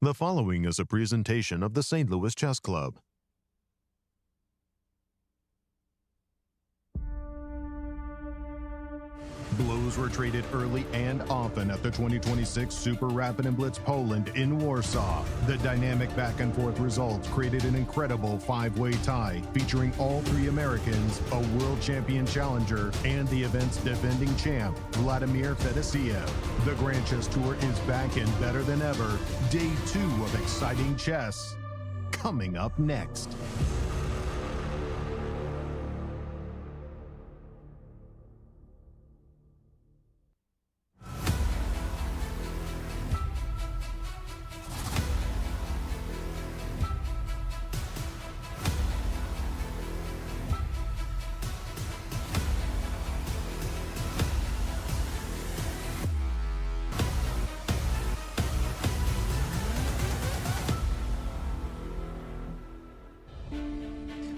The following is a presentation of the St. Louis Chess Club. Blows were traded early and often at the 2026 Super Rapid and Blitz Poland in Warsaw. The dynamic back-and-forth results created an incredible five-way tie featuring all three Americans, a world champion challenger, and the event's defending champ, Vladimir Fedoseev. The Grand Chess Tour is back and better than ever. Day 2 of exciting chess coming up next.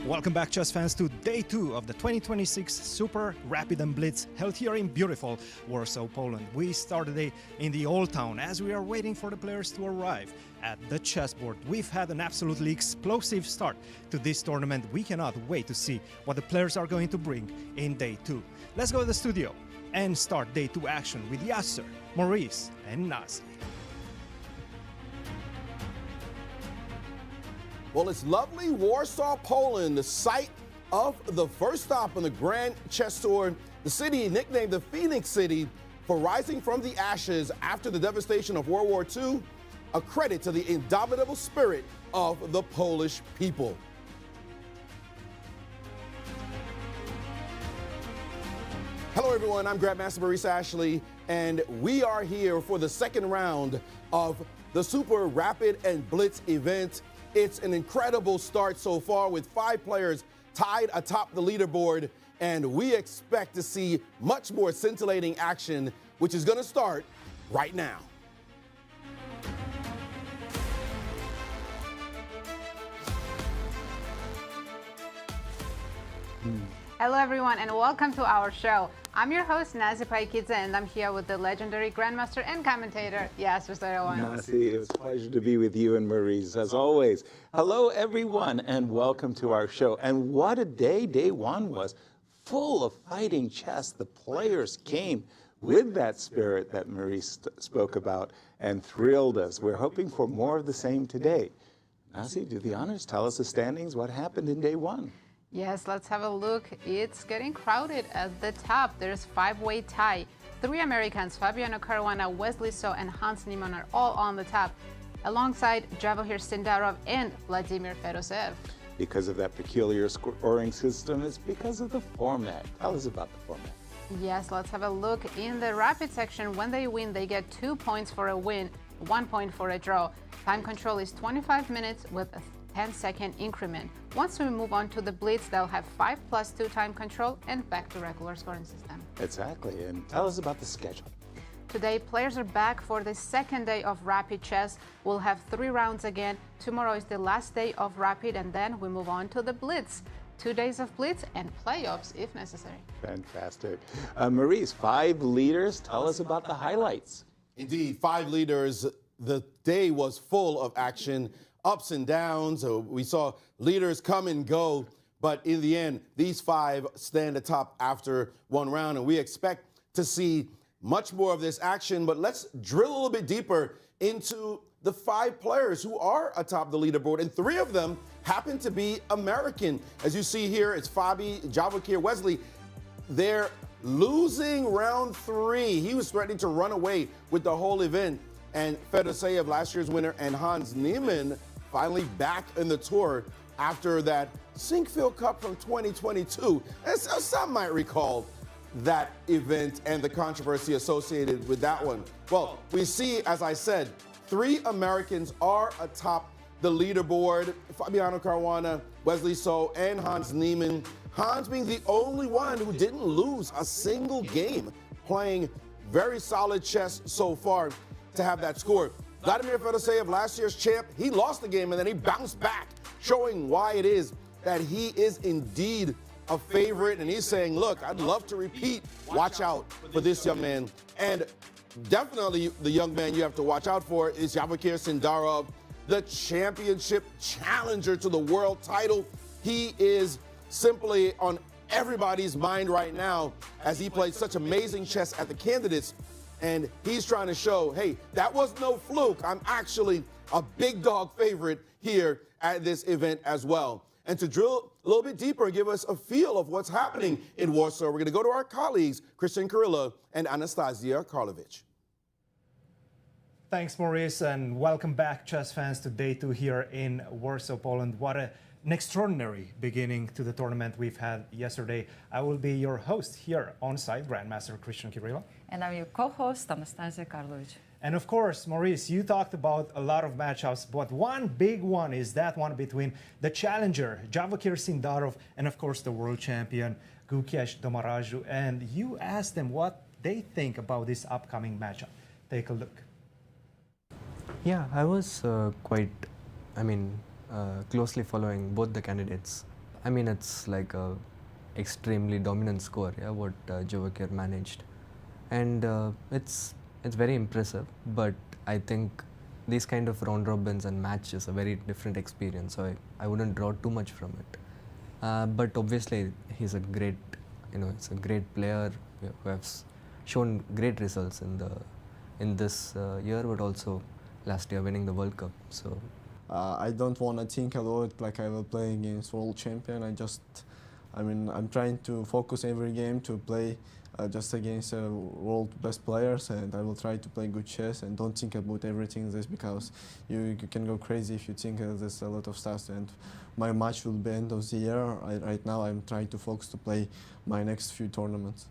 Welcome back, chess fans, to day 2 of the 2026 Super Rapid and Blitz held here in beautiful Warsaw, Poland. We start the day in the Old Town as we are waiting for the players to arrive at the chessboard. We've had an absolutely explosive start to this tournament. We cannot wait to see what the players are going to bring in day 2. Let's go to the studio and start day 2 action with Yasser, Maurice, and Nazi. Well, it's lovely Warsaw, Poland, the site of the first stop on the Grand Chess Tour. The city nicknamed the Phoenix City for rising from the ashes after the devastation of World War II, a credit to the indomitable spirit of the Polish people. Hello, everyone. I'm Grandmaster Maurice Ashley, and we are here for the second round of the Super Rapid and Blitz event. It's an incredible start so far with 5 players tied atop the leaderboard, and we expect to see much more scintillating action, which is going to start right now. Hello everyone and welcome to our show. I'm your host Nazi Paikidze and I'm here with the legendary grandmaster and commentator Yasser Seirawan. Nazi, it's a pleasure to be with you and Maurice as always. Hello everyone and welcome to our show. And what a day 1 was, full of fighting chess. The players came with that spirit that Maurice spoke about and thrilled us. We're hoping for more of the same today. Nazi, do the honors, tell us the standings, what happened in day 1. Yes, let's have a look. It's getting crowded at the top. There's 5-way tie. 3 Americans, Fabiano, Caruana, Wesley So, and Niemann are all on the top, alongside Javokhir, Sindarov, and Vladimir Fedoseev. Because of that peculiar scoring system, it's because of the format. Tell us about the format. Yes, let's have a look. In the rapid section, when they win, they get 2 points for a win, 1 point for a draw. Time control is 25 minutes with a 10-second increment. Once we move on to the Blitz, they'll have 5+2 time control and back to regular scoring system. Exactly, and tell us about the schedule. Today, players are back for the second day of Rapid Chess. We'll have 3 rounds again. Tomorrow is the last day of Rapid, and then we move on to the Blitz. 2 days of Blitz and playoffs if necessary. Fantastic. Maurice, 5 leaders. Tell us about the highlights. Indeed, 5 leaders. The day was full of action, ups and downs. We saw leaders come and go, but in the end, these 5 stand atop after 1 round, and we expect to see much more of this action. But let's drill a little bit deeper into the 5 players who are atop the leaderboard, and 3 of them happen to be American. As you see here, it's Fabi, Javokhir, Wesley. They're losing round 3. He was threatening to run away with the whole event. And Fedoseev, last year's winner, and Niemann finally back in the tour after that Sinkfield Cup from 2022. And some might recall that event and the controversy associated with that one. Well, we see, as I said, 3 Americans are atop the leaderboard: Fabiano, Caruana, Wesley So, and Niemann. Hans being the only one who didn't lose a single game, playing very solid chess so far to have that score. Vladimir Fedoseev, last year's champ, he lost the game and then he bounced back, showing why it is that he is indeed a favorite. And he's saying, look, I'd love to repeat. Watch out for this young man. And definitely the young man you have to watch out for is Javokhir Sindarov, the championship challenger to the world title. He is simply on everybody's mind right now as he plays such amazing chess at the candidates. And he's trying to show, hey, that was no fluke. I'm actually a big dog favorite here at this event as well. And to drill a little bit deeper and give us a feel of what's happening in Warsaw, we're going to go to our colleagues, Cristian Chirila and Anastasiya Karlovich. Thanks, Maurice, and welcome back, chess fans, to day 2 here in Warsaw, Poland. What an extraordinary beginning to the tournament we've had yesterday. I will be your host here on site, Grandmaster Cristian Chirila. And I'm your co-host, Anastasiya Karlovich. And of course, Maurice, you talked about a lot of matchups, but one big one is that one between the challenger, Javokhir Sindarov, and of course the world champion, Gukesh Dommaraju. And you asked them what they think about this upcoming matchup. Take a look. Yeah, I was closely following both the candidates. I mean, it's like a extremely dominant score, yeah, what Javokhir managed. And it's very impressive, but I think these kind of round robins and match is a very different experience, so I wouldn't draw too much from it. But obviously, he's a great, it's a great player who has shown great results in this year, but also last year winning the World Cup. So I don't want to think a lot like I will play against world champion. I'm trying to focus every game to play just against world best players, and I will try to play good chess and don't think about everything this, because you can go crazy if you think there's a lot of stuff. And my match will be end of the year. Right now I'm trying to focus to play my next few tournaments.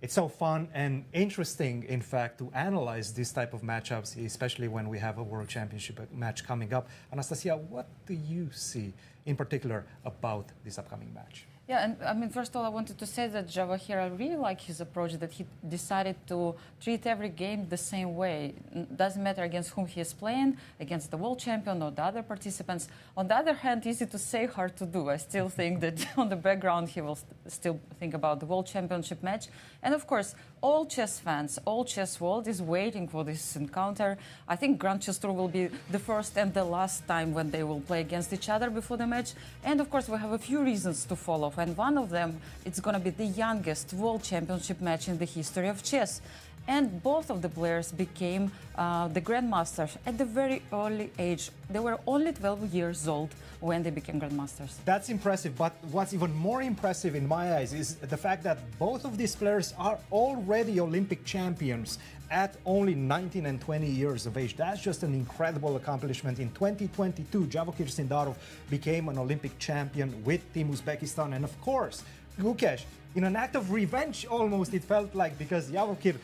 It's so fun and interesting, in fact, to analyze this type of matchups, especially when we have a World Championship match coming up. Anastasia, what do you see in particular about this upcoming match? Yeah, and I mean, first of all, I wanted to say that Javokhir, I really like his approach, that he decided to treat every game the same way. Doesn't matter against whom he is playing, against the world champion or the other participants. On the other hand, easy to say, hard to do. I still think that on the background, he will still think about the world championship match. And of course, all chess fans, all chess world is waiting for this encounter. I think Grand Chess Tour will be the first and the last time when they will play against each other before the match. And of course, we have a few reasons to follow. And one of them, it's going to be the youngest world championship match in the history of chess. And both of the players became the grandmasters at the very early age. They were only 12 years old when they became grandmasters. That's impressive, but what's even more impressive in my eyes is the fact that both of these players are already Olympic champions at only 19 and 20 years of age. That's just an incredible accomplishment. In 2022, Javokhir Sindarov became an Olympic champion with Team Uzbekistan, and of course, Gukesh, in an act of revenge almost, it felt like, because Javokhir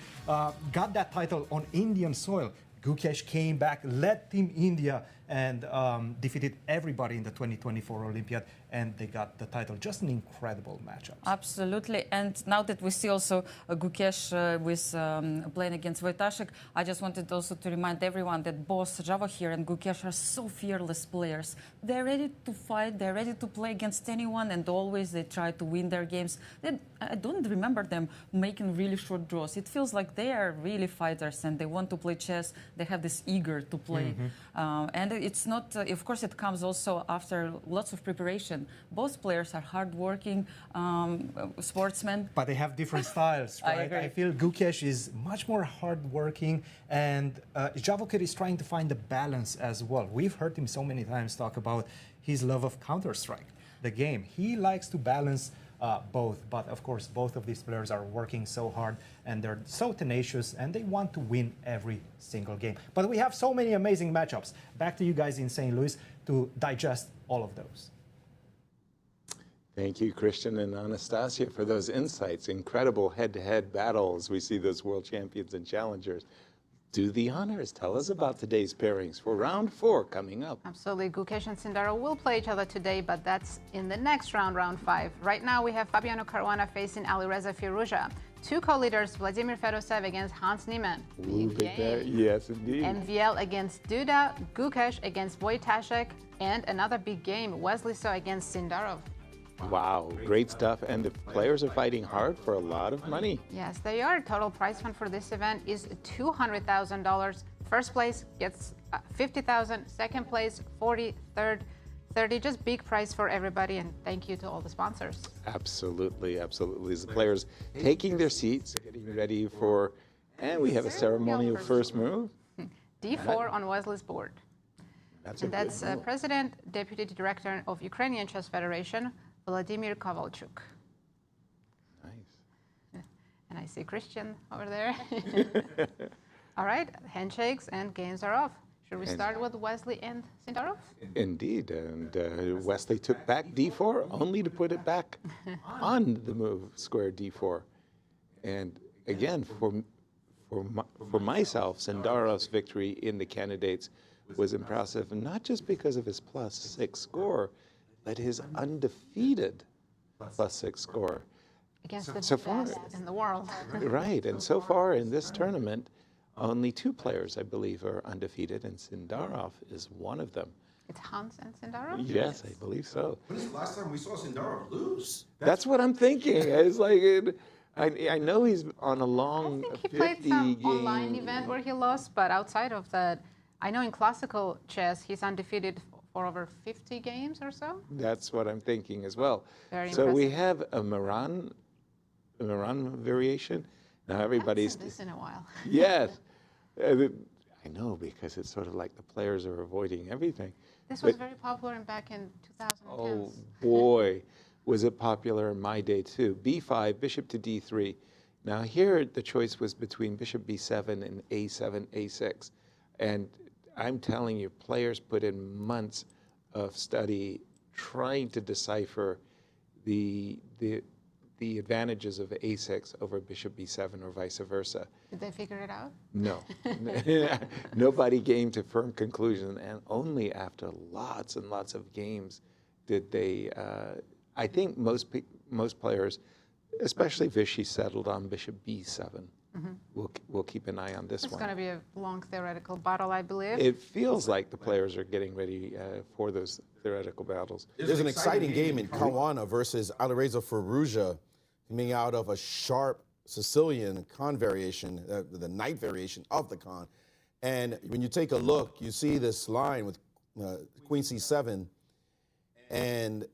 got that title on Indian soil. Gukesh came back, led Team India, and defeated everybody in the 2024 Olympiad, and they got the title. Just an incredible matchup. Absolutely, and now that we see also Gukesh playing against Wojtaszek, I just wanted also to remind everyone that both Javokhir and Gukesh are so fearless players. They're ready to fight, they're ready to play against anyone, and always they try to win their games. I don't remember them making really short draws. It feels like they are really fighters and they want to play chess. They have this eager to play. And it's not, of course, it comes also after lots of preparation. Both players are hardworking sportsmen. But they have different styles, right? I agree. I feel Gukesh is much more hardworking, and Javokhir is trying to find the balance as well. We've heard him so many times talk about his love of Counter-Strike, the game. He likes to balance both, but of course both of these players are working so hard and they're so tenacious and they want to win every single game. But we have so many amazing matchups. Back to you guys in St. Louis to digest all of those. Thank you, Cristian and Anastasia, for those insights. Incredible head-to-head battles. We see those world champions and challengers. Do the honors. Tell us about today's pairings for round 4 coming up. Absolutely. Gukesh and Sindarov will play each other today, but that's in the next round, round 5. Right now, we have Fabiano Caruana facing Alireza Firouzja. Two co-leaders, Vladimir Fedoseev against Hans Niemann. Big game. Yes, indeed. MVL against Duda, Gukesh against Wojtaszek, and another big game, Wesley So against Sindarov. Wow, great stuff. And the players are fighting hard for a lot of money. Yes, they are. Total prize fund for this event is $200,000. First place gets $50,000. Second place, 40. Third, 30. Just big prize for everybody. And thank you to all the sponsors. Absolutely, absolutely. As the players taking their seats, getting ready for, and we have a ceremonial first move. D4 on Wesley's board. That's President, Deputy Director of Ukrainian Chess Federation, Vladimir Kovalchuk. Nice. And I see Cristian over there. All right, handshakes and games are off. Should we start with Wesley and Sindarov? Indeed, and Wesley took back D4 only to put it back on the move square D4. And again, for myself, Sindarov's victory in the candidates was impressive, not just because of his +6 score, but his undefeated +6 score. Against the so far, best in the world. Right, and so far in this tournament, only 2 players, I believe, are undefeated, and Sindarov is one of them. It's Hans and Sindarov? Yes, I believe so. When's the last time we saw Sindarov lose? That's what I'm thinking. It's like, I know he's on a long I think he played some game. online event where he lost, but outside of that, I know in classical chess he's undefeated for over 50 games or so. That's what I'm thinking as well. Very so we impressive. have a Moran variation. Now everybody's. Haven't seen this in a while. Yes. I know, because it's sort of like the players are avoiding everything. This was very popular back in 2010. Oh boy, was it popular in my day too. B5, bishop to D3. Now here the choice was between bishop B7 and A7, A6. And I'm telling you, players put in months of study trying to decipher the advantages of A6 over bishop B7 or vice versa. Did they figure it out? No. Nobody came to firm conclusion, and only after lots and lots of games did they, I think most players, especially Vichy, settled on bishop B7. We'll keep an eye on this one. It's going to be a long theoretical battle, I believe. It feels like the players are getting ready for those theoretical battles. There's an exciting game in Caruana versus Alireza Firouzja, coming out of a sharp Sicilian Khan variation, the knight variation of the Khan. And when you take a look, you see this line with Queen C7. And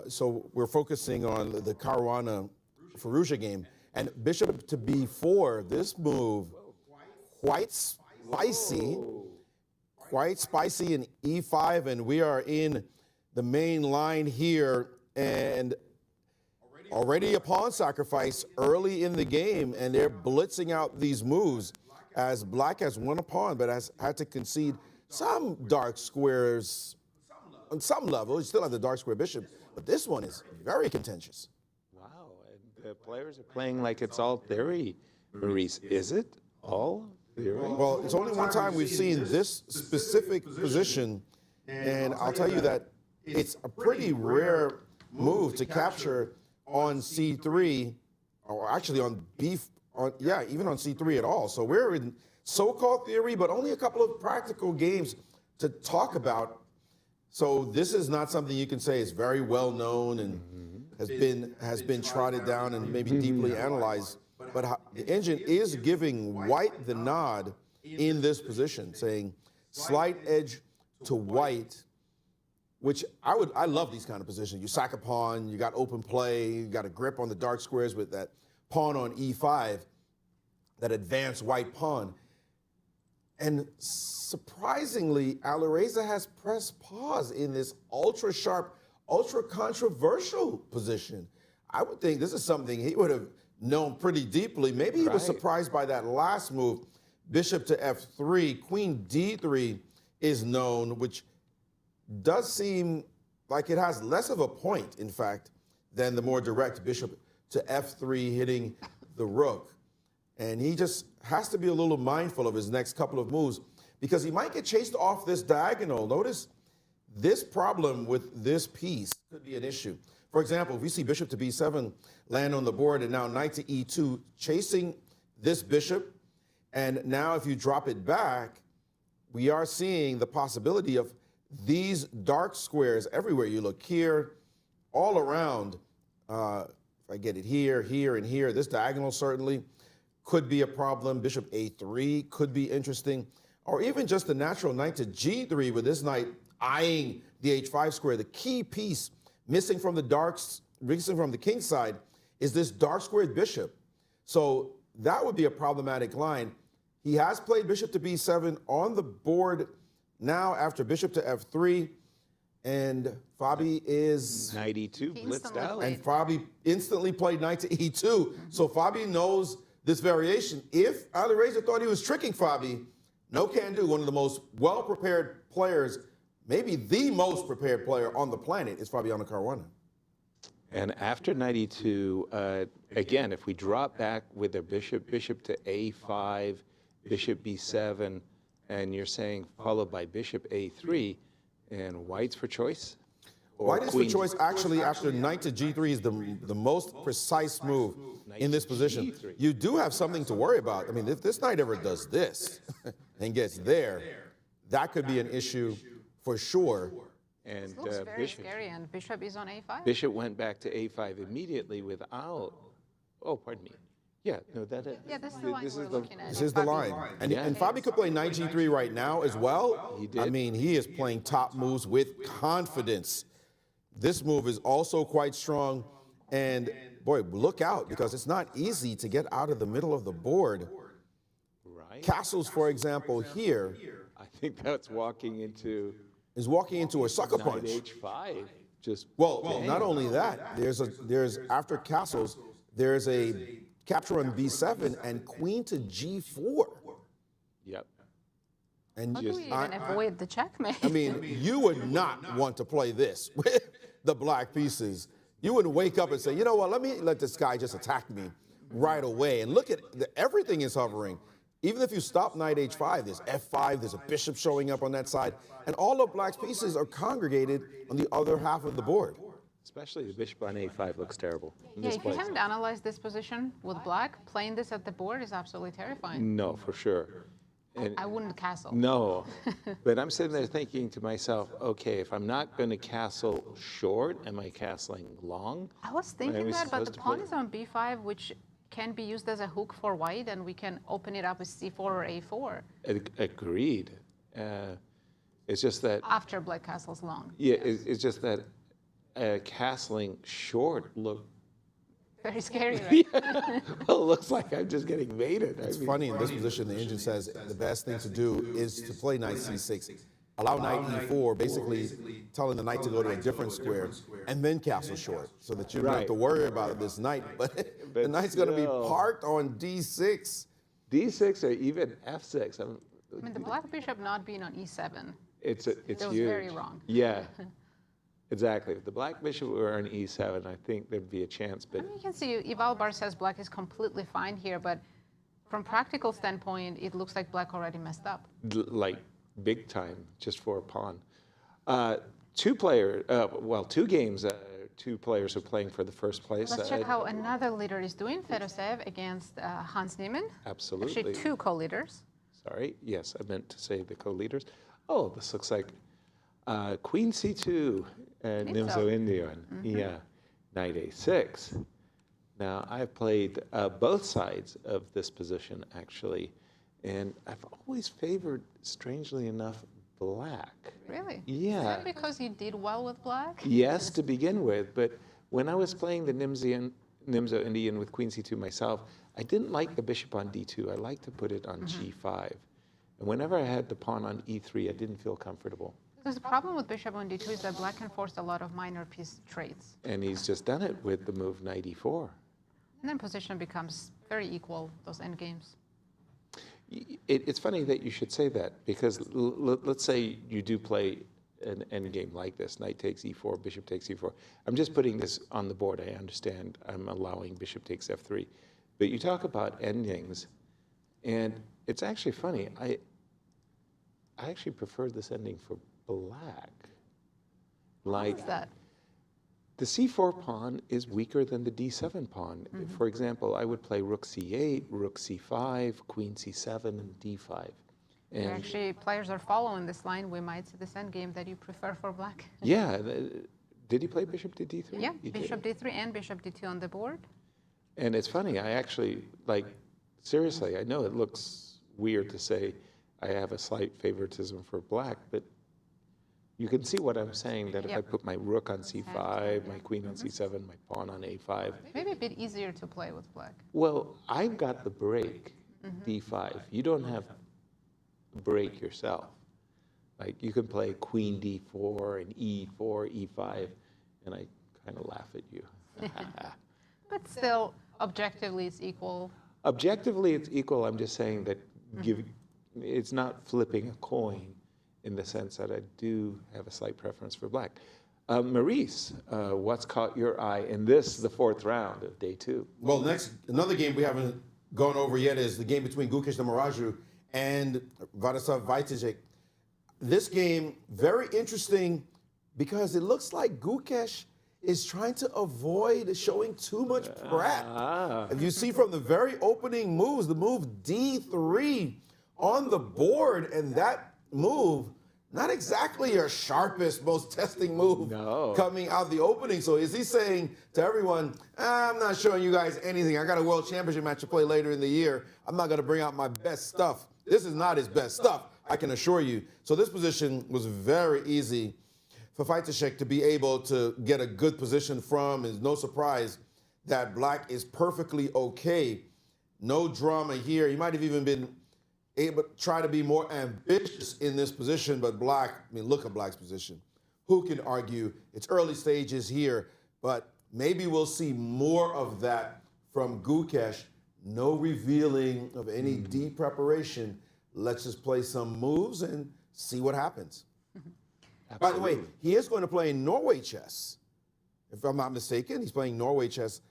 so we're focusing on the Caruana Firouzja game. And bishop to B4, this move, quite spicy in E5, and we are in the main line here, and already a pawn sacrifice early in the game, and they're blitzing out these moves as black has won a pawn, but has had to concede some dark squares on some level. You still have the dark square bishop, but this one is very contentious. The players are playing like it's all theory. Maurice, is it all theory? Well, it's only one time we've seen this specific position, and I'll tell you that it's a pretty rare move to capture on C3, or actually on even on C3 at all. So we're in so-called theory, but only a couple of practical games to talk about. So this is not something you can say is very well known and has been trotted down and maybe deeply analyzed, but the engine is giving white the nod in this position, saying slight edge to white, which I love these kind of positions. You sack a pawn, you got open play, you got a grip on the dark squares with that pawn on E5, that advanced white pawn. And surprisingly, Alireza has pressed pause in this ultra sharp, ultra controversial position. I would think this is something he would have known pretty deeply. Maybe he was surprised by that last move. Bishop to F3, Queen D3 is known, which does seem like it has less of a point, in fact, than the more direct bishop to F3 hitting the rook. And he just has to be a little mindful of his next couple of moves, because he might get chased off this diagonal. Notice this problem with this piece could be an issue. For example, if we see bishop to B7 land on the board and now knight to E2, chasing this bishop, and now if you drop it back, we are seeing the possibility of these dark squares everywhere you look here, all around, if I get it here, here, and here, this diagonal certainly could be a problem. Bishop A3 could be interesting. Or even just the natural knight to G3 with this knight eyeing the H5 square. The key piece missing from the king side is this dark squared bishop. So that would be a problematic line. He has played bishop to B7 on the board now after bishop to F3. And Fabi is... Knight E2 blitzed out. And Fabi instantly played knight to E2. So Fabi knows this variation. If Alireza thought he was tricking Fabi, no can do. One of the most well-prepared players, maybe the most prepared player on the planet, is Fabiano Caruana. And after knight E2, again, if we drop back with a bishop to A5, bishop B7, and you're saying followed by bishop A3, and white's for choice? White is for choice. Actually, after knight to G3 is the most precise move in this position. You do have something to worry about. I mean, if this knight ever does this and gets there, that could be an issue for sure. And This looks very scary, and bishop is on A5. Bishop went back to A5 immediately without, oh, pardon me. Yeah, no, that is. Yeah, this is the line we're looking at. This is the line. And Fabi could play knight G3 right now as well. He did. I mean, he is playing top moves with confidence. This move is also quite strong. And boy, look out, because it's not easy to get out of the middle of the board. Right. Castles, for example, here I think that's walking into is walking into a sucker knight punch. H5. Just Well, not only that, there's after castles, there's a capture on B7 and queen to G4. Yep. And How do we even avoid the checkmate? I mean, you would not want to play this with the black pieces. You wouldn't wake up and say, you know what, let me let this guy just attack me right away. And look at everything is hovering. Even if you stop knight H5, there's F5, there's a bishop showing up on that side. And all of black's pieces are congregated on the other half of the board. Especially the bishop on A5 looks terrible. Yeah, if you haven't analyzed this position with black, playing this at the board is absolutely terrifying. No, for sure. And I wouldn't castle. no, but I'm sitting there thinking to myself, okay, if I'm not going to castle short, am I castling long? I was thinking that, but the pawn is on B5, which can be used as a hook for white, and we can open it up with C4 or A4. Agreed. It's just that... After black castles long. Yeah, it's just that castling short look... Very scary, right? Well, it looks like I'm just getting mated. It's funny, in this position, the engine says the best thing to do is to play knight C6. Allow knight E4, basically telling the knight to go to a different square, and then castle short, so that you don't have to worry about this knight. But the knight's going to be parked on D6. D6 or even F6. I mean, the black bishop not being on E7. It's That was huge. very wrong. Yeah, exactly. If the black bishop were on E7, I think there'd be a chance. But I mean, you can see Ivalbar says black is completely fine here, but from practical standpoint, it looks like black already messed up. like big time, just for a pawn. Two games. Two players are playing for the first place. Let's check how another leader is doing. Fedoseev against Hans Niemann. Absolutely. Actually, two co-leaders. Sorry, yes, I meant to say the co-leaders. Oh, this looks like Queen C2, Nimzo Indian. Yeah, Knight A6. Now, I've played both sides of this position, actually, and I've always favored, strangely enough, black. Really? Yeah. Is that because you did well with black? Yes, to begin with, but when I was playing the Nimzo Indian with Queen C2 myself, I didn't like the bishop on D2. I liked to put it on G5. And whenever I had the pawn on E3, I didn't feel comfortable. Because the problem with bishop on D2 is that black can force a lot of minor piece traits. And he's just done it with the move knight E4. And then position becomes very equal, those endgames. It's funny that you should say that, because let's say you do play an endgame like this, knight takes E4, bishop takes E4. I'm just putting this on the board. I understand I'm allowing bishop takes F3. But you talk about endings, and it's actually funny. I actually prefer this ending for black. Why is that? The C4 pawn is weaker than the D7 pawn. For example, I would play rook C8, rook C5, queen C7, and D5. And Actually, players are following this line. We might see this endgame that you prefer for black. yeah, did he play bishop to d3? Yeah, He bishop did. d3 and bishop d2 on the board. And it's funny, I actually, like, seriously, I know it looks weird to say I have a slight favoritism for black, but you can see what I'm saying, that if I Yep. put my rook on c5, my queen on c7, my pawn on a5. Maybe a bit easier to play with black. Well, I've got the break, d5. You don't have a break yourself. Like, you can play queen d4 and e4, e5, and I kind of laugh at you. But still, objectively, it's equal. Objectively, it's equal. I'm just saying that it's not flipping a coin in the sense that I do have a slight preference for black. Maurice, what's caught your eye in this, the fourth round of day 2? Well, next, another game we haven't gone over yet is the game between Gukesh Dommaraju and Vachier-Lagrave. This game, very interesting because it looks like Gukesh is trying to avoid showing too much prep. If you see from the very opening moves, the move D3 on the board, and that move, not exactly your sharpest, most testing move coming out the opening. So is he saying to everyone, I'm not showing you guys anything. I got a world championship match to play later in the year. I'm not going to bring out my best stuff. This is not his best stuff, I can assure you. So this position was very easy for Wojtaszek to be able to get a good position from. It's no surprise that black is perfectly okay. No drama here. He might have even been able to try to be more ambitious in this position, but black, I mean, look at black's position. Who can argue? It's early stages here, but maybe we'll see more of that from Gukesh. No revealing of any deep preparation. Let's just play some moves and see what happens. By the way, he is going to play Norway chess. If I'm not mistaken, he's playing Norway chess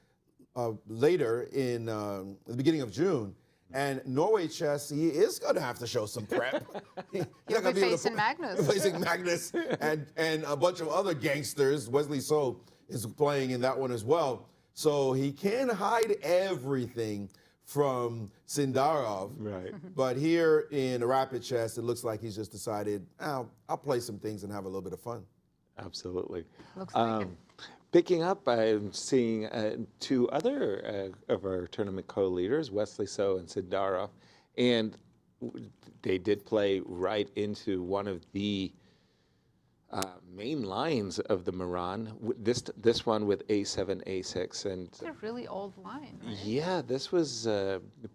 later in the beginning of June. And Norway chess, he is going to have to show some prep. He's not going to be facing Magnus. Facing Magnus and a bunch of other gangsters. Wesley So is playing in that one as well. So he can hide everything from Sindarov. Right. But here in Rapid Chess, it looks like he's just decided, I'll play some things and have a little bit of fun. Absolutely. Looks like it. Picking up, I'm seeing two other of our tournament co-leaders, Wesley So and Sindarov, and they did play right into one of the main lines of the Moran. This one with A7, A6, and It's a really old line, right? yeah, this was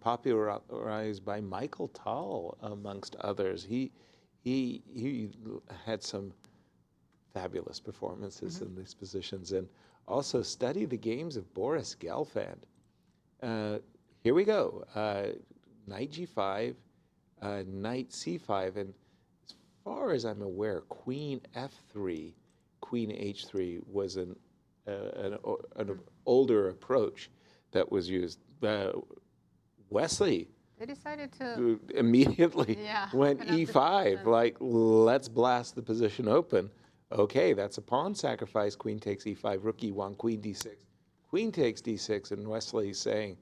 popularized by Michael Tal amongst others. He had some fabulous performances in these positions, and also study the games of Boris Gelfand. Here we go. Knight G5, Knight C5, and as far as I'm aware, Queen F3, Queen H3 was an older approach that was used. Wesley They decided to immediately went open up the E5, position. like, let's blast the position open. Okay, that's a pawn sacrifice. Queen takes E5, rook E1, queen D6. Queen takes D6, and Wesley's saying,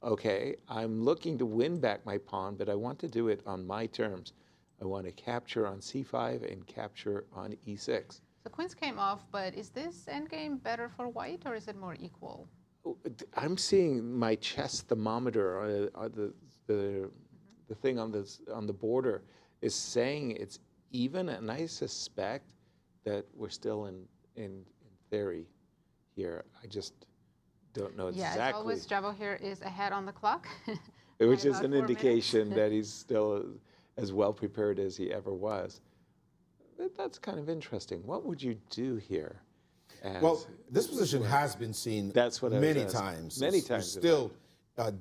okay, I'm looking to win back my pawn, but I want to do it on my terms. I want to capture on C5 and capture on E6. So queens came off, but is this endgame better for white, or is it more equal? I'm seeing my chess thermometer, the thing on the border, is saying it's even, and I suspect that we're still in theory here. I just don't know exactly. Yeah, as always, Javokhir is ahead on the clock. Which by is about an 4 indication minutes. that he's still as well prepared as he ever was. That's kind of interesting. What would you do here? Well, this position has been seen That's what I was many asking. times. Many It's times, still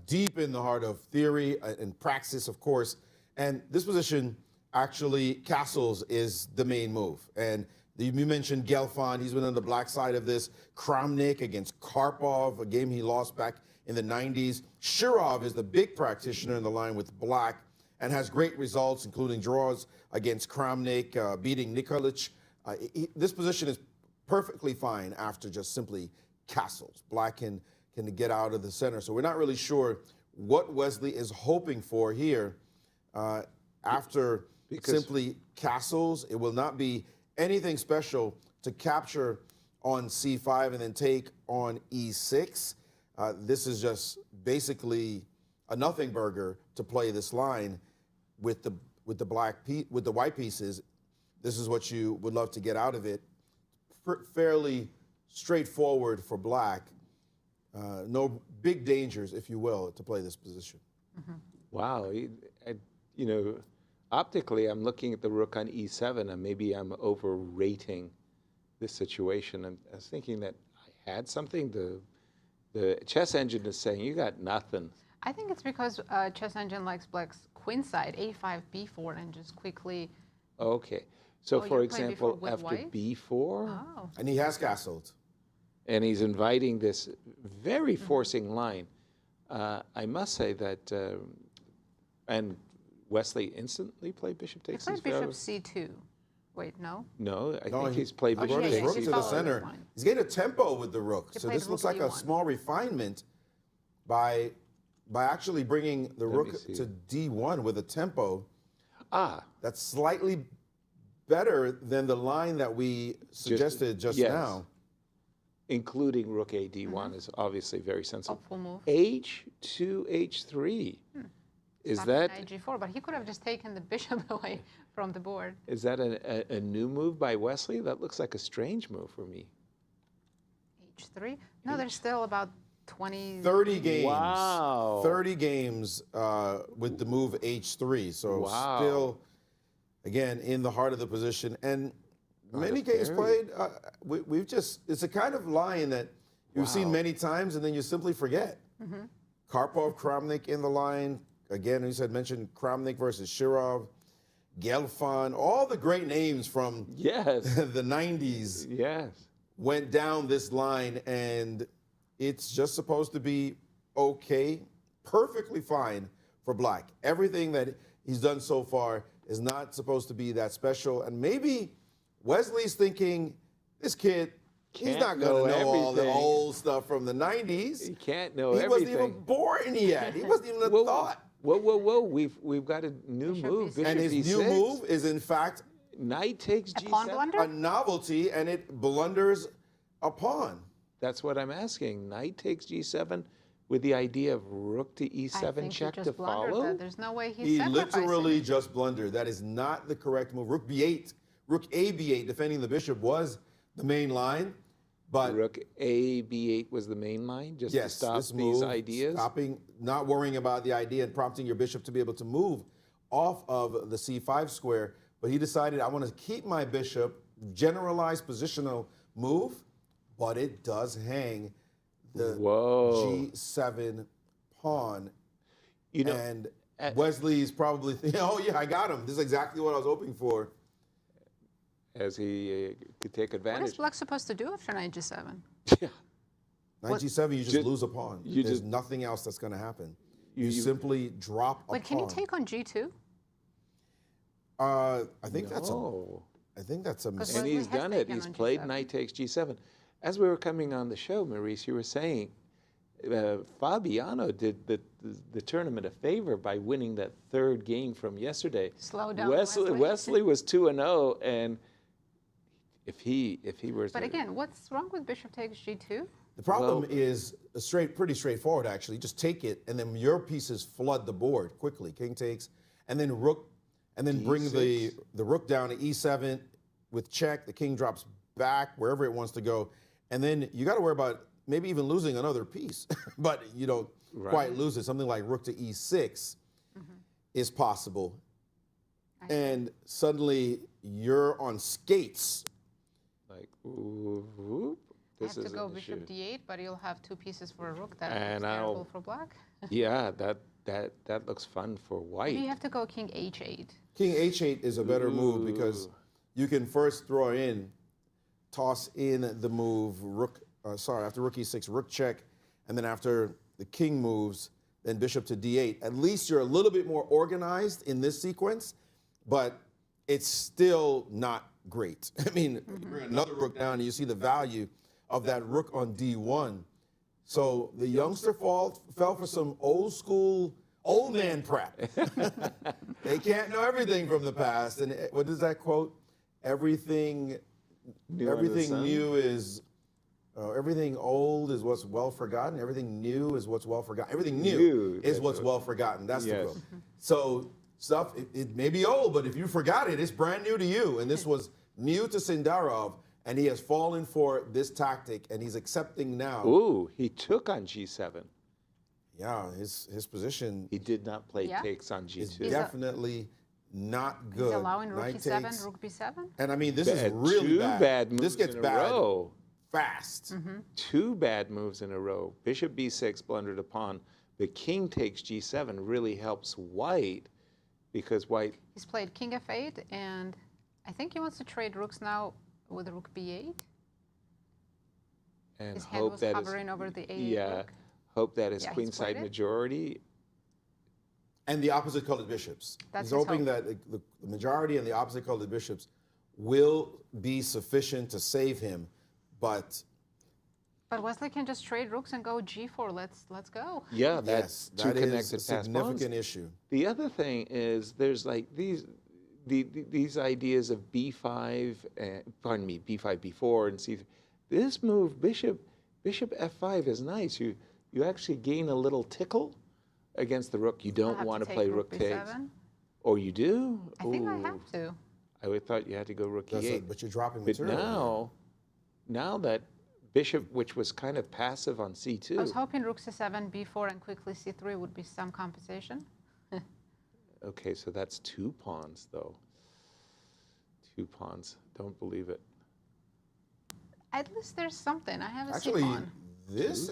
deep in the heart of theory and praxis, of course. And this position, actually, castles is the main move. And you mentioned Gelfand. He's been on the black side of this. Kramnik against Karpov, a game he lost back in the 90s. Shirov is the big practitioner in the line with black and has great results, including draws against Kramnik, beating Nikolic. This position is perfectly fine after just simply castles. Black can get out of the center. So we're not really sure what Wesley is hoping for here. After simply castles, it will not be anything special to capture on c5 and then take on e6. This is just basically a nothing burger to play this line with the white pieces. This is what you would love to get out of it. Fairly straightforward for black. No big dangers, if you will, to play this position. Wow, you know, optically, I'm looking at the rook on e7, and maybe I'm overrating this situation. And I was thinking that I had something. The chess engine is saying you got nothing. I think it's because chess engine likes black's queen side, a5, b4, and just quickly. Okay, so for you played example, before with after white? b4, Oh. And he has castled. and he's inviting this very forcing line. I must say that, and Wesley instantly played bishop He takes played these bishop values. c2. Wait, no? No, I No, think he's played he bishop brought yeah, his rook takes to he's the following center. the line. He's getting a tempo with the rook. He So played this looks rook like a d1. small refinement by actually bringing the rook see. to d1 with a tempo Ah, that's slightly better than the line that we suggested just yes. now. including rook a d1 is obviously very sensible. Hopeful move. h2, h3. Is that Knight g4, but he could have just taken the bishop away from the board. a new move by Wesley? That looks like a strange move for me. h3. No, there's still about 20. 30 games. Wow. 30 games with the move h3. So Wow. still, again, in the heart of the position. And many that's games very- played, we've just, it's a kind of line that you've seen Wow. many times and then you simply forget. Karpov, Kramnik in the line. Again, you said mentioned Kramnik versus Shirov, Gelfand, all the great names from Yes. the 90s Yes. went down this line, and it's just supposed to be okay, perfectly fine for black. Everything that he's done so far is not supposed to be that special. And maybe Wesley's thinking, this kid, he's Can't not going to know all the everything. old stuff from the 90s. You can't know He everything. wasn't even born yet. He wasn't even a Whoa, thought. Whoa. We've got a new Bishop move. B6. Bishop And his B6. new move is, in fact, Knight takes A pawn g7. blunder? a novelty, and it blunders a pawn. That's what I'm asking. Knight takes g7 with the idea of rook to I e7 think check he to just blundered follow. that. There's no way he's He sacrificing literally it. just blundered. That is not the correct move. Rook b8, rook a b8, defending the bishop was the main line, but Rook a b8 was the main line, just to yes, stop this these move, ideas. stopping, not worrying about the idea and prompting your bishop to be able to move off of the c5 square. But he decided, I want to keep my bishop, generalized positional move, but it does hang the Whoa. g7 pawn. You know, And Wesley's probably thinking, oh yeah, I got him. This is exactly what I was hoping for. as he could take What is advantage. black supposed to do after knight g7? Yeah. Knight g7, you just lose a pawn. you There's just- nothing else that's going to happen. You- You simply drop a Wait, pawn. can you take on g2? I think that's a. Oh. I think that's a And mistake. Wesley he's has done it. taken He's on played g7. knight takes g7. As we were coming on the show, Maurice, you were saying Fabiano did the tournament a favor by winning that third game from yesterday. Slow down, Wesley Wesley. was 2-0, and if he were But to, again, what's wrong with bishop takes g2? The problem Well- is pretty straightforward actually. Just take it, and then your pieces flood the board quickly. King takes, and then rook, and then bring the rook down to e7 with check. The king drops back wherever it wants to go, and then you got to worry about maybe even losing another piece, but you don't quite lose it. Something like rook to e6 is possible, and suddenly you're on skates. like, whoop, I this have is to go an bishop issue. d8, but you'll have two pieces for a rook. That And looks terrible I'll- for black. Yeah, that looks fun for white. You have to go king h8. King h8 is a better move because Ooh. you can first toss in the move rook. After rook e6, rook check, and then after the king moves, then bishop to d8. At least you're a little bit more organized in this sequence, but it's still not great. I mean, you bring another rook down, and you see the value of that rook on d1. So the youngster fell for some old school, old man prep. They can't know everything from the past. And what does that quote? Everything New under the sun? new is Everything old is what's well forgotten. Everything new is what's well forgotten. Everything new is what's well forgotten. That's the quote. So stuff, it may be old, but if you forgot it, it's brand new to you. And this was new to Sindarov, and he has fallen for this tactic, and he's accepting now. Ooh, he took on G7. Yeah, his position. He did not play takes on G2. Is definitely not good. He's allowing rook Knight e7, takes. rook b7. And I mean, this is really two bad moves This gets in a bad row. fast. Two bad moves in a row. Bishop b6 blundered a pawn. The king takes G7 really helps White because White. He's played king f8, and I think he wants to trade rooks now with rook b8. And His hand was hovering over the a8 rook. Hope that is Yeah, he's queenside played it. majority. And the opposite colored bishops. That's He's his hoping hope. that the majority and the opposite colored bishops will be sufficient to save him, but But Wesley can just trade rooks and go g4. Let's go. Yeah, that's yes, two that is connected a pass pawns. significant issue. The other thing is there's like these ideas of b5, pardon me, b5, b4, and c3. This move, bishop f5 is nice. You actually gain a little tickle against the rook. You I'll don't have want to take play rook takes. b7. Or you do? I think I Ooh. have to. I would thought you had to go rook e8. But you're dropping But material. now that bishop, which was kind of passive on I was c2. hoping rook c7, b4, and quickly c3 would be some compensation. Okay, so that's two pawns, though. Two pawns. Don't believe it. At least there's something. I have a Actually, c-pawn. this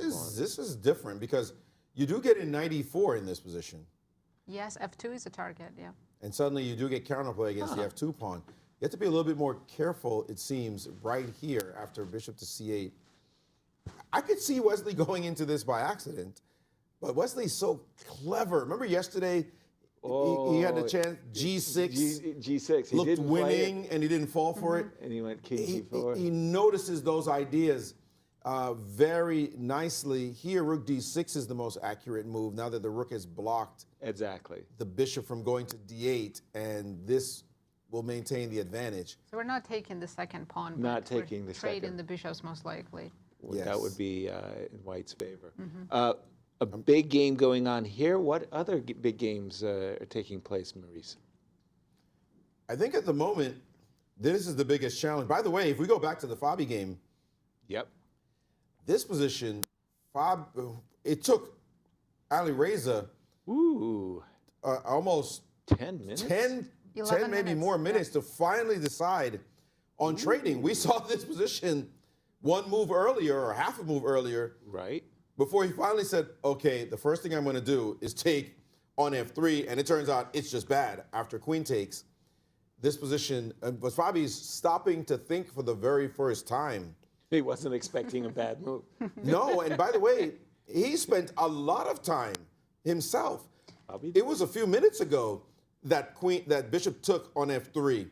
is different because you do get in knight e4 in this position. Yes, f2 is a target, yeah. And suddenly you do get counterplay against the f2 pawn. You have to be a little bit more careful, it seems, right here after bishop to c8. I could see Wesley going into this by accident, but Wesley's so clever. Remember yesterday, he had a chance, g6, G6. He looked didn't play it, winning, and he didn't fall for it. and he went king He g4. notices those ideas very nicely. Here, rook d6 is the most accurate move now that the rook has blocked Exactly. the bishop from going to d8, and this will maintain the advantage. So we're not taking the second pawn. but Not we're taking the trading second. the bishops most likely. That would Yes. be in White's favor. A big game going on here. What other big games are taking place, Maurice? I think at the moment, this is the biggest challenge. By the way, if we go back to the Fabi game, Yep. this position, it took Alireza Ooh, almost 10 minutes? 10 11 maybe minutes, more yeah. minutes to finally decide on trading. We saw this position one move earlier or half a move earlier Right. before he finally said, okay, the first thing I'm going to do is take on f3, and it turns out it's just bad after queen takes. This position, but Fabi's stopping to think for the very first time. He wasn't expecting a bad move. No, and by the way, he spent a lot of time himself. Fabi? It was a few minutes ago that bishop took on f3.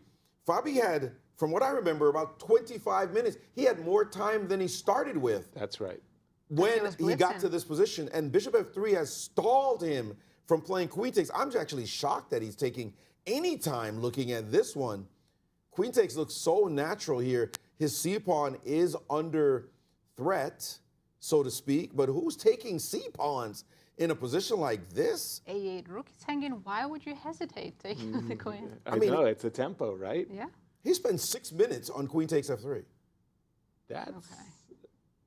Fabi had, from what I remember, about 25 minutes. He had more time than he started with That's right. when was he got blitzing. to this position. And bishop f3 has stalled him from playing queen takes. I'm actually shocked that he's taking any time looking at this one. Queen takes looks so natural here. His c-pawn is under threat, so to speak, but who's taking c-pawns in a position like this? a8 rook is hanging. Why would you hesitate taking the queen? I mean- know, it's a tempo, right? Yeah. He spent 6 minutes on queen takes f3. That's Okay.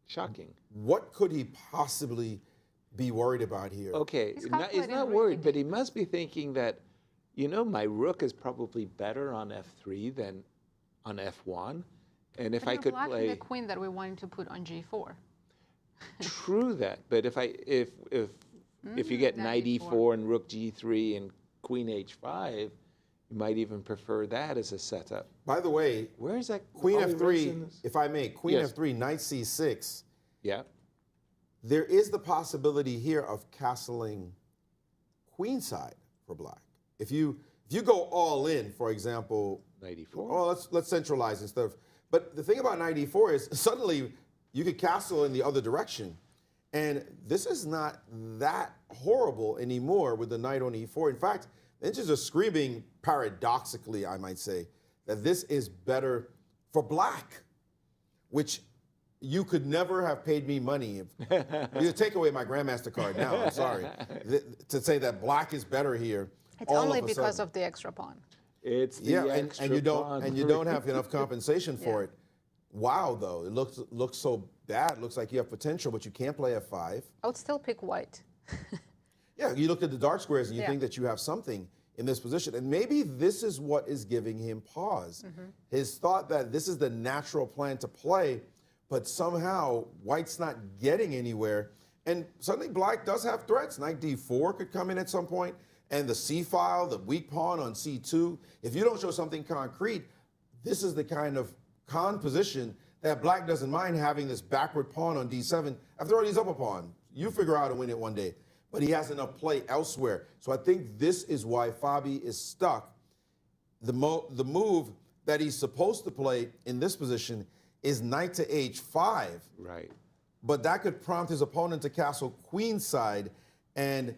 shocking. What could he possibly be worried about here? Okay, He's he's calculating not really worried, but deep. he must be thinking that, my rook is probably better on f3 than on f1. And if But I you're could blocking play, the queen that we wanted to put on g4. true that. But if you get knight knight e4 and rook g3 and queen h5, you might even prefer that as a setup. By the way, Where is that queen all f3, reasons? if I may, queen Yes. f3, knight c6. Yeah. There is the possibility here of castling queenside for black. If you go all in, for example, Knight e4. oh, let's centralize instead of. But the thing about knight e4 is suddenly you could castle in the other direction, and this is not that horrible anymore with the knight on e4. In fact, the inches are screaming paradoxically, I might say, that this is better for black, which you could never have paid me money. You take away my Grandmaster card now, I'm sorry. To say that black is better here. It's only because of the extra pawn. It's the extra and you pawn. don't have enough compensation for it. Wow, though, it looks so bad. It looks like you have potential, but you can't play F5. I would still pick white. Yeah, you look at the dark squares and you think that you have something in this position. And maybe this is what is giving him pause. His thought that this is the natural plan to play, but somehow white's not getting anywhere. And suddenly black does have threats. Knight D4 could come in at some point. And the C file, the weak pawn on C2. If you don't show something concrete, this is the kind of con position that black doesn't mind having this backward pawn on D7. After all, he's up a pawn. You figure out how to win it one day. But he has enough play elsewhere. So I think this is why Fabi is stuck. The move that he's supposed to play in this position is knight to H5. Right. But that could prompt his opponent to castle queenside. And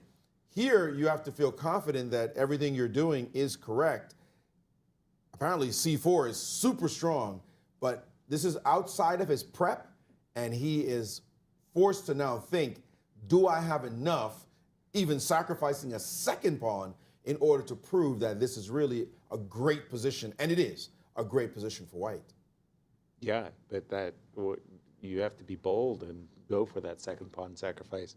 here you have to feel confident that everything you're doing is correct. Apparently C4 is super strong, but this is outside of his prep, and he is forced to now think, do I have enough, even sacrificing a second pawn, in order to prove that this is really a great position, and it is a great position for white. Yeah, but you have to be bold and go for that second pawn sacrifice.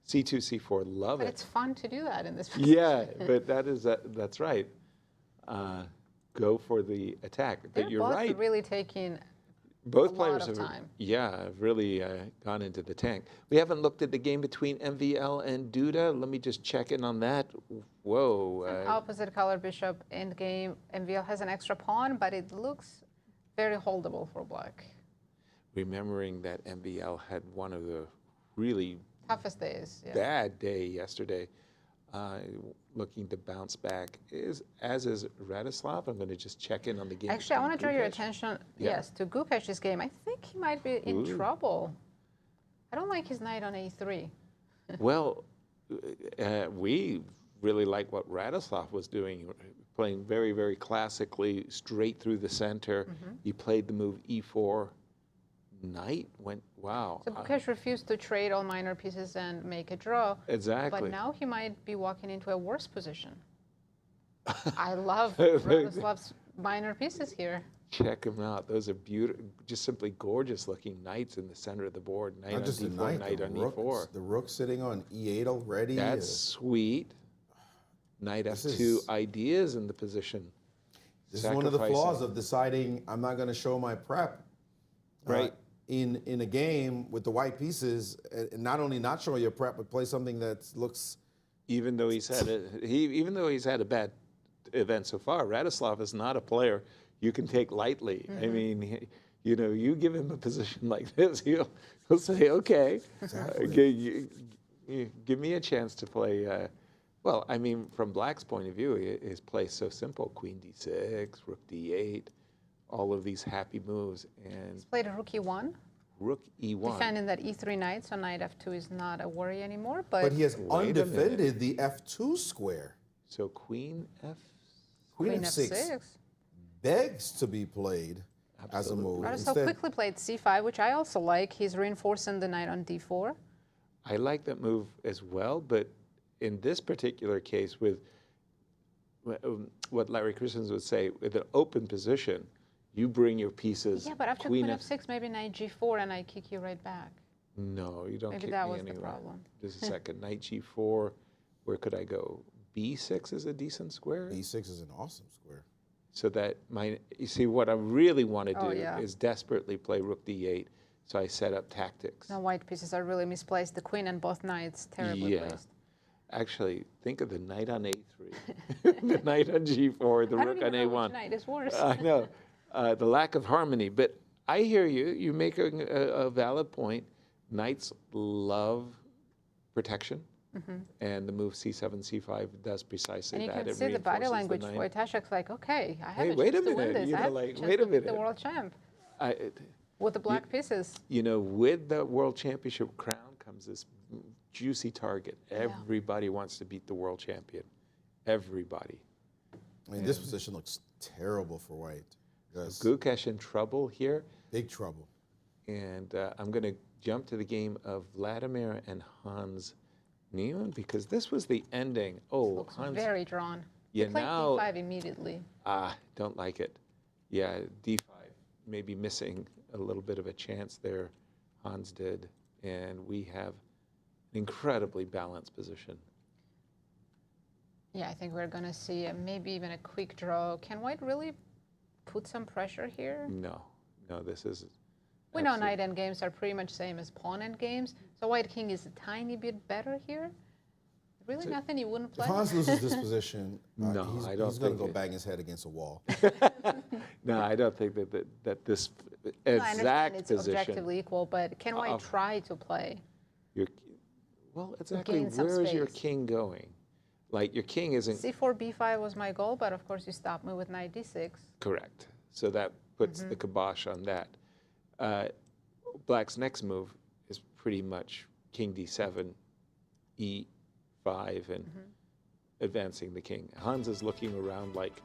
C2, C4, love But it. it's fun to do that in this position. Yeah, but that's right. Go for the attack. But They're you're both right. really taking Both a players lot of have, time. have really gone into the tank. We haven't looked at the game between MVL and Duda. Let me just check in on that. Whoa. Opposite color bishop end game. MVL has an extra pawn, but it looks very holdable for black. Remembering that MVL had one of the really Toughest days. Yeah. bad day yesterday, looking to bounce back, as is Radoslaw. I'm going to just check in on the game. Actually, I want to draw your Gukesh. attention, Yeah. yes, to Gukesh's game. I think he might be in trouble. I don't like his knight on A3. Well, we really like what Radoslaw was doing, playing very, very classically straight through the center. He played the move E4. Knight went, wow. So Gukesh refused to trade all minor pieces and make a draw. Exactly. But now he might be walking into a worse position. I love Radoslav's minor pieces here. Check them out. Those are beautiful, just simply gorgeous looking knights in the center of the board. Knight Not on just the D4, knight, knight on rook, E4. the rook sitting on E8 already. That's sweet. Knight This F2 is- ideas in the position. This is one of the flaws Sacrificing. of deciding I'm not going to show my prep. Right. In a game with the white pieces, and not only not show your prep, but play something that looks. Even though he's had a bad event so far, Radoslaw is not a player you can take lightly. I mean, you give him a position like this, he'll say, okay, give me a chance to play. Well, I mean, from black's point of view, his play is so simple: Queen D6, Rook D8, all of these happy moves, and He's played a rook E1, Rook E1. defending that E3 knight, so knight F2 is not a worry anymore. But he has Wait a undefended the F2 square. So Queen F. Queen F6 F6. begs to be played as a move. Radoslaw quickly played C5, which I also like. He's reinforcing the knight on D4. I like that move as well, but in this particular case, with what Larry Christensen would say, with an open position, you bring your pieces. Yeah, but after Queen F6, maybe knight G4, and I kick you right back. No, you don't Maybe kick that me was the anywhere. problem. Just a second. Knight G4. Where could I go? B6 is a decent square. B6 is an awesome square. So that you see, what I really want to Oh, do yeah. is desperately play Rook D8. So I set up tactics. Now white pieces are really misplaced. The queen and both knights terribly Yeah. placed. Actually, think of the knight on A3, the knight on G4, the I don't rook even on know A1. which knight is worse. I know. The lack of harmony. But I hear you. You make a valid point. Knights love protection. And the move C7, C5 does precisely And you that. can It see the body reinforces language. knight. Wojtaszek's like, okay, I have Hey, a wait chance a to win minute, this. you I know, have like, a chance wait to a beat the minute. world champ I- with the black pieces. with the world championship crown comes this juicy target. Everybody wants to beat the world champion. Everybody. I mean, this position looks terrible for white. Because Gukesh in trouble here. big trouble. And I'm going to jump to the game of Vladimir and Hans Niemann because this was the ending. Oh, Looks Hans. very drawn. Yeah, He played now. d5 immediately. Don't like it. Yeah, d5, maybe missing a little bit of a chance there. Hans did. And we have an incredibly balanced position. Yeah, I think we're going to see maybe even a quick draw. Can White really put some pressure here? No, this is. We know knight end games are pretty much same as pawn end games, so White King is a tiny bit better here. Really nothing you wouldn't play? If Hans loses this position, No, I don't he's going to think go it- bang his head against a wall. No, I don't think that this No, I understand exact it's position. objectively equal, but can White try to play? Well, exactly. gain some Where is your space. king going? Like your king isn't c4, b5 was my goal, but of course you stopped me with knight d6. correct. So that puts the kibosh on that. Black's next move is pretty much king d7, e5, and advancing the king. Hans is looking around like,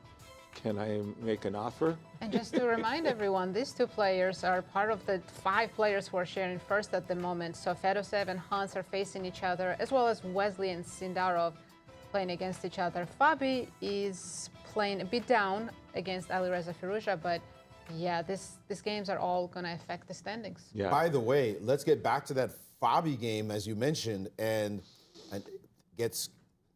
can I make an offer? And just to remind everyone, these two players are part of the 5 players who are sharing first at the moment. So Fedoseev and Hans are facing each other, as well as Wesley and Sindarov playing against each other. Fabi is playing a bit down against Alireza Firouzja, but yeah, these games are all going to affect the standings. Yeah. By the way, let's get back to that Fabi game, as you mentioned, and it gets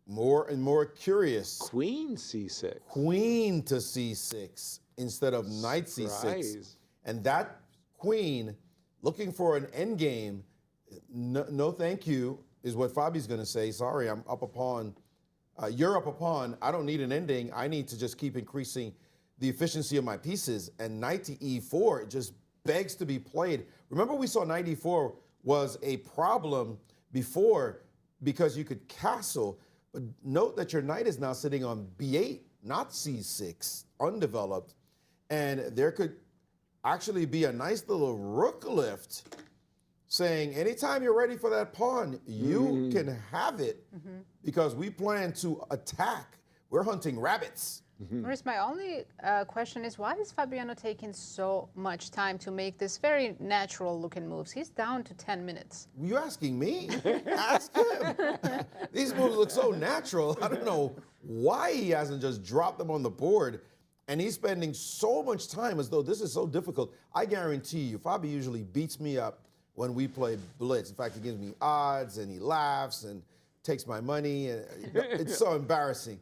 more and more curious. Queen c6. Queen to c6 instead of knight c6. Surprise. And that queen, looking for an end game, no thank you, is what Fabi's going to say. Sorry, I'm up a pawn. You're up a pawn. I don't need an ending. I need to just keep increasing the efficiency of my pieces. And knight to e4 it just begs to be played. Remember, we saw knight e4 was a problem before because you could castle. But note that your knight is now sitting on b8, not c6, undeveloped. And there could actually be a nice little rook lift saying, anytime you're ready for that pawn, you can have it because we plan to attack. We're hunting rabbits. Maurice, my only question is, why is Fabiano taking so much time to make this very natural-looking moves? He's down to 10 minutes. You asking me? Ask him. These moves look so natural. I don't know why he hasn't just dropped them on the board. And he's spending so much time as though this is so difficult. I guarantee you, Fabi usually beats me up when we play Blitz. In fact, he gives me odds and he laughs and takes my money. And it's so embarrassing.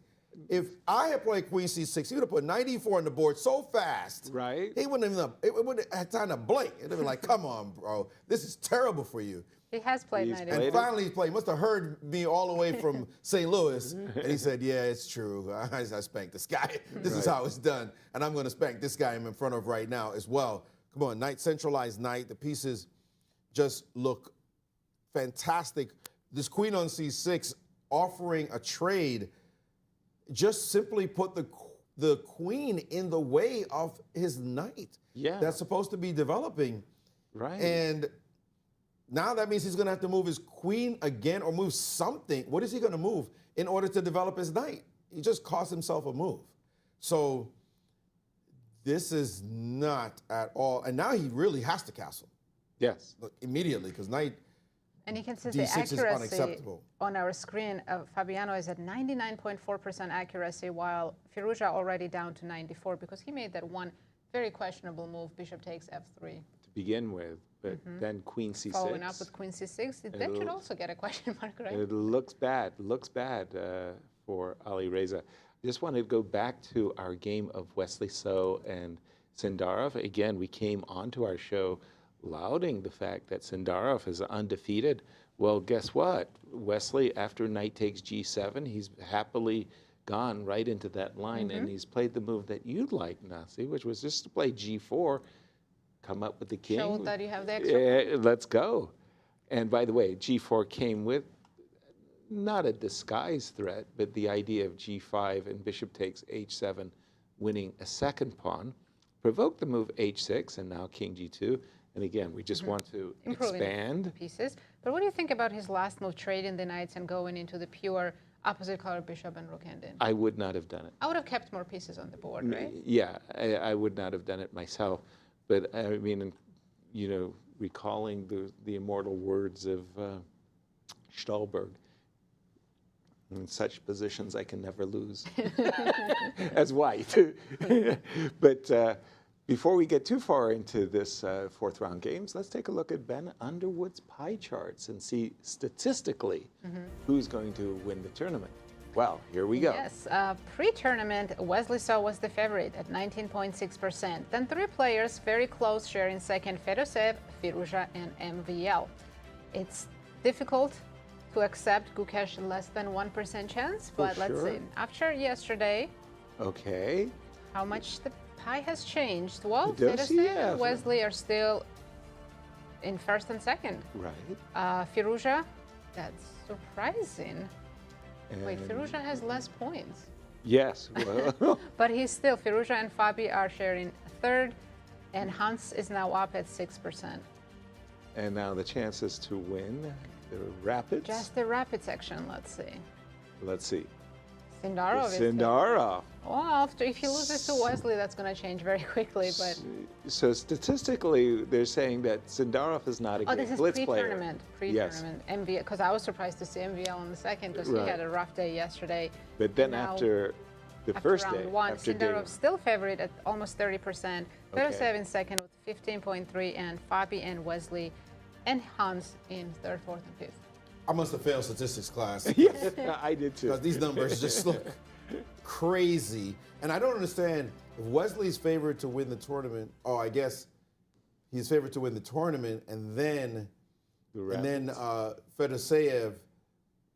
If I had played Queen c6, he would have put knight e4 on the board so fast. Right. He wouldn't even have had time to blink. It would have been like, come on, bro. This is terrible for you. He has played He's knight played And it. finally he played. He must have heard me all the way from St. Louis. And he said, yeah, it's true. I spanked this guy. This is how it's done. And I'm going to spank this guy I'm in front of right now as well. Come on, knight, centralized knight. The pieces just look fantastic. This queen on c6 offering a trade just simply put the queen in the way of his knight. Yeah. That's supposed to be developing. Right. And now that means he's going to have to move his queen again or move something. What is he going to move in order to develop his knight? He just cost himself a move. So this is not at all. And now he really has to castle. Yes. Look, immediately, because knight And you can see the D6 is accuracy unacceptable. on our screen. Fabiano is at 99.4% accuracy, while Firouzja already down to 94 because he made that one very questionable move, bishop takes f3. To begin with, but then queen c6. Following up with queen c6, that should also get a question mark, right? It looks bad. Looks bad for Alireza. I just wanted to go back to our game of Wesley So and Sindarov. Again, we came onto our show lauding the fact that Sindarov is undefeated. Well, guess what? Wesley, after knight takes g7, he's happily gone right into that line, and he's played the move that you'd like, Nasi, which was just to play g4, come up with the king. Show that you have the extra. Let's go. And by the way, g4 came with not a disguised threat, but the idea of g5 and bishop takes h7, winning a second pawn, provoked the move h6, and now king g2. And again, we just want to Improving expand. pieces. But what do you think about his last move, trading the knights and going into the pure opposite color bishop and rook ending? I would not have done it. I would have kept more pieces on the board, right? Yeah, I would not have done it myself. But I mean, you know, recalling the immortal words of Stolberg. In such positions, I can never lose. As white. But before we get too far into this fourth round games, let's take a look at Ben Underwood's pie charts and see statistically who's going to win the tournament. Well, here we go. Yes, pre-tournament, Wesley So was the favorite at 19.6%. Then three players very close, sharing second: Fedoseev, Firouzja, and MVL. It's difficult to accept Gukesh less than 1% chance, but let's see. After yesterday, okay, how much the pie has changed? Well, Fedoseev Fedoseev and Wesley are still in first and second. right. Firouzja, that's surprising. Wait, And- Firouzja has less points. Yes. Well, But he's still, Firouzja and Fabi are sharing third, and Hans is now up at 6%. and now the chances to win the rapids. Just the rapid section, let's see. Let's see. Sindarov is Sindarov. well, if he loses to Wesley, that's going to change very quickly. But So statistically, they're saying that Sindarov is not a oh, great this is blitz player. pre-tournament, Yes. MVL. Because I was surprised to see MVL on the second because Right. he had a rough day yesterday. But then Now, after the After first round day, one, after day Sindarov still favorite at almost 30%. Okay. Fedoseev in second with 15.3, and Fabi and Wesley and Hans in third, fourth, and fifth. I must have failed statistics class. Yes, I did too. Because these numbers just look crazy. And I don't understand, if Wesley's favored to win the tournament, I guess he's favored to win the tournament, and then Fedoseev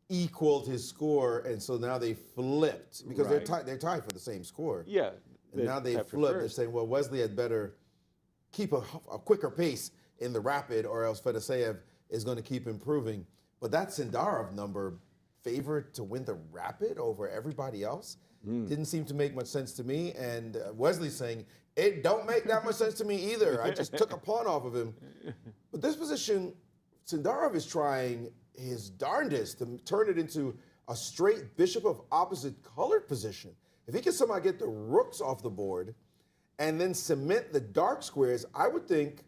equaled his score, and so now they flipped because Right. they're tied for the same score. Yeah. And now they tied for flipped. They're first. saying, well, Wesley had better keep a quicker pace in the rapid, or else Fedoseev is going to keep improving. But that Sindarov number, favored to win the rapid over everybody else, didn't seem to make much sense to me. And Wesley's saying, it don't make that much sense to me either. I just took a pawn off of him. But this position, Sindarov is trying his darndest to turn it into a straight bishop of opposite colored position. If he can somehow get the rooks off the board and then cement the dark squares, I would think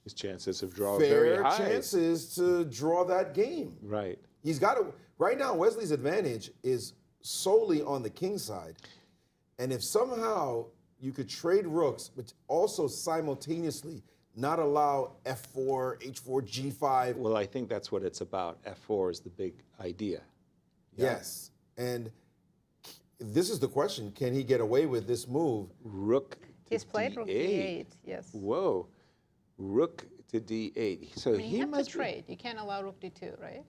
His chances of draw very fair high. chances to draw that game. Right. He's got to, right now, Wesley's advantage is solely on the king side. And if somehow you could trade rooks, but also simultaneously not allow f4, h4, g5. Well, I think that's what it's about. F4 is the big idea. Yes. And this is the question. Can he get away with this move? Rook to He's played rook d8, yes. Whoa. Rook to d8. So I mean, he you have to must trade. You can't allow rook d2, right?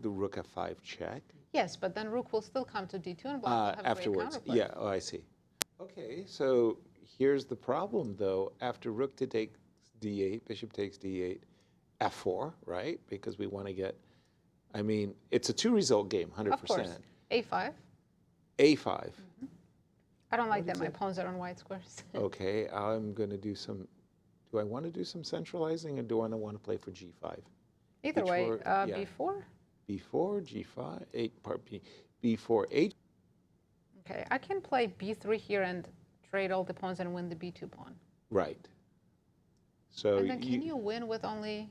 the rook f5 check. Yes, but then rook will still come to d2 and black will have Afterwards. great counterplay. Yeah, I see. Okay, so here's the problem, though. After rook to take d8, bishop takes d8, f4, right? Because we want to get, I mean, it's a two-result game, 100%. Of course. a5. a5. I don't like that my pawns are on white squares. Okay, I'm going to do some, do I want to do some centralizing, or do I want to play for g5? Either way, H4, yeah. b4. b4, g5, 8, part b, b4, h. Okay, I can play b3 here and trade all the pawns and win the b2 pawn. Right. So And then can you win with only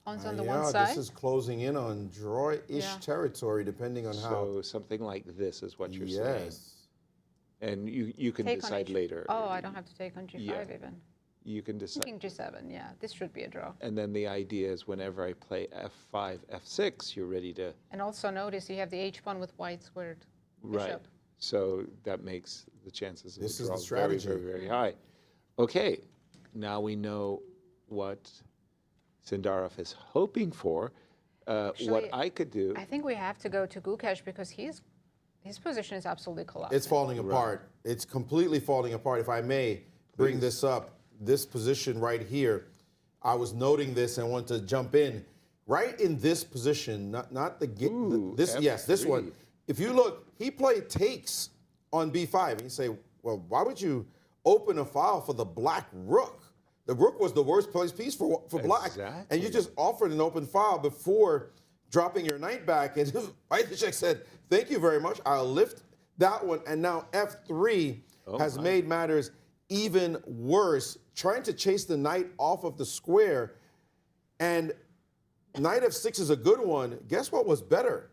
pawns on the yeah, one side? this is closing in on draw-ish Yeah. territory, depending on how. So something like this is what you're saying. Yes. And you can Take on decide H- later. Oh, I don't have to take on g5 Yeah. even. You can decide. King g7, yeah. This should be a draw. And then the idea is whenever I play f5, f6, you're ready to. And also notice you have the h pawn with white squared Right. bishop. So that makes the chances of This a is draw the very, strategy. very, very high. Okay, now we know what Sindarov is hoping for. What Actually, I could do. I think we have to go to Gukesh because his position is absolutely collapsing. It's falling apart. It's completely falling apart. If I may bring this up, this position right here, I was noting this and want to jump in. Right in this position, not the Ooh, this yes, this F3. one. If you look, he played takes on b5, and you say, well, why would you open a file for the black rook? The rook was the worst placed piece for black, and you Exactly. just offered an open file before dropping your knight back, and Wojtaszek said, thank you very much, I'll lift that one, and now f3 has made matters even worse, trying to chase the knight off of the square. And knight f6 is a good one. Guess what was better?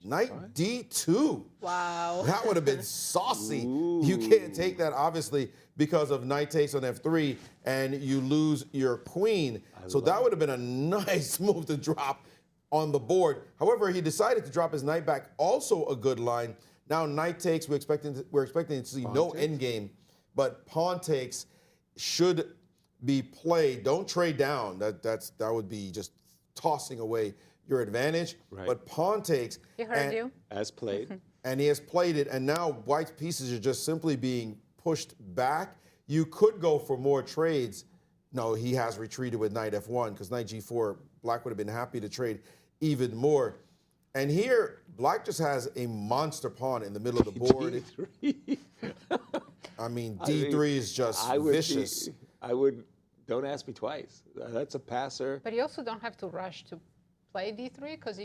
Knight d2. Wow. That would have been saucy. Ooh. You can't take that, obviously, because of knight takes on f3, and you lose your queen. So that would have been a nice move to drop on the board. However, he decided to drop his knight back, also a good line. Now knight takes, we're expecting to see no endgame, but pawn takes should be played. Don't trade down. That would be just tossing away your advantage. Right. But pawn takes. He heard you. As played. And he has played it, and now white's pieces are just simply being pushed back. You could go for more trades. No, he has retreated with knight f1, because knight g4, black would have been happy to trade even more. And here, black just has a monster pawn in the middle of the board. D3. I mean, d3 is just vicious. Don't ask me twice. That's a passer. But you also don't have to rush to play d3, because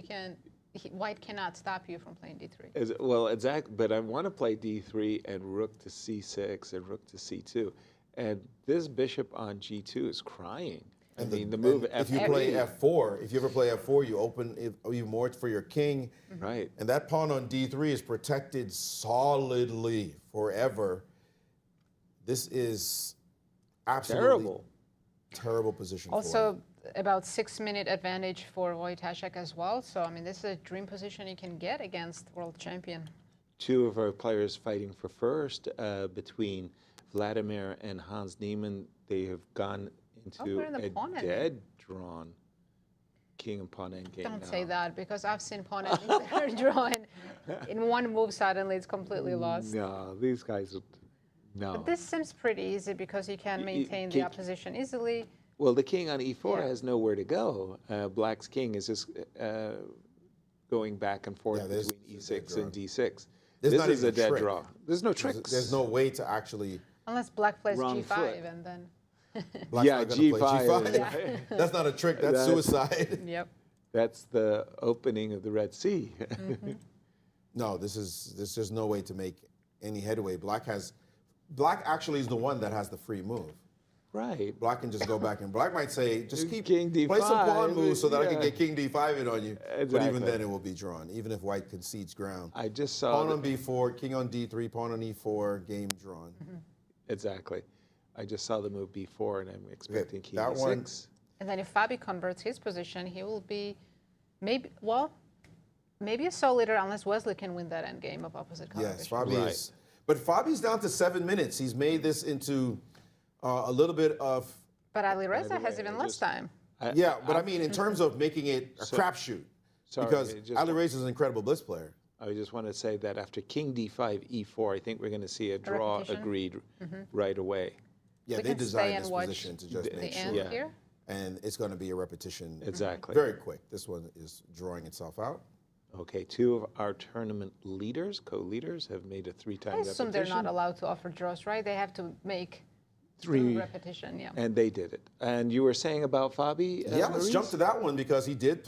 white cannot stop you from playing d3. Well, exactly. But I want to play d3 and rook to c6 and rook to c2. And this bishop on g2 is crying. I mean, the move if you play f4, if you ever play f4, you open you more for your king. Right. And that pawn on d3 is protected solidly forever. This is absolutely terrible position. Also, about 6-minute advantage for Wojtaszek as well. So, I mean, this is a dream position you can get against world champion. Two of our players fighting for first between Vladimir and Hans Niemann. They have gone into a dead drawn king and pawn endgame. Don't say that, because I've seen pawn endings that are drawn. In one move, suddenly it's completely lost. No, these guys, no. But this seems pretty easy, because you can maintain the opposition easily. Well, the king on e4 has nowhere to go. Black's king is just going back and forth between e6 and d6. This is a dead draw. There's no tricks. There's no way to actually... Unless black plays g5 and then... G5. Yeah. That's not a trick. That's suicide. Yep. That's the opening of the Red Sea. No, there's just no way to make any headway. Black actually is the one that has the free move. Right. Black can just go back, and black might say, just keep king d5, play some pawn moves so that I can get king d5 in on you. Exactly. But even then, it will be drawn, even if white concedes ground. I just saw pawn on b4, king on d3, pawn on e4, game drawn. Exactly. I just saw the move b4, and I'm expecting king that e6. one. And then if Fabi converts his position, he will be maybe a sole leader, unless Wesley can win that endgame of opposite color. Yes, Fabi is. But Fabi's down to 7 minutes. He's made this into a little bit of... But Alireza has even less time. But I mean, in terms of making it a crapshoot, because Alireza is an incredible blitz player. I just want to say that after king d5, e4, I think we're going to see a draw agreed right away. Yeah, they designed this position to just make sure. Here. And it's going to be a repetition. Exactly. Very quick. This one is drawing itself out. Okay, two of our tournament leaders, co-leaders, have made a 3-time I assume repetition. they're not allowed to offer draws, right? They have to make 3 repetition, And they did it. And you were saying about Fabi? Yeah, let's jump to that one, because he did,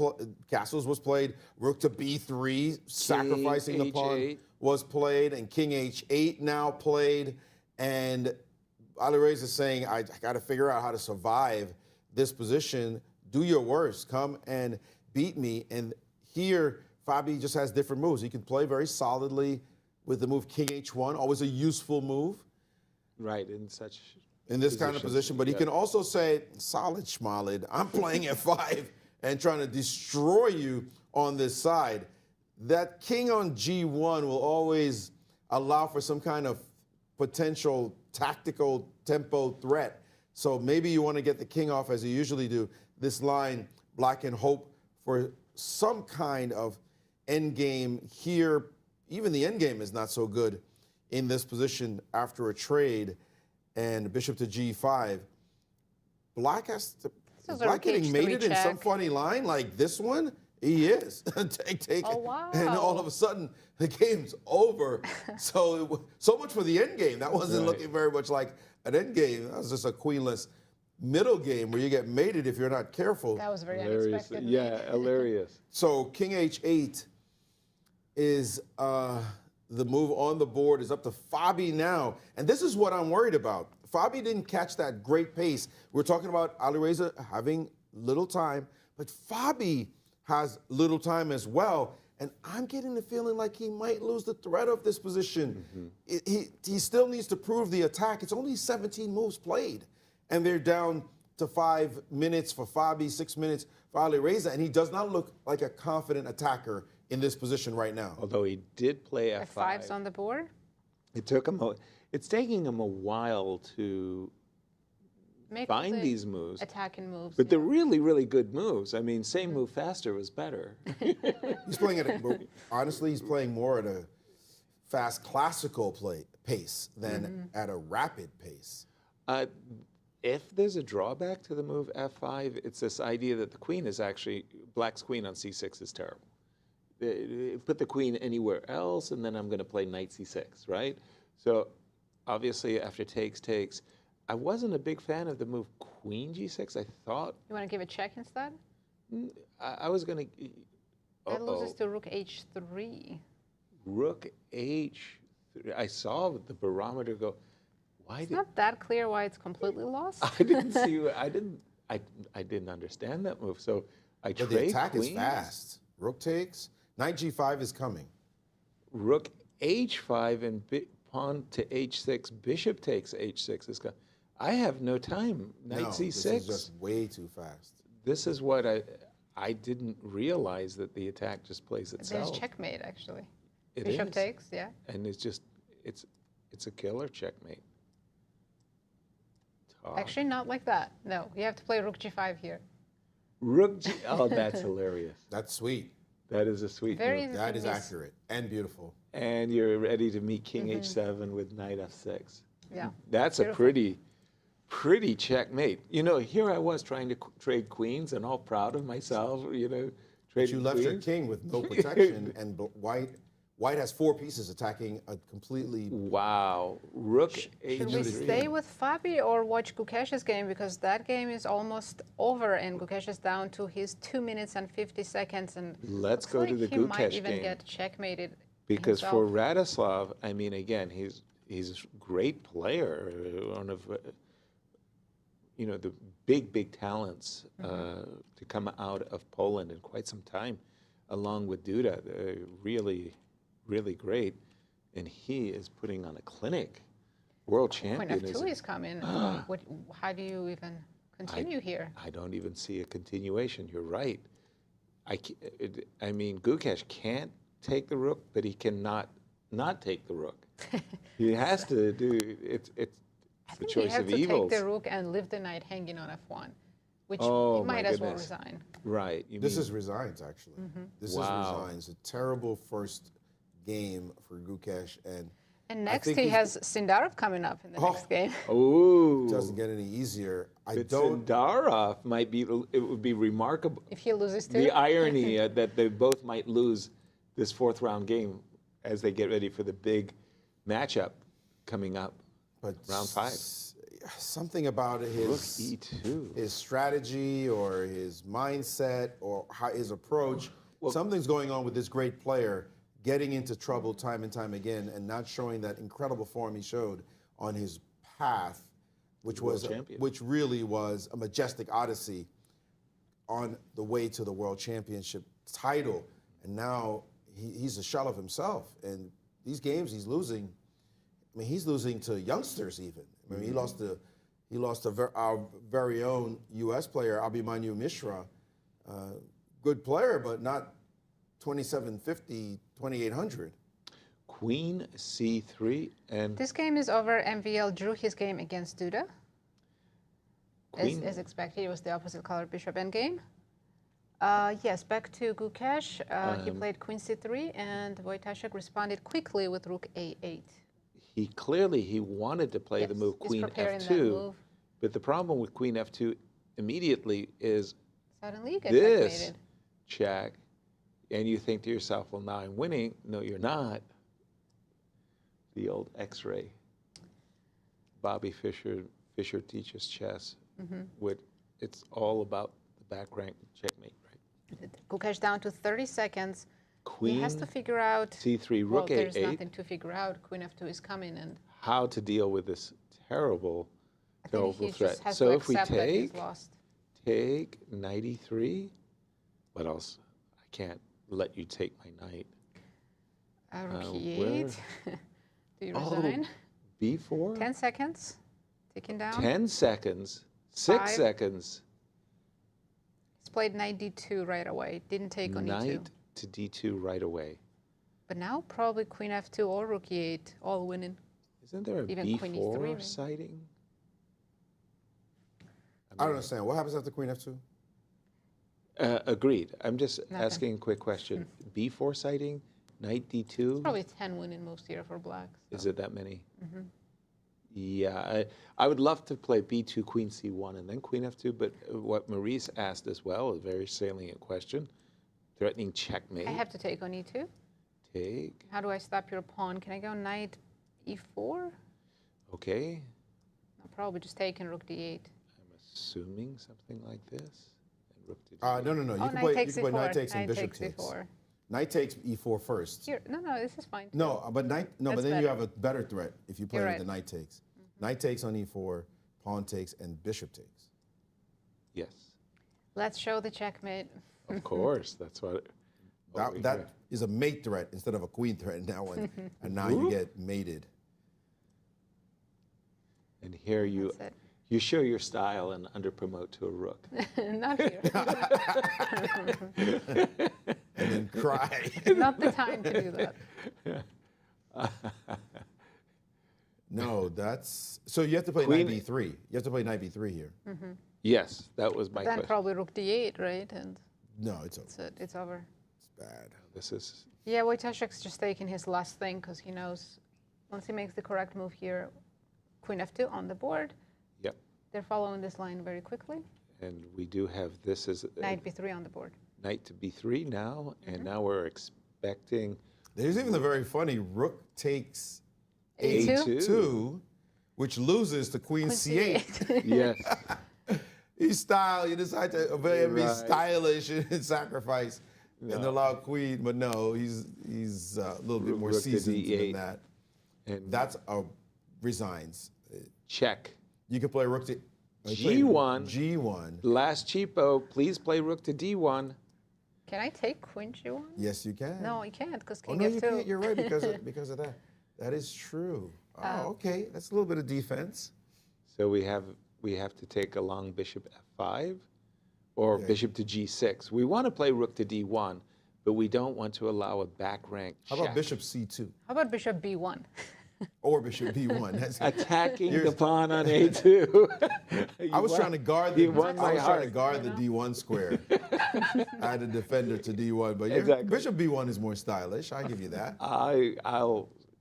castles was played, rook to b3, sacrificing the pawn was played, and king h8 now played. And Alireza is saying, I got to figure out how to survive this position. Do your worst. Come and beat me. And here, Fabi just has different moves. He can play very solidly with the move king h1, always a useful move. Right, in this kind of position. But he can also say, solid schmalid, I'm playing f5 and trying to destroy you on this side. That king on g1 will always allow for some kind of potential tactical tempo threat. So maybe you want to get the king off as you usually do. This line, black can hope for some kind of endgame here. Even the endgame is not so good in this position after a trade. And bishop to g5. Black has to... Is black getting mated in some funny line like this one? He is. take. Oh, wow. And all of a sudden, the game's over. So much for the end game. That wasn't looking very much like an end game. That was just a queenless middle game where you get mated if you're not careful. That was very unexpected. Yeah, hilarious. So king h8 is the move on the board is up to Fabi now. And this is what I'm worried about. Fabi didn't catch that great pace. We're talking about Alireza having little time, but Fabi has little time as well. And I'm getting the feeling like he might lose the thread of this position. He still needs to prove the attack. It's only 17 moves played. And they're down to 5 minutes for Fabi, 6 minutes for Alireza. And he does not look like a confident attacker in this position right now. Although he did play F5. F5's on the board. It took him. It's taking him a while to find these moves. Attacking moves. But they're really, really good moves. I mean, same move faster was better. He's playing honestly, he's playing more at a fast classical pace than at a rapid pace. If there's a drawback to the move F5, it's this idea that the queen is actually, black's queen on C6 is terrible. Put the queen anywhere else, and then I'm going to play knight C6, right? So obviously after takes, I wasn't a big fan of the move queen G6. I thought... You want to give a check instead? I was going to... That loses to rook H3. Rook H3. I saw the barometer go, It's not that clear why it's completely lost. I didn't see... I didn't understand that move, so I trade the attack queens. is fast. Rook takes. Knight G5 is coming. Rook H5 and pawn to H6. Bishop takes H6 is coming. I have no time. Knight C6. This is just way too fast. This is what I didn't realize, that the attack just plays itself. There's checkmate, actually. It Bishop is. takes, yeah. And it's a killer checkmate. Actually, not like that. No, you have to play rook G5 here. Rook G. Oh, that's hilarious. That's sweet. That is a sweet Very move. easy That to is miss. accurate and beautiful. And you're ready to meet King H7 with Knight F6. Yeah. That's Beautiful. a pretty checkmate. You know, here I was trying to trade queens and all proud of myself, you know, But trading you left your queens. king with no protection, and White has 4 pieces attacking a completely... Wow. Rook Should H3. we stay with Fabi or watch Gukesh's game? Because that game is almost over and Gukesh is down to his 2 minutes and 50 seconds. And Let's looks go like to the he might Gukesh even game. get checkmated Because himself. for Radoslaw, I mean, again, he's a great player, one of the big talents to come out of Poland in quite some time, along with Duda. They're really great, and he is putting on a clinic. World champion. Queen F2 is coming. How do you even continue here? I don't even see a continuation. You're right. I mean, Gukesh can't take the rook, but he cannot not take the rook. He has to do it's the choice of evils. He has to take the rook and leave the knight hanging on F1, which Oh, he might my as well goodness. resign. Right. This is resigns, actually. This Wow. is resigns. A terrible first game for Gukesh, and And next think he he's- has Sindarov coming up in the next game. Ooh. it doesn't get any easier. I But don't... Sindarov might be. It would be remarkable. If he loses too. The irony that they both might lose this 4th round game as they get ready for the big matchup coming up. But Round 5. Something about Rook his E2. his strategy or his mindset or his approach, something's going on with this great player getting into trouble time and time again and not showing that incredible form he showed on his path, which really was a majestic odyssey on the way to the world championship title. And now he's a shell of himself. And these games he's losing, I mean, he's losing to youngsters even. I mean, he lost to our very own U.S. player, Abhimanyu Mishra. Good player, but not 2750, 2800. Queen C3 and This game is over. MVL drew his game against Duda. Queen. As expected, it was the opposite color bishop endgame. Yes, back to Gukesh. He played Queen C3, and Wojtaszek responded quickly with Rook A8. he wanted to play the Yes, move he's Queen preparing that F2, move. but the problem with Queen F2 immediately is Suddenly you get this checkmated. check, and you think to yourself, well, now I'm winning. No, you're not. The old X-ray. Bobby Fischer teaches chess. It's all about the back rank checkmate, right? Gukesh down to 30 seconds. Queen He has to figure out. C3, Well, rook there's A8. nothing to figure out. Queen F2 is coming, and How to deal with this terrible, I think terrible he threat. just has So to if we accept that he's take, lost. knight E3, what else? I can't let you take my knight. Rook where- E8. Do you resign? B4? 10 seconds. Ticking down. 10 seconds, 6 5. seconds, He's played knight D2 right away. Didn't take on E2. knight to D2 right away. But now probably Queen F2 or Rook E8, all winning. Isn't there a Even Queen E3 B4 maybe. sighting? I don't understand. What happens after Queen F2? Agreed. I'm just Nothing. asking a quick question. B4 sighting, knight D2? Probably 10 winning most here for black. Is it that many? Yeah, I would love to play B2, Queen C1, and then Queen F2, but what Maurice asked as well, a very salient question, threatening checkmate. I have to take on E2. Take, How do I stop your pawn? Can I go knight E4? okay. I'll probably just take and Rook D8. I'm assuming something like this. And rook to No. You Oh, can knight play. You takes can play E4. knight takes and Knight bishop takes takes. E4. Knight takes E4 first. Here, no, this is fine. No, but knight. No, but That's then you better. have a better threat if you play You're with right. the knight takes. Knight takes on E4, pawn takes, and bishop takes. Yes, Let's show the checkmate. of course. That's what. That is a mate threat instead of a queen threat in that one, and now you get mated. And here you That's it. you show your style and under promote to a rook. Not here. And then cry. Not the time to do that. No, that's so you have to play Queen- knight B3. You have to play knight B3 here. Yes, that was my Then question. probably Rook D8, right? And No, it's over. that's it. It's over. It's bad. This is Yeah, Wojtaszek's just taking his last thing because he knows once he makes the correct move here, Queen F2 on the board. yep. They're following this line very quickly. And we do have this as Knight B3 on the board. knight to B3 now, and now we're expecting There's even the very funny rook takes A2? A2, which loses to queen C8. yes. He's style. You decide to be Right. stylish and sacrifice and allow queen, but no, he's a little bit more Rook to seasoned than D8. that. And That's resigns. check. You can play rook to G1. G1. Last cheapo, please play rook to D1. Can I take Queen G1? Yes, you can. No, you can't because Oh King no, F2. you can't. You're right because of that. That is true. Oh, okay. That's a little bit of defense. So we have to take a long bishop F5 or bishop to G6. We want to play rook to D1, but we don't want to allow a back rank How check. about bishop C2 How about Bishop B1? or bishop B1? That's Attacking You're- the pawn on A2. I was trying to guard the you won my heart. the D1 square. I had a defender to D1, but Exactly. bishop B1 is more stylish. I give you that.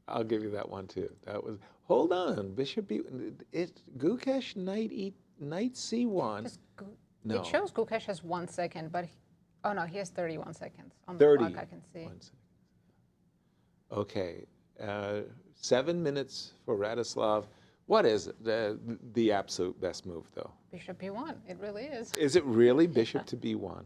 I'll give you that one too. That was hold on, bishop B. It's Gukesh knight C1. Just Gu- No. It shows Gukesh has 1 second, but oh no, he has 31 seconds on 30. the clock. I can see. 1 second. Okay, 7 minutes for Radoslaw. What is the absolute best move though? Bishop B1. It really is. Is it really bishop to B1?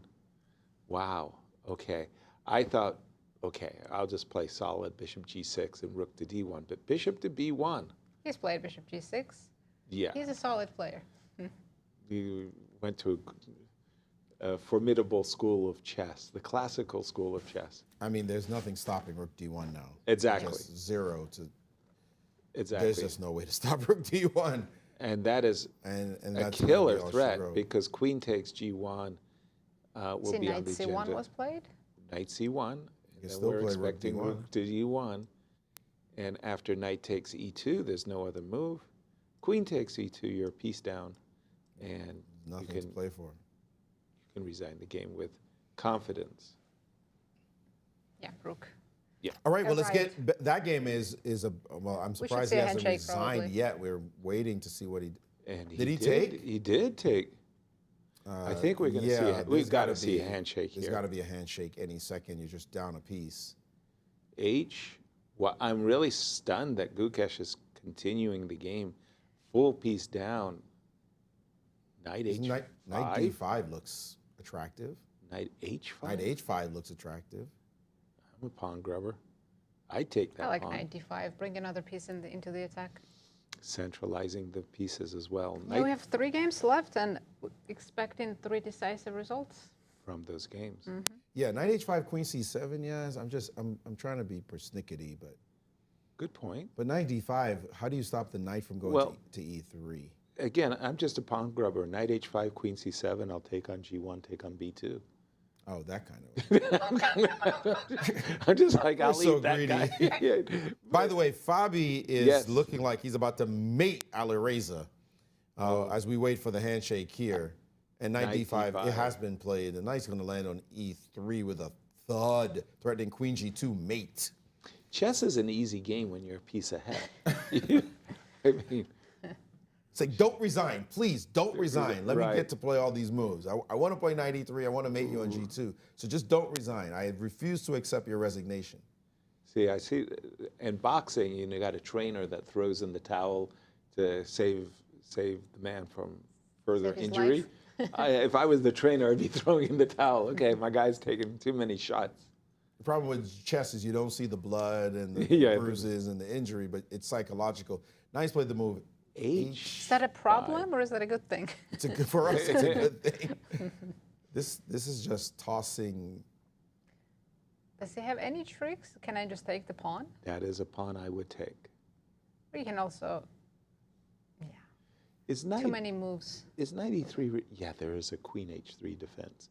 Wow. Okay. I thought, okay, I'll just play solid bishop G6 and rook to D1, but bishop to B1. He's played Bishop G6. Yeah. He's a solid player. You went to a formidable school of chess, the classical school of chess. I mean, there's nothing stopping rook D1 now. Exactly. Just 0 to. Exactly. There's just no way to stop rook D1. And that is And a that's killer really all she threat wrote. because queen takes G1 will See, be on Knight the C1 agenda. was played. Knight C1, and then still we're play rook expecting D1. rook to D1. And after knight takes E2, there's no other move. Queen takes E2, you're a piece down, and Nothing you to play for. can resign the game with confidence. Yeah, Rook. All right, well, All let's right. get that game is a well. I'm should surprised see he a hasn't handshake, resigned probably. yet. We're waiting to see what he. And Did he take? He did take. I think we're going to see. there's We've got to gotta see a be- handshake There's here. got to be a handshake any second. You're just down a piece. H. Well, I'm really stunned that Gukesh is continuing the game, full piece down. Knight H5. Knight D5 looks attractive. Knight H5. Knight H5 looks attractive. I'm a pawn grubber. I take that I like pawn. knight d5. Bring another piece into the attack. Centralizing the pieces as well. Yeah, we have 3 games left and expecting 3 decisive results. From those games. Yeah, knight h5, queen c7. Yes, I'm trying to be persnickety, but Good point. knight d5. How do you stop the knight from going Well- to e3? Again, I'm just a pawn grubber. Knight h5, queen c7. I'll take on g1, take on b2. Oh, that kind of. I'm just like, You're I'll so eat that greedy. guy. Yeah. By the way, Fabi is Yes. looking like he's about to mate Alireza as we wait for the handshake here. And knight Knight d5, d5. it has been played. The knight's going to land on e3 with a thud, threatening queen g2 mate. Chess is an easy game when you're a piece ahead. I mean, It's like, don't resign. Please, don't resign. Let me Right. get to play all these moves. I want to play knight e3. I want to mate you on g2. So just don't resign. I refuse to accept your resignation. see, I see, in boxing, you got a trainer that throws in the towel to save the man from further Save his injury. life. If I was the trainer, I'd be throwing in the towel. Okay, my guy's taking too many shots. The problem with chess is you don't see the blood and the Yeah. bruises and the injury, but it's psychological. Knight's played the move Is that a problem or is that a good thing? It's a good, for us, it's a good thing. This is just tossing. Does he have any tricks? Can I just take the pawn? That is a pawn I would take. Or you can also, Is knight, too many moves. Is knight e3, yeah, there is a queen h3 defense.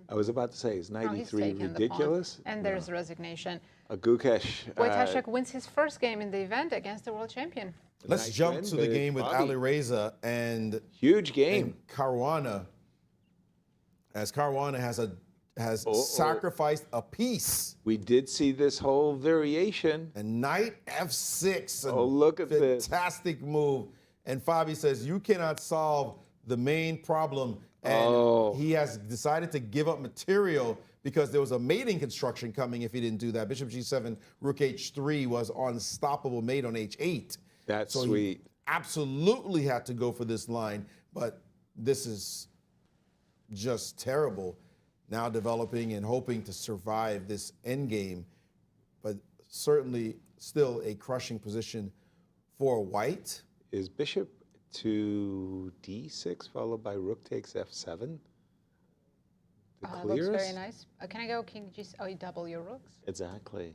I was about to say, is knight Oh, he's e3 taking the pawn. ridiculous? And there's resignation. A Gukesh. Wojtaszek wins his first game in the event against the world champion. Let's Nice jump win, to the but game with Bobby. Alireza Huge game. and Caruana, as Caruana has sacrificed a piece. We did see this whole variation. And knight f6. Oh, look at this. Fantastic move. And Fabi says, you cannot solve the main problem. And he has decided to give up material because there was a mating construction coming if he didn't do that. Bishop g7, rook h3 was unstoppable mate on h8. That's so sweet. He absolutely had to go for this line, but this is just terrible. Now developing and hoping to survive this endgame, but certainly still a crushing position for white. Is bishop to d6 followed by rook takes f7? The Looks clearest? very nice. Can I go king g? Oh, you double your rooks. Exactly.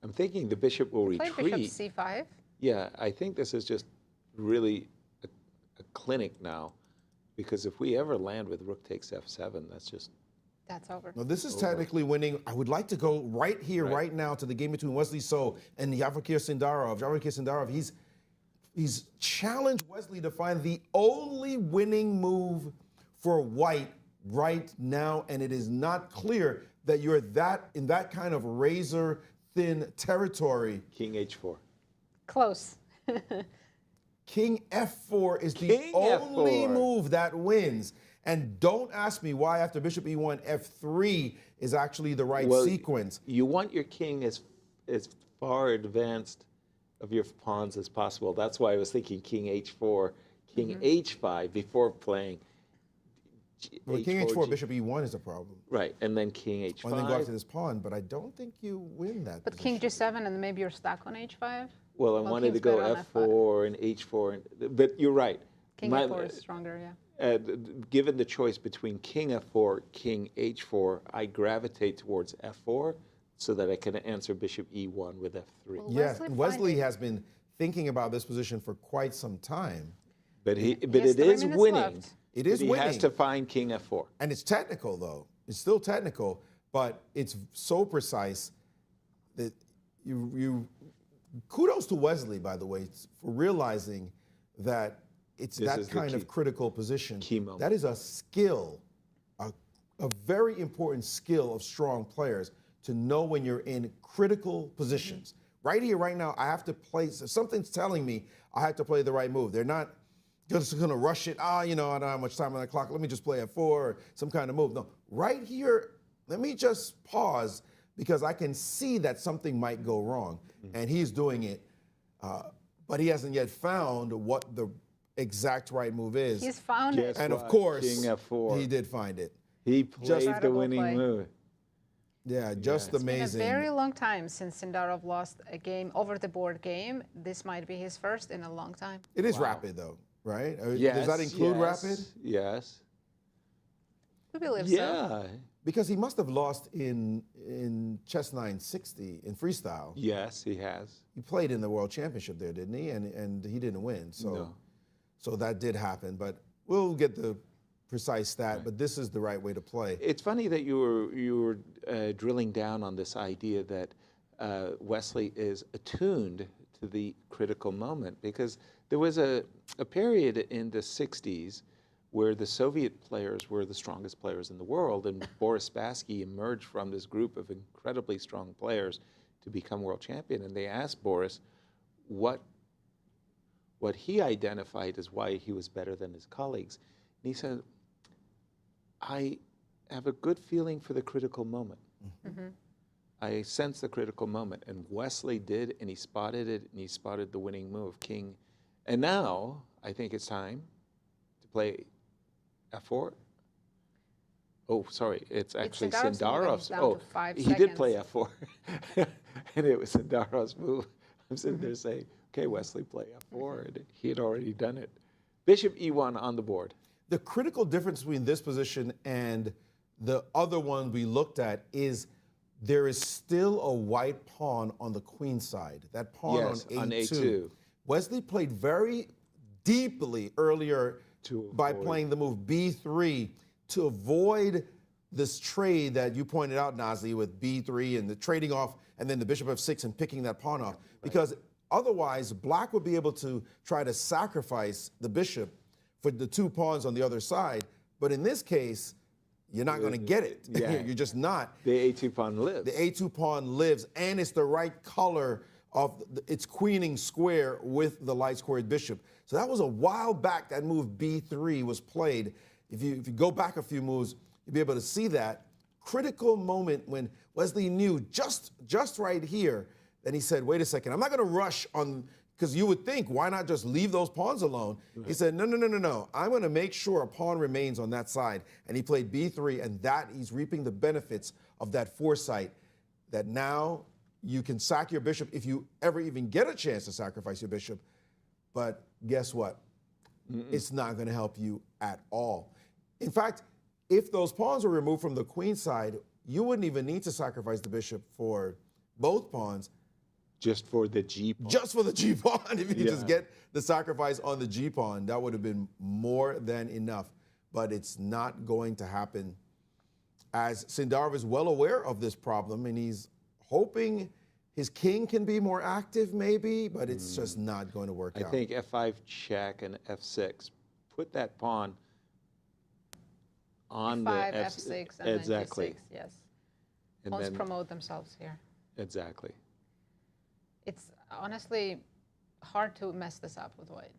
I'm thinking the bishop will Play retreat. bishop c5. Yeah, I think this is just really a clinic now, because if we ever land with rook takes f7, that's just That's over. Now, this is technically winning. I would like to go right here, right now, to the game between Wesley So and Javokhir Sindarov. Javokhir Sindarov, he's challenged Wesley to find the only winning move for white right now, and it is not clear that you're in that kind of razor-thin territory. king h4. Close. King f4 is the King only F4. move that wins. And don't ask me why after bishop e1, f3 is actually the right sequence. You want your king as far advanced of your pawns as possible. That's why I was thinking king h4, king h5 before playing Well, king h4, bishop e1 is a problem. Right, and then king h5. And then go after this pawn, but I don't think you win that But position. king g7 and maybe you're stuck on h5. Well, I wanted to king's go better on f4 and h4, but you're right. King f4 is stronger, yeah. Given the choice between king f4, king h4, I gravitate towards f4 so that I can answer bishop e1 with f3. Well, Yeah, Wesley Wesley find it. has been thinking about this position for quite some time. But He it has 3 is minutes winning. left. It is But he winning. has to find king f4. And it's technical, though. It's still technical, but it's so precise that you kudos to Wesley, by the way, for realizing that it's This that is the kind key- of critical position. key moment. That is a skill, a very important skill of strong players to know when you're in critical positions. Right here, right now, I have to play, so something's telling me I have to play the right move. They're not just gonna rush it. I don't have much time on the clock. Let me just play f4 or some kind of move. No, right here, let me just pause because I can see that something might go wrong. And he's doing it, but he hasn't yet found what the exact right move is. He's found it. Yes. And of Why? course, King f4. he did find it. He played the Incredible winning play. move. Yeah, just It's been a amazing. very long time since Sindarov lost a game, over-the-board game. This might be his first in a long time. It is rapid, though, right? Yes, Does that include yes, rapid? Yes. We believe so. Yeah. Because he must have lost in chess 960 in freestyle. Yes, he has. He played in the World Championship there, didn't he? And he didn't win. So, No. so that did happen. But we'll get the precise stat. But this is the right way to play. It's funny that you were drilling down on this idea that Wesley is attuned to the critical moment, because there was a period in the 60s where the Soviet players were the strongest players in the world, and Boris Spassky emerged from this group of incredibly strong players to become world champion. And they asked Boris what he identified as why he was better than his colleagues. And he said, I have a good feeling for the critical moment. Mm-hmm. I sense the critical moment. And Wesley did, and he spotted it, and he spotted the winning move, King. And now I think it's time to play F4. Oh, sorry, it's actually Sindarov's Sindarov's. down Oh, to 5 he did play seconds. F4. And it was Sindarov's move. I'm sitting there saying, okay, Wesley, play F4. And he had already done it. Bishop E1 on the board. The critical difference between this position and the other one we looked at is there is still a white pawn on the queen side. That pawn Yes, on on A2. A2. Wesley played very deeply earlier by playing the move B3 to avoid this trade that you pointed out, Nazi, with B3 and the trading off and then the bishop F6 and picking that pawn off. Because otherwise, black would be able to try to sacrifice the bishop for the two pawns on the other side. But in this case, you're not going to get it. Yeah. You're just not. The A2 pawn lives. The A2 pawn lives, and it's the right color of its queening square with the light squared bishop. So that was a while back. That move B3 was played. If you go back a few moves, you'll be able to see that critical moment when Wesley knew just right here. Then he said, wait a second, I'm not going to rush on, because you would think, why not just leave those pawns alone? Right. He said, no. I'm going to make sure a pawn remains on that side. And he played B3, and that he's reaping the benefits of that foresight that now you can sack your bishop if you ever even get a chance to sacrifice your bishop. But guess what? It's not going to help you at all. In fact, if those pawns were removed from the queen side, you wouldn't even need to sacrifice the bishop for both pawns. Just for the G pawn. Just for the G pawn. If you just get the sacrifice on the G pawn, that would have been more than enough. But it's not going to happen, as Sindarov is well aware of this problem, and he's hoping his king can be more active, maybe, but it's just not going to work out. I think F5 check and F6. Put that pawn on F5, the F6, and exactly. then G6, yes. And Pawns then, promote themselves here. exactly. It's honestly hard to mess this up with white.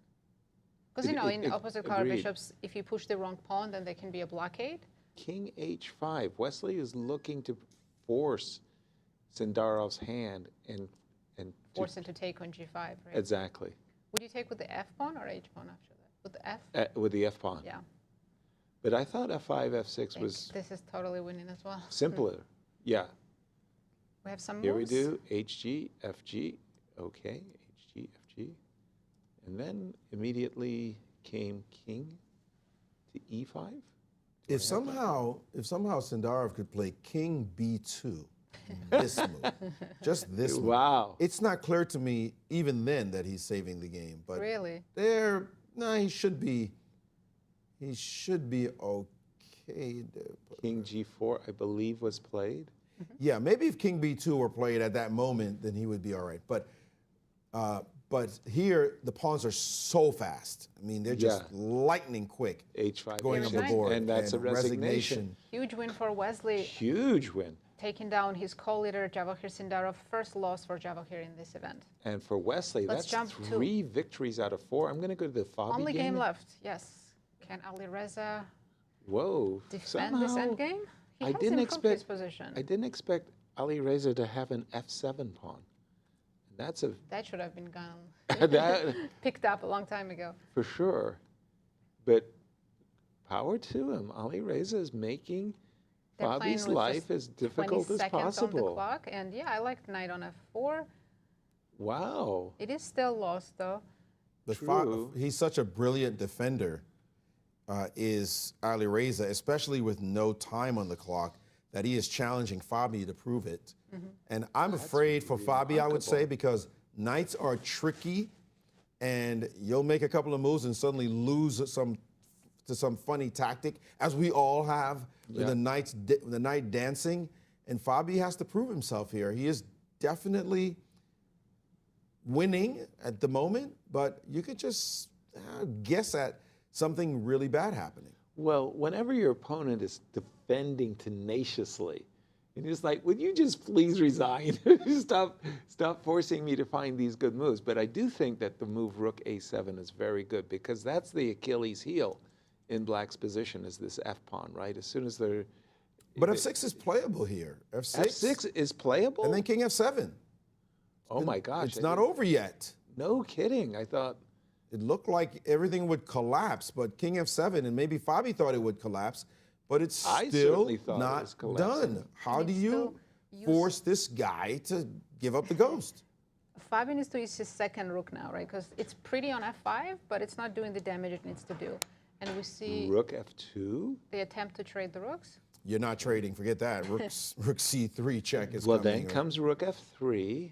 Because, you know, in opposite color agreed. bishops, if you push the wrong pawn, then they can be a blockade. King H5. Wesley is looking to force Sindarov's hand and Force it to take on G5, right? Exactly. Would you take with the F pawn or H pawn after that? With the F? With the F pawn. Yeah. But I thought F5, F6 was This is totally winning as well. simpler. Yeah. We have some Here moves. we do HG, FG. Okay, HG, FG. And then immediately came king to E5. If somehow Sindarov could play king B2, this move, just this move. Wow. It's not clear to me even then that he's saving the game. But Really? he should be okay. King G4, I believe, was played. Yeah, maybe if king B2 were played at that moment, then he would be all right. But here, the pawns are so fast. I mean, they're just lightning quick. H5 going up the H9. board. And that's a resignation. Huge win for Wesley, Huge win. taking down his co-leader Javokhir Sindarov. First loss for Javokhir in this event. And for Wesley, Let's that's jump to- 3 victories out of 4. I'm going to go to the Fabi Only game left, yes. Can Alireza Whoa. defend this Somehow, endgame? He I has didn't improved his expect. position. I didn't expect Alireza to have an F7 pawn. That's a That should have been gone. that Picked up a long time ago. for sure. But power to him. Alireza is making They're playing Bobby's with life just as 20 difficult as seconds on the possible. clock, and yeah, I like knight on f4. Wow. It is still lost though. True. He's such a brilliant defender, is Alireza, especially with no time on the clock, that he is challenging Fabi to prove it. And I'm afraid for Fabi, I would say, because knights are tricky, and you'll make a couple of moves and suddenly lose to some funny tactic, as we all have with the knight dancing. And Fabi has to prove himself here. He is definitely winning at the moment, but you could just guess at something really bad happening. Well, whenever your opponent is defending tenaciously, and it's like, would you just please resign? Stop forcing me to find these good moves. But I do think that the move Rook A7 is very good, because that's the Achilles heel in Black's position, is this F-pawn, right? As soon as they're... But F6 is playable here. F6 is playable? And then King F7. Oh my gosh. It's not over yet. No kidding. I thought... It looked like everything would collapse, but King F7, and maybe Fabi thought it would collapse, but it's still not done. How do you force this guy to give up the ghost? Fabi needs to use his second rook now, right? Because it's pretty on f5, but it's not doing the damage it needs to do. And we see Rook F2? the attempt to trade the rooks. You're not trading. Forget that. Rook C3 check is well, coming. then comes Rook F3.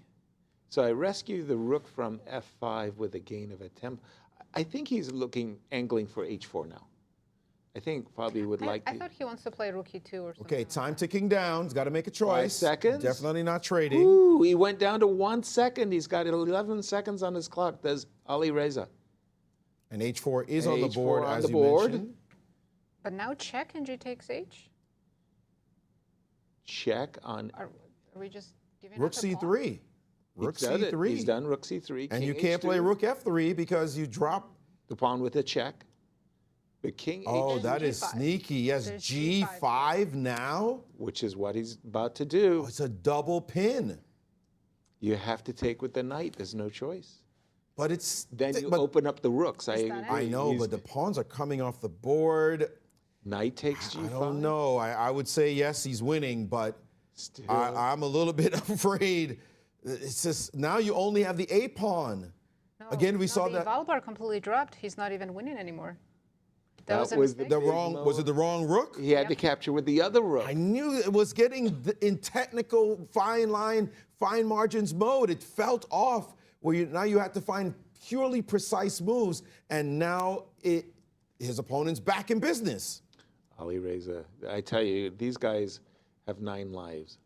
So I rescue the rook from F5 with a gain of a tempo. I think he's angling for H4 now. I think Fabi would like to. I thought he wants to play rook E2 or something. Okay, time ticking down. He's got to make a choice. 5 seconds. Definitely not trading. Ooh, he went down to 1 second. He's got 11 seconds on his clock. Does Alireza. And H4 is on the board, on as the you board. mentioned. But now check and G takes H? Check on... Are we just giving Rook up a pawn? C3. Rook C3. He's done Rook C3. And King you can't H2. play Rook F3 because you drop. The pawn with a check. But King Oh, H2. that is G5. sneaky. Yes, There's G5 now. Which is what he's about to do. Oh, it's a double pin. You have to take with the knight. There's no choice. But it's... Then you but open up the rooks. Is that it? I know, but the pawns are coming off the board. Knight takes G5. I don't know. I would say yes, he's winning, but Still. I'm a little bit afraid. It's just now you only have the A pawn. No, Again, we no, saw the that Valbar completely dropped. He's not even winning anymore. That was a was mistake. the wrong. Was it the wrong rook? He had to capture with the other rook. I knew it was getting in technical fine line, fine margins mode. It felt off. Where now you had to find purely precise moves, and now his opponent's back in business. Alireza, I tell you, these guys have 9 lives.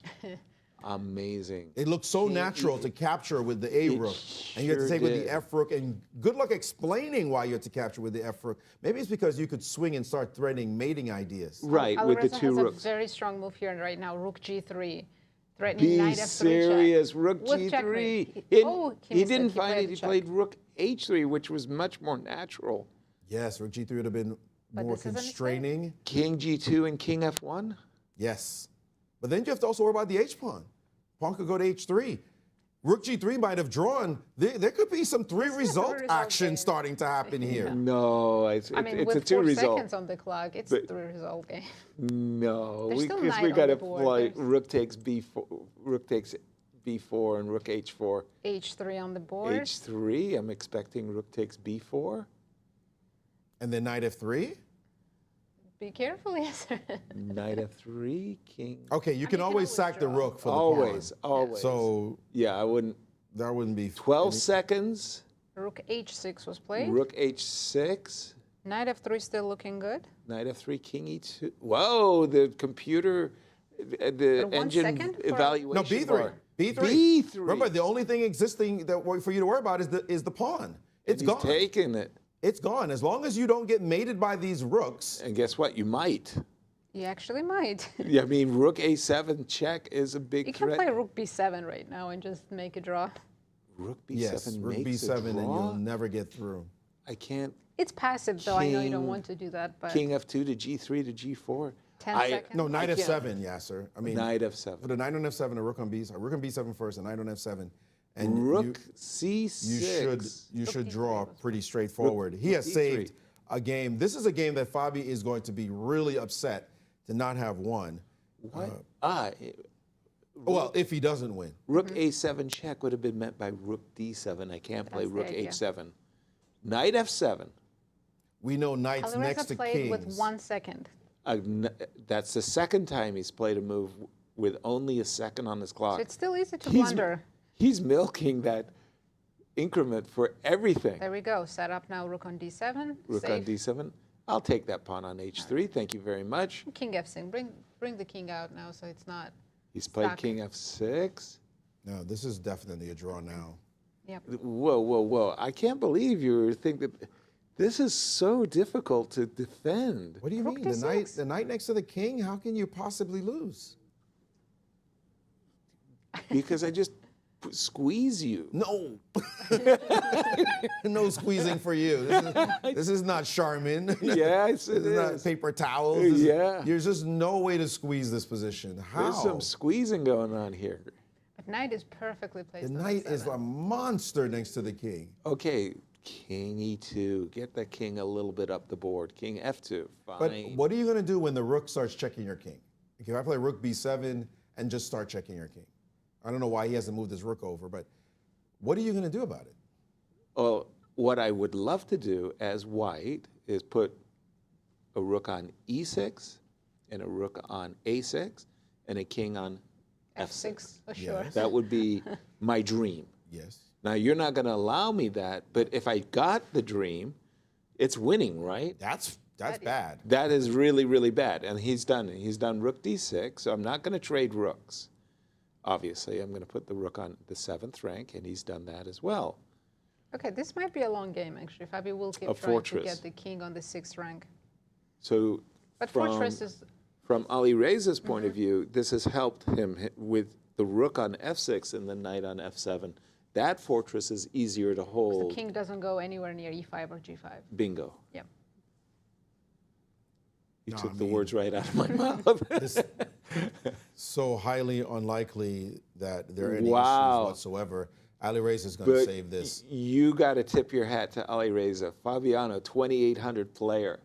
Amazing. It looked so natural to capture with the A rook, and you had to sure take with did. the F rook. And good luck explaining why you had to capture with the F rook. Maybe it's because you could swing and start threading mating ideas. Right, with the Alireza 2 has rooks. a very strong move here right now. Rook G3, threatening knight Be F3 serious. check. Rook With G3. checkmate. He missed didn't it. find played it. He the check. played Rook H3, which was much more natural. Yes, rook G3 would have been But more this is a mistake. constraining. King G2 and King F1? Yes, but then you have to also worry about the H pawn. Pawn could go to H3. Rook G3 might have drawn. There could be some 3 result result action game. starting to happen here. No, it's I mean, a with 2 4 result. seconds on the clock, it's But- 3 result game. No, There's still because knight we on got to the board. play There's- Rook takes B4, Rook takes B4 and Rook H4. H3 on the board. H3, I'm expecting Rook takes B4. And then knight F3. Be careful, yes. Knight F3, King. Okay, you can can always always sack the draw. rook for the Always, pawn. always. So Yeah, I wouldn't. that wouldn't be 12 seconds, Rook H6 was played. Rook H6, Knight F3 still looking good. Knight F3, King E2. Whoa, the computer, the But 1 engine second for- evaluation No, B3. bar. B3. B3. Remember, the only thing existing for you to worry about is the pawn. It's He's gone. taking it. It's gone. As long as you don't get mated by these rooks. And guess what? You might. You actually might. Yeah, I mean, Rook A7 check is a big You can threat. play Rook B7 right now and just make a draw. Rook B7 Yes, rook makes B7 a and draw? you'll never get through. I can't. It's passive, though. I know you don't King- want to do that, but King F2 to G3 to G4. 10 seconds. No, knight I can't- F7, Yasser. I mean, Knight F7. Put a knight on F7, a rook on B7, rook on B7 first, a knight on F7, and Rook C6. you should D3 draw was pretty straightforward. He has D3. saved a game. This is a game that Fabi is going to be really upset to not have won. What? Well, if he doesn't win. Rook A7 check would have been met by Rook D7. I can't play That's the Rook idea. H7. Knight F7. We know knights next Alireza to played kings. with 1 second. That's the second time he's played a move with only a second on his clock. So it's still easy to He's- blunder. He's milking that increment for everything. There we go. Set up now rook on d7. Rook on Safe. D7. I'll take that pawn on H3. Thank you very much. King f6. Bring the king out now so it's not. He's played Stuck. King F6. No, this is definitely a draw now. Yep. Whoa, whoa, whoa. I can't believe you think that this is so difficult to defend. What do you Rook mean? D6. The knight next to the king? How can you possibly lose? Because I just squeeze you. No. No squeezing for you. This is not Charmin. Yes, This it is not is. paper towels. This is- Yeah. There's just no way to squeeze this position. How? There's some squeezing going on here. But knight is perfectly placed. The on knight d7. is a monster next to the king. Okay, King E2. Get that king a little bit up the board. King F2. Fine. But what are you going to do when the rook starts checking your king? If I play rook b7 and just start checking your king? I don't know why he hasn't moved his rook over, but what are you going to do about it? Well, what I would love to do as white is put a rook on E6 and a rook on A6 and a king on f6 for sure. Yes. That would be my dream. Yes. Now, you're not going to allow me that, but if I got the dream, it's winning, right? That's bad. That is really, really bad. And he's done it. He's done rook d6, so I'm not going to trade rooks. Obviously, I'm going to put the rook on the 7th rank, and he's done that as well. Okay, this might be a long game actually. Fabi will keep A trying fortress. to get the king on the 6th rank. So But from, fortress is from Alireza's point of view, this has helped him with the rook on f6 and the knight on f7. That fortress is easier to the hold. king doesn't go anywhere near e5 or g5. Bingo. Yep. You No, took I the mean- words right out of my mouth. This so highly unlikely that there are any Wow. issues whatsoever. Alireza is going to But save this. You got to tip your hat to Alireza. Fabiano, 2,800 player,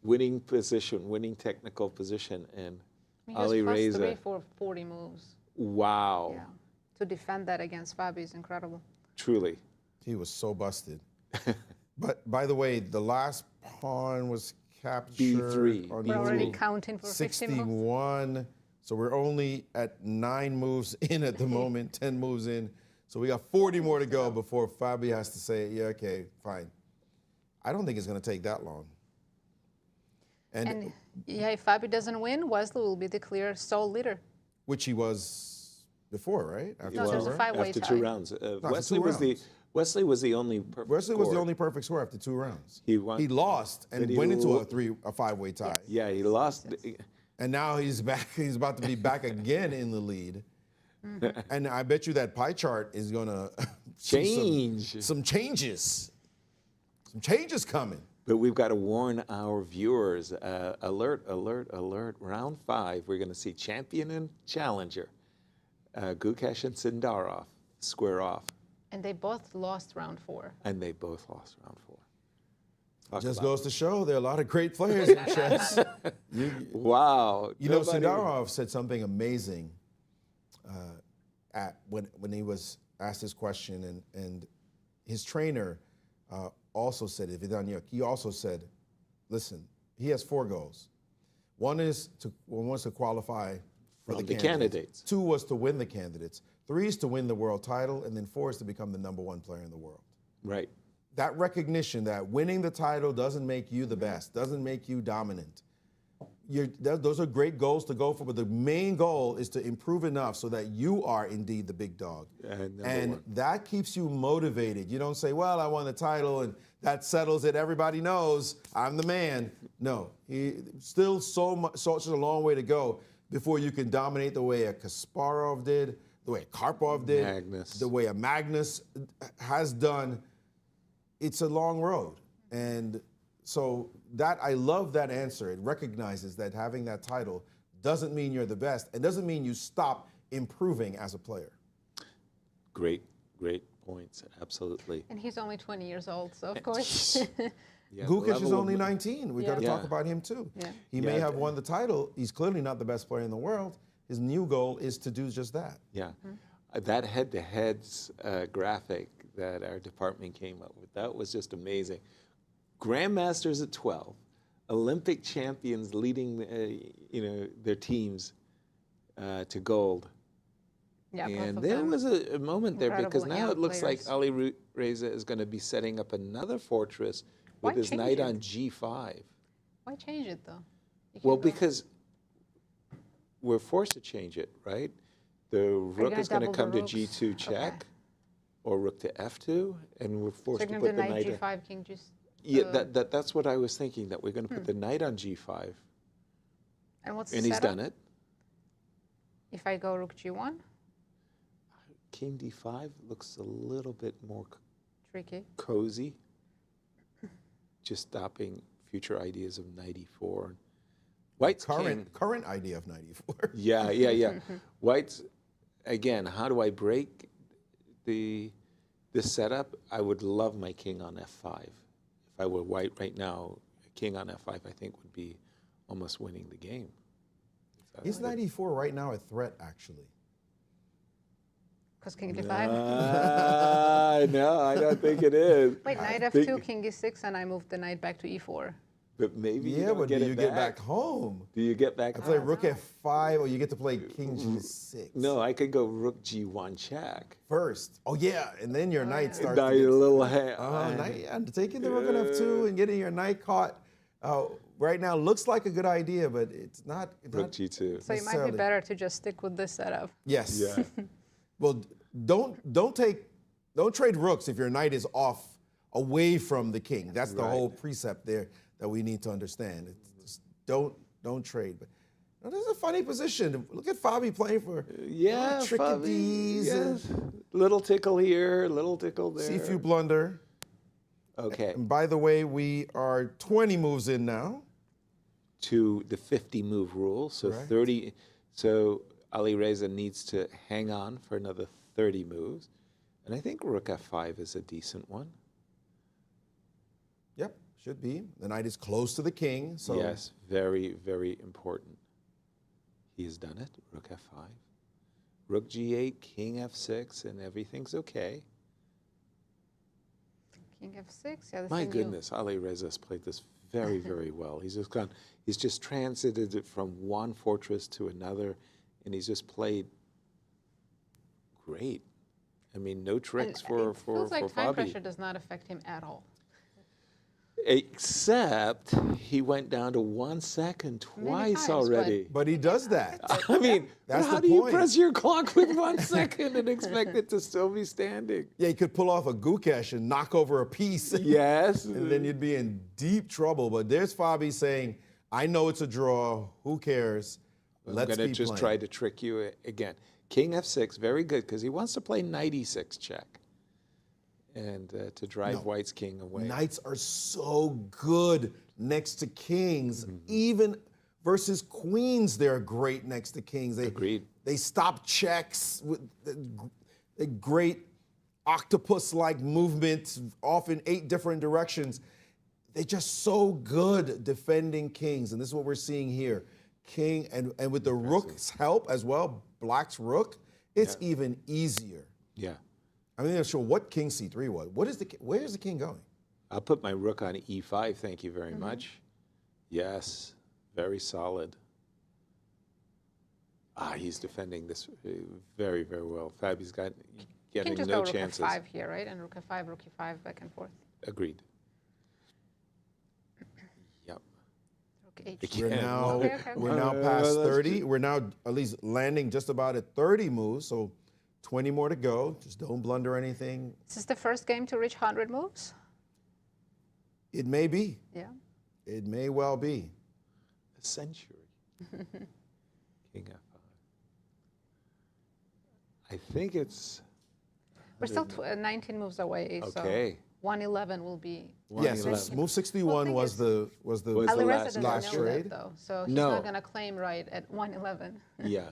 winning position, winning technical position, and He has +3 Alireza. for 40 moves. Wow, Yeah. To defend that against Fabi is incredible. truly. He was so busted. But by the way, the last pawn was captured B3. on We're already move counting for 15 moves. 61. So we're only at 9 moves in at the moment, 10 moves in. So we got 40 more to go before Fabi has to say, yeah, okay, fine. I don't think it's going to take that long. And yeah, if Fabi doesn't win, Wesley will be the clear sole leader. Which he was before, right? After No, two there's a rounds? five-way After tie. 2 rounds, after Wesley 2 was the rounds. Wesley was the only perfect Wesley was the scorer. only perfect score after 2 rounds. He won. He lost and But he went into lo- a 5-way tie. Yeah, he lost. And now he's back. He's about to be back again in the lead. And I bet you that pie chart is going to Change. some changes. Some changes coming. But we've got to warn our viewers. Alert, alert, alert. Round 5, we're going to see champion and challenger. Gukesh and Sindarov square off. And they both lost round 4. And they both lost round 4. Talk Just about goes to show there are a lot of great players in chess. Wow. You know, Nobody- Sindarov said something amazing when he was asked this question, and his trainer also said, he also said, listen, he has 4 goals. One is to qualify for From the the candidates. candidates. 2 was to win the candidates. 3 is to win the world title, and then 4 is to become the #1 player in the world. Right. That recognition that winning the title doesn't make you the best, doesn't make you dominant. Those are great goals to go for, but the main goal is to improve enough so that you are indeed the big dog. Number And 1. that keeps you motivated. You don't say, well, I won the title and that settles it. Everybody knows I'm the man. No, still such a long way to go before you can dominate the way a Kasparov did, the way a Karpov did, Magnus. the way a Magnus has done. It's a long road. And so I love that answer. It recognizes that having that title doesn't mean you're the best. It doesn't mean you stop improving as a player. Great, great points. Absolutely. And he's only 20 years old, so of course. Yeah, Gukesh is level of- only 19. We got to Yeah. talk about him too. Yeah. He may Yeah. have won the title. He's clearly not the best player in the world. his new goal is to do just that. Yeah. That head-to-heads graphic that our department came up with, that was just amazing. Grandmasters at 12, Olympic champions leading, their teams to gold. Yeah, both And of there them. was a moment there because Incredible now young it looks like players. Alireza is going to be setting up another fortress Why with his change knight it? on g5. Why change it though? You Well, can't go- because we're forced to change it, right? The rook gonna is going to double the come to rooks? g2 check, Okay. or rook to f2, and we're So forced you're to gonna put do the knight knight in. g5, king just. Yeah, that's what I was thinking, that we're going to put the knight on g5, And what's the and he's setup? done it. If I go rook g1, King d5 looks a little bit more tricky. cozy, just stopping future ideas of knight e4. White's king. Current idea of 94. Yeah. White's, again, how do I break this setup? I would love my king on f5. If I were white right now, a king on f5 I think would be almost winning the game. Is 94 right now a threat, actually? Because king d5. No, I don't think it is. Wait, knight f2, king e6, and I move the knight back to e4. But maybe you Yeah, don't but get do it you get back home? Do you get back I play home? rook f5, or you get to play king g6. No, I could go rook g1 check. First. Oh, yeah, and then your knight starts Now to you're get... a little hand. And taking the rook on f2 and getting your knight caught right now looks like a good idea, but it's not. Rook g2. So it might be necessarily. better to just stick with this setup. Yes. Yeah. Well, don't trade rooks if your knight is off away from the king. That's the Right. whole precept there that we need to understand. It's just don't trade. But this is a funny position. Look at Fabi playing for Yeah, trick of Fabi, these yes. Little tickle here, little tickle there. see if you blunder. Okay, And by the way, we are 20 moves in now. to the 50 move rule. So Correct. 30. So Alireza needs to hang on for another 30 moves. And I think rook f5 is a decent one. Yep, should be. The knight is close to the king, so Yes, very, very important. He has done it. Rook f5. Rook g8, king f6, and everything's okay. King f6, yeah. My goodness, Alireza has played this very, very well. He's just transited it from one fortress to another, and he's just played great. I mean, no tricks for It feels like time Fabi. pressure does not affect him at all. Except he went down to 1 second twice times, already. but he does that. I mean, That's how the do you point. press your clock with 1 second and expect it to still be standing? Yeah, he could pull off a Gukesh and knock over a piece. Yes. And then you'd be in deep trouble. But there's Fabi saying, I know it's a draw. Who cares? I'm Let's going to keep just playing. try to trick you again. King f6, very good, because he wants to play knight e6 check and to drive White's king away. Knights are so good next to kings. Mm-hmm. Even versus queens, they're great next to kings. Agreed. They stop checks with the great octopus-like movement, often 8 different directions. They're just so good defending kings, and this is what we're seeing here. King, and with the rook's help as well, black's rook, it's even easier. Yeah. I'm not sure what king c3 was. Where is the king going? I'll put my rook on e5, thank you very much. Yes, very solid. He's defending this very, very well. Fabi's You getting can just no go chances. rook f5 here, right? And rook f5, rook e5, back and forth. Agreed. Yep. Rook h2. We're Yeah. now Okay. we're now past that's 30. We're now at least landing just about at 30 moves, so 20 more to go. Just don't blunder anything. Is this the first game to reach 100 moves? It may be. Yeah. It may well be. A century. King f5. I think it's We're still 19 moves away, okay. so 111 will be. Yes, 111. move 61 Well, was the Was the Alireza last- doesn't last know trade? that, though, so he's No. not going to claim right at 111. Yeah.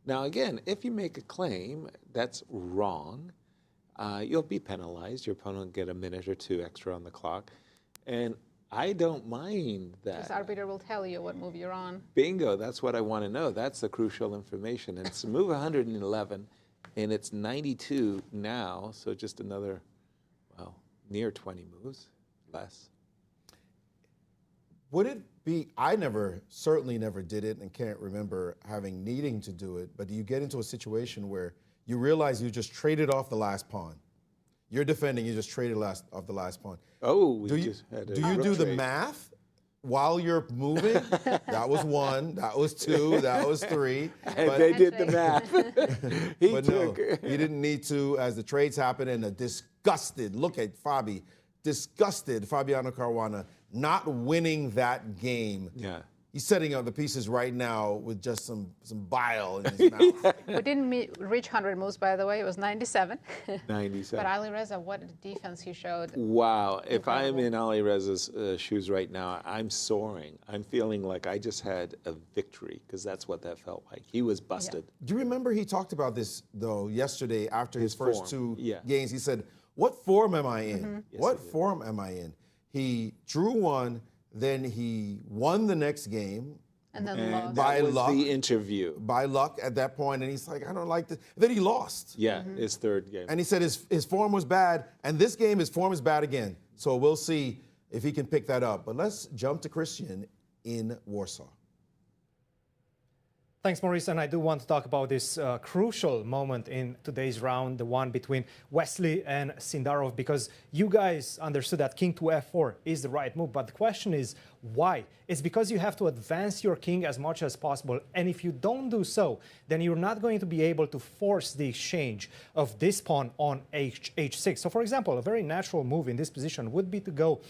Now, again, if you make a claim that's wrong, you'll be penalized. Your opponent will get a minute or two extra on the clock. And I don't mind that. This arbiter will tell you what move you're on. Bingo, that's what I want to know. That's the crucial information. And it's move 111, and it's 92 now, so just another, well, near 20 moves, less. Would it be, certainly never did it and can't remember needing to do it, but do you get into a situation where you realize you just traded off the last pawn? You're defending, you just traded off the last pawn. Oh, do you do the math while you're moving? That was 1, that was 2, that was 3. And they did the math. No, you didn't need to as the trades happen, and a disgusted, look at disgusted Fabiano Caruana not winning that game. Yeah. He's setting up the pieces right now with just some bile in his mouth. We didn't reach 100 moves, by the way. It was 97. 97. But Alireza, what defense he showed. Wow. If I'm in Alireza's shoes right now, I'm soaring. I'm feeling like I just had a victory, because that's what that felt like. He was busted. Yeah. Do you remember he talked about this, though, yesterday after his first two games? He said, what form am I in? Mm-hmm. Yes, what form am I in? He drew one, then he won the next game. And then and lost. that was the interview. By luck at that point, and he's like, I don't like this. Then he lost. Yeah, his third game. And he said his form was bad, and this game his form is bad again. So we'll see if he can pick that up. But let's jump to Cristian in Warsaw. Thanks, Maurice, and I do want to talk about this crucial moment in today's round, the one between Wesley and Sindarov, because you guys understood that king to f4 is the right move, but the question is why? It's because you have to advance your king as much as possible, and if you don't do so, then you're not going to be able to force the exchange of this pawn on h6. So, for example, a very natural move in this position would be to go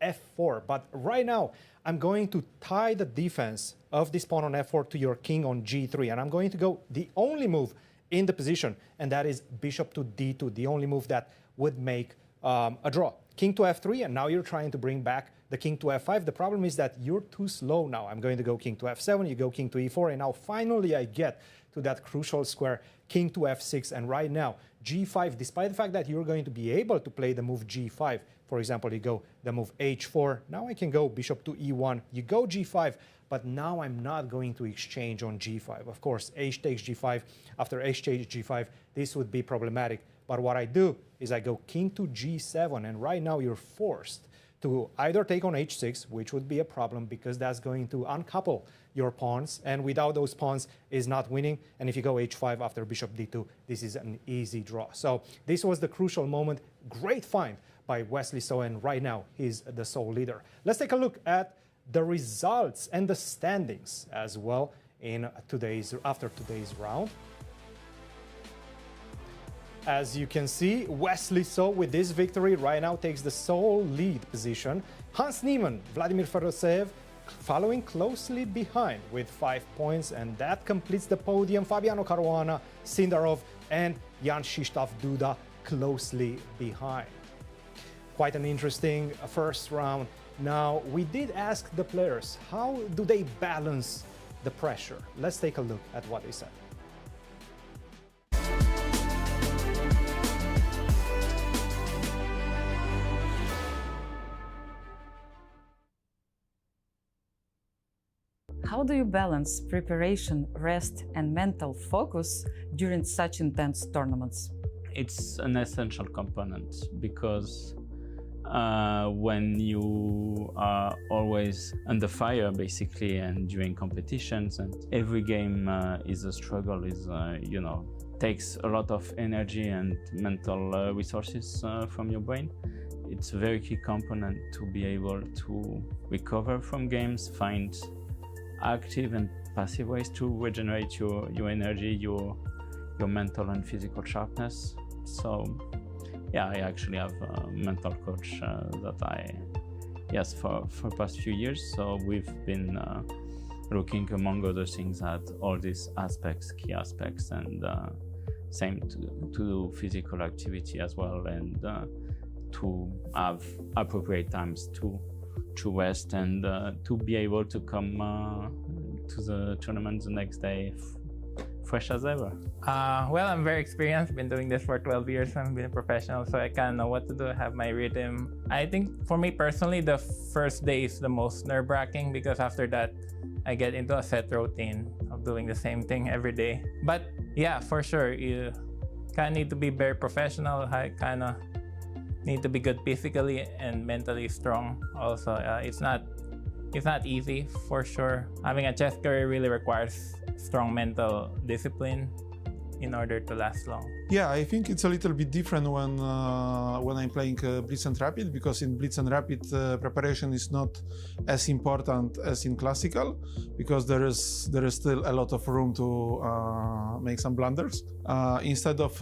f4, but right now, I'm going to tie the defense of this pawn on f4 to your king on g3, and I'm going to go the only move in the position, and that is bishop to d2, the only move that would make a draw. King to f3, and now you're trying to bring back the king to f5. The problem is that you're too slow now. I'm going to go king to f7, you go king to e4, and now finally I get to that crucial square, king to f6, and right now, g5, despite the fact that you're going to be able to play the move g5, for example, you go the move h4, now I can go bishop to e1, you go g5, but now I'm not going to exchange on g5. Of course, h takes g5, after h takes g5, this would be problematic, but what I do is I go king to g7, and right now you're forced to either take on h6, which would be a problem because that's going to uncouple your pawns, and without those pawns is not winning. And if you go h5 after bishop d2, this is an easy draw. So this was the crucial moment. Great find by Wesley So, and right now he's the sole leader. Let's take a look at the results and the standings as well in after today's round. As you can see, Wesley So with this victory right now takes the sole lead position. Hans Niemann, Vladimir Fedoseev following closely behind with 5 points, and that completes the podium. Fabiano Caruana, Sindarov, and Jan-Krzysztof Duda closely behind. Quite an interesting first round. Now, we did ask the players, how do they balance the pressure? Let's take a look at what they said. How do you balance preparation, rest, and mental focus during such intense tournaments? It's an essential component because when you are always under fire, basically, and during competitions, and every game is a struggle, takes a lot of energy and mental resources from your brain. It's a very key component to be able to recover from games, find active and passive ways to regenerate your energy, your mental and physical sharpness. So yeah, I actually have a mental coach for past few years. So we've been looking, among other things, at all these aspects, key aspects, and same to do physical activity as well, and to have appropriate times to rest and to be able to come to the tournament the next day fresh as ever. Well, I'm very experienced. Been doing this for 12 years. I've been a professional, so I kind of know what to do. I have my rhythm. I think for me personally, the first day is the most nerve-wracking because after that, I get into a set routine of doing the same thing every day. But yeah, for sure, you kind of need to be very professional. I kind of need to be good physically and mentally strong. Also, it's not easy for sure. Having a chess career really requires strong mental discipline in order to last long. Yeah, I think it's a little bit different when I'm playing Blitz and Rapid, because in Blitz and Rapid preparation is not as important as in Classical, because there is still a lot of room to make some blunders. Instead of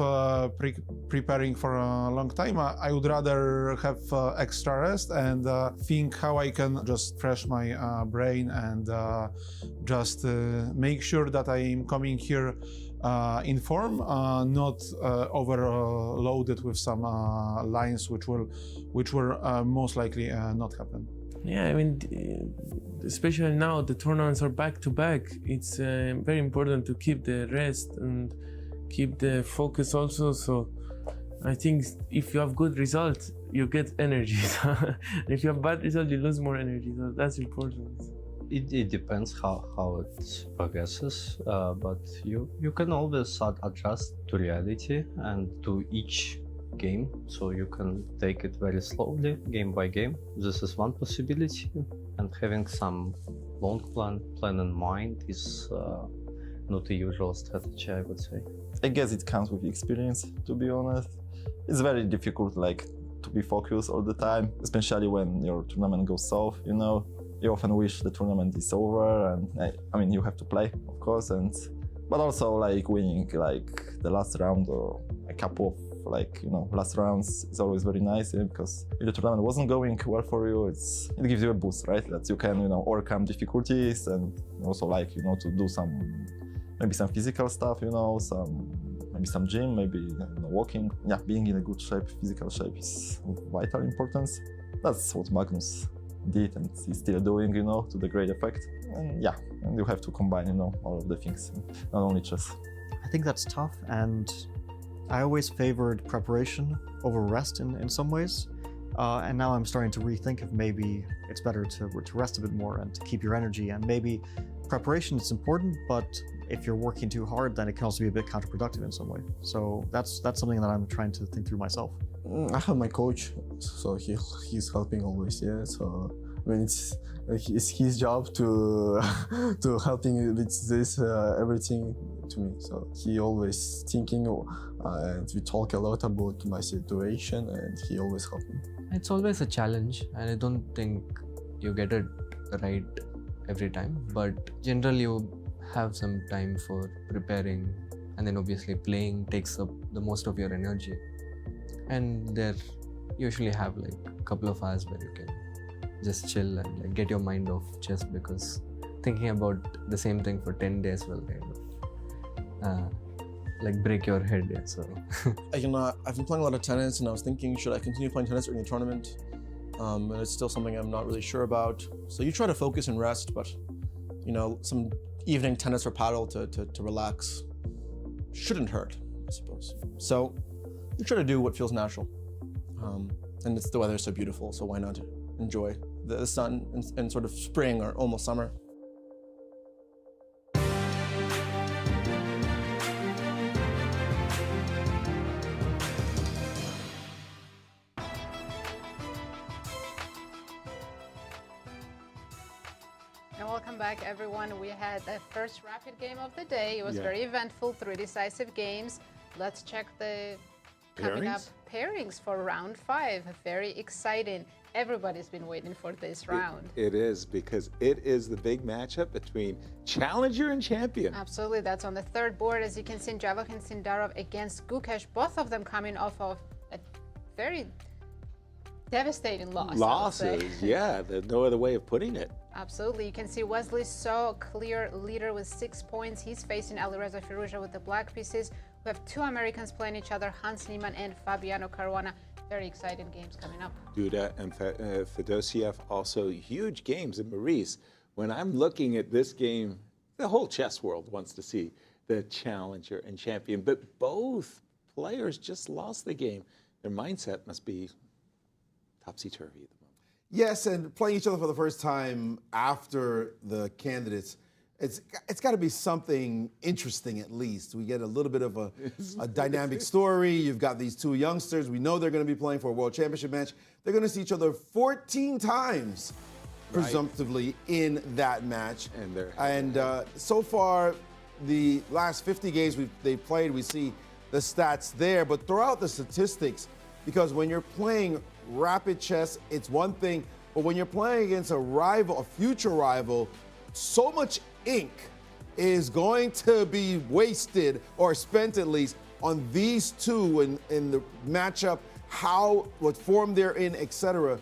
preparing for a long time, I would rather have extra rest and think how I can just fresh my brain and just make sure that I am coming here in form, not overloaded with some lines which will most likely not happen. Yeah, I mean, especially now the tournaments are back to back. It's very important to keep the rest and keep the focus also. So I think if you have good results, you get energy. If you have bad results, you lose more energy. So that's important. It depends how it progresses, but you can always adjust to reality and to each game, so you can take it very slowly, game by game. This is one possibility, and having some long plan in mind is not a usual strategy, I would say. I guess it comes with experience, to be honest. It's very difficult, to be focused all the time, especially when your tournament goes south, you know. You often wish the tournament is over, and I mean, you have to play, of course, but also winning the last round or a couple of last rounds is always very nice, because if the tournament wasn't going well for you, it gives you a boost, right? That you can overcome difficulties, and also to do maybe some physical stuff, maybe some gym, maybe walking. Yeah, being in a good shape, physical shape is of vital importance. That's what Magnus did and he's still doing, to the great effect. And yeah, and you have to combine, all of the things, not only chess. I think that's tough, and I always favored preparation over rest in some ways. And now I'm starting to rethink if maybe it's better to rest a bit more and to keep your energy, and maybe preparation is important, but if you're working too hard, then it can also be a bit counterproductive in some way. So that's something that I'm trying to think through myself. I have my coach, so he's helping always. Yeah, so I mean it's his job to helping with this everything to me. So he always thinking, and we talk a lot about my situation, and he always helps me. It's always a challenge, and I don't think you get it right every time, but generally you have some time for preparing, and then obviously playing takes up the most of your energy. And there usually have a couple of hours where you can just chill and get your mind off chess, because thinking about the same thing for 10 days will kind of break your head. Yeah, so I've been playing a lot of tennis, and I was thinking, should I continue playing tennis during the tournament? And it's still something I'm not really sure about. So you try to focus and rest, but some evening tennis or paddle to relax shouldn't hurt, I suppose. So you try to do what feels natural. And the weather is so beautiful, so why not enjoy the sun in sort of spring or almost summer. Welcome back, everyone. We had the first rapid game of the day. It was very eventful, 3 decisive games. Let's check the coming up pairings for round 5. Very exciting. Everybody's been waiting for this round. It is, because it is the big matchup between challenger and champion. Absolutely. That's on the third board. As you can see, Javokhir and Sindarov against Gukesh, both of them coming off of a very devastating loss. Losses, yeah. There's no other way of putting it. Absolutely. You can see Wesley So, clear leader with 6 points. He's facing Alireza Firouzja with the black pieces. We have 2 Americans playing each other, Niemann and Fabiano Caruana. Very exciting games coming up. Duda and Fedoseev, also huge games. And Maurice, when I'm looking at this game, the whole chess world wants to see the challenger and champion. But both players just lost the game. Their mindset must be topsy-turvy at the moment. Yes, and playing each other for the first time after the candidates, it's got to be something interesting at least. We get a little bit of a dynamic story. You've got these two youngsters. We know they're going to be playing for a World Championship match. They're going to see each other 14 times, presumptively, in that match. And so far, the last 50 games they've played, we see the stats there. But throughout the statistics, because when you're playing rapid chess, it's one thing. But when you're playing against a rival, a future rival, so much ink is going to be wasted or spent at least on these two in the matchup, what form they're in, etc.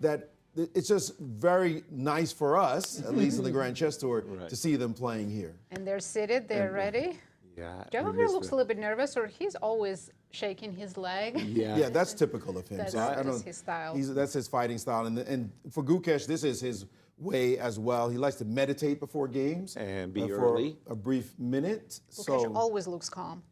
That it's just very nice for us, at least in the Grand Chess Tour, to see them playing here. And they're seated, they're ready. Yeah. Javokhir looks a little bit nervous, or he's always shaking his leg. Yeah, that's typical of him. That's his style. That's his fighting style. And for Gukesh, this is his way as well. He likes to meditate before games. And be for early. a brief minute. Gukesh always looks calm.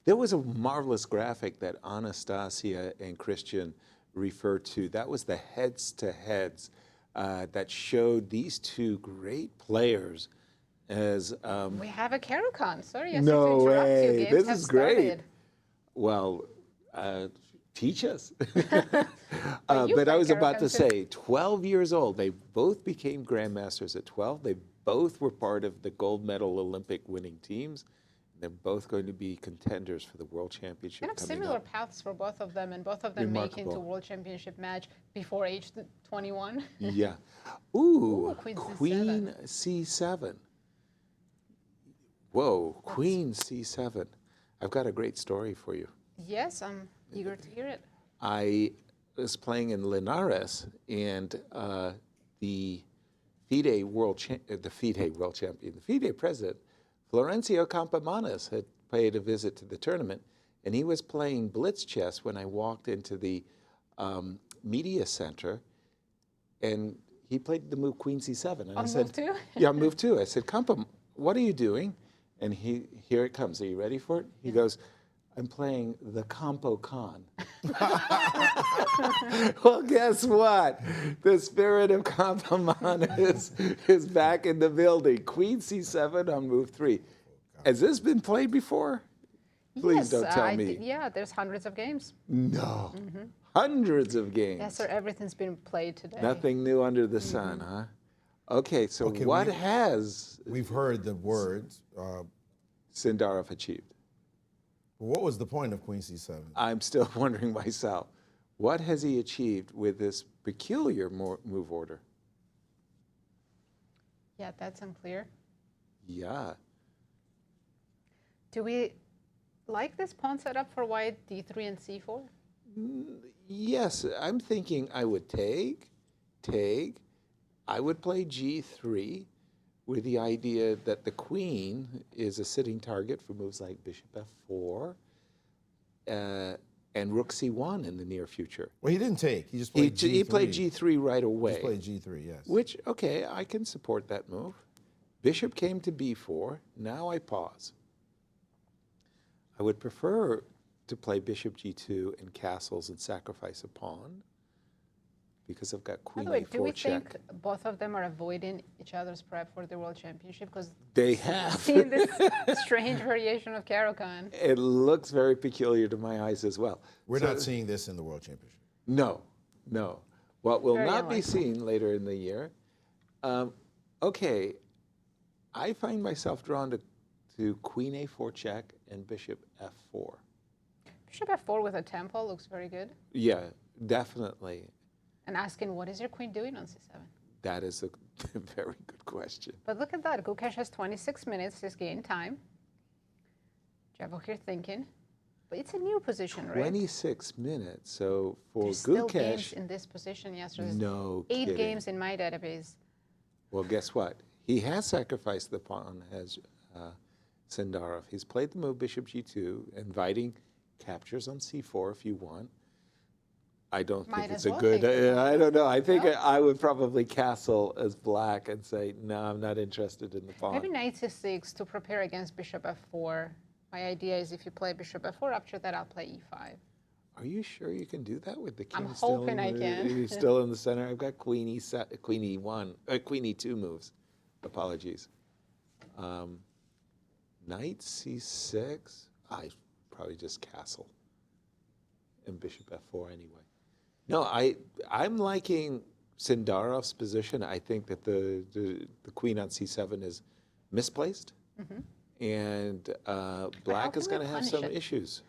There was a marvelous graphic that Anastasiya and Cristian referred to. That was the heads-to-heads that showed these two great players as... we have a Caruana. Sorry, I no to interrupt way. you. Games This have is great. started. Well, teach us. You But I was play about to Caruana too. say, 12 years old. They both became grandmasters at 12. They both were part of the gold medal Olympic winning teams. They're both going to be contenders for the World Championship Kind of coming similar up. paths for both of them, and both of them make into Remarkable. World Championship match before age 21. Yeah. Ooh, Queen C7. Queen C7. Whoa, Queen C7. I've got a great story for you. Yes, I'm eager to hear it. I was playing in Linares, and the FIDE World Champion, the FIDE president, Florencio Campomanes, had paid a visit to the tournament, and he was playing blitz chess when I walked into the media center, and he played the move Queen C7. And I said, move two? Yeah, move two. I said, Campo, what are you doing? And here it comes. Are you ready for it? He goes, I'm playing the Campo Con. Well, guess what? The spirit of Campomanes is back in the building. Queen C7 on move 3. Has this been played before? Please don't tell me. Yeah, there's hundreds of games. No. Hundreds of games. Yes, sir, everything's been played today. Nothing new under the sun, huh? Okay, so what has... We've heard the words. Sindarov achieved. What was the point of Queen C7? I'm still wondering myself. What has he achieved with this peculiar move order? Yeah, that's unclear. Yeah. Do we like this pawn setup for white, d3 and c4? Yes, I'm thinking I would take. I would play g3 with the idea that the queen is a sitting target for moves like bishop f4 and rook c1 in the near future. Well, he didn't take. He just played G3. He played g3 right away. He played G3, yes. Which, okay, I can support that move. Bishop came to b4. Now I pause. I would prefer to play bishop g2 and castles and sacrifice a pawn because I've got queen By the way, a4 do we check. think both of them are avoiding each other's prep for the World Championship? Because They have. seen this strange variation of Caruana. It looks very peculiar to my eyes as well. We're So- not seeing this in the World Championship. No, no. What will Very not be unlikely. seen later in the year. Okay, I find myself drawn to queen a4 check and bishop f4. Bishop f4 with a tempo looks very good. Yeah, definitely. And asking, what is your queen doing on c7? That is a very good question. But look at that. Gukesh has 26 minutes to gain time. Javokhir thinking. But it's a new position, right? 26 minutes. So for There's still Gukesh, games in this position. Yes, there's no 8 kidding. games in my database. Well, guess what? He has sacrificed the pawn as Sindarov. He's played the move bishop g2, inviting captures on c4 if you want. I don't think Might it's as a well good. take the I don't know. I think No? I would probably castle as black and say, no, I'm not interested in the pawn. Maybe knight c6 to prepare against bishop f4. My idea is if you play bishop f4, after that I'll play e5. Are you sure you can do that with the king I'm still hoping in I the, can. He's still in the center. I've got queen e7, queen e1, queen e2 moves. Apologies. Knight c6. I probably just castle. And bishop f4 anyway. No, I'm liking Sindarov's position. I think that the queen on c7 is misplaced, and black is going to have some issues.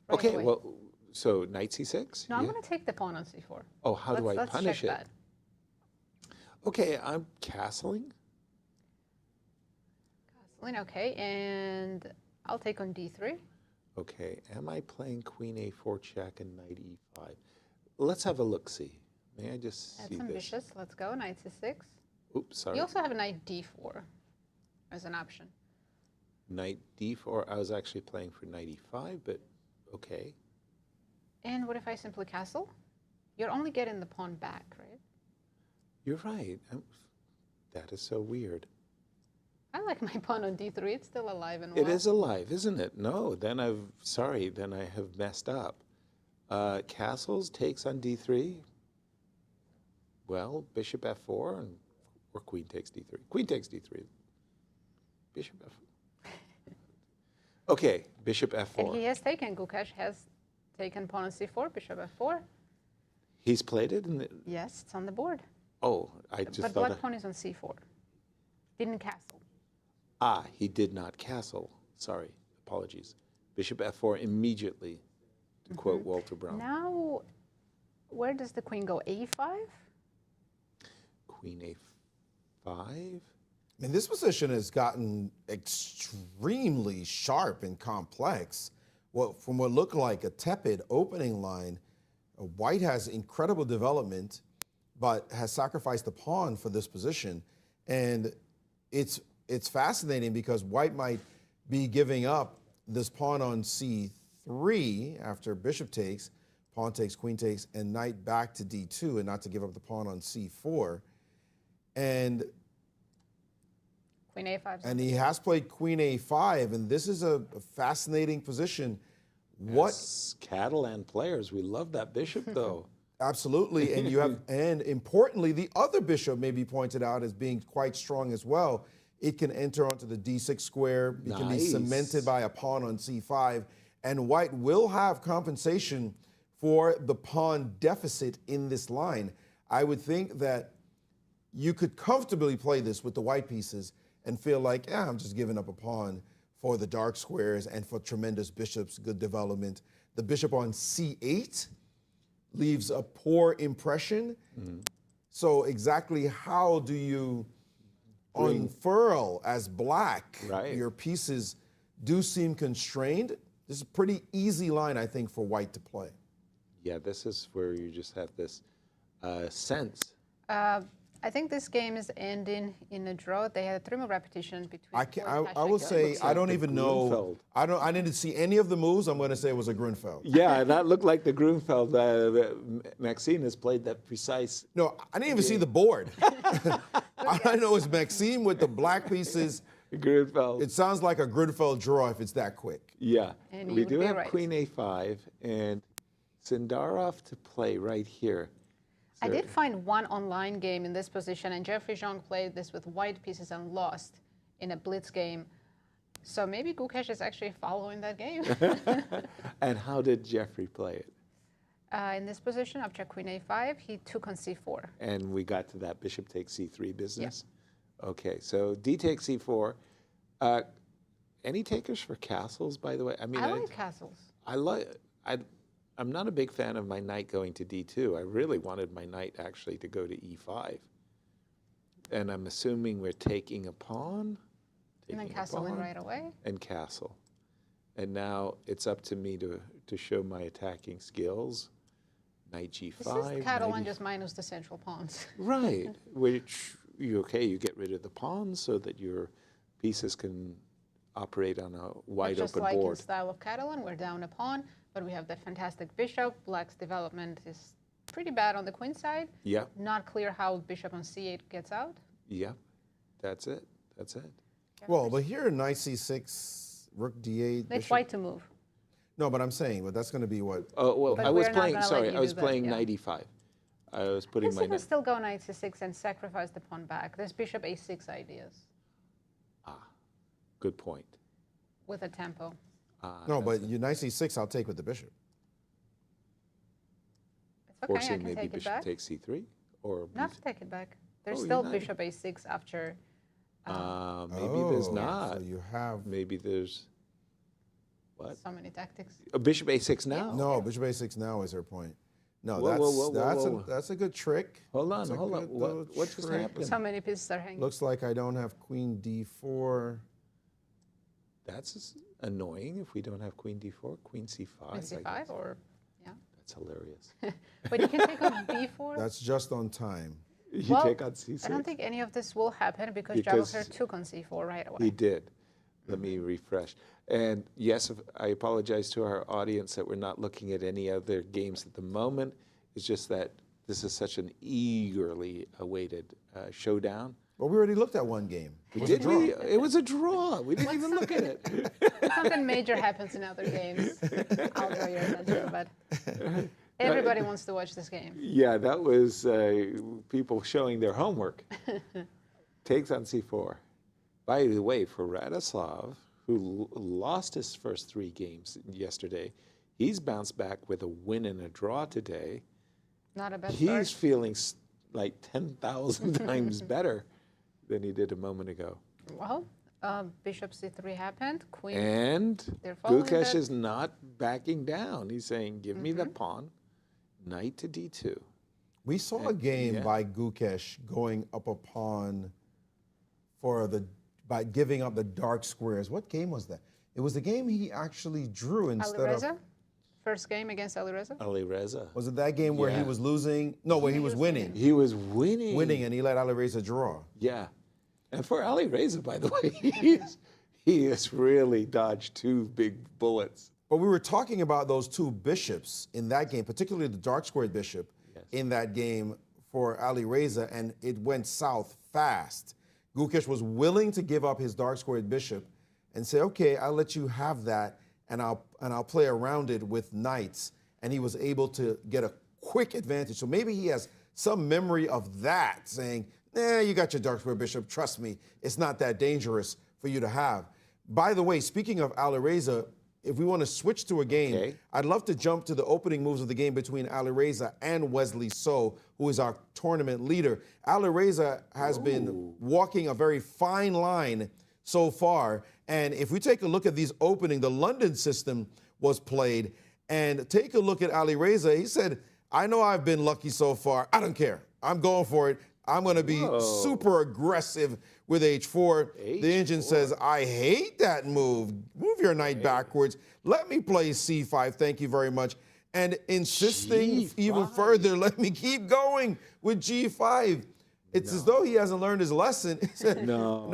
Right Okay, away. well, so knight c6? No, I'm going to take the pawn on c4. Oh, how do I Let's punish check it? that. Okay, I'm castling. Okay, and I'll take on d3. Okay, am I playing queen a4 check and knight e5? Let's have a look-see. May I just That's see this? ambitious. Let's go, knight c6. Oops, sorry. You also have a knight d4 as an option. Knight d4. I was actually playing for knight e5, but okay. And what if I simply castle? You're only getting the pawn back, right? You're right. That is so weird. I like my pawn on d3. It's still alive and well. It is alive, isn't it? No, then then I have messed up. Castles takes on d3. Well, bishop f4, or queen takes d3. Queen takes d3. Bishop f4. Okay, bishop f4. And he has taken, Gukesh has taken pawn on c4, bishop f4. He's played it? Yes, it's on the board. Oh, I just But thought... black pawn is on c4. Didn't castle. Ah, he did not castle. Sorry, apologies. Bishop f4 immediately, to quote Walter Brown. Now, where does the queen go? a5? Queen a5. I mean, this position has gotten extremely sharp and complex. Well, from what looked like a tepid opening line, White has incredible development, but has sacrificed the pawn for this position. And it's fascinating because White might be giving up this pawn on c3 after bishop takes, pawn takes, queen takes, and knight back to d2, and not to give up the pawn on c4. And Queen a5. And he has played queen a5, and this is a fascinating position. As Catalan players, we love that bishop, though. Absolutely, and you have, and importantly, the other bishop may be pointed out as being quite strong as well. It can enter onto the d6 square. It can be cemented by a pawn on c5, and White will have compensation for the pawn deficit in this line. I would think that you could comfortably play this with the white pieces and feel like, yeah, I'm just giving up a pawn for the dark squares and for tremendous bishops, good development. The bishop on c8 leaves a poor impression. So exactly how do you unfurl as black? Right. Your pieces do seem constrained. This is a pretty easy line, I think, for White to play. Yeah, this is where you just have this sense. I think this game is ending in a draw. They had a 3-move repetition between. I will say I don't even know. I didn't see any of the moves. I'm going to say it was a Grunfeld. Yeah, that looked like the Grunfeld. Maxime has played that precise. No, I didn't even see the board. All I know is Maxime with the black pieces. Grunfeld. It sounds like a Grunfeld draw if it's that quick. Yeah, And we you do would be have right. queen a5 and Sindarov to play right here. I did find one online game in this position, and Jeffrey Zhang played this with white pieces and lost in a blitz game. So maybe Gukesh is actually following that game. And how did Jeffrey play it? In this position, after queen a5, he took on c4. And we got to that bishop takes c3 business? Yeah. Okay, so d takes c4. Any takers for castles, by the way? I mean, I like castles. I'm not a big fan of my knight going to d2. I really wanted my knight actually to go to e5. And I'm assuming we're taking a pawn. And then castle in right away. And castle. And now it's up to me to show my attacking skills. Knight g5. This is Catalan just minus the central pawns. Right, which, you get rid of the pawns so that your pieces can operate on a wide But just open like board. in style of Catalan, we're down a pawn. But we have the fantastic bishop. Black's development is pretty bad on the queen side. Yeah. Not clear how bishop on c8 gets out. Yeah. That's it. That's it. Well, but here, knight c6, rook d8. Let's white to move. No, but I'm saying, but that's going to be what? Oh, well, But I was we're not playing, gonna let sorry, you I was do that, playing yeah. knight e5. I was putting my Let's even knight. still go knight c6 and sacrifice the pawn back. There's bishop a6 ideas Good point. with a tempo. No, but you knight c6, I'll take with the bishop. It's okay, I Forcing can maybe take it bishop back. takes c3? Or Not to take it back. There's Oh, still you're not- bishop a6 after. maybe there's Oh, not. So you have. Maybe there's, what? So many tactics. Bishop a6 now? No, bishop a6 now is her point. No, Whoa, that's whoa, whoa, whoa, that's whoa. that's a good trick. Hold on, That's a hold on. good What, little what just trick. happened? So many pieces are hanging. Looks like I don't have queen d4. That's annoying if we don't have queen d4, queen c5. Queen I guess. c5 or, yeah. That's hilarious. But you can take on b4. That's just on time. You Well, take on c6? I don't think any of this will happen because Because Javokhir took on c4 right away. He did. Let me refresh. And yes, I apologize to our audience that we're not looking at any other games at the moment. It's just that this is such an eagerly awaited showdown. Well, we already looked at one game. It was a Did draw. we? It was a draw. We didn't even look at it. If something major happens in other games, I'll draw your attention. But everybody wants to watch this game. Yeah, that was people showing their homework. Takes on c4. By the way, for Radoslaw, who lost his first 3 games yesterday, he's bounced back with a win and a draw today. Not a bad He's start. feeling like 10,000 times better than he did a moment ago. Well, bishop c3 happened. Queen. And They're following Gukesh that. is not backing down. He's saying, give me the pawn, knight to d2. We saw a game yeah. by Gukesh going up a pawn by giving up the dark squares. What game was that? It was the game he actually drew instead Alireza? of. First game against Alireza? Alireza. Was it that game where he Yeah. was losing? No, where he was winning. He was winning. Winning, and he let Alireza draw. Yeah. And for Alireza, by the way, he has really dodged 2 big bullets. But we were talking about those 2 bishops in that game, particularly the dark squared bishop in that game for Alireza, and it went south fast. Gukesh was willing to give up his dark squared bishop and say, okay, I'll let you have that, and I'll play around it with knights. And he was able to get a quick advantage. So maybe he has some memory of that, saying, you got your dark square bishop, trust me, it's not that dangerous for you to have. By the way, speaking of Alireza, if we want to switch to a game, I'd love to jump to the opening moves of the game between Alireza and Wesley So, who is our tournament leader. Alireza has been walking a very fine line so far. And if we take a look at these opening, the London system was played. And take a look at Alireza. He said, I know I've been lucky so far. I don't care. I'm going for it. I'm going to be super aggressive with h4. The engine says, I hate that move. Move your knight backwards. Let me play c5. Thank you very much. And insisting even further, let me keep going with g5. It's as though he hasn't learned his lesson. He said, no,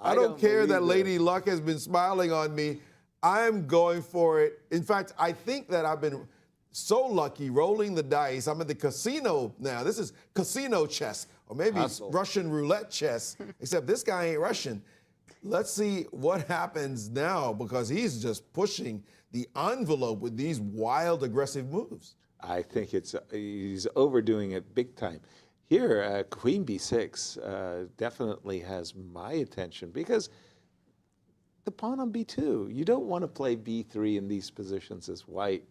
I don't care that Lady Luck has been smiling on me. I'm going for it. In fact, I think that I've been so lucky rolling the dice. I'm at the casino now. This is casino chess, or maybe Russian roulette chess, except this guy ain't Russian. Let's see what happens now, because he's just pushing the envelope with these wild, aggressive moves. I think he's overdoing it big time. Here, queen b6 definitely has my attention, because the pawn on b2, you don't want to play b3 in these positions as white,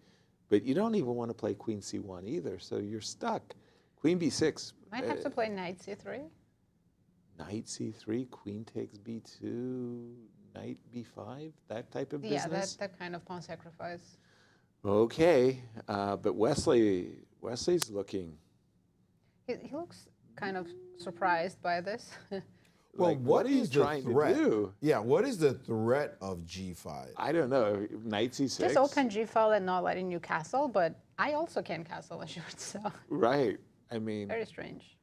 but you don't even want to play queen c1 either, so you're stuck. Queen b6. Might have to play knight c3. Knight c3, queen takes b2, knight b5, that type of business? Yeah, that kind of pawn sacrifice. Okay, but Wesley's looking. He looks kind of surprised by this. Well, Like, what what are you is trying the to threat? do? Yeah, what is the threat of g5? I don't know. Knight c6? Just open g-file and not letting you castle, but I also can castle a short, so Right. I mean, very strange.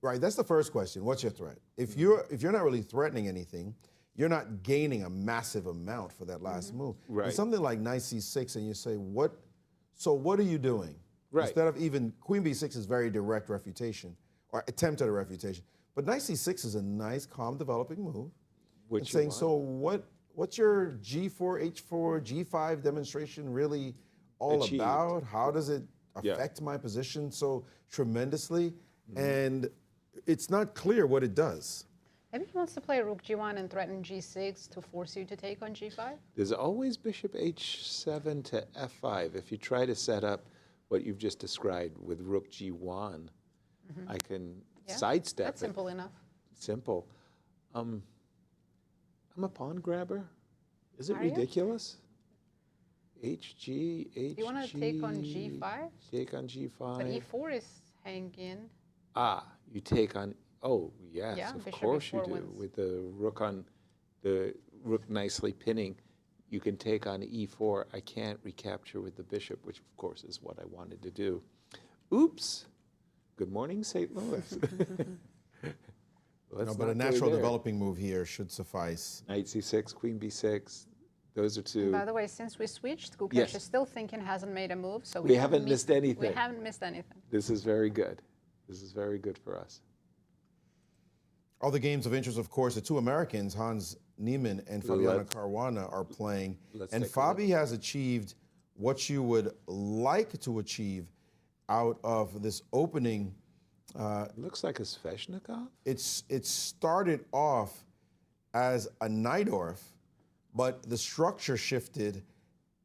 Right, that's the first question. What's your threat? If you're not really threatening anything, you're not gaining a massive amount for that last move. Right. It's something like knight c6, and you say, what are you doing? Right. Instead of even queen b6 is very direct refutation, or attempt at a refutation. But knight c6 is a nice, calm, developing move. Which And saying, so what's your g4, h4, g5 demonstration really all Achieved. about? How does it affect my position so tremendously? And it's not clear what it does. Maybe he wants to play rook g1 and threaten g6 to force you to take on g5? There's always bishop h7 to f5. If you try to set up what you've just described with rook g1, I can sidestep That's it. simple enough. Simple. I'm a pawn grabber. Is it Are you? ridiculous? HG, HG. Do you want to take on g5? Take on g5. But e4 is hanging. Ah, you take on, oh, yes, Yeah, of bishop course you e4 do. wins. With the rook nicely pinning, you can take on e4. I can't recapture with the bishop, which of course is what I wanted to do. Oops. Good morning, St. Louis. No, but a natural developing move here should suffice. Knight c6, queen b6. Those are two. By the way, since we switched, Gukesh Yes. is still thinking hasn't made a move, so We haven't missed anything. We haven't missed anything. This is very good. This is very good for us. Other games of interest, of course, the two Americans, Hans Niemann and Fabiano Caruana, are playing. And take a look. Fabi has achieved what you would like to achieve out of this opening. Looks like a Sveshnikov. It started off as a Najdorf, but the structure shifted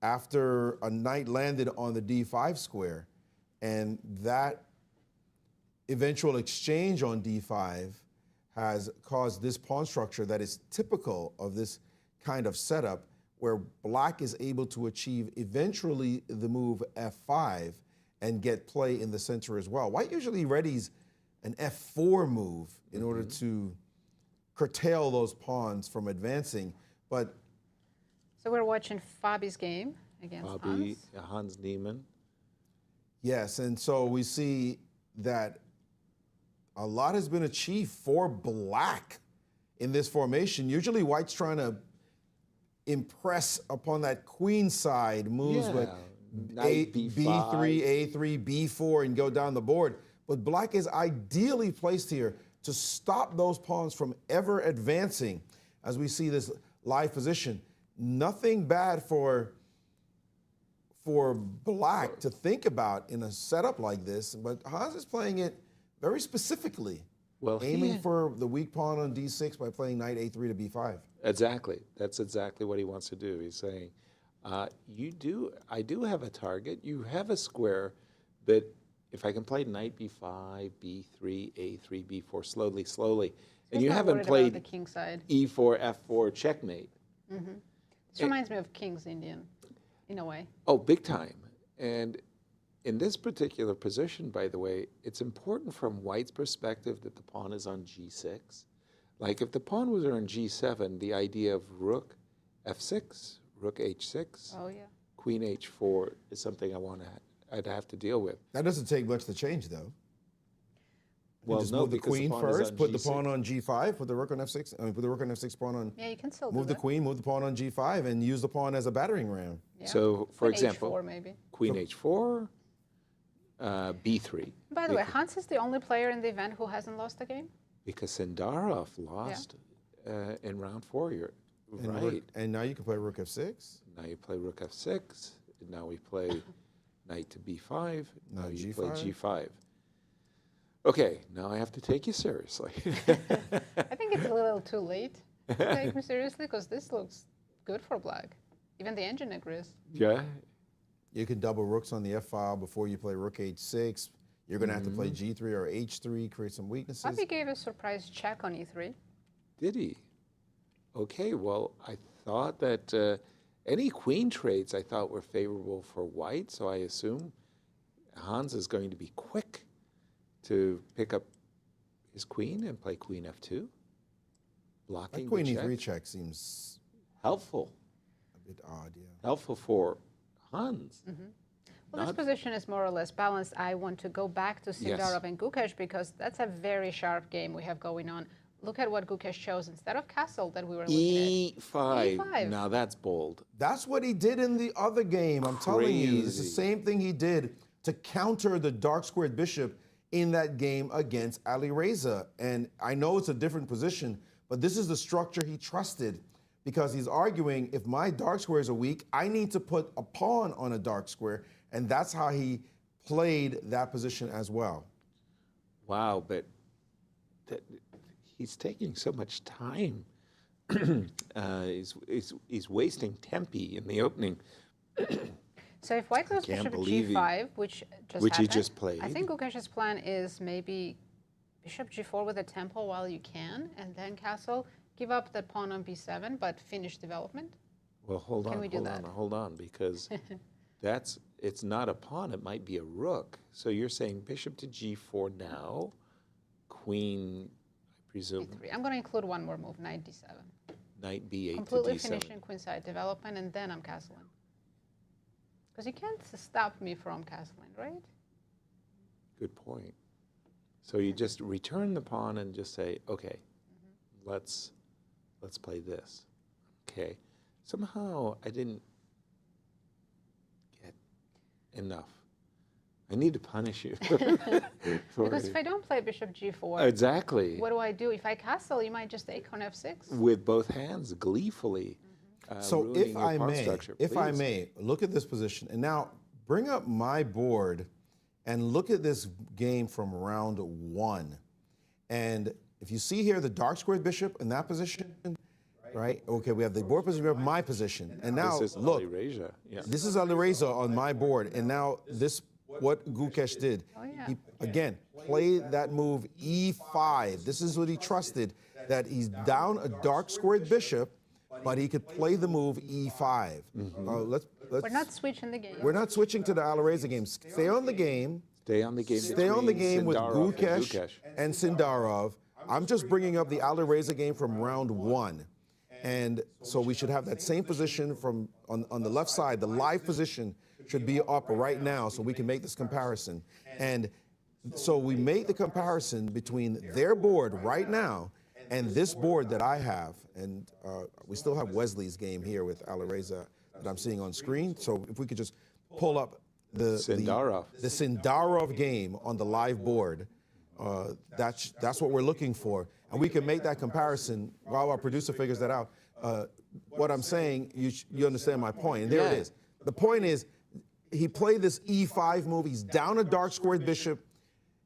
after a knight landed on the d5 square. And that eventual exchange on d5 has caused this pawn structure that is typical of this kind of setup, where black is able to achieve eventually the move f5 and get play in the center as well. White usually readies an f4 move in order to curtail those pawns from advancing, but So we're watching Fabi's game against Fabi, Hans. Hans Niemann. yes, and so we see that a lot has been achieved for black in this formation. Usually white's trying to impress upon that queen side moves with Knight B3, A3, B4, and go down the board. But black is ideally placed here to stop those pawns from ever advancing as we see this live position. Nothing bad for black to think about in a setup like this, but Hans is playing it very specifically, aiming for the weak pawn on d6 by playing knight a3 to b5. Exactly. That's exactly what he wants to do. He's saying, I do have a target. You have a square, but if I can play knight b5, b3, a3, b4, slowly, and you haven't played the king side. e4, f4, checkmate. This reminds me of King's Indian, in a way. Oh, big time. And in this particular position, by the way, it's important from white's perspective that the pawn is on g6. Like if the pawn was on g7, the idea of rook f6, rook h6, queen h4 is something I'd have to deal with. That doesn't take much to change, though. Well, just no, move the because the queen pawn is first, on put the G6. pawn on g5, put the rook on f6, put the rook on f6 pawn on. Yeah, you can still do Move the that. queen, move the pawn on g5, and use the pawn as a battering ram. Yeah. So, for Queen example, H4 maybe. queen h4, b3. By the way, Hans is the only player in the event who hasn't lost a game. Because Sindarov lost in round 4. You're right. And now you can play rook f6. Now you play rook f6. Now we play knight to b5. Now you G5. play g5. Okay, now I have to take you seriously. I think it's a little too late to take me seriously because this looks good for black. Even the engine agrees. Yeah. You can double rooks on the f file before you play rook h6. You're going to have to play g3 or h3, create some weaknesses. Fabi gave a surprise check on e3. Did he? Okay, well, I thought that any queen trades I thought were favorable for white, so I assume Hans is going to be quick to pick up his queen and play queen f2, blocking That queen the check. e3 check seems helpful. A bit odd, yeah. Helpful for Hans. Well, this position is more or less balanced. I want to go back to Sindarov and Gukesh because that's a very sharp game we have going on. look at what Gukesh chose instead of castle that we were looking E5. at. E5. Now that's bold. That's what he did in the other game. I'm telling you, it's the Crazy. same thing he did to counter the dark squared bishop in that game against Alireza. And I know it's a different position, but this is the structure he trusted because he's arguing if my dark squares are weak, I need to put a pawn on a dark square. And that's how he played that position as well. Wow, but he's taking so much time. He's wasting tempi in the opening. So if white goes Can't bishop believe g5, which he happened, just played. I think Gukesh's plan is maybe bishop g4 with a tempo while you can, and then castle, give up the pawn on b7, but finish development. Well, hold on, because it's not a pawn, it might be a rook. So you're saying bishop to g4 now, queen, I presume. B3. I'm going to include one more move, knight d7. Knight b8 Completely to d7. finishing queenside development, and then I'm castling. Because you can't stop me from castling, right? Good point. So you just return the pawn and just say, okay, let's play this. Okay. Somehow I didn't get enough. I need to punish you. Because if I don't play bishop g4, exactly. what do I do? If I castle, you might just take on f6. With both hands, gleefully. So if I please. may, look at this position. And now bring up my board and look at this game from round 1. And if you see here the dark squared bishop in that position, right? Okay, we have the board position, we have my position. And now this is look, Alireza. Yeah. this is Alireza on my board. And now this, what Gukesh did, he, again, played that move e5. This is what he trusted, that he's down a dark squared bishop, but he could play the move e5. We're not switching the game. We're not switching to the Alireza game. Stay on the game. Stay on the game. Stay on the game with Sindarov Gukesh and Sindarov. I'm just bringing up the Alireza game from round 1. And so we should have that same position from on the left side. The live position should be up right now so we can make this comparison. And so we make the comparison between their board right now and this board that I have. And we still have Wesley's game here with Alireza that I'm seeing on screen. So if we could just pull up the Sindarov game on the live board, that's what we're looking for. And we can make that comparison while our producer figures that out. What I'm saying, you understand my point. And there it is. The point is, he played this e5 move. He's down a dark squared bishop.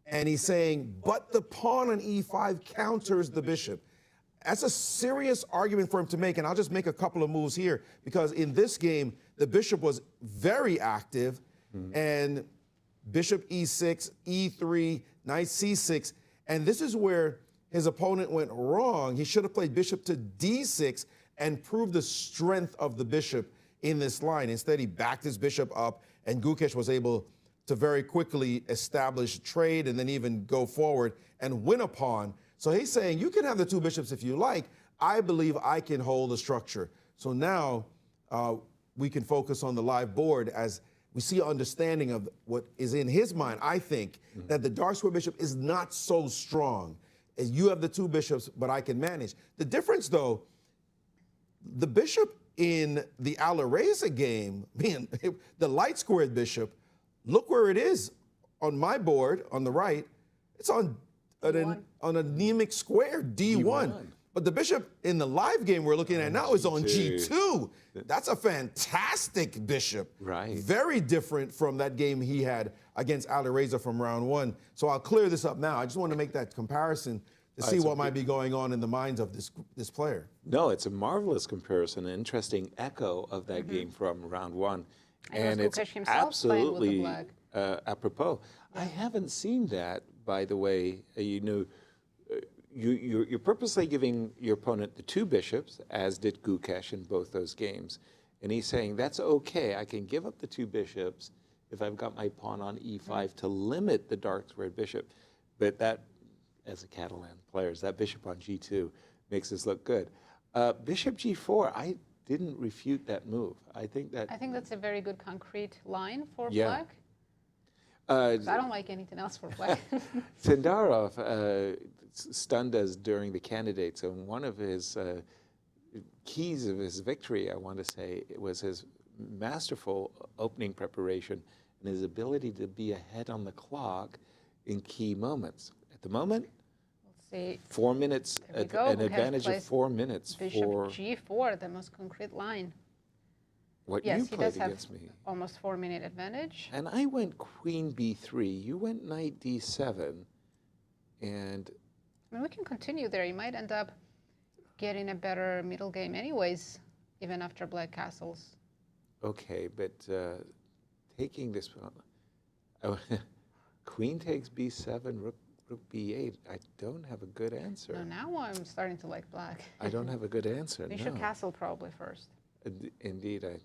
And he's saying, but the pawn on e5 counters the bishop. That's a serious argument for him to make. And I'll just make a couple of moves here. Because in this game, the bishop was very active. And bishop e6, e3, knight c6. And this is where his opponent went wrong. He should have played bishop to d6 and proved the strength of the bishop in this line. Instead, he backed his bishop up, and Gukesh was able to very quickly establish trade and then even go forward and win a pawn. So he's saying, you can have the two bishops if you like. I believe I can hold the structure. So now we can focus on the live board as we see an understanding of what is in his mind. I think that the dark square bishop is not so strong. You have the two bishops, but I can manage. The difference, though, the bishop in the Alireza game, being the light squared bishop, look where it is on my board on the right. It's on an anemic square, D1. But the bishop in the live game we're looking at now is on G2. That's a fantastic bishop. Right. Very different from that game he had against Alireza from round 1. So I'll clear this up now. I just want to make that comparison to see what might be going on in the minds of this player. No, it's a marvelous comparison, an interesting echo of that game from round 1. And it's absolutely apropos. I haven't seen that, by the way. You're purposely giving your opponent the two bishops, as did Gukesh in both those games. And he's saying, that's okay, I can give up the two bishops if I've got my pawn on e5 to limit the dark squared bishop. But that, as a Catalan player, that bishop on g2 makes this look good. Bishop g4, I didn't refute that move. I think that's a very good concrete line for black. I don't like anything else for black. Sindarov stunned us during the candidates, and one of his keys of his victory, I want to say, was his masterful opening preparation and his ability to be ahead on the clock in key moments. At the moment, See, 4 minutes, an advantage of 4 minutes Bishop for G4, the most concrete line. what Yes, you he played does have against me. almost 4-minute advantage. And I went Queen B3, you went Knight D7, and I mean, we can continue there. You might end up getting a better middle game anyways, even after black castles. okay, but taking this, Queen takes B7, Rook B8. I don't have a good answer. No, now I'm starting to like black. I don't have a good answer. Bishop No. castle probably first. Indeed, I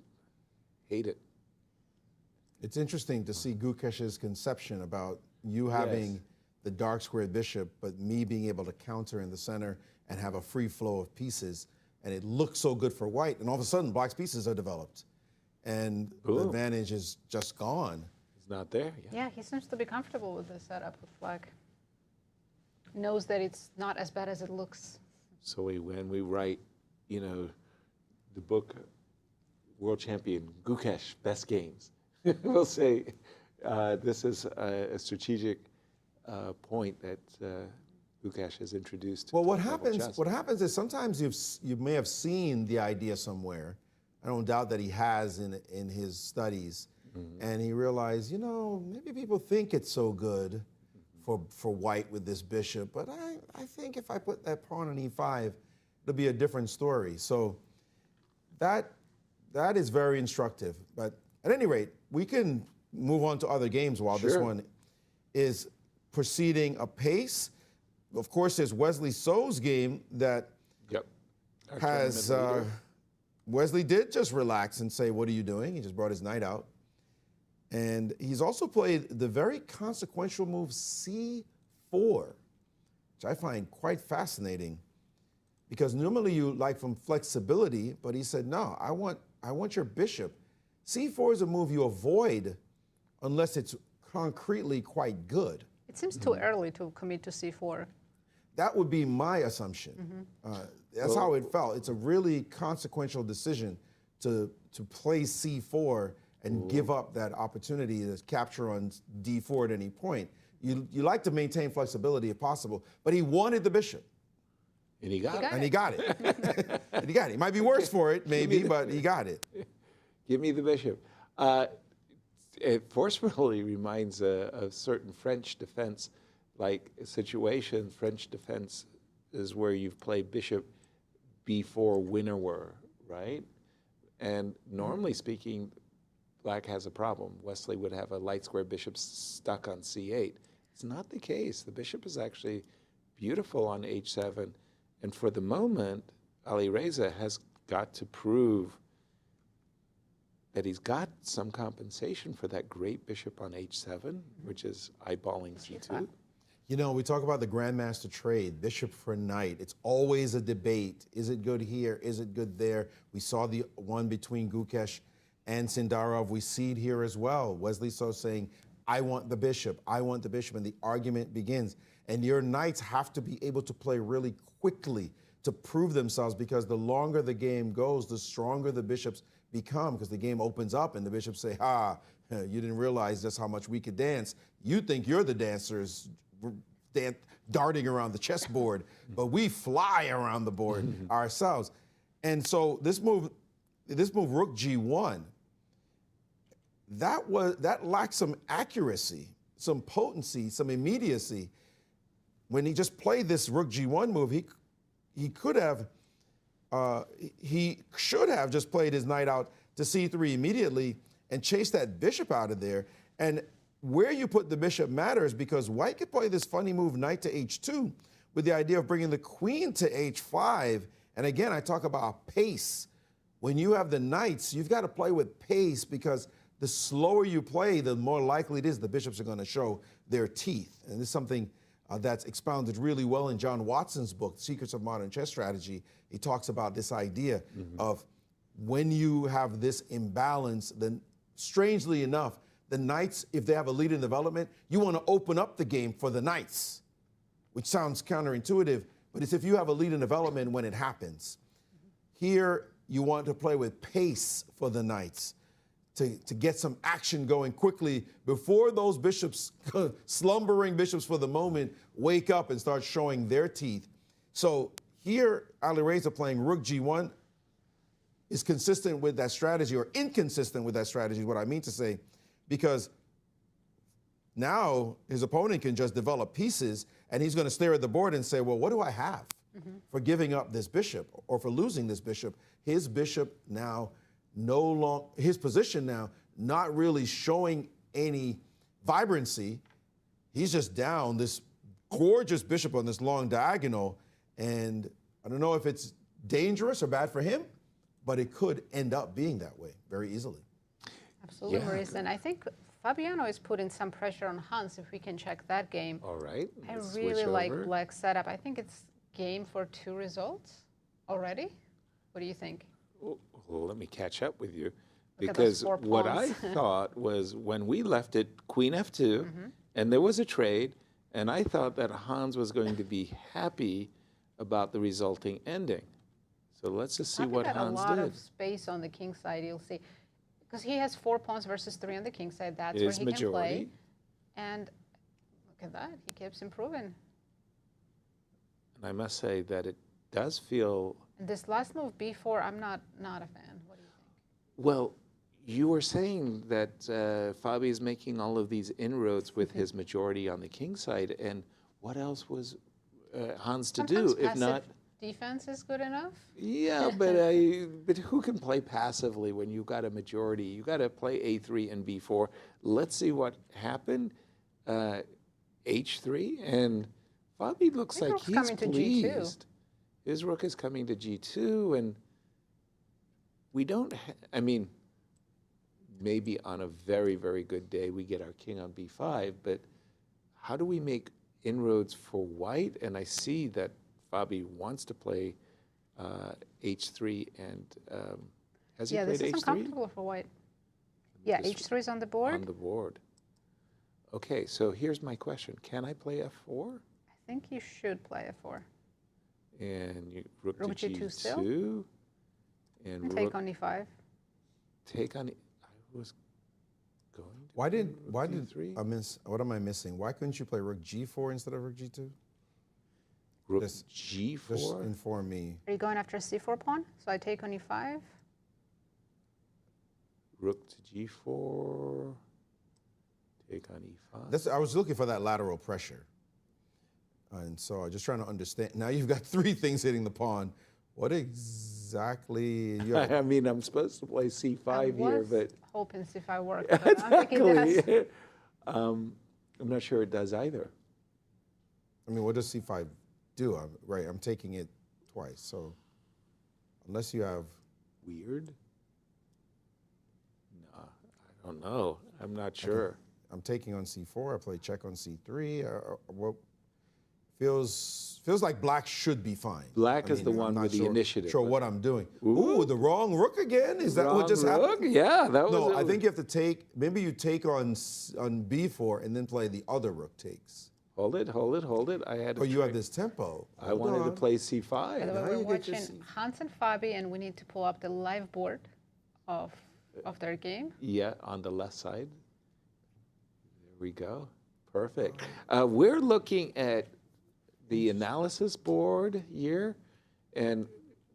hate it. It's interesting to see Gukesh's conception about you having the dark squared bishop, but me being able to counter in the center and have a free flow of pieces. And it looks so good for white, and all of a sudden, black's pieces are developed. And the advantage is just gone. It's not there. Yeah, he seems to be comfortable with the setup with black. Knows that it's not as bad as it looks. So when we write, you know, the book, World Champion Gukesh, Best Games, we'll say this is a strategic point that Gukesh has introduced. Well, what to double happens? chess. What happens is sometimes you may have seen the idea somewhere. I don't doubt that he has in his studies, and he realized, you know, maybe people think it's so good for white with this bishop, but I think if I put that pawn on E5, it'll be a different story. So that is very instructive. But at any rate, we can move on to other games while this one is proceeding apace. Of course, there's Wesley So's game that has, Wesley did just relax and say, what are you doing? He just brought his knight out. And he's also played the very consequential move C4, which I find quite fascinating, because normally you like from flexibility, but he said, no, I want your bishop. C4 is a move you avoid unless it's concretely quite good. It seems too early to commit to C4. That would be my assumption. That's how it felt. It's a really consequential decision to play C4 and give up that opportunity to capture on D4 at any point. You like to maintain flexibility if possible, but he wanted the bishop. And he got it. And he got it. And he got it. He might be worse for it, maybe, but he got it. Give me the bishop. It forcefully reminds a certain French defense like situation. French defense is where you've played bishop B4 winnower, right? And normally speaking, black has a problem. Wesley would have a light square bishop stuck on C8. It's not the case. The bishop is actually beautiful on H7. And for the moment, Alireza has got to prove that he's got some compensation for that great bishop on H7, which is eyeballing C2. You know, we talk about the grandmaster trade, bishop for knight. It's always a debate. Is it good here? Is it good there? We saw the one between Gukesh and Sindarov. We see it here as well. Wesley So saying, I want the bishop, and the argument begins. And your knights have to be able to play really quickly to prove themselves, because the longer the game goes, the stronger the bishops become, because the game opens up and the bishops say, you didn't realize just how much we could dance. You think you're the dancers darting around the chessboard, but we fly around the board ourselves. And so this move, Rook G1, that lacked some accuracy, some potency, some immediacy. When he just played this Rook G1 move, he should have just played his knight out to C3 immediately and chased that bishop out of there. And where you put the bishop matters, because white could play this funny move knight to H2 with the idea of bringing the queen to H5. And again, I talk about pace. When you have the knights, you've got to play with pace, because the slower you play, the more likely it is the bishops are going to show their teeth. And this is something that's expounded really well in John Watson's book, Secrets of Modern Chess Strategy. He talks about this idea of when you have this imbalance, then strangely enough, the knights, if they have a lead in development, you want to open up the game for the knights, which sounds counterintuitive, but it's if you have a lead in development when it happens. Here, you want to play with pace for the knights to get some action going quickly before those bishops, slumbering bishops for the moment, wake up and start showing their teeth. So here, Alireza playing rook g1 is consistent with that strategy, or inconsistent with that strategy is what I mean to say, because now his opponent can just develop pieces and he's going to stare at the board and say, well, what do I have for giving up this bishop or for losing this bishop? His bishop now his position now not really showing any vibrancy. He's just down this gorgeous bishop on this long diagonal, and I don't know if it's dangerous or bad for him, but it could end up being that way very easily. Absolutely, Maurice. And I think Fabiano is putting some pressure on Hans, if we can check that game. All right. I really like Black's setup. I think it's game for 2 results already. What do you think? Well, let me catch up with you. Look at those Because 4 what I pawns. thought was when we left it queen f2, and there was a trade, and I thought that Hans was going to be happy about the resulting ending. So let's just see what Hans a lot did. of space on the king side, you'll see. Because he has 4 pawns versus 3 on the king side. That's It where is he majority. can play. And look at that. He keeps improving. And I must say that it does feel, And this last move, b4, I'm not a fan. What do you think? well, you were saying that Fabi is making all of these inroads with his majority on the king side, and what else was Hans to Sometimes do if passive not? defense is good enough. Yeah, but who can play passively when you've got a majority? You got to play a3 and b4. Let's see what happened. H3, and Fabi looks His like rook's he's coming to G2. pleased. His rook is coming to g2, and we don't. I mean, maybe on a very, very good day we get our king on b5, but how do we make inroads for white? And I see that Fabi wants to play h3, and has he Yeah, played this is h3? uncomfortable for white. Yeah, This- h3 is on the board. On the board. Okay, so here's my question. Can I play f4? I think you should play a4. And you, rook Rook to G2 g2. still? And And rook, take on e5. take on, I was going to Why do did rook g3. what am I missing? Why couldn't you play rook g4 instead of rook g2? Rook Just g4? inform me. Are you going after c4 pawn? So I take on e5. Rook to g4. Take on e5. I was looking for that lateral pressure. And so I'm just trying to understand. Now you've got 3 things hitting the pawn. What exactly? I mean, I'm supposed to play c5 here, but Hoping c5 works. But I don't think it does. exactly. I'm not sure it does either. I mean, what does c5 do? I'm taking it twice. So unless you have... Weird? No, I don't know. I'm not sure. I'm taking on c4. I play check on c3. Well, feels like black should be fine. Black is the I'm one not with the initiative. Sure, what I'm doing. Ooh, the wrong rook again. Is that what just Wrong rook? happened? Yeah, that was. No, I think you have to take. Maybe you take on b4 and then play the other rook takes. Hold it, hold it, hold it. I had. Oh, you have this tempo. I wanted to play c5. By the way, Now we're you get to watching Hans and Fabi, and we need to pull up the live board of their game. Yeah, on the left side. There we go. Perfect. We're looking at the analysis board here, and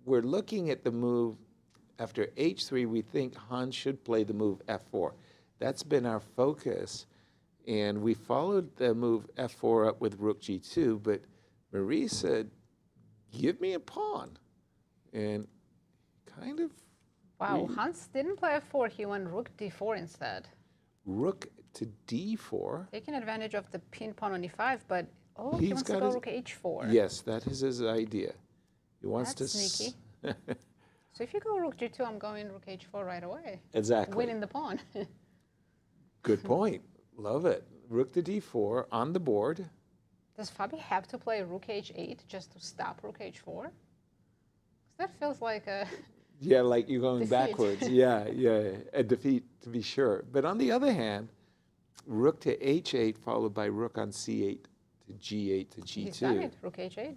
we're looking at the move after h3. We think Hans should play the move f4. That's been our focus, and we followed the move f4 up with rook g2, but Maurice said, give me a pawn, and kind of Wow, Hans didn't play f4. He went rook d4 instead. rook to d4. Taking advantage of the pin pawn on e5, but he He's wants to got go his- rook h4. Yes, that is his idea. He wants That's to. sneaky. So if you go rook g2, I'm going rook h4 right away. Exactly. Winning the pawn. Good point. Love it. Rook to d4 on the board. Does Fabi have to play rook h8 just to stop rook h4? 'Cause that feels like a... Yeah, like you're going Defeat. backwards. Yeah, a defeat to be sure. But on the other hand, rook to h8 followed by rook on c8 to g8 to g2. He's done it, rook h8.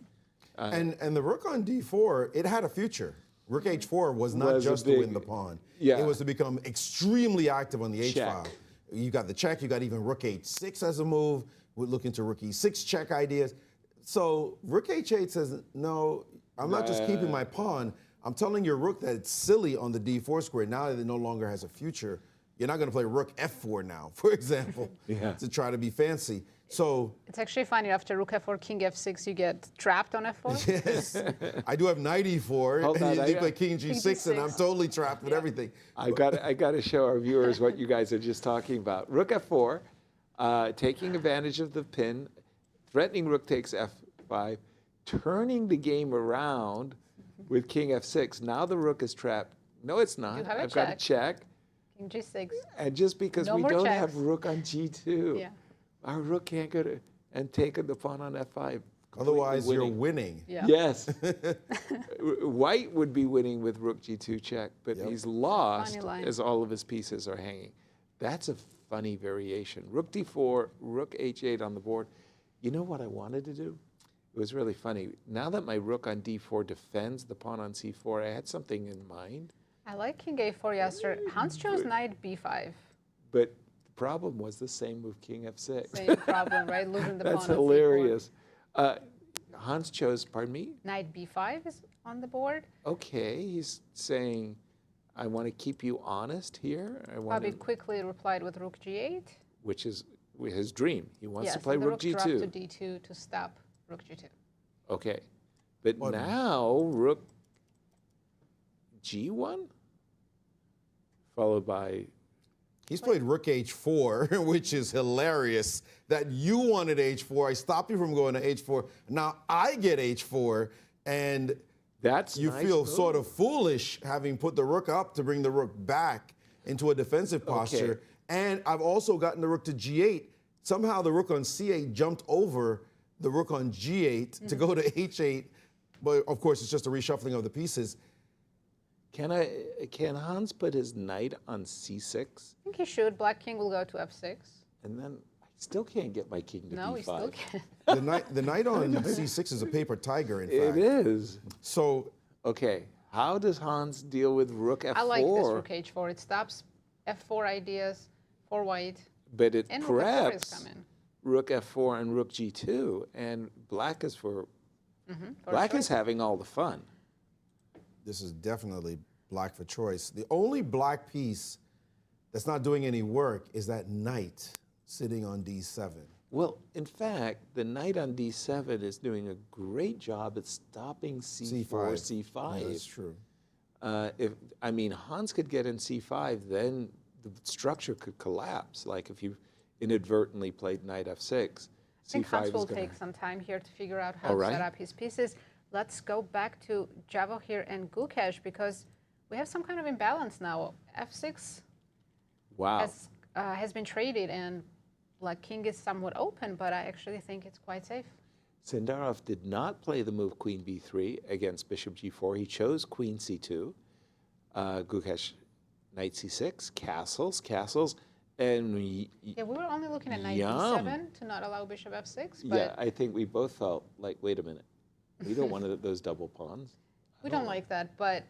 And the rook on d4, it had a future. Rook h4 was not just to win the pawn. Yeah. It was to become extremely active on the h Check. file. You got the check, you got even rook h6 as a move. We're looking to rook e6 check ideas. So rook h8 says, no, I'm not just keeping my pawn. I'm telling your rook that it's silly on the d4 square. Now that it no longer has a future, you're not going to play rook f4 now, for example, to try to be fancy. So it's actually funny, after rook f4, king f6, you get trapped on f4. yes, I do have knight e4, Hold on, and you play king g6, and I'm totally trapped with everything. I got to show our viewers what you guys are just talking about. Rook f4, taking advantage of the pin, threatening rook takes f5, turning the game around with king f6. Now the rook is trapped. No, it's not. You have a I've got a check. King g6. And just because No we more don't checks. have rook on g2, Yeah. our rook can't go to and take the pawn on f5. Otherwise, completely you're winning. Yeah. Yes. White would be winning with rook g2 check, but he's lost Funny line. as all of his pieces are hanging. That's a funny variation. Rook d4, rook h8 on the board. You know what I wanted to do? It was really funny. Now that my rook on d4 defends the pawn on c4, I had something in mind. I like king a4, Yasser. Hans chose knight b5. But the problem was the same move, king f6. Same problem, right? Losing the pawn That's on c4. hilarious. Hans chose, pardon me? Knight b5 is on the board. Okay, he's saying, I want to keep you honest here. I want Bobby to, quickly replied with rook g8. which is his dream. He wants Yes, to play and the rook dropped to g2. d2 to stop rook g2. Okay, but now rook g1, followed by. He's played rook h4, which is hilarious. That you wanted h4. I stopped you from going to h4. Now I get h4, and that's you nice feel move. sort of foolish having put the rook up to bring the rook back into a defensive posture. Okay. And I've also gotten the rook to g8. Somehow the rook on c8 jumped over the rook on g8 to go to h8. But of course, it's just a reshuffling of the pieces. Can Hans put his knight on c6? I think he should. Black king will go to f6. And then I still can't get my king to No, d5. he still can't. The knight on c6 is a paper tiger, in fact. It is. So, okay, how does Hans deal with rook f4? I like this rook h4. It stops f4 ideas for white. But it And rook f4 is preps coming. rook f4 and rook g2, and black is for black choice. is having all the fun. this is definitely black for choice. The only black piece that's not doing any work is that knight sitting on d7. Well, in fact, the knight on d7 is doing a great job at stopping c4, c5. Yeah, that's true. I mean, Hans could get in c5, then the structure could collapse. Like if you inadvertently played knight f6, I think c5 Hans is will going take some time here to figure out how All to right. set up his pieces. Let's go back to Javokhir and Gukesh because we have some kind of imbalance now. f6 Wow. has been traded and Black king is somewhat open, but I actually think it's quite safe. Sindarov did not play the move queen b3 against bishop g4. He chose queen c2. Gukesh, knight c6, castles, and Yeah, we were only looking at knight Yum. d7 to not allow bishop f6, but yeah, I think we both felt like, wait a minute, we don't want those double pawns. we don't like that. But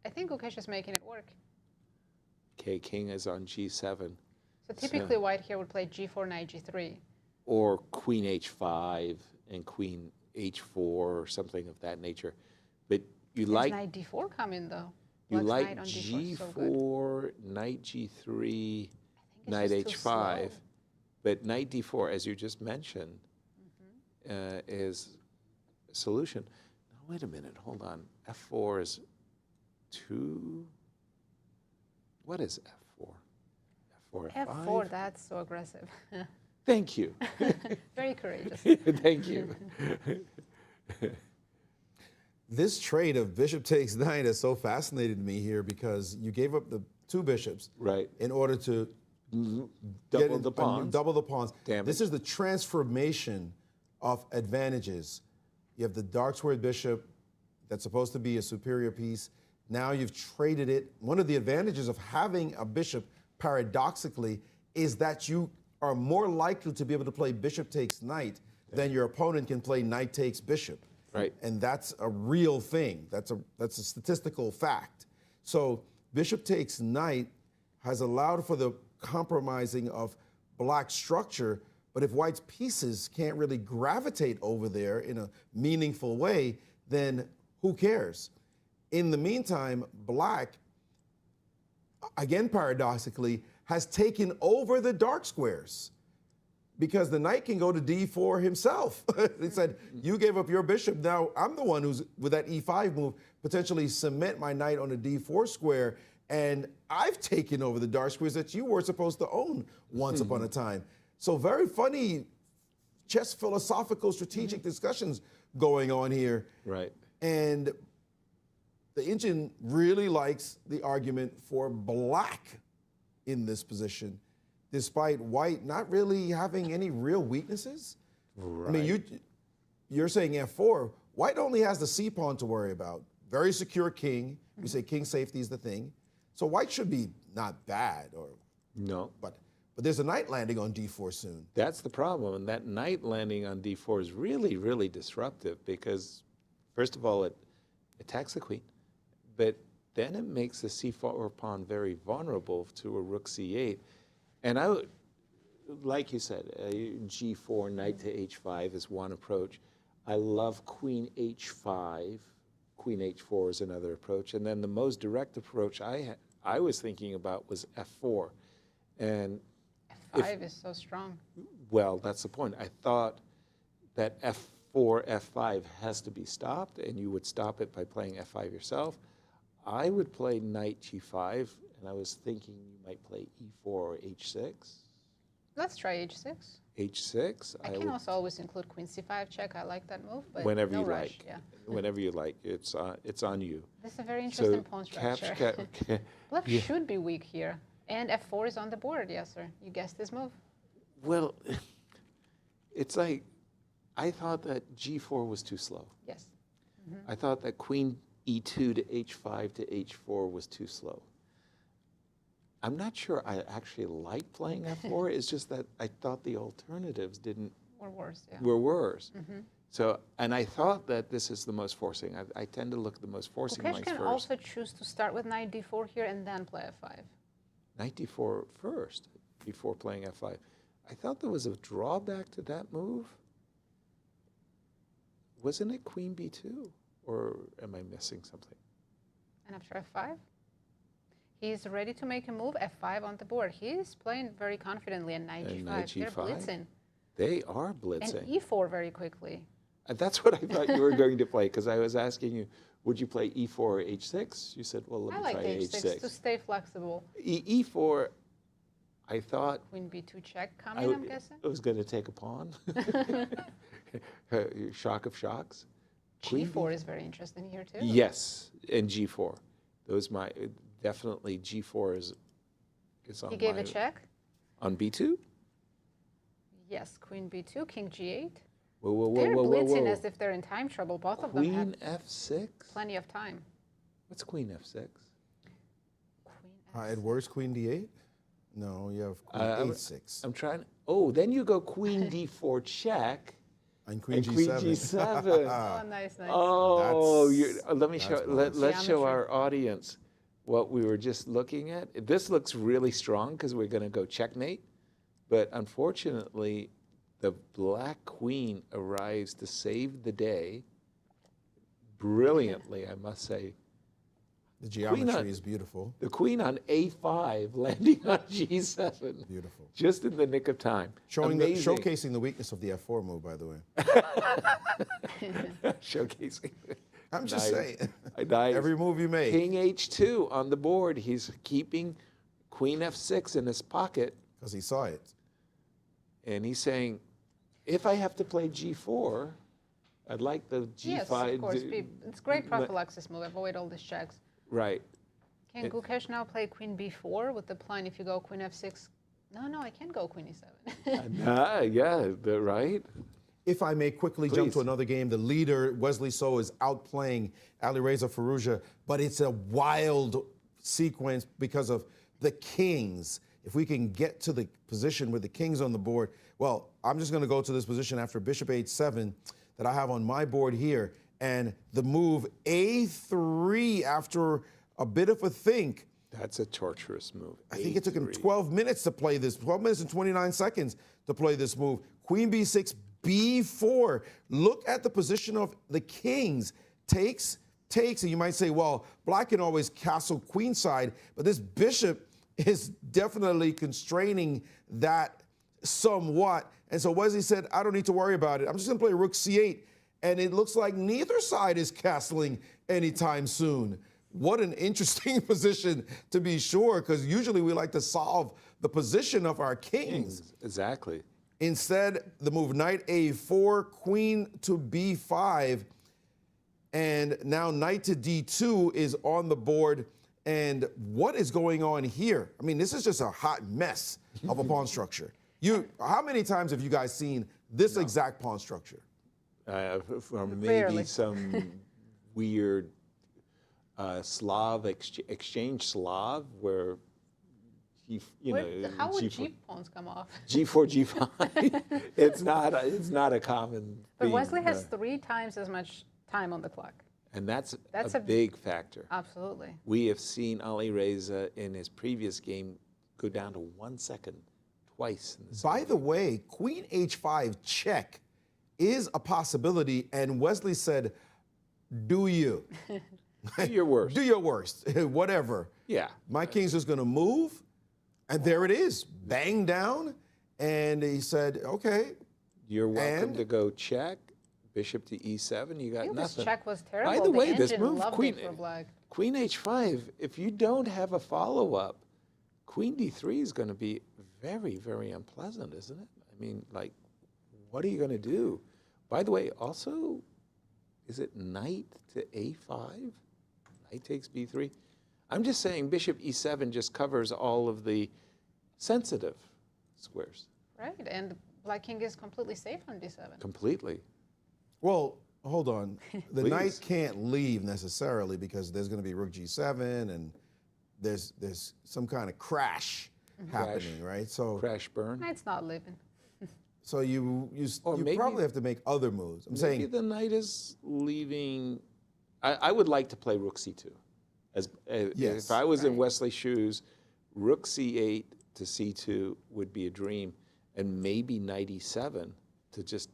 I think Gukesh is making it work. Okay, king is on g7. So typically white here would play g4, knight g3. Or queen h5 and queen h4 or something of that nature. But you There's like knight d4 coming though. you Black's like knight on d4 is so good. g4, knight g3, it's knight just too h5. slow. But knight d4, as you just mentioned, is a solution. Now, wait a minute, hold on. f4 is 2. What is f4? f4, f5? F4, that's so aggressive. Thank you. Very courageous. Thank you. This trade of bishop takes knight has so fascinated me here because you gave up the two bishops in order to Double the pawns. Double the pawns. Damn This it. is the transformation of advantages. You have the dark squared bishop that's supposed to be a superior piece. Now you've traded it. One of the advantages of having a bishop, paradoxically, is that you are more likely to be able to play bishop takes knight than your opponent can play knight takes bishop. Right. And that's a real thing. That's a statistical fact. So bishop takes knight has allowed for the compromising of black structure, but if white's pieces can't really gravitate over there in a meaningful way, then who cares? In the meantime, black, again paradoxically, has taken over the dark squares because the knight can go to d4 himself. It said, you gave up your bishop, now I'm the one who's, with that e5 move, potentially cement my knight on a d4 square, and I've taken over the dark squares that you were supposed to own once upon a time. So very funny chess philosophical strategic discussions going on here. Right. And the engine really likes the argument for black in this position, despite white not really having any real weaknesses. Right. I mean, you're saying f4. White only has the c pawn to worry about. Very secure king. We say king safety is the thing. So white should be not bad, or no. But there's a knight landing on d4 soon. That's the problem, and that knight landing on d4 is really, really disruptive because, first of all, it attacks the queen, but then it makes the c4 pawn very vulnerable to a rook c8. And I would, like you said, g4, knight to h5 is one approach. I love queen h5, queen h4 is another approach, and then the most direct approach I was thinking about was f4. And F5 is so strong. well, that's the point. I thought that f4, f5 has to be stopped, and you would stop it by playing f5 yourself. I would play knight g5, and I was thinking you might play e4 or h6. Let's try h6. h6. I can also always include queen c5 check. I like that move, but whenever no you rush. like. Yeah. Whenever you like. It's on you. This is a very interesting So pawn structure. Black yeah. should be weak here. And f4 is on the board, yes, sir. You guessed this move. Well, it's like, I thought that g4 was too slow. Yes. I thought that queen e2 to h5 to h4 was too slow. I'm not sure I actually like playing f4. It's just that I thought the alternatives Or worse, yeah. were worse. Mhm. So, and I thought that this is the most forcing. I tend to look at the most forcing Gukesh lines can first. also choose to start with knight d4 here and then play f5. Knight d4 first before playing f5. I thought there was a drawback to that move. Wasn't it queen b2? Or am I missing something? And after f5, he's ready to make a move, f5 on the board. He's playing very confidently and knight And g5. knight They're g5? blitzing. They are blitzing. And e4 very quickly. That's what I thought you were going to play, because I was asking you, would you play e4 or h6? You said, well, let I me like try h6 to stay flexible. E4, I thought Queen b2 check coming, I'm guessing. I was going to take a pawn. Shock of shocks. Queen g4 is very interesting here, too. Yes, and g4. Those definitely g4 is on He gave my, a check. On b2? Yes, queen b2, king g8. Whoa, whoa, whoa, They're whoa, whoa, blitzing whoa. as if they're in time trouble. Both of them Queen have f6? plenty of time. What's queen f6? At worst, queen d8? No, you have queen a6. I'm trying. Oh, then you go queen d4 check. And queen g7. Queen g7. Oh, nice, nice. Oh, let me that's show. bonus. Let's show Geometry. our audience what we were just looking at. This looks really strong because we're going to go checkmate, but unfortunately, the black queen arrives to save the day brilliantly, I must say. The geometry is beautiful. The queen on a5 landing on g7. Beautiful. Just in the nick of time. Amazing. Showcasing the weakness of the f4 move, by the way. Showcasing. I'm just saying. Nice. Every move you make. King h2 on the board. He's keeping queen f6 in his pocket. Because he saw it. And he's saying, if I have to play g4, I'd like the g5. Yes, of course. It's great prophylaxis move. Avoid all these checks. Right. Can Gukesh now play queen b4 with the plan if you go queen f6? No, I can't go queen e7. Yeah, right. If I may quickly jump to another game, the leader, Wesley So, is outplaying Alireza Firouzja, but it's a wild sequence because of the kings. if we can get to the position with the king's on the board, well, I'm just going to go to this position after bishop h7 that I have on my board here, and the move a3 after a bit of a think. That's a torturous move. I think it took him 12 minutes to play this, 12 minutes and 29 seconds to play this move. Queen b6, b4. Look at the position of the kings. Takes, and you might say, well, black can always castle queenside, but this bishop is definitely constraining that somewhat. And so Wesley said, I don't need to worry about it. I'm just going to play rook c8. And it looks like neither side is castling anytime soon. What an interesting position to be sure, because usually we like to solve the position of our kings. Exactly. Instead, the move knight a4, queen to b5, and now knight to d2 is on the board. And what is going on here? I mean, this is just a hot mess of a pawn structure. How many times have you guys seen this exact pawn structure? Or maybe some weird Slav exchange Slav where how would G pawns come off? G4, G5. it's not a common. But theme. Wesley has 3 times as much time on the clock. And that's a big factor. Absolutely. We have seen Alireza in his previous game go down to 1 second twice. By the way, queen h5 check is a possibility, and Wesley said, do you? Do your worst. Do your worst, whatever. Yeah. My king's just gonna move, and there it is, bang down, and he said, okay. You're welcome to go check, bishop to e7, you got nothing. This check was terrible. By the way, this engine move, loved queen, it for black. queen h5, if you don't have a follow-up, queen d3 is gonna be very, very unpleasant, isn't it? I mean, like, what are you gonna do? By the way, also, is it knight to a5? Knight takes b3? I'm just saying bishop e7 just covers all of the sensitive squares. Right, and black king is completely safe on d7. Completely. Well, hold on. The Please. knight can't leave necessarily because there's gonna be rook g7, and there's some kind of crash happening, right? So crash burn. Knight's not leaving. So you maybe- probably have to make other moves. I'm Maybe saying the knight is leaving. I would like to play rook c2. Yes. If I was in Wesley's shoes, rook c8 to c2 would be a dream, and maybe knight e7 to just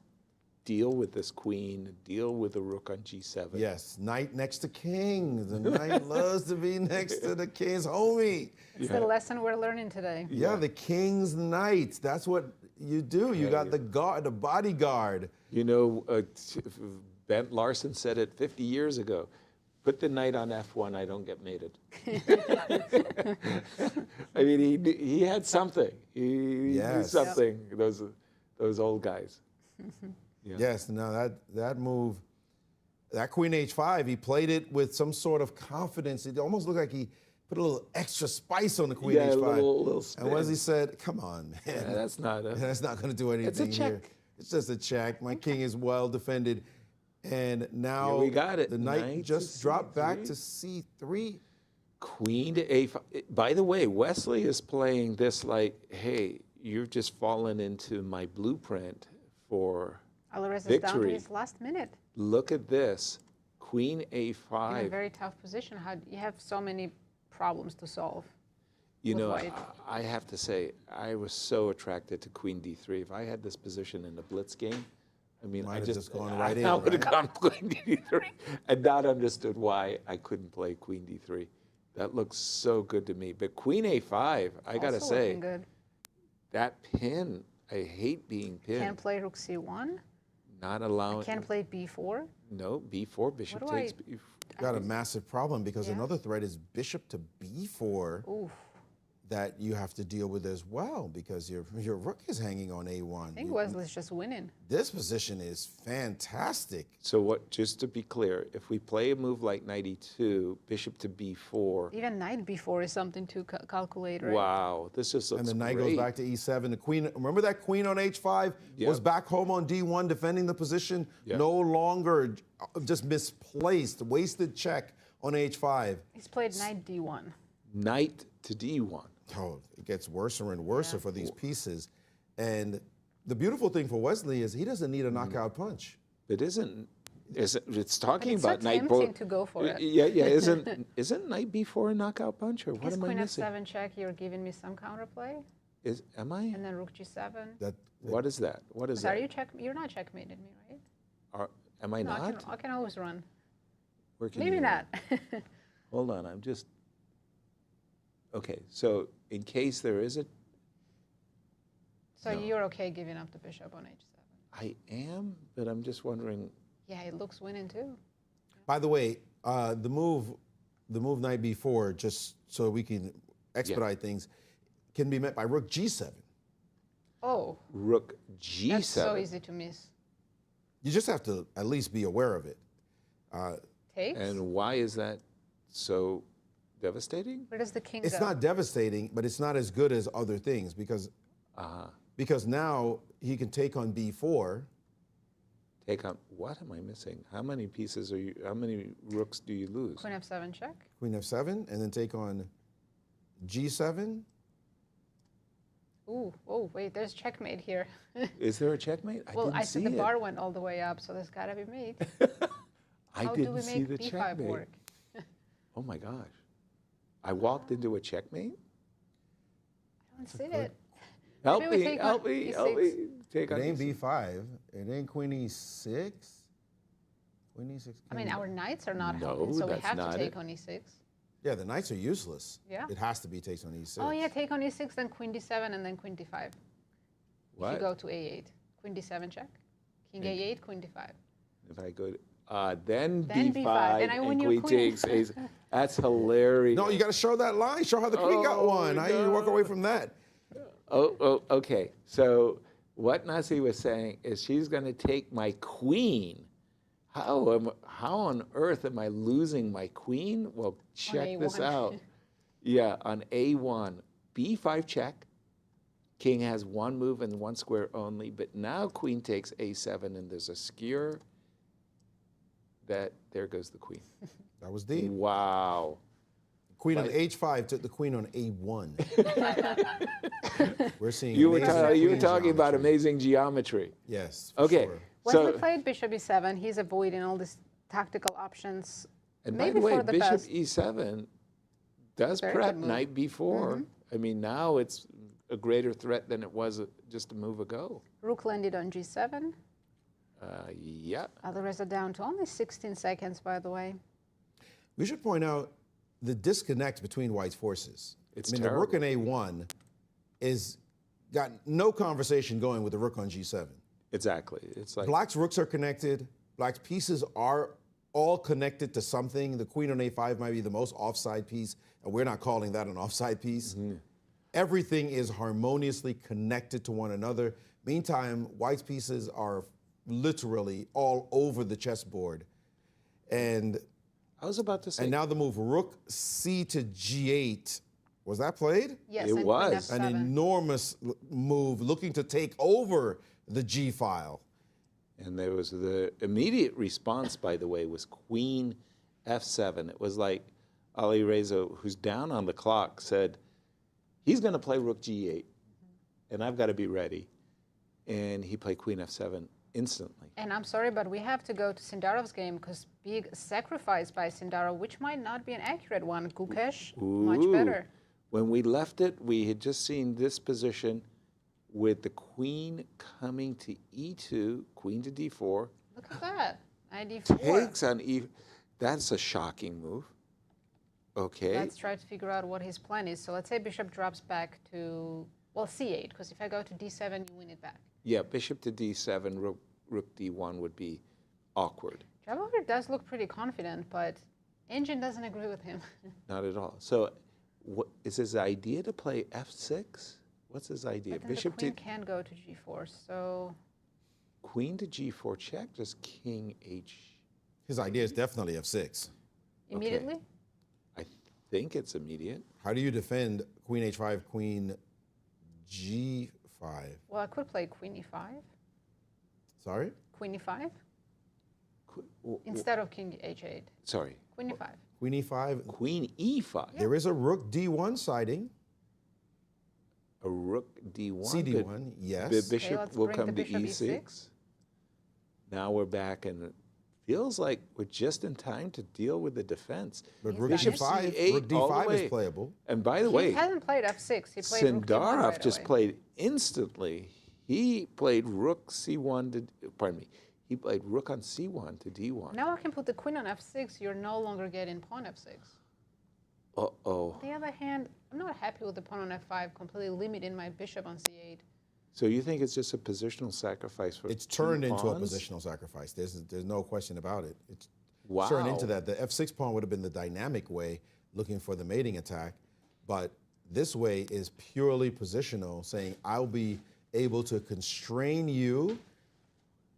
deal with this queen, deal with the rook on g7. yes, knight next to king. The knight loves to be next to the king's homie. It's the lesson we're learning today. Yeah, the king's knight. That's what you do. You got the guard, the bodyguard. You know, Bent Larson said it 50 years ago. Put the knight on f1, I don't get mated. I mean, he had something. He knew something. Those old guys. Yeah. Yes. Now that move, that queen h5, he played it with some sort of confidence. It almost looked like he put a little extra spice on the queen h5. A little spin. And Wesley said, "Come on, man. Yeah, that's not going to do anything It's a check. here. It's just a check. My king is well defended." And now Here we got it. the knight Knight just to dropped back C3. to c3. Queen to a5. By the way, Wesley is playing this like, hey, you've just fallen into my blueprint for Alireza is victory. down to his last minute. Look at this. Queen a5. In a very tough position. How you have so many problems to solve. You with know, white. I have to say, I was so attracted to queen d3. If I had this position in the blitz game, I mean, Might have just gone I right in, would have right? gone queen d3 and not understood why I couldn't play queen d3. That looks so good to me. But queen a5, I got to Also say, looking good. that pin, I hate being pinned. Can't play rook c1. Not allowing. Can't play b4. No, b4, bishop What do takes I- b4. Got a massive problem because Yeah. another threat is bishop to b4 Oof. that you have to deal with as well because your rook is hanging on a1. I think Wesley's just winning. This position is fantastic. So what? Just to be clear, if we play a move like knight e2, bishop to b4, Even knight b4 is something to calculate, right? wow, this just looks And the knight great. goes back to e7. The queen, remember that queen on h5 Yep. was back home on d1 defending the position? Yep. No longer just misplaced, wasted check on h5. He's played knight d1. Knight to d1. Oh, it gets worse and worse for these pieces. And the beautiful thing for Wesley is he doesn't need a knockout punch. It isn't. It's talking it's about so knight tempting to go for it. Yeah. Isn't knight b4 a knockout punch, or what Is am I queen missing? f7 check, you're giving me some counterplay. Am I? And then rook g7. What is that? What is Are that? you you're not checkmated me, right? Am I No, not? I can always run. Where can Maybe you not. run? Hold on, I'm just. Okay, so in case there is a. So you're okay giving up the bishop on h7? I am, but I'm just wondering. Yeah, it looks winning too. By the way, the move knight b4, just so we can expedite things, can be met by rook g7. Oh. Rook g7. That's so easy to miss. You just have to at least be aware of it. Takes? And why is that so devastating? Where does the king It's go? not devastating, but it's not as good as other things because now he can take on b4. Take on what am I missing? How many pieces are you? How many rooks do you lose? Queen f7 check. Queen f7, and then take on g7. Ooh, oh wait, there's checkmate here. Is there a checkmate? Well, I see said the it. bar went all the way up, so there's gotta be mate. I How didn't do we see make the b5 checkmate. work? Oh my gosh. I walked into a checkmate? I don't see it. Help Maybe we me, take help on me, e6. help me. Take It on ain't e6. b5. It ain't queen e6. Queen e6. I mean, our knights are not No, helping, so we that's have to not take it. on e6. Yeah, the knights are useless. Yeah. It has to be takes on e6. Oh yeah, take on e6, then queen d7, and then queen d5. If What? you go to a8, queen d7 check, king a8, queen d5. If I go to, then Then b5, b5, and I win your queen. takes ace. That's hilarious. No, you got to show that line. Show how the queen got one. How you walk away from that? Okay. So what Nasi was saying is she's going to take my queen. How on earth am I losing my queen? Well, check this A1. out. Yeah, on a1, b5 check. King has one move and one square only, but now queen takes a7, and there's a skewer. There goes the queen. That was deep. Wow. Queen on h5 took the queen on a1. We're seeing You were amazing talking about geometry. amazing geometry. Yes. Okay. Sure. Wesley So, played bishop e7. He's avoiding all these tactical options. and by Maybe the way, for the bishop best. e7 does Very prep good move. knight b4. I mean, now it's a greater threat than it was just a move ago. Rook landed on g7. Yeah. Alireza down to only 16 seconds, by the way. We should point out the disconnect between White's forces. It's the rook on a1 is got no conversation going with the rook on g7. Exactly. It's like Black's rooks are connected. Black's pieces are all connected to something. The queen on a5 might be the most offside piece, and we're not calling that an offside piece. Everything is harmoniously connected to one another. Meantime, White's pieces are literally all over the chessboard. And I was about to say. and now the move rook c to g8. Was that played? Yes, It and was. queen An f7. enormous move looking to take over the g file. And there was the immediate response, by the way, was queen f7. It was like Alireza, who's down on the clock, said, he's going to play rook g8, and I've got to be ready. And he played queen f7 instantly. And I'm sorry, but we have to go to Sindarov's game because big sacrifice by Sindarov, which might not be an accurate one. Gukesh, much Ooh. better. When we left it, we had just seen this position with the queen coming to e2, queen to d4. Look at that. Knight d4. Takes on e. That's a shocking move. Okay. Let's try to figure out what his plan is. So let's say bishop drops back to, well, c8, because if I go to d7, you win it back. Yeah, bishop to d7, rook d1 would be awkward. Javokhir does look pretty confident, but Engine doesn't agree with him. Not at all. So, what is his idea to play f6? What's his idea? But then Bishop the queen to can go to g4, so... queen to g4 check, just king h. His idea is definitely f6. Immediately? I think it's immediate. How do you defend queen h5, queen g5? Well, I could play queen e5. Sorry? Queen e5? Instead of king h8. Sorry. Queen e5. Queen e5. Queen e5. There is a rook d1 siding. a rook d1. CD1, yes. The bishop let's will bring come the to bishop e6. Now we're back, and it feels like we're just in time to deal with the defense. But rook Bishop d5, c8 rook all the d5 way. is playable. And by the He way, hasn't played f6. He played rook d1 Sindarov right just away. played instantly. He played rook c1 to, pardon me, he played rook on c1 to d1. Now I can put the queen on f6. You're no longer getting pawn f6. Uh-oh. On the other hand, I'm not happy with the pawn on f5, completely limiting my bishop on c8. So you think it's just a positional sacrifice for It's turned two into a pawns? positional sacrifice. There's no question about it. It's Wow. turned into that. The f6 pawn would have been the dynamic way, looking for the mating attack, but this way is purely positional, saying I'll be able to constrain you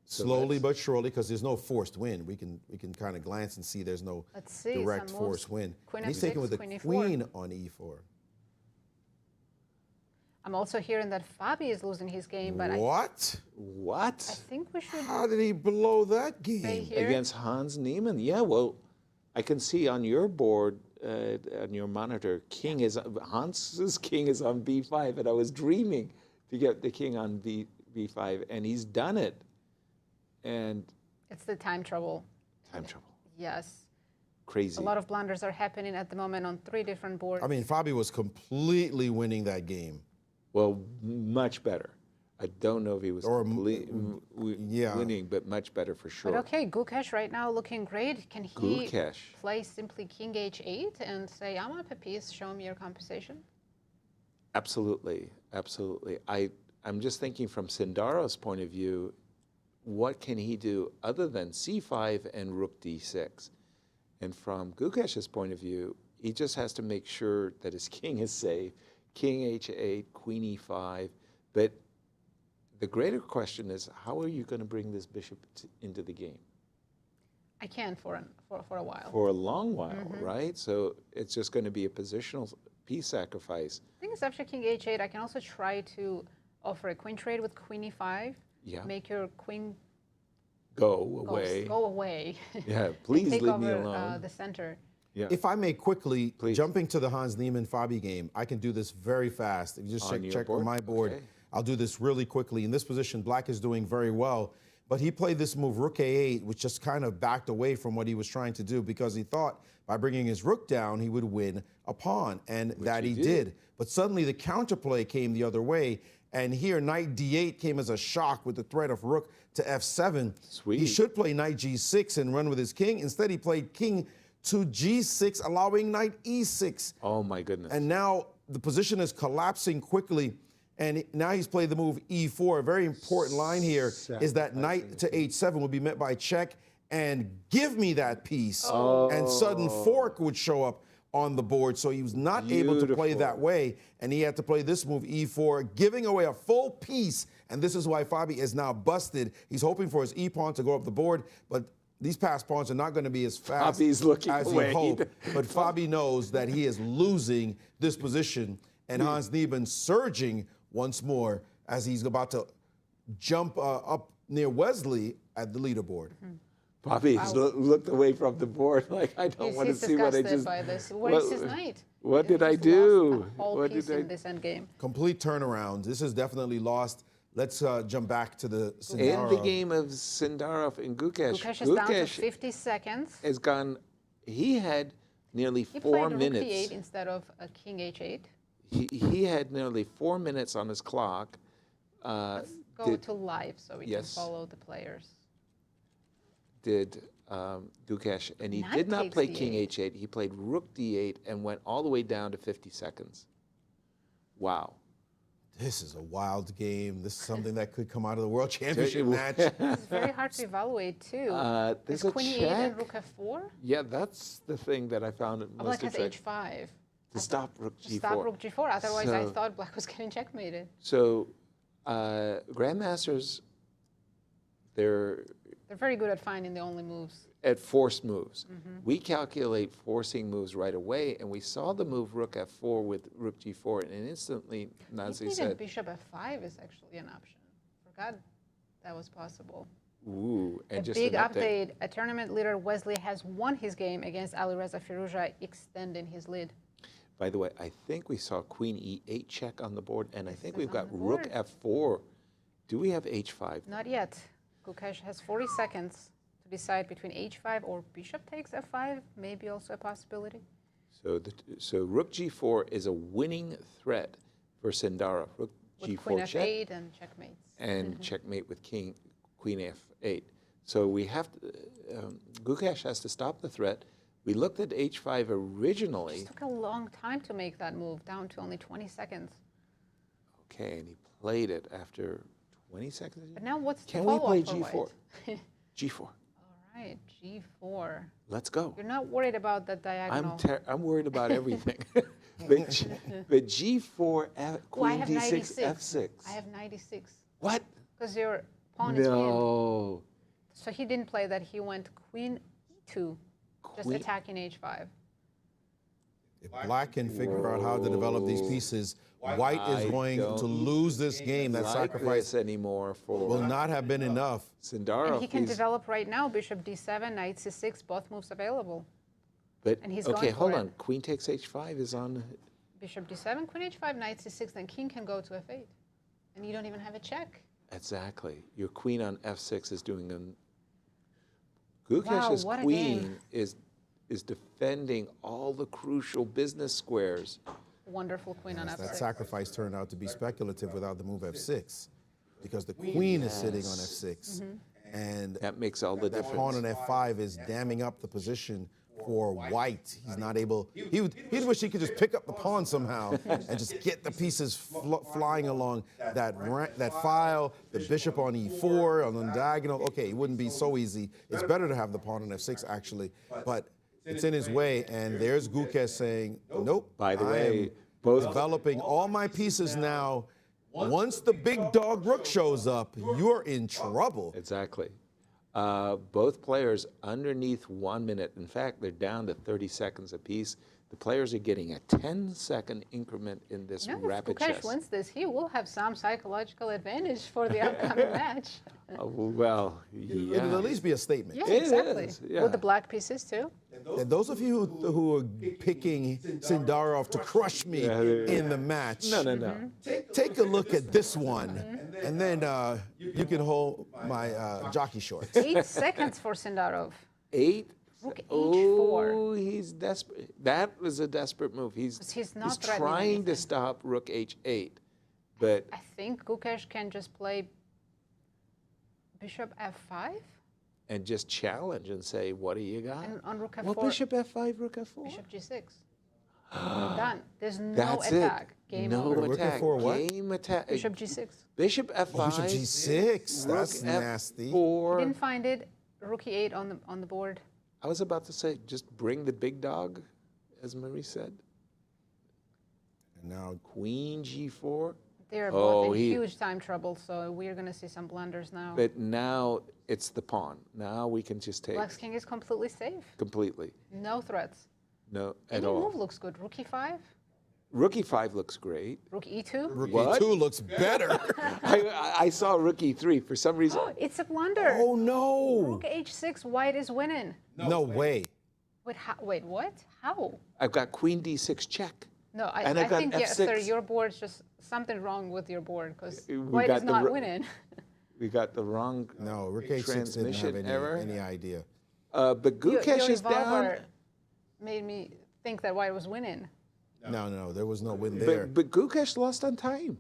slowly but surely, because there's no forced win. We can kind of glance and see there's no Let's see, direct some moves. forced win. Queen And he's f6, taking with the queen e4. queen on e4. I'm also hearing that Fabi is losing his game, but What? I think we should How did he blow that stay game? here. Against Hans Niemann? Yeah, well, I can see on your board, on your monitor, Hans's king is on b5, and I was dreaming to get the king on b5, and he's done it. And It's the time trouble. time trouble. Yes. Crazy. A lot of blunders are happening at the moment on 3 different boards. I mean, Fabi was completely winning that game. Well, much better. I don't know if he was yeah. winning, but much better for sure. But okay, Gukesh right now looking great. Can he Gukesh. play simply king h8 and say, I'm up a piece, show me your compensation? Absolutely, absolutely. I'm just thinking from Sindarov's point of view, what can he do other than c5 and rook d6? And from Gukesh's point of view, he just has to make sure that his king is safe, king h8, queen e5. But the greater question is, how are you going to bring this bishop into the game? I can for a while. For a long while, right? So it's just going to be a positional piece sacrifice. I think it's after king h8. I can also try to offer a queen trade with queen e5. Yeah. Make your queen Go away. Go away. Yeah, please Take leave over, me alone. the center. Yeah. If I may quickly, jumping to the Hans Niemann Fabi game, I can do this very fast. If you just On your check board? on my board, Okay. I'll do this really quickly. In this position, Black is doing very well, but he played this move, rook a8, which just kind of backed away from what he was trying to do because he thought by bringing his rook down, he would win a pawn, and that he did. But suddenly the counterplay came the other way, and here knight d8 came as a shock with the threat of rook to f7. Sweet. He should play knight g6 and run with his king. Instead, he played king to g6, allowing knight e6. Oh my goodness. And now the position is collapsing quickly. And now he's played the move e4. A very important line here is that knight to h7 will be met by check and give me that piece. And sudden fork would show up on the board. So he was not able to play that way. And he had to play this move e4, giving away a full piece. And this is why Fabi is now busted. He's hoping for his e-pawn to go up the board, but these pass pawns are not going to be as fast Fabi's looking as away. he hoped. But Fabi knows that he is losing this position. And Hans Niemann surging once more as he's about to jump up near Wesley at the leaderboard. Fabi's looked away from the board like, I don't want to see what I just... by this. Where is his knight? What did I He's do? lost a whole What piece did I in this endgame. Complete turnaround. This is definitely lost. Let's jump back to the Sindarov. And the game of Sindarov and Gukesh. Gukesh is down to 50 seconds. Has gone, he had nearly He 4 played minutes. rook d8 instead of a king h8. He had nearly 4 minutes on his clock. Let's go to live so we can Yes. follow the players. Did Gukesh, and he Knight did not takes play d8. king h8. He played rook d8 and went all the way down to 50 seconds. Wow. This is a wild game. This is something that could come out of the World Championship match. It's very hard to evaluate too. There's Is a queen e8 check. and rook f4? Yeah, that's the thing that I found Black most has attractive. h5. To stop rook g4. Stop rook g4. Otherwise, I So- thought Black was getting checkmated. So, grandmasters, they're They're very good at finding the only moves. at forced moves. Mhm. We calculate forcing moves right away, and we saw the move rook f4 with rook g4, and instantly Nazi Maybe even said, bishop f5 is actually an option. Forgot that was possible. ooh, and A just big an update. update. A tournament leader, Wesley, has won his game against Alireza Firouzja, extending his lead. By the way, I think we saw queen e8 check on the board, and I think we've got on the rook board. f4. Do we have h5? Not yet. Gukesh has 40 seconds to decide between h5 or bishop takes f5, maybe also a possibility. So rook g4 is a winning threat for Sindarov. Rook With g4 queen check. f8 and checkmates. And checkmate with queen f8. So we have to, Gukesh has to stop the threat. We looked at h5 originally. It took a long time to make that move, down to only 20 seconds. Okay, and he played it after 20 seconds. But now what's the Can we play follow-up for g4? white? g4. All right, g4. Let's go. You're not worried about that diagonal. I'm worried about everything. but g4, queen I have d6, 96. f6. I have 96. What? Because your pawn is pinned. No. So he didn't play that. He went queen e2, just Queen- attacking h5. If Black can figure out how to develop these pieces, White is going to lose this game. That sacrifice anymore will not have been enough. Sindarov. And he can develop right now, bishop d7, knight c6, both moves available. But and he's okay, going for hold it. on. Queen takes h5 is on. Bishop d7, queen h5, knight c6, then king can go to f8. And you don't even have a check. Exactly. Your queen on f6 is doing an. Gukesh's what a queen game. is defending all the crucial business squares. Wonderful queen on That f6. sacrifice turned out to be speculative without the move f6, because the queen is sitting on f6, and that makes all the that difference. pawn on f5 is damming up the position for White. He's not able. He'd wish he could just pick up the pawn somehow and just get the pieces flying along that file. The bishop on e4 on the diagonal. Okay, it wouldn't be so easy. It's better to have the pawn on f6 actually, but it's in his way. And there's Gukesh saying, "Nope." By the I way, am both developing all my pieces now. Once the big dog rook shows up, you're in trouble. Exactly. Both players underneath 1 minute. In fact, they're down to 30 seconds apiece. The players are getting a 10-second increment in this Now, if rapid Gukesh chess. wins this, he will have some psychological advantage for the upcoming match. Well, yeah. It'll at least be a statement. Yeah, exactly. is, yeah. With the black pieces too. And those of you who are picking Sindarov to crush me in the match, No. take a look at this one, and then you can hold my jockey shorts. 8 seconds for Sindarov. 8. Rook h4. Oh, he's desperate. That was a desperate move. He's not threatening trying to anything. stop rook h8, but I think Gukesh can just play bishop f5 and just challenge and say, "What do you got?" and on rook f4. Well, bishop f5, rook f4. Bishop g6. Done. There's no That's attack. it. Game no over. Rook attack. f4 what? Game attack. Bishop g6. Bishop f5. Oh, bishop g6. That's rook nasty. f4. Didn't find it. Rook e8 on the board. I was about to say, just bring the big dog, as Maurice said. And now Queen g4. They're both in he- huge time trouble, so we're going to see some blunders now. But now it's the pawn. Now we can just take Black's king is completely safe. completely. No threats. No, at Any all. move looks good. Rook e5, Rook e5 looks great. rook e2. rook What? e2 looks better. I saw rook e3 for some reason. Oh, it's a blunder. Oh no! Rook h6, white is winning. No way. Wait, what? How? I've got queen d6 check. No, I And I've got think, yes, sir, F6. your board's just something wrong with your board because We white got is the not ro- winning. We got the wrong No, rook h6 didn't transmission have error. any idea. But Gukesh your is down. evolver made me think that white was winning. No, there was no win there. But Gukesh lost on time,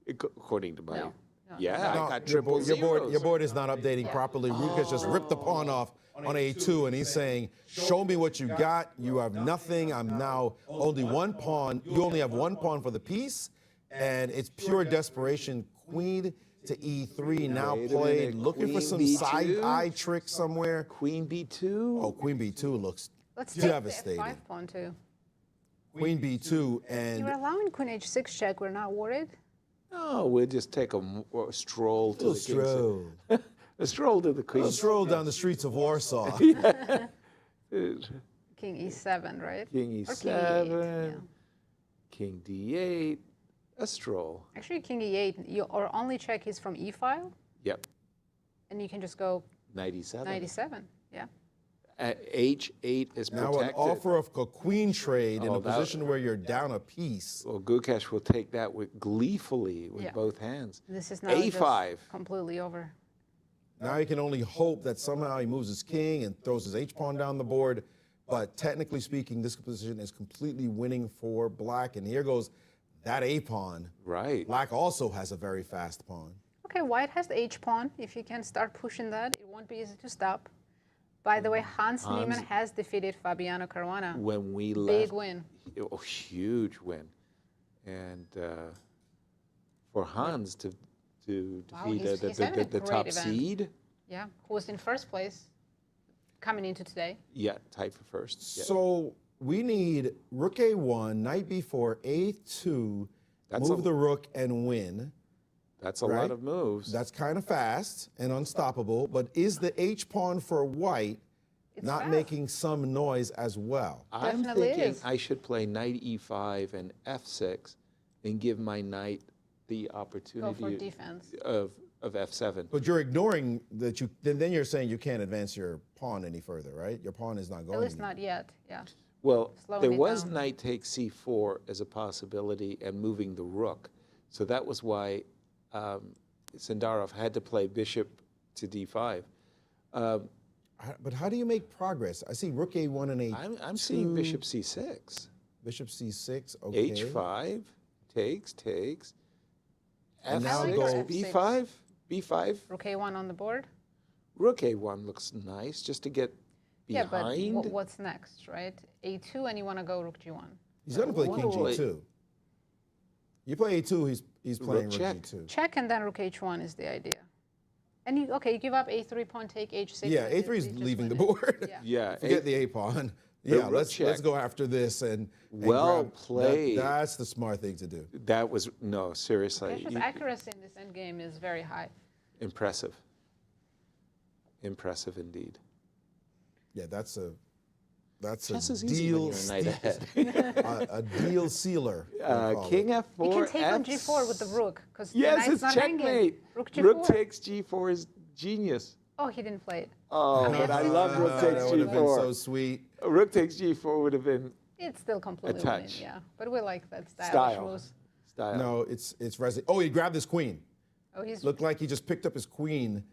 according to my. No. Yeah, I No, got your triple board zeros. is not updating properly. Gukesh just ripped the pawn off on a2, and he's saying, "Show me what you got. You have nothing. I'm now only one pawn. You only have one pawn for the piece, and it's pure desperation. Queen to e3 now Wait a played, minute, looking for queen some B2? side eye trick somewhere. Queen b2. Oh, queen b2 looks Let's take devastating. the f5 pawn too. Queen b2, and You're allowing queen h6 check. We're not worried. No, we'll just take a stroll to little the stroll. king's. A stroll to the A queen. stroll down the streets of Warsaw. King e7, right? King Or king e8, e7, yeah. king d8, a stroll. Actually, king e8, your only check is from e file, Yep, and you can just go knight e7. knight e7. Yeah. H8 is Now protected. an offer of a queen trade in Oh, a position where you're down a piece. Well, Gukesh will take that gleefully with Yeah. both hands. This is now A5. just completely over. Now he can only hope that somehow he moves his king and throws his H-pawn down the board. But technically speaking, this position is completely winning for black. And here goes that A-pawn. Right. Black also has a very fast pawn. Okay, white has the H-pawn. If you can start pushing that, it won't be easy to stop. By the way, Hans Niemann has defeated Fabiano Caruana. When we Big left, win. Oh, huge win. And for Hans to Wow, defeat he's having a the great top event. seed, Yeah, who was in first place coming into today. yeah, tied for first. Yeah. So we need rook A1, knight B4, A2, move the rook and win. That's a lot of moves. That's kind of fast and unstoppable, but is the H-pawn for white not fast. making some noise as well? I'm Definitely thinking is. I should play knight E5 and F6 and give my knight the opportunity defense. of F7. But you're ignoring that then you're saying you can't advance your pawn any further, right? Your pawn is not going At least anywhere. not yet, yeah. Well, Slowing there it was down. knight takes C4 as a possibility and moving the rook. So that was why Sindarov had to play bishop to D5. But how do you make progress? I see rook A1 and A2. I'm seeing bishop C6. Bishop C6, okay. H5, takes. And now F6, go B5, B5. Rook A1 on the board. Rook A1 looks nice just to get Yeah, behind. but what's next, right? A2 and you want to go rook G1. He's going to play king Well, G2. You play A2, he's playing rook check. G2. Check and then rook H1 is the idea. And you give up A3 pawn, take H6. Yeah, and A3 is you just leaving the win it. board. Yeah. Yeah, Forget the A pawn. The Yeah, rook let's check. go after this and Well grab- played. That's the smart thing to do. That was, no, seriously. Gukesh's accuracy in this endgame is very high. Impressive. Impressive indeed. Yeah, that's a Chess is easy when deal you're a knight ahead. a deal sealer. King F4. You can take on G4 with the rook because Yes, the knight's it's not ringing. checkmate. Rook G4. Rook takes G4 is genius. Oh, he didn't play it. Oh, but I love rook takes That would have been G4. so sweet. Rook takes G4 would have been It's still completely touch. winning, yeah. But we like that stylish Style. moves. style. No, it's Resi. Oh, he grabbed his queen. Oh, he's Looked like he just picked up his queen.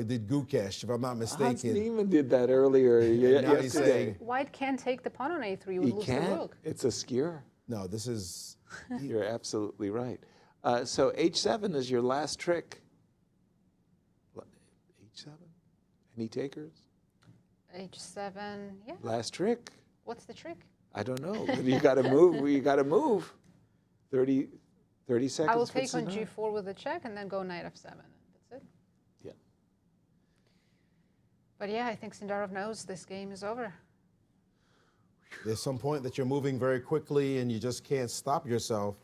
Did Gukesh, if I'm not Hans mistaken. Niemann did that earlier Now he's yesterday. saying, White can't take the pawn on A3. You would He lose the can't. rook. It's a skewer. no, this is. You're absolutely right. So H7 is your last trick. H7? Any takers? H7, yeah. Last trick? What's the trick? I don't know. But you got to move. You got to move. 30 seconds. I will for take on Sindarov. G4 with a check and then go knight F7. That's it. Yeah. But yeah, I think Sindarov knows this game is over. There's some point that you're moving very quickly and you just can't stop yourself.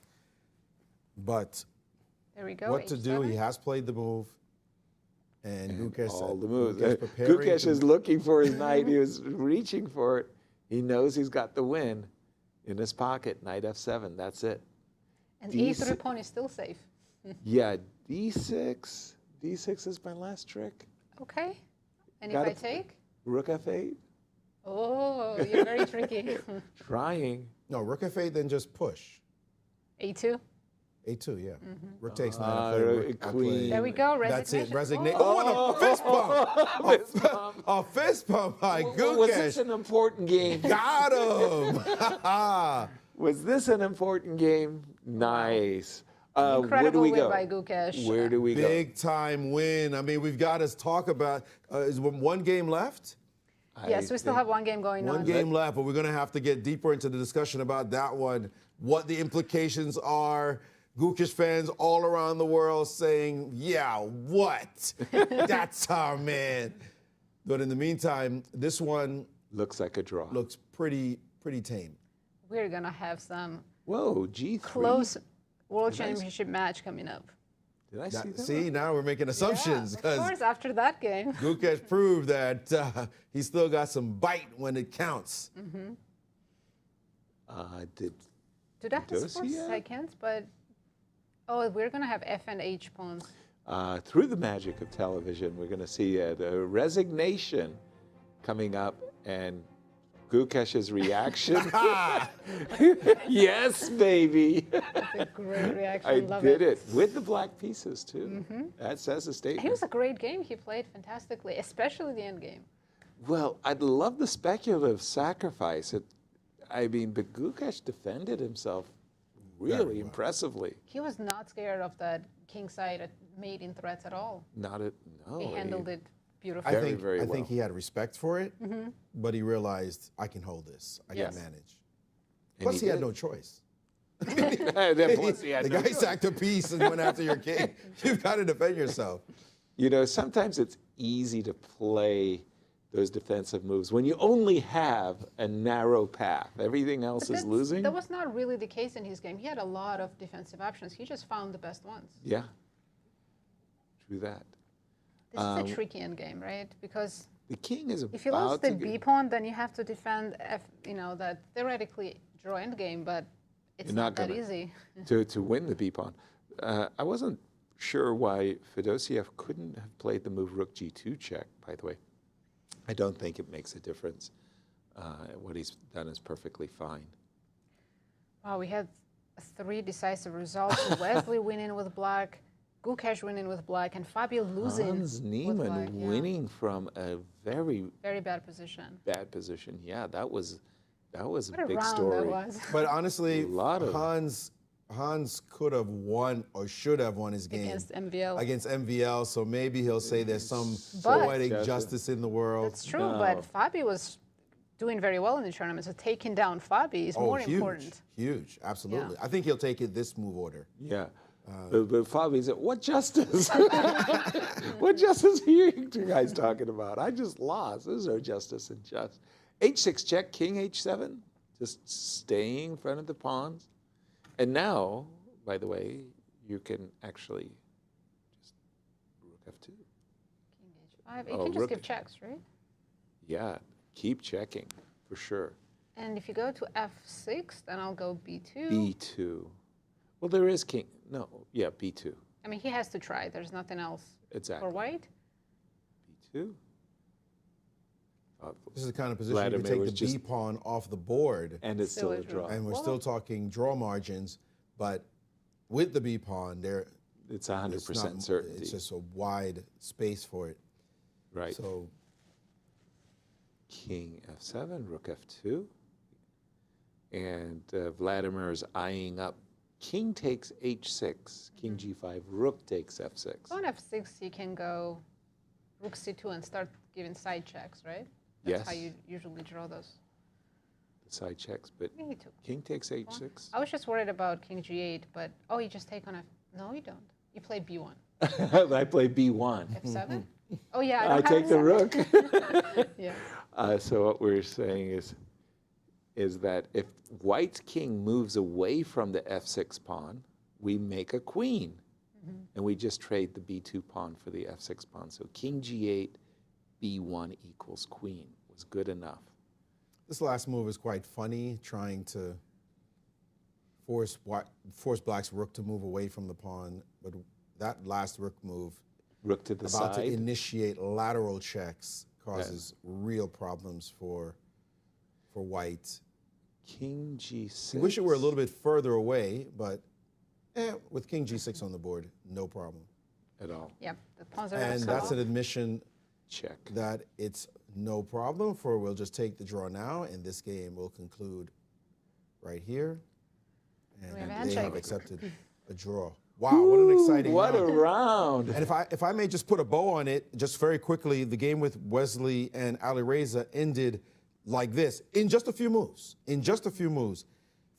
But There we go. what to do? H7. He has played the move. And Gukesh All said, the moves. Gukesh preparing Gukesh to- is looking for his knight. He was reaching for it. He knows he's got the win in his pocket. Knight F7. That's it. And D6 E3 pawn is still safe. Yeah, D6. D6 is my last trick. Okay. And Gotta if I take? Rook F8. Oh, you're very tricky. Trying. No, rook F8, then just push. A2. A2, yeah. Rook takes knight. Ah, I play rook, I queen. play- There we go. That's it. Resignation. Resignation. Oh, and a fist bump. Fist bump. A fist bump by Was this Gukesh. an important game? Got him. Was this an important game? Nice. Where do Incredible we win go? by Gukesh. Where do we go? Big time win. I mean, we've got to talk about, is one game left? Yes, we still have one game going One on. game left, but we're going to have to get deeper into the discussion about that one, what the implications are. Gukesh fans all around the world saying, yeah, what? That's our man. But in the meantime, this one looks like a draw. Looks pretty tame. We're going to have some Whoa, G3. close World Did I Championship match coming up. Did I see that? See, now we're making assumptions Of because course, after that game. Gukesh proved that he's still got some bite when it counts. Mm-hmm. Did Duda has 4 Fedoseev? seconds, but we're going to have F and H pawns. Through the magic of television, we're going to see a resignation coming up And Gukesh's reaction. Yes, baby. That's a great reaction. I Love did it with the black pieces too. Mm-hmm. That says a statement. It was a great game. He played fantastically, especially the end game. Well, I'd love the speculative sacrifice. I mean, but Gukesh defended himself really impressively. He was not scared of that kingside mate-in threats at all. No. He handled it beautifully. I think he had respect for it, Mm-hmm. but he realized, I can hold this. I Yes. can manage. And Plus, he he had did. no choice. Plus he had the no guy choice. sacked a piece and went after your king. You've got to defend yourself. You know, sometimes it's easy to play those defensive moves when you only have a narrow path. Everything else is losing. That was not really the case in his game. He had a lot of defensive options. He just found the best ones. Yeah. True that. This is a tricky end game, right? Because the king is if you lose about the to B pawn, then you have to defend that theoretically draw end game, but it's You're not that gonna- easy. to win the b pawn. I wasn't sure why Fedoseev couldn't have played the move rook g2 check, by the way. I don't think it makes a difference. What he's done is perfectly fine. Wow, we had 3 decisive results. Wesley winning with black, Gukesh winning with black, and Fabio losing Hans with Niemann black. Yeah. winning from a very Very bad position. bad position. Yeah, that was a What a big round story. that was. But honestly, A lot of- Hans could have won or should have won his game Against MVL. Against MVL, so maybe he'll say there's some But- poetic justice in the world. That's true, but Fabi was doing very well in the tournament, so taking down Fabi is more huge, important. Huge, absolutely. Yeah. I think he'll take it this move order. Yeah. But Fabi said, what justice? What justice are you two guys talking about? I just lost. There's no justice in chess. H6 check, king h7, just staying in front of the pawns. And now, by the way, you can actually just rook f2. King h5. You Oh, can just rook- give checks, right? Yeah, keep checking, for sure. And if you go to f6, then I'll go b2. b2. Well, there is king. No, yeah, b2. I mean, he has to try. There's nothing else Exactly. for white. b2. This is the kind of position Vladimir you can was take the just- B pawn off the board. And it's still a draw. And we're still talking draw margins, but with the B pawn, it's 100% not- certainty. It's just a wide space for it. Right. So King f7, rook f2. And Vladimir is eyeing up. King takes h6, king g5, rook takes f6. So on f6, you can go rook c2 and start giving side checks, right? That's Yes. how you usually draw those. The side checks, but He took king takes h6. I was just worried about king g8, but you just take on f. No, you don't. You play b1. I play b1. f7? Oh yeah, I I don't take the have rook. Yeah. So what we're saying is that if white's king moves away from the f6 pawn, we make a queen. And we just trade the b2 pawn for the f6 pawn. So king g8, b1 equals queen was good enough. this last move is quite funny, trying to force black's rook to move away from the pawn, but that last rook move, rook to the about side, to initiate lateral checks, causes real problems for white. King g6. I wish it were a little bit further away, but with king g6 on the board, no problem at all. Yep, the pawns are And so that's off. an admission check that it's no problem for we'll just take the draw now, and this game will conclude right here. And We have a they handshake. have accepted a draw. Wow, what an exciting what round. a round. And if I may just put a bow on it, just very quickly, the game with Wesley and Alireza ended like this, in just a few moves. In just a few moves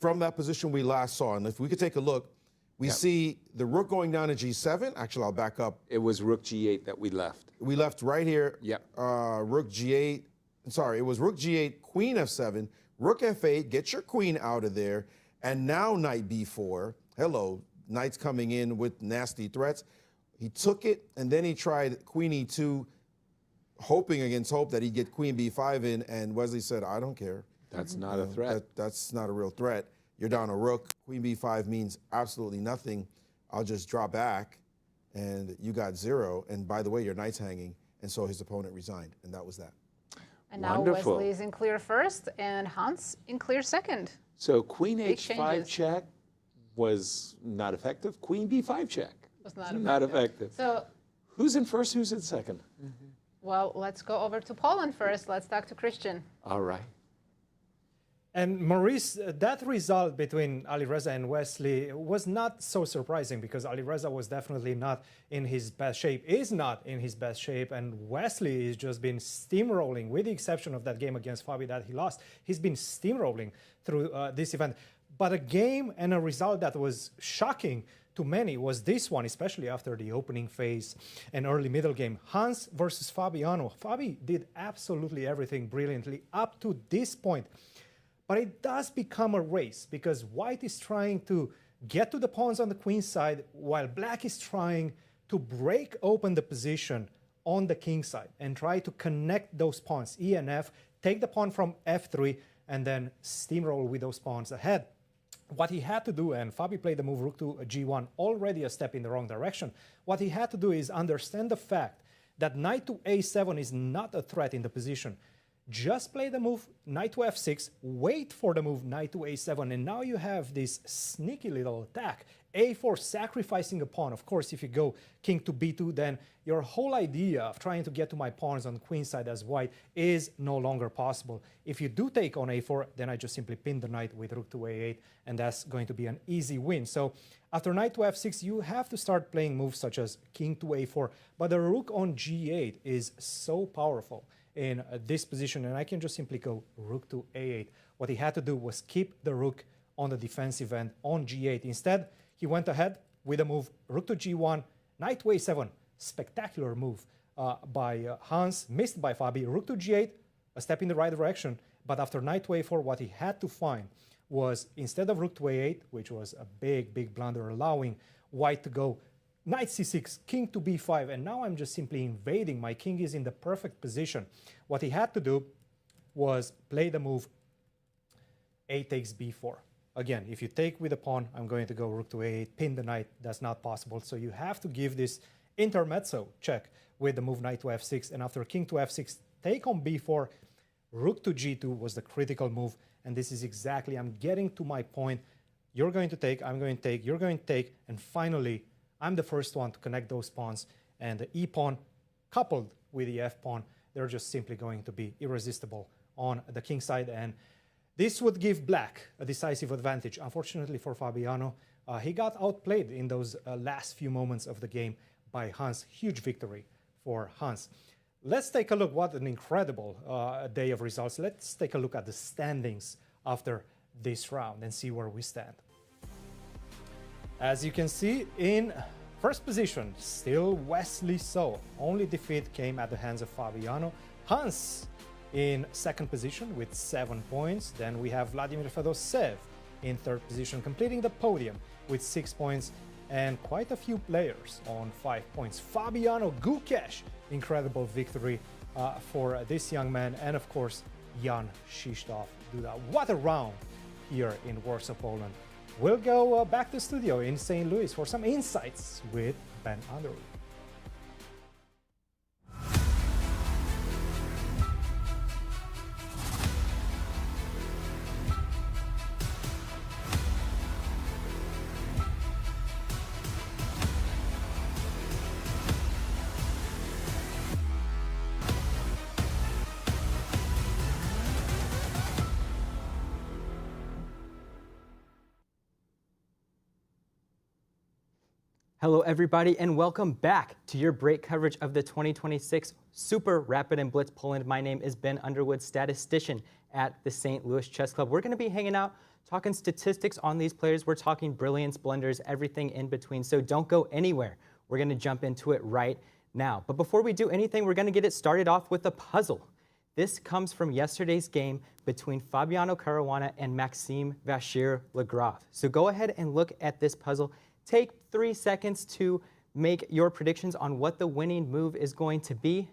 from that position we last saw. And if we could take a look, we see the rook going down to g7. Actually, I'll back up. It was rook g8 that we left. We left right here. Yep. Rook g8. Sorry, it was rook g8, queen f7, rook f8. Get your queen out of there. And now knight b4. Hello, knight's coming in with nasty threats. He took it, and then he tried queen e2, hoping against hope that he'd get queen b5 in, and Wesley said, I don't care. That's not a threat. That's not a real threat. You're down a rook. Queen b5 means absolutely nothing. I'll just draw back, and you got 0. And by the way, your knight's hanging. And so his opponent resigned, and that was that. And now Wonderful. Wesley is in clear first and Hans in clear second. So Queen Big H5 changes. check was not effective. Queen B5 check Was not not effective. So, Who's in first? Who's in second? well, let's go over to Poland first. Let's talk to Cristian. All right. And Maurice, that result between Alireza and Wesley was not so surprising because Alireza was definitely not in his best shape, is not in his best shape, and Wesley has just been steamrolling, with the exception of that game against Fabi that he lost. He's been steamrolling through this event. But a game and a result that was shocking to many was this one, especially after the opening phase and early middle game. Hans versus Fabiano. Fabi did absolutely everything brilliantly up to this point. But it does become a race because white is trying to get to the pawns on the queen side while black is trying to break open the position on the king side and try to connect those pawns, E and F, take the pawn from F3 and then steamroll with those pawns ahead. What he had to do, and Fabi played the move rook to G1, already a step in the wrong direction. What he had to do is understand the fact that knight to A7 is not a threat in the position. Just play the move knight to F6, wait for the move knight to A7, and now you have this sneaky little attack. A4 sacrificing a pawn. Of course, if you go king to B2, then your whole idea of trying to get to my pawns on the queen side as white is no longer possible. If you do take on A4, then I just simply pin the knight with rook to A8, and that's going to be an easy win. So after knight to F6, you have to start playing moves such as king to A4, but the rook on G8 is so powerful in this position, and I can just simply go rook to A8. What he had to do was keep the rook on the defensive end on G8. Instead, he went ahead with a move rook to G1, knight to A7. Spectacular move by Hans, missed by Fabi. Rook to G8, a step in the right direction. But after knight to A4, what he had to find was, instead of rook to A8, which was a big, big blunder, allowing white to go knight C6, king to B5, and now I'm just simply invading. My king is in the perfect position. What he had to do was play the move A takes B4. Again, if you take with a pawn, I'm going to go rook to A8, pin the knight. That's not possible. So you have to give this intermezzo check with the move knight to F6, and after king to F6, take on B4, rook to G2 was the critical move, and this is exactly, I'm getting to my point. You're going to take, I'm going to take, you're going to take, and finally, I'm the first one to connect those pawns, and the E pawn coupled with the F pawn, they're just simply going to be irresistible on the king side, and this would give black a decisive advantage. Unfortunately for Fabiano, he got outplayed in those last few moments of the game by Hans. Huge victory for Hans. Let's take a look. What an incredible day of results. Let's take a look at the standings after this round and see where we stand. As you can see, in first position, still Wesley So. Only defeat came at the hands of Fabiano. Hans in second position with 7 points. Then we have Vladimir Fedoseev in third position, completing the podium with 6 points, and quite a few players on 5 points. Fabiano, Gukesh, incredible victory for this young man, and of course, Jan-Krzysztof Duda. What a round here in Warsaw, Poland. We'll go back to the studio in St. Louis for some insights with Ben Underwood. Hello everybody and welcome back to your break coverage of the 2026 Super Rapid and Blitz Poland. My name is Ben Underwood, statistician at the St. Louis Chess Club. We're going to be hanging out, talking statistics on these players. We're talking brilliance, blunders, everything in between. So don't go anywhere. We're going to jump into it right now. But before we do anything, we're going to get it started off with a puzzle. This comes from yesterday's game between Fabiano Caruana and Maxime Vachier-Lagrave. So go ahead and look at this puzzle. Take 3 seconds to make your predictions on what the winning move is going to be.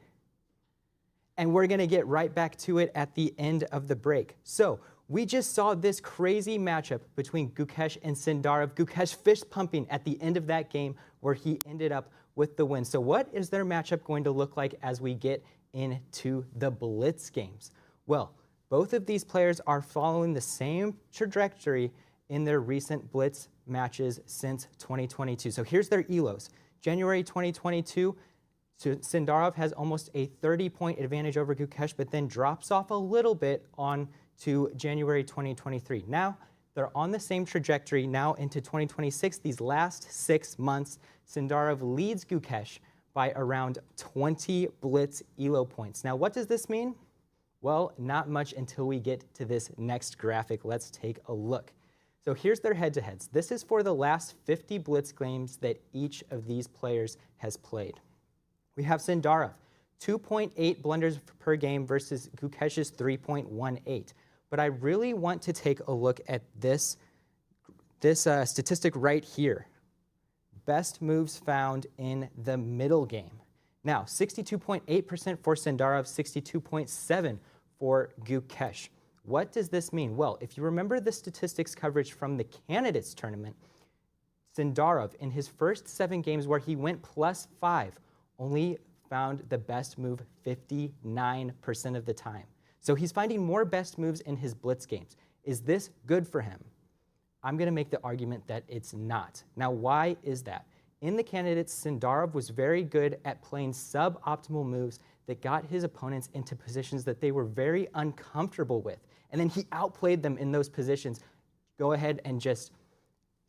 And we're going to get right back to it at the end of the break. So we just saw this crazy matchup between Gukesh and Sindarov. Gukesh fist pumping at the end of that game where he ended up with the win. So what is their matchup going to look like as we get into the Blitz games? Well, both of these players are following the same trajectory in their recent Blitz matches since 2022. So here's their ELOs. January 2022, Sindarov has almost a 30-point advantage over Gukesh, but then drops off a little bit on to January 2023. Now, they're on the same trajectory now into 2026. These last 6 months, Sindarov leads Gukesh by around 20 Blitz ELO points. Now, what does this mean? Well, not much until we get to this next graphic. Let's take a look. So here's their head-to-heads. This is for the last 50 Blitz games that each of these players has played. We have Sindarov, 2.8 blunders per game versus Gukesh's 3.18. But I really want to take a look at this statistic right here. Best moves found in the middle game. Now, 62.8% for Sindarov, 62.7% for Gukesh. What does this mean? Well, if you remember the statistics coverage from the candidates tournament, Sindarov, in his first 7 games where he went +5, only found the best move 59% of the time. So he's finding more best moves in his Blitz games. Is this good for him? I'm going to make the argument that it's not. Now, why is that? In the candidates, Sindarov was very good at playing suboptimal moves that got his opponents into positions that they were very uncomfortable with. And then he outplayed them in those positions. Go ahead and just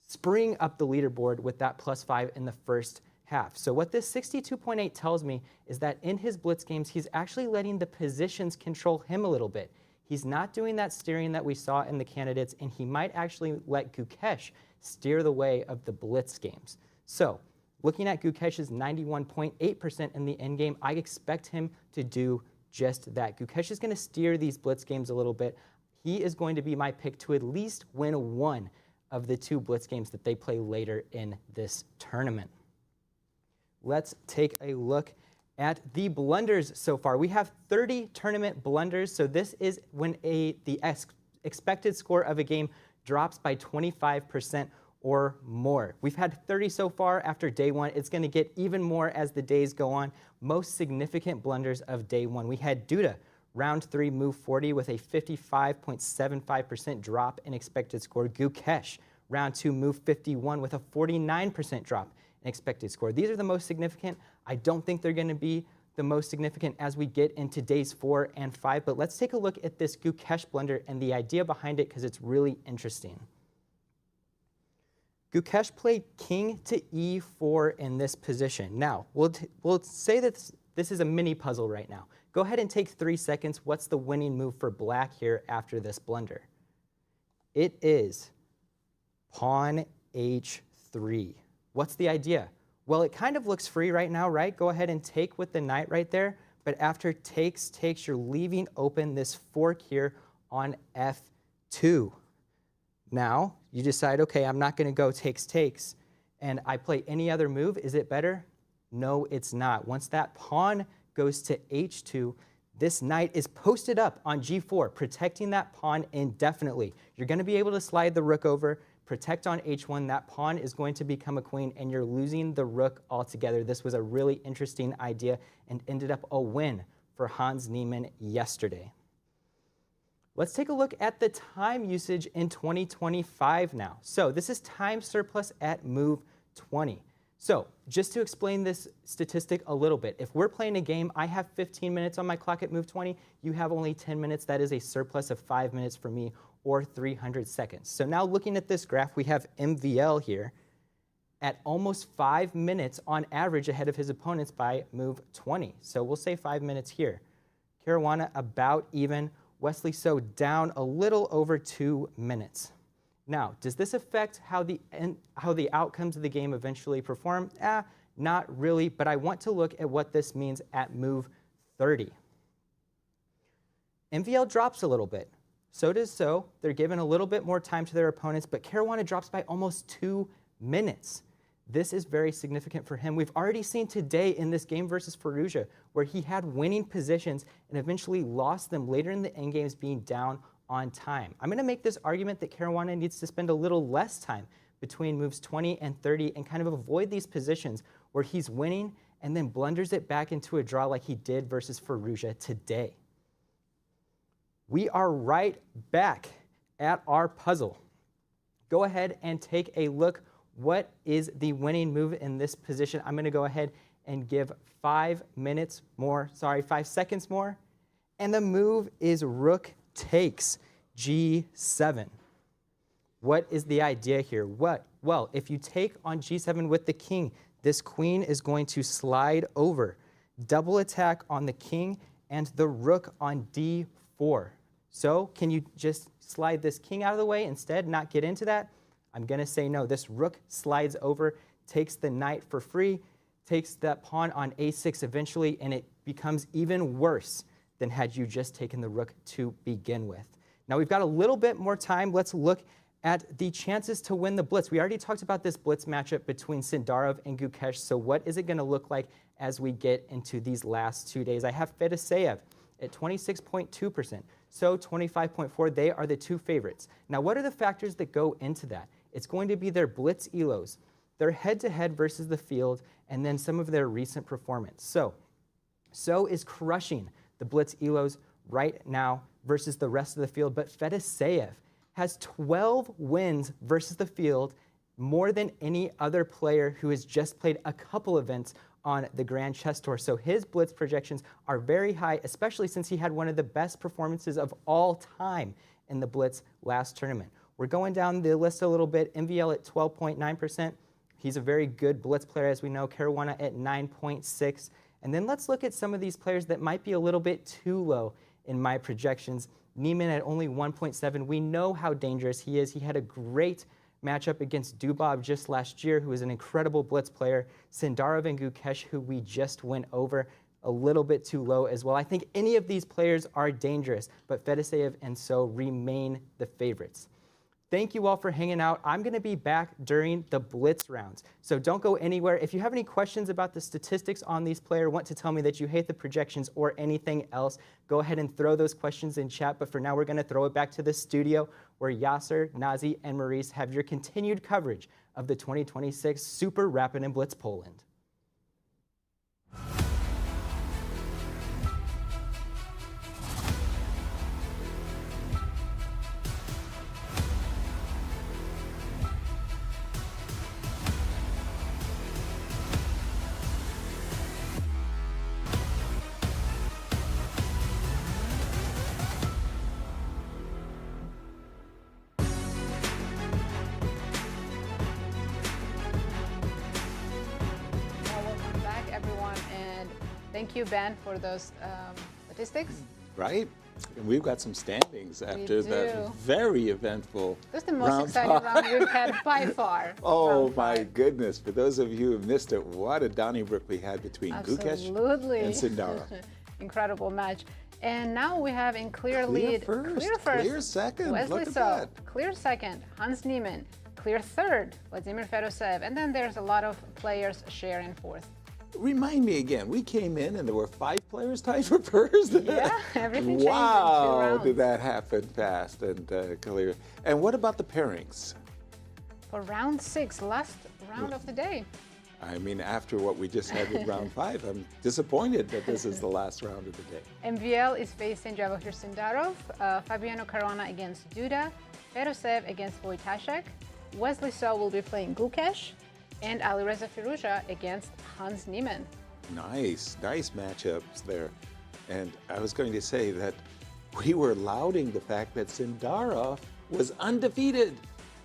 spring up the leaderboard with that +5 in the first half. So what this 62.8 tells me is that in his Blitz games, he's actually letting the positions control him a little bit. He's not doing that steering that we saw in the candidates, and he might actually let Gukesh steer the way of the Blitz games. So looking at Gukesh's 91.8% in the endgame, I expect him to do just that. Gukesh is going to steer these Blitz games a little bit. He is going to be my pick to at least win one of the 2 Blitz games that they play later in this tournament. Let's take a look at the blunders so far. We have 30 tournament blunders, so this is when the expected score of a game drops by 25% or more. We've had 30 so far after day 1. It's going to get even more as the days go on. Most significant blunders of day 1. We had Duda, round 3, move 40 with a 55.75% drop in expected score. Gukesh, round 2, move 51 with a 49% drop in expected score. These are the most significant. I don't think they're going to be the most significant as we get into days 4 and 5, but let's take a look at this Gukesh blunder and the idea behind it because it's really interesting. Gukesh played king to e4 in this position. Now, we'll say that this is a mini puzzle right now. Go ahead and take 3 seconds. What's the winning move for black here after this blunder? It is pawn h3. What's the idea? Well, it kind of looks free right now, right? Go ahead and take with the knight right there. But after takes, you're leaving open this fork here on f2. Now, you decide, okay, I'm not going to go takes, and I play any other move. Is it better? No, it's not. Once that pawn goes to h2, this knight is posted up on g4, protecting that pawn indefinitely. You're going to be able to slide the rook over, protect on h1. That pawn is going to become a queen, and you're losing the rook altogether. This was a really interesting idea and ended up a win for Hans Niemann yesterday. Let's take a look at the time usage in 2025 now. So this is time surplus at move 20. So just to explain this statistic a little bit, if we're playing a game, I have 15 minutes on my clock at move 20, you have only 10 minutes. That is a surplus of 5 minutes for me, or 300 seconds. So now looking at this graph, we have MVL here at almost 5 minutes on average ahead of his opponents by move 20. So we'll say 5 minutes here. Caruana about even. Wesley So down a little over 2 minutes. Now, does this affect how the outcomes of the game eventually perform? Not really, but I want to look at what this means at move 30. MVL drops a little bit. So does So. They're given a little bit more time to their opponents, but Caruana drops by almost 2 minutes. This is very significant for him. We've already seen today in this game versus Firouzja where he had winning positions and eventually lost them later in the endgames being down on time. I'm going to make this argument that Caruana needs to spend a little less time between moves 20 and 30 and kind of avoid these positions where he's winning and then blunders it back into a draw like he did versus Firouzja today. We are right back at our puzzle. Go ahead and take a look. What is the winning move in this position? I'm going to go ahead and give 5 seconds more. And the move is rook takes g7. What is the idea here? Well, if you take on g7 with the king, this queen is going to slide over. Double attack on the king and the rook on d4. So can you just slide this king out of the way instead, not get into that? I'm going to say no. This rook slides over, takes the knight for free, takes that pawn on a6 eventually, and it becomes even worse than had you just taken the rook to begin with. Now we've got a little bit more time. Let's look at the chances to win the blitz. We already talked about this blitz matchup between Sindarov and Gukesh, so what is it going to look like as we get into these last 2 days? I have Fedoseev at 26.2%, So 25.4, they are the two favorites. Now what are the factors that go into that? It's going to be their blitz elos, their head-to-head versus the field, and then some of their recent performance. So is crushing the blitz elos right now versus the rest of the field, but Fedoseev has 12 wins versus the field, more than any other player who has just played a couple events on the Grand Chess Tour. So his blitz projections are very high, especially since he had one of the best performances of all time in the blitz last tournament. We're going down the list a little bit. MVL at 12.9%. He's a very good blitz player, as we know. Caruana at 9.6%. And then let's look at some of these players that might be a little bit too low in my projections. Niemann at only 1.7%. We know how dangerous he is. He had a great matchup against Duda just last year, who is an incredible blitz player. Sindarov and Gukesh, who we just went over, a little bit too low as well. I think any of these players are dangerous, but Fedoseev and So remain the favorites. Thank you all for hanging out. I'm going to be back during the blitz rounds, so don't go anywhere. If you have any questions about the statistics on these players, want to tell me that you hate the projections or anything else, go ahead and throw those questions in chat. But for now, we're going to throw it back to the studio where Yasser, Nazi, and Maurice have your continued coverage of the 2026 Super Rapid and Blitz Poland. Thank you, Ben, for those statistics. Right. And we've got some standings after the very eventful This is the most exciting round we've had by far. Oh, my goodness. For those of you who missed it, what a Donnybrook we had between Gukesh and Sindarov. Incredible match. And now we have in clear lead. Clear first. Clear second. Wesley So. Clear second. Hans Niemann. Clear third. Vladimir Fedoseev. And then there's a lot of players sharing fourth. Remind me again, we came in and there were 5 players tied for first? Yeah, everything changed in 2 Wow, rounds. did that happen fast and clear. And what about the pairings? For round 6, last round of the day. I mean, after what we just had with round 5, I'm disappointed that this is the last round of the day. MVL is facing Javokhir Sindarov, Fabiano Caruana against Duda, Fedoseev against Wojtaszek, Wesley So will be playing Gukesh, and Alireza Firouzja against Hans Niemann. Nice matchups there. And I was going to say that we were lauding the fact that Sindarov was undefeated.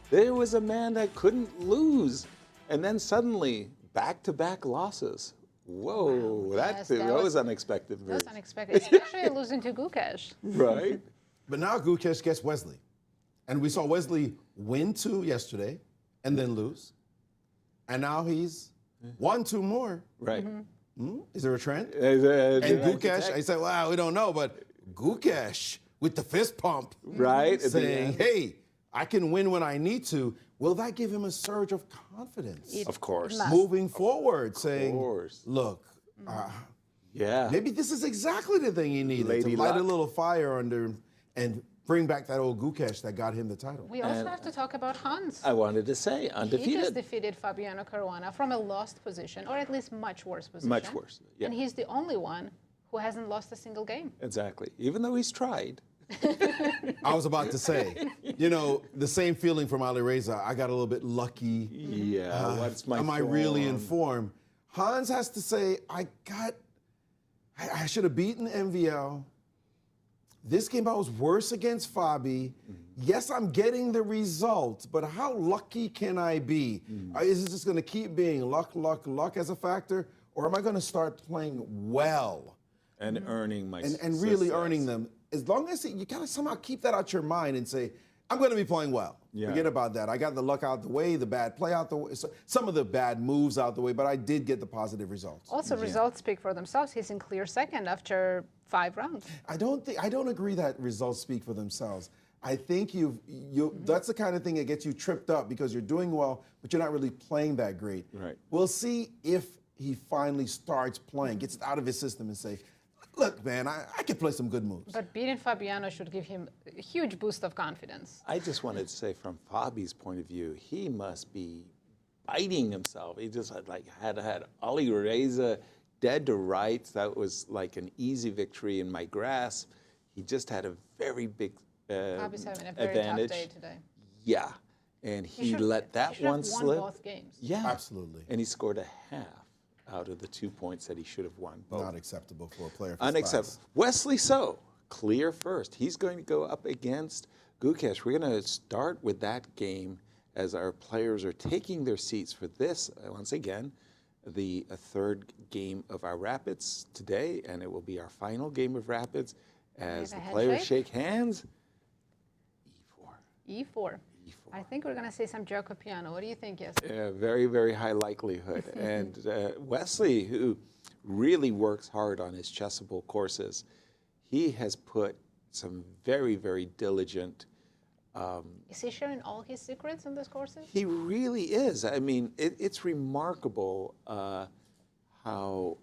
There was a man that couldn't lose. And then suddenly, back-to-back losses. Whoa, wow. that Yes, was unexpected. That was unexpected, especially losing to Gukesh. Right. But now Gukesh gets Wesley. And we saw Wesley win 2 yesterday and then lose. And now he's 1, 2 more. Right. Is there a trend? And Gukesh, I said, wow, we don't know, but Gukesh with the fist pump. Right. Saying, hey, I can win when I need to. Will that give him a surge of confidence? Of course. Moving forward, saying, look, yeah, maybe this is exactly the thing he needed to light a little fire under him and bring back that old Gukesh that got him the title. We also have to talk about Hans. I wanted to say, He undefeated. just defeated Fabiano Caruana from a lost position, or at least much worse position. Much worse, yeah. And he's the only one who hasn't lost a single game. Exactly. Even though he's tried. I was about to say, you know, the same feeling from Alireza. I got a little bit lucky. Yeah, what's my Am I really in form? form? Hans has to say, I should have beaten MVL. This game I was worse against Fabi. Yes, I'm getting the result, but how lucky can I be? Is it just going to keep being luck as a factor, or am I going to start playing well? And earning my and really earning them. As long as you kind of somehow keep that out your mind and say, I'm going to be playing well. Yeah. Forget about that. I got the luck out the way, the bad play out the way, some of the bad moves out the way, but I did get the positive results. Also, results speak for themselves. He's in clear second after 5 rounds. I don't agree that results speak for themselves. I think that's the kind of thing that gets you tripped up because you're doing well, but you're not really playing that great. Right. We'll see if he finally starts playing, gets it out of his system and say, look, man, I can play some good moves. But beating Fabiano should give him a huge boost of confidence. I just wanted to say, from Fabi's point of view, he must be biting himself. He just had Alireza dead to rights. That was like an easy victory in my grasp. He just had a very big Fabi's having a very advantage. tough day today. Yeah, and he let that one slip. Both games. Yeah, absolutely. And he scored a half out of the 2 points that he should have won. Both. Not acceptable for a player of his Unacceptable. class. Wesley So, clear first. He's going to go up against Gukesh. We're going to start with that game as our players are taking their seats for this, once again, the third game of our Rapids today, and it will be our final game of Rapids as the players shake hands. E4. I think we're going to see some Gioco Piano. What do you think, yes? Very, very high likelihood. And Wesley, who really works hard on his chessable courses, he has put some very, very diligent. Is he sharing all his secrets in those courses? He really is. I mean, it's remarkable how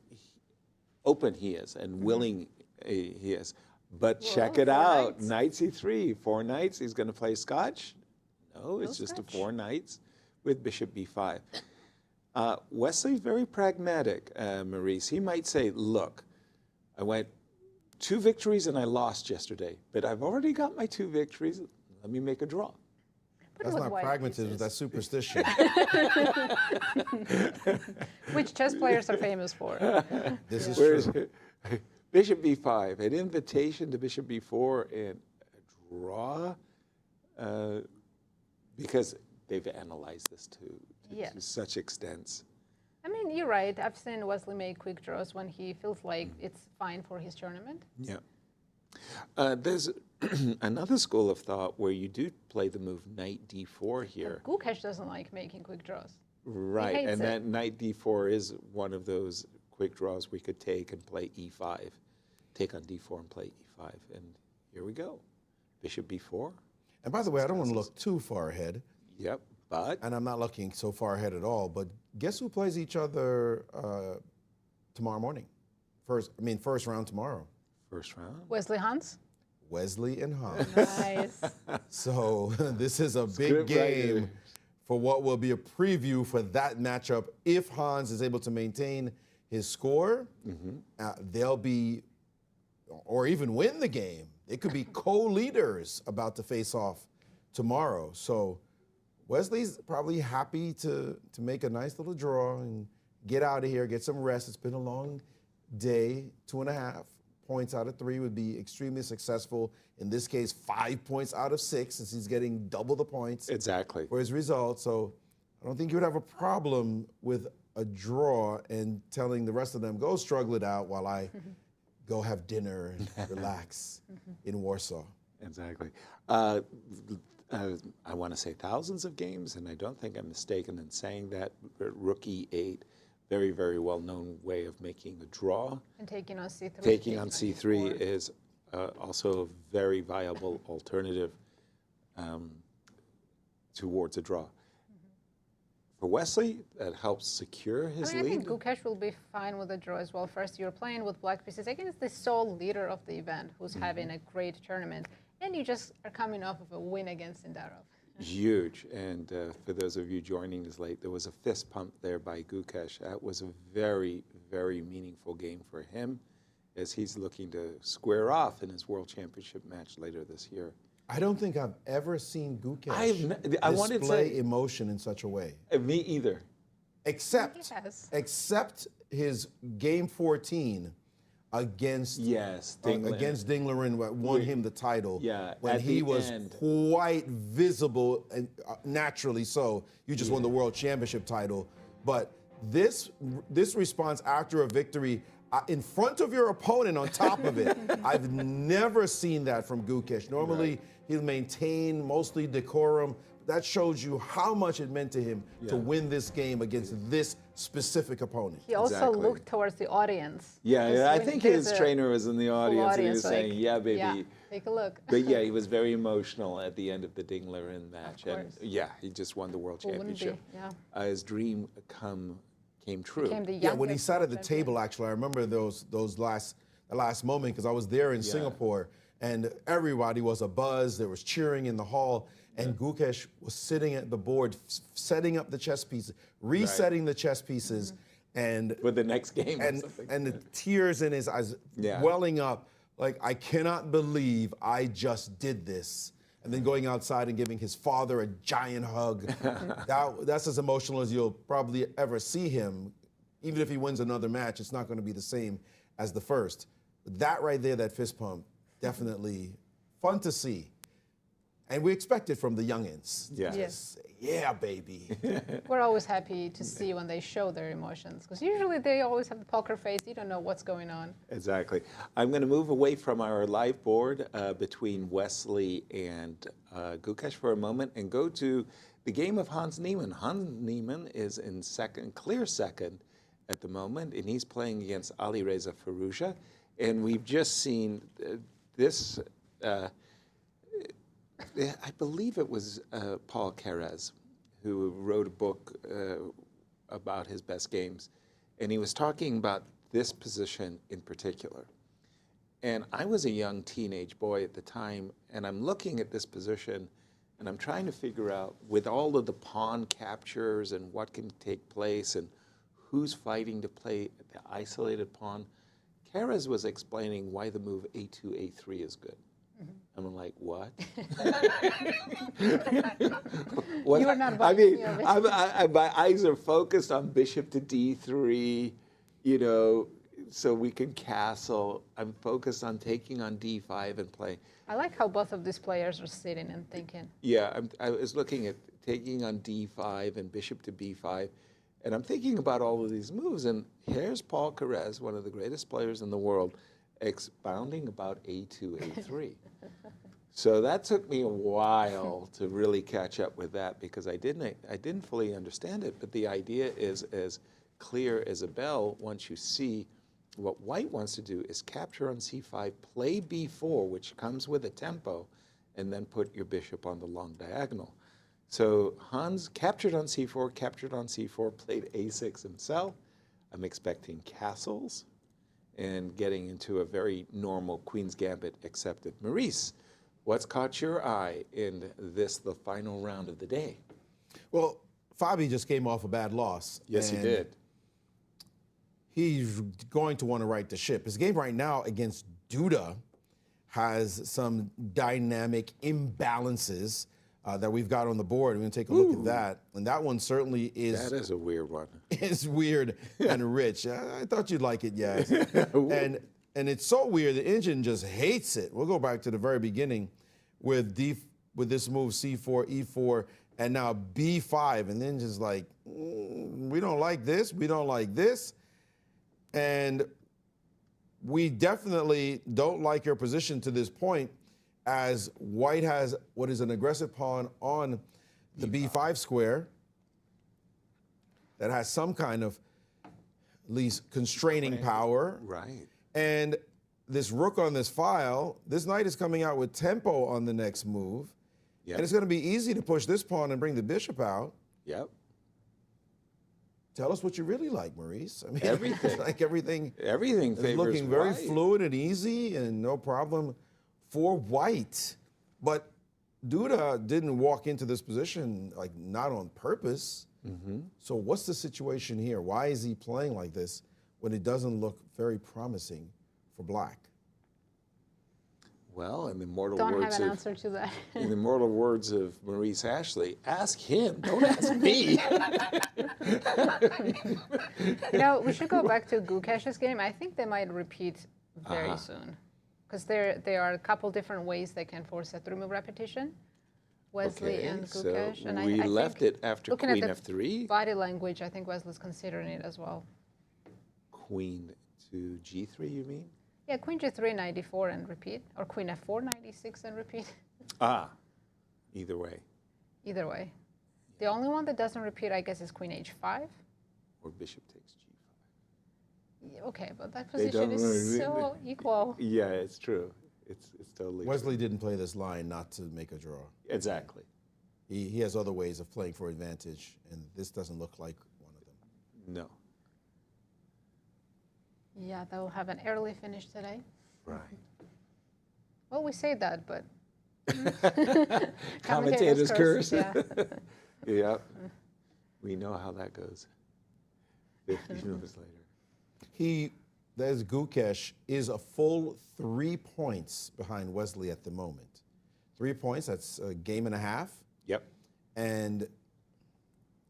open he is and willing he is. But check it out. Knight C3, 4 knights. He's going to play Scotch. No, it's just a 4 knights with bishop b5. Wesley's very pragmatic, Maurice. He might say, look, I went 2 victories and I lost yesterday, but I've already got my 2 victories. Let me make a draw. That's not pragmatism, that's superstition. Which chess players are famous for. This is true. Bishop b5, an invitation to bishop b4 and a draw. Because they've analyzed this to such extents. I mean, you're right. I've seen Wesley make quick draws when he feels like it's fine for his tournament. Yeah. There's another school of thought where you do play the move knight d4 here. But Gukesh doesn't like making quick draws. Right, and that knight d4 is one of those quick draws we could take and play e5. Take on d4 and play e5. And here we go. Bishop b4. And by the way, I don't want to look too far ahead. Yep, but? And I'm not looking so far ahead at all, but guess who plays each other tomorrow morning? First round tomorrow. First round? Wesley Hans? Wesley and Hans. Nice. So this is a big game for what will be a preview for that matchup. If Hans is able to maintain his score, they'll be, or even win the game. It could be co-leaders about to face off tomorrow. So Wesley's probably happy to make a nice little draw and get out of here, get some rest. It's been a long day. 2.5 points out of 3 would be extremely successful. In this case, 5 points out of 6, since he's getting double the points for his results. So I don't think you would have a problem with a draw and telling the rest of them, go struggle it out while I go have dinner and relax in Warsaw. Exactly. I want to say thousands of games, and I don't think I'm mistaken in saying that. Rook e8, very, very well-known way of making a draw. And taking on c3. Taking on c3 is also a very viable alternative towards a draw. For Wesley, that helps secure his lead. I think Gukesh will be fine with a draw as well. First, you're playing with black pieces against the sole leader of the event, who's having a great tournament. And you just are coming off of a win against Sindarov. Huge. And for those of you joining us late, there was a fist pump there by Gukesh. That was a very, very meaningful game for him as he's looking to square off in his World Championship match later this year. I don't think I've ever seen Gukesh wanted to display say, emotion in such a way. Me either. Except his game 14 against Dinglerin, what won him the title. Yeah, when he was quite visible and naturally so. You just won the World Championship title, but this response after a victory in front of your opponent on top of it, I've never seen that from Gukesh. Normally he'll maintain mostly decorum. That shows you how much it meant to him to win this game against this specific opponent. He also looked towards the audience. Yeah, I think his trainer was in the audience and he was saying, yeah, baby. Yeah, take a look. But yeah, he was very emotional at the end of the Dinglerin match. And yeah, he just won the World Championship. His dream came true. Yeah, when he sat at the table, actually, I remember the last moment because I was there in Singapore and everybody was abuzz. There was cheering in the hall. And Gukesh was sitting at the board, setting up the chess pieces, resetting the chess pieces, and with the next game, and the tears in his eyes welling up, like I cannot believe I just did this, and then going outside and giving his father a giant hug. That's as emotional as you'll probably ever see him. Even if he wins another match, it's not going to be the same as the first. But that right there, that fist pump, definitely fun to see. And we expect it from the youngins. Yes. Yeah, baby. We're always happy to see when they show their emotions, because usually they always have the poker face. You don't know what's going on. Exactly. I'm going to move away from our live board between Wesley and Gukesh for a moment and go to the game of Hans Niemann. Hans Niemann is in clear second at the moment, and he's playing against Alireza Firouzja. And we've just seen this. I believe it was Paul Keres who wrote a book about his best games, and he was talking about this position in particular. And I was a young teenage boy at the time, and I'm looking at this position, and I'm trying to figure out, with all of the pawn captures and what can take place and who's fighting to play the isolated pawn, Keres was explaining why the move A2, A3 is good. And I'm like, what? You are not my eyes are focused on bishop to D3, so we can castle. I'm focused on taking on D5 and playing. I like how both of these players are sitting and thinking. Yeah, I was looking at taking on D5 and bishop to B5, and I'm thinking about all of these moves. And here's Paul Keres, one of the greatest players in the world, expounding about A2, A3. So that took me a while to really catch up with that because I didn't fully understand it. But the idea is as clear as a bell once you see what White wants to do is capture on C5, play B4, which comes with a tempo, and then put your bishop on the long diagonal. So Hans captured on C4, played A6 himself. I'm expecting castles and getting into a very normal Queen's Gambit accepted. Maurice, what's caught your eye in this, the final round of the day? Well, Fabi just came off a bad loss. Yes, he did. He's going to want to right the ship. His game right now against Duda has some dynamic imbalances that we've got on the board. We're going to take a look at that. And that one certainly is... That is a weird one. It's weird and rich. I thought you'd like it, Yaz. And it's so weird, the engine just hates it. We'll go back to the very beginning with this move, C4, E4, and now B5. And then just like, we don't like this, we don't like this. And we definitely don't like your position to this point, as White has what is an aggressive pawn on the B5 square that has some kind of at least constraining power. Right. And this rook on this file, this knight is coming out with tempo on the next move. Yep. And it's going to be easy to push this pawn and bring the bishop out. Yep. Tell us what you really like, Maurice. I mean, everything. Like everything favors looking very White. fluid and easy and no problem for White. But Duda didn't walk into this position like not on purpose. So what's the situation here? Why is he playing like this when it doesn't look very promising for Black? Well, in the immortal Don't words have an of answer to that. in the immortal words of Maurice Ashley, ask him, don't ask me. You know, we should go back to Gukesh's game. I think they might repeat very soon. Because there are a couple different ways they can force it to remove repetition. Wesley and Gukesh. So And we I left think it after looking queen at the f3. body language, I think Wesley's considering it as well. Queen to g3, you mean? Yeah, queen g3, 94 and repeat. Or queen f4, 96 and repeat. Either way. Either way. The only one that doesn't repeat, I guess, is queen h5. Or bishop takes g5. Yeah, okay, but that position is so equal. Yeah, it's true. It's totally Wesley didn't play this line not to make a draw. Exactly. He has other ways of playing for advantage, and this doesn't look like one of them. No. Yeah, they'll have an early finish today. Right. Well, we say that, but Commentators curse. Yeah. Yeah. We know how that goes. 50 minutes later. There's Gukesh, is a full 3 points behind Wesley at the moment. 3 points, that's a game and a half. Yep. And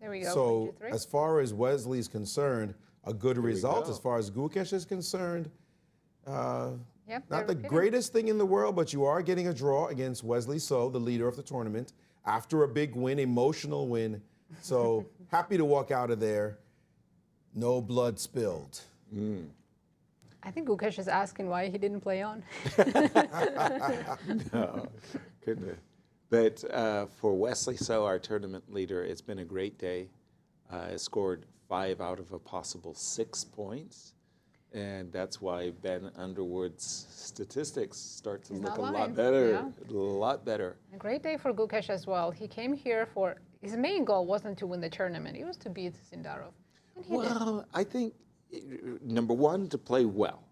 there we go. so as far as Wesley's concerned, a good result. As far as Gukesh is concerned, not the greatest thing in the world, but you are getting a draw against Wesley So, the leader of the tournament, after a big win, emotional win. So happy to walk out of there. No blood spilled. I think Gukesh is asking why he didn't play on. No, couldn't have. But for Wesley So, our tournament leader, it's been a great day. Scored 5 out of a possible 6 points. And that's why Ben Underwood's statistics start to look a lot better. A lot better. A great day for Gukesh as well. He came here for, his main goal wasn't to win the tournament. It was to beat Sindarov. And he did. I think, number one, to play well.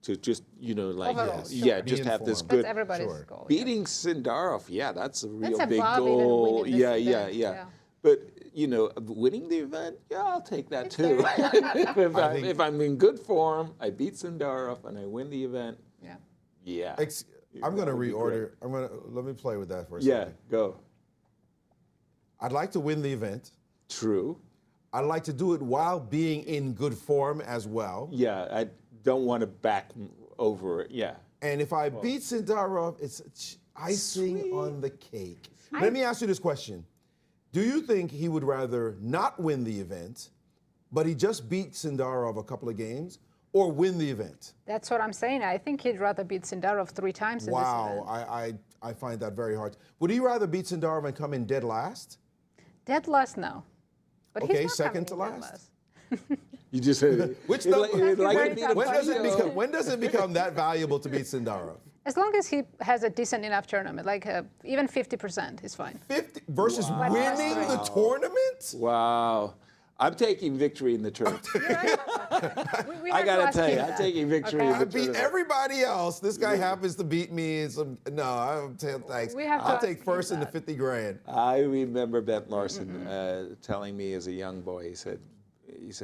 To just, like, Overall, just have this good. That's everybody's goal. Beating Sindarov, that's a real That's big above goal. even winning this event, Yeah. But, winning the event, I'll take that too. if I'm in good form, I beat Sindarov and I win the event. Yeah. I'm going to reorder. Let me play with that for a second. Yeah, go. I'd like to win the event. True. I'd like to do it while being in good form as well. Yeah, I don't want to back over it. Yeah. And if I beat Sindarov, it's icing on the cake. Let me ask you this question. Do you think he would rather not win the event, but he just beat Sindarov a couple of games, or win the event? That's what I'm saying. I think he'd rather beat Sindarov 3 times in this event. Wow, I find that very hard. Would he rather beat Sindarov and come in dead last? Dead last, no. But okay, he's not second to coming in last. You just said Which when does it become that valuable to beat Sindarov? As long as he has a decent enough tournament, like even 50% is fine. 50 versus winning the tournament? Wow. I'm taking victory in the tournament. I got to tell you, I'm taking victory in the tournament. I beat everybody else. This guy happens to beat me in some. No, thanks. I'll take first in the 50 grand. I remember Bent Larson telling me as a young boy, he said,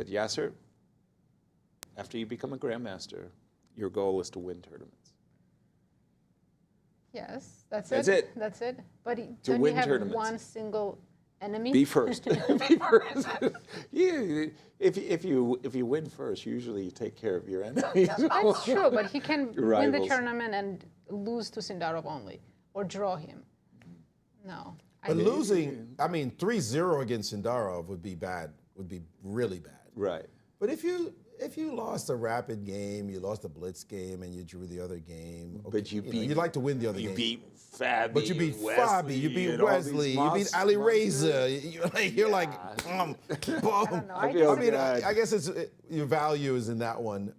Yasser, after you become a grandmaster, your goal is to win tournaments. Yes, that's it. That's it. But don't you have tournaments. One single enemy? Be first. Be first. If you win first, usually you take care of your enemies. That's true, but he can win the Rivals. tournament and lose to Sindarov only, or draw him. No. But losing, 3-0 against Sindarov would be bad. Would be really bad. Right. But if you lost a rapid game, you lost a blitz game, and you drew the other game. Okay, but you'd like to win the other game. You beat Fabi. But you beat Wesley, Fabi, you beat Wesley, you beat Alireza. You're like, boom. I guess your value is in that one.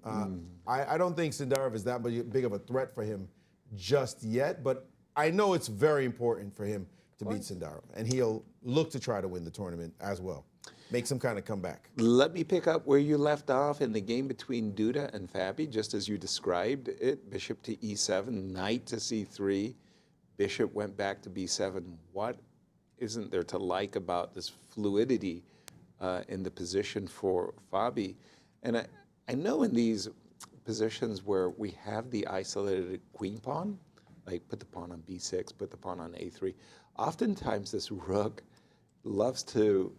I don't think Sindarov is that big of a threat for him just yet, but I know it's very important for him to beat Sindarov, and he'll look to try to win the tournament as well. Make some kind of comeback. Let me pick up where you left off in the game between Duda and Fabi, just as you described it. Bishop to e7, knight to c3. Bishop went back to b7. What isn't there to like about this fluidity in the position for Fabi? And I know in these positions where we have the isolated queen pawn, like put the pawn on b6, put the pawn on a3, oftentimes this rook loves to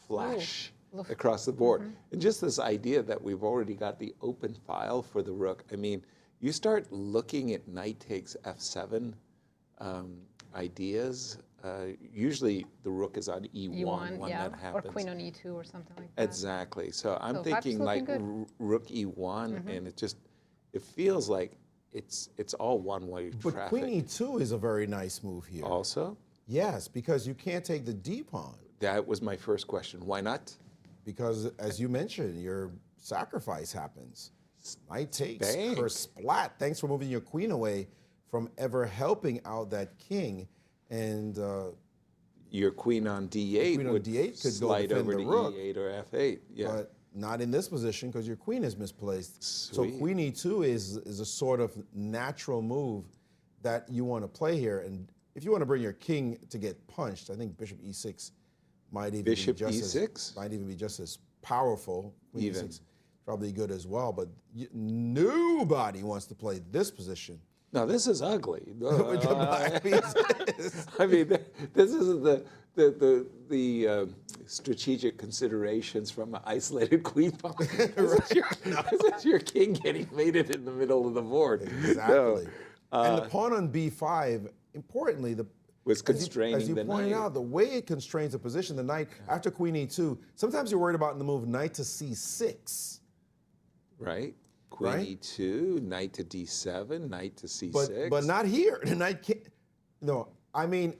flash across the board. And just this idea that we've already got the open file for the rook. I mean, you start looking at knight takes f7 ideas. Usually the rook is on e1 when that happens. Or queen on e2 or something like that. Exactly. So I'm So thinking Fabi's like looking rook e1, and it feels like it's all one-way But traffic. queen e2 is a very nice move here. Also? Yes, because you can't take the d pawn. That was my first question. Why not? Because, as you mentioned, your sacrifice happens. Knight takes, Bank. her splat. Thanks for moving your queen away from ever helping out that king. And your queen on d8 queen on would d8 could go slide defend over the to rook, e8 or f8. Yeah. but not in this position because your queen is misplaced. So Sweet. queen e2 is a sort of natural move that you want to play here. And if you want to bring your king to get punched, I think bishop e6 might even Bishop be just e6? as, might even be just as powerful. Queen Even. e6 probably good as well, but nobody wants to play this position. Now this is ugly. With the black pieces. I mean, this isn't the strategic considerations from an isolated queen pawn. This is your king getting mated in the middle of the board. Exactly. No. And the pawn on b5, importantly, was constraining as you the pointed knight. out, the way it constrains the position, the knight after queen e2. Sometimes you're worried about the move knight to c6. Right. Queen e2, knight to d7, knight to c6. But not here. The knight can't. No, I mean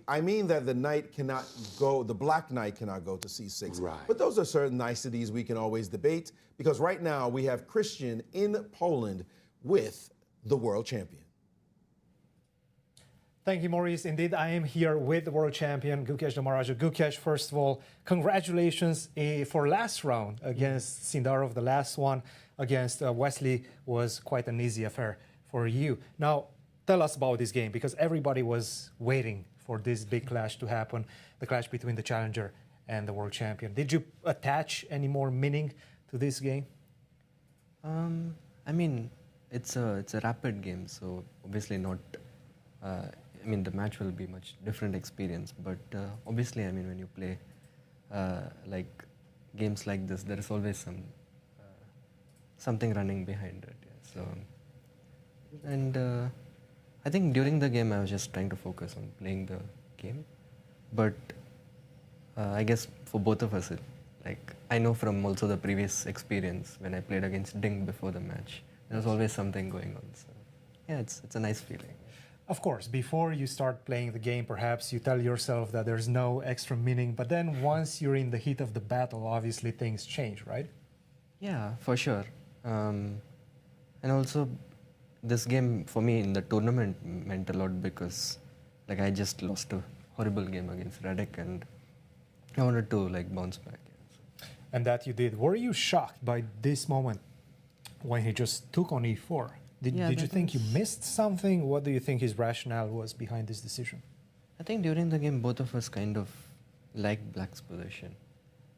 that the knight cannot go. The black knight cannot go to c6. Right. But those are certain niceties we can always debate because right now we have Cristian in Poland with the world champion. Thank you, Maurice. Indeed, I am here with the world champion, Gukesh Dommaraju. Gukesh, first of all, congratulations for last round against Sindarov. The last one against Wesley was quite an easy affair for you. Now, tell us about this game, because everybody was waiting for this big clash to happen, the clash between the challenger and the world champion. Did you attach any more meaning to this game? I mean, it's a rapid game, so obviously not. I mean, the match will be much different experience, but obviously, I mean, when you play like games like this, there is always something running behind it. Yeah. So, and I think during the game, I was just trying to focus on playing the game, but I guess for both of us, like I know from also the previous experience when I played against Ding before the match, there was always something going on. So, yeah, it's a nice feeling. Of course, before you start playing the game, perhaps you tell yourself that there's no extra meaning, but then once you're in the heat of the battle, obviously things change, right? Yeah, for sure. And also, this game for me in the tournament meant a lot because like I just lost a horrible game against Radek and I wanted to like bounce back. Yeah, so. And that you did. Were you shocked by this moment when he just took on e4? Did you think you missed something? What do you think his rationale was behind this decision? I think during the game, both of us kind of liked Black's position.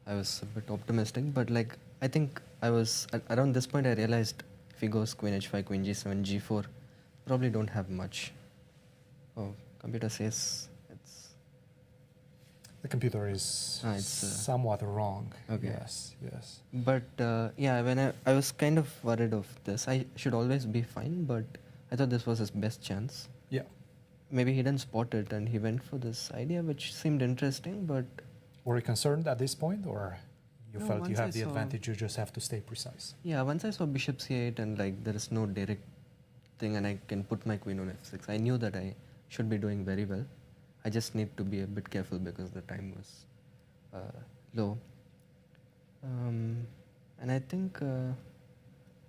I was a bit optimistic, but like I think I was around this point. I realized if he goes Queen h5, Queen g7, g4, probably don't have much. Oh, computer says it's. The computer is somewhat wrong. Okay. Yes. But yeah, when I was kind of worried of this, I should always be fine, but I thought this was his best chance. Yeah. Maybe he didn't spot it and he went for this idea, which seemed interesting, but... Were you concerned at this point, or you No, felt you once have I the saw- advantage, you just have to stay precise? Yeah, once I saw bishop c8 and like there is no direct thing and I can put my queen on f6, I knew that I should be doing very well. I just need to be a bit careful because the time was low. And I think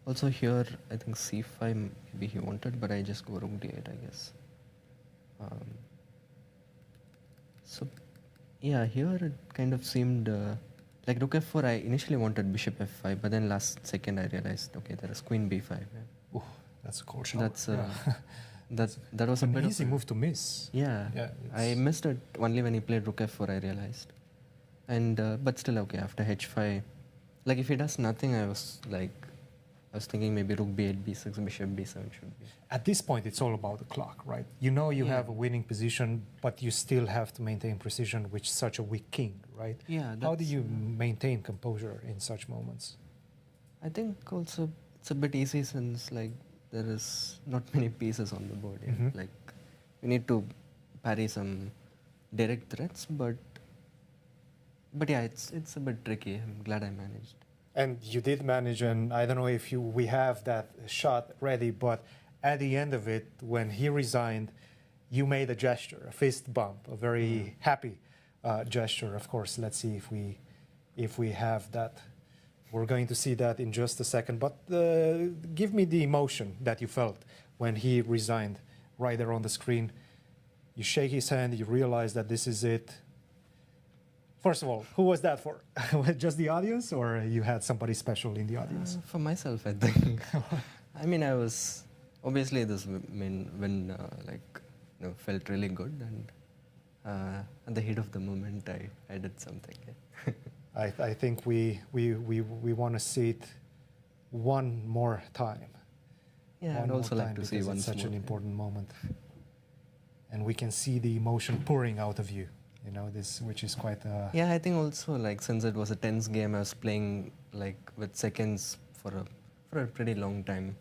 also here, I think c5 maybe he wanted, but I just go rook d8, I guess. So yeah, here it kind of seemed like rook f4. I initially wanted bishop f5, but then last second I realized, okay, there is queen b5. Yeah. Ooh, that's a cool shot. That's That was a bit easy of move to miss. Yeah, I missed it only when he played rook f4. I realized, and but still okay after h5. Like if he does nothing, I was thinking maybe rook b8, b6, bishop b7 should be. At this point, it's all about the clock, right? You know you have a winning position, but you still have to maintain precision with such a weak king, right? Yeah. How do you maintain composure in such moments? I think also it's a bit easy since like there is not many pieces on the board. Yeah? Like we need to parry some direct threats, but yeah, it's a bit tricky. I'm glad I managed. And you did manage, and I don't know if we have that shot ready, but at the end of it, when he resigned, you made a gesture, a fist bump, a very happy gesture. Of course, let's see if we have that. We're going to see that in just a second, but give me the emotion that you felt when he resigned right there on the screen. You shake his hand, you realize that this is it. First of all, who was that for? Just the audience, or you had somebody special in the audience? For myself, I think. I mean, I was obviously this when felt really good, and at the heat of the moment, I did something. Yeah. I think we want to see it one more time. Yeah, I'd also like to see one. It's such an important moment, and we can see the emotion pouring out of you. You know, this, which is quite. Yeah, I think also like since it was a tense game, I was playing like with seconds for a pretty long time,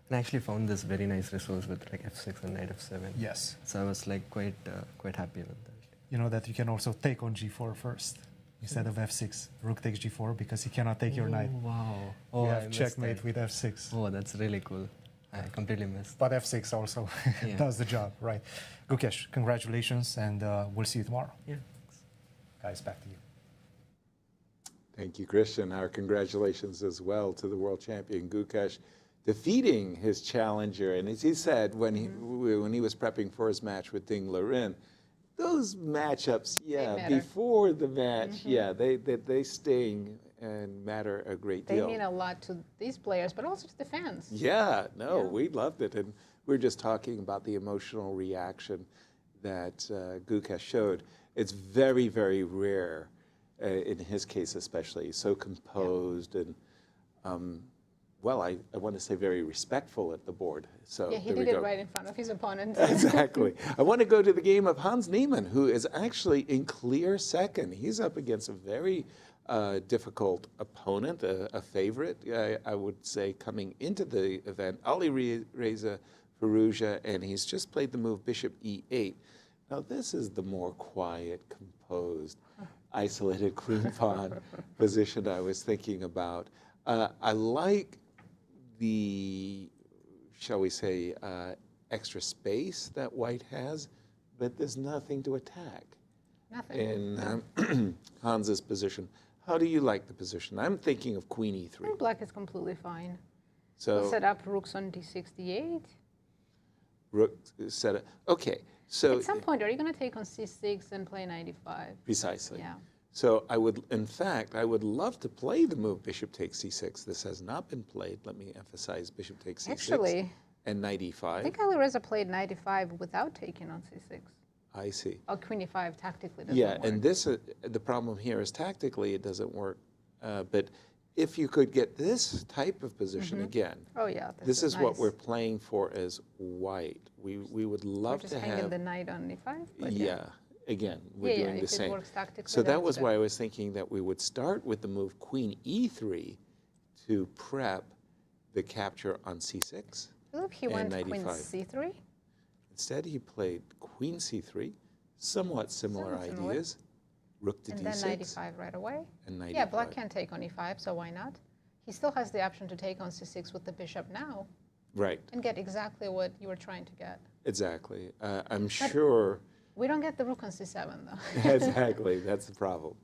and I actually found this very nice resource with like f6 and knight f7. Yes. So I was like quite happy with that. You know that you can also take on g4 first instead of f6. Rook takes g4 because he cannot take your knight. Wow. Oh, you have checkmate with f6. Oh, that's really cool. I completely missed. But f6 also does the job, right? Gukesh, congratulations, and we'll see you tomorrow. Yeah. Guys, back to you. Thank you, Cristian. Our congratulations as well to the world champion Gukesh, defeating his challenger. And as he said when he was prepping for his match with Ding Liren, those matchups, before the match, they sting and matter a great deal. They mean a lot to these players, but also to the fans. We loved it. And we're just talking about the emotional reaction that Gukesh showed. It's very, very rare, in his case especially, so composed and, I want to say very respectful at the board. So he did it right in front of his opponent. Exactly. I want to go to the game of Hans Niemann, who is actually in clear second. He's up against a very difficult opponent, a favorite, I would say, coming into the event, Alireza Firouzja, and he's just played the move bishop e8. Now this is the more quiet, composed, isolated queen pawn position I was thinking about. I like the, shall we say, extra space that white has, but there's nothing to attack. Nothing. In Hans's position. How do you like the position? I'm thinking of queen e3. I think black is completely fine. So we'll set up rooks on d6, d8. Rook set up. Okay. So at some point, are you going to take on c6 and play knight e5? Precisely. Yeah. So I would, in fact, I would love to play the move bishop takes c6. This has not been played. Let me emphasize bishop takes c6. Actually, and knight e5. I think Alireza played knight e5 without taking on c6. I see. Oh, queen e5 tactically doesn't work. And this, the problem here is tactically it doesn't work. But if you could get this type of position again. Oh yeah. This is nice. What we're playing for as white. We would love to have. We're just hanging the knight on e5. But Again, we're doing the same. It works tactically, so that was why I was thinking that we would start with the move queen e3 to prep the capture on c6. Look, he went queen c3. Instead, he played queen c3, somewhat similar ideas. Rook to d6. And then knight e5 right away. And knight e5. Black can't take on e5, so why not? He still has the option to take on c6 with the bishop now. Right. And get exactly what you were trying to get. Exactly. I'm sure. We don't get the rook on c7, though. Exactly. That's the problem.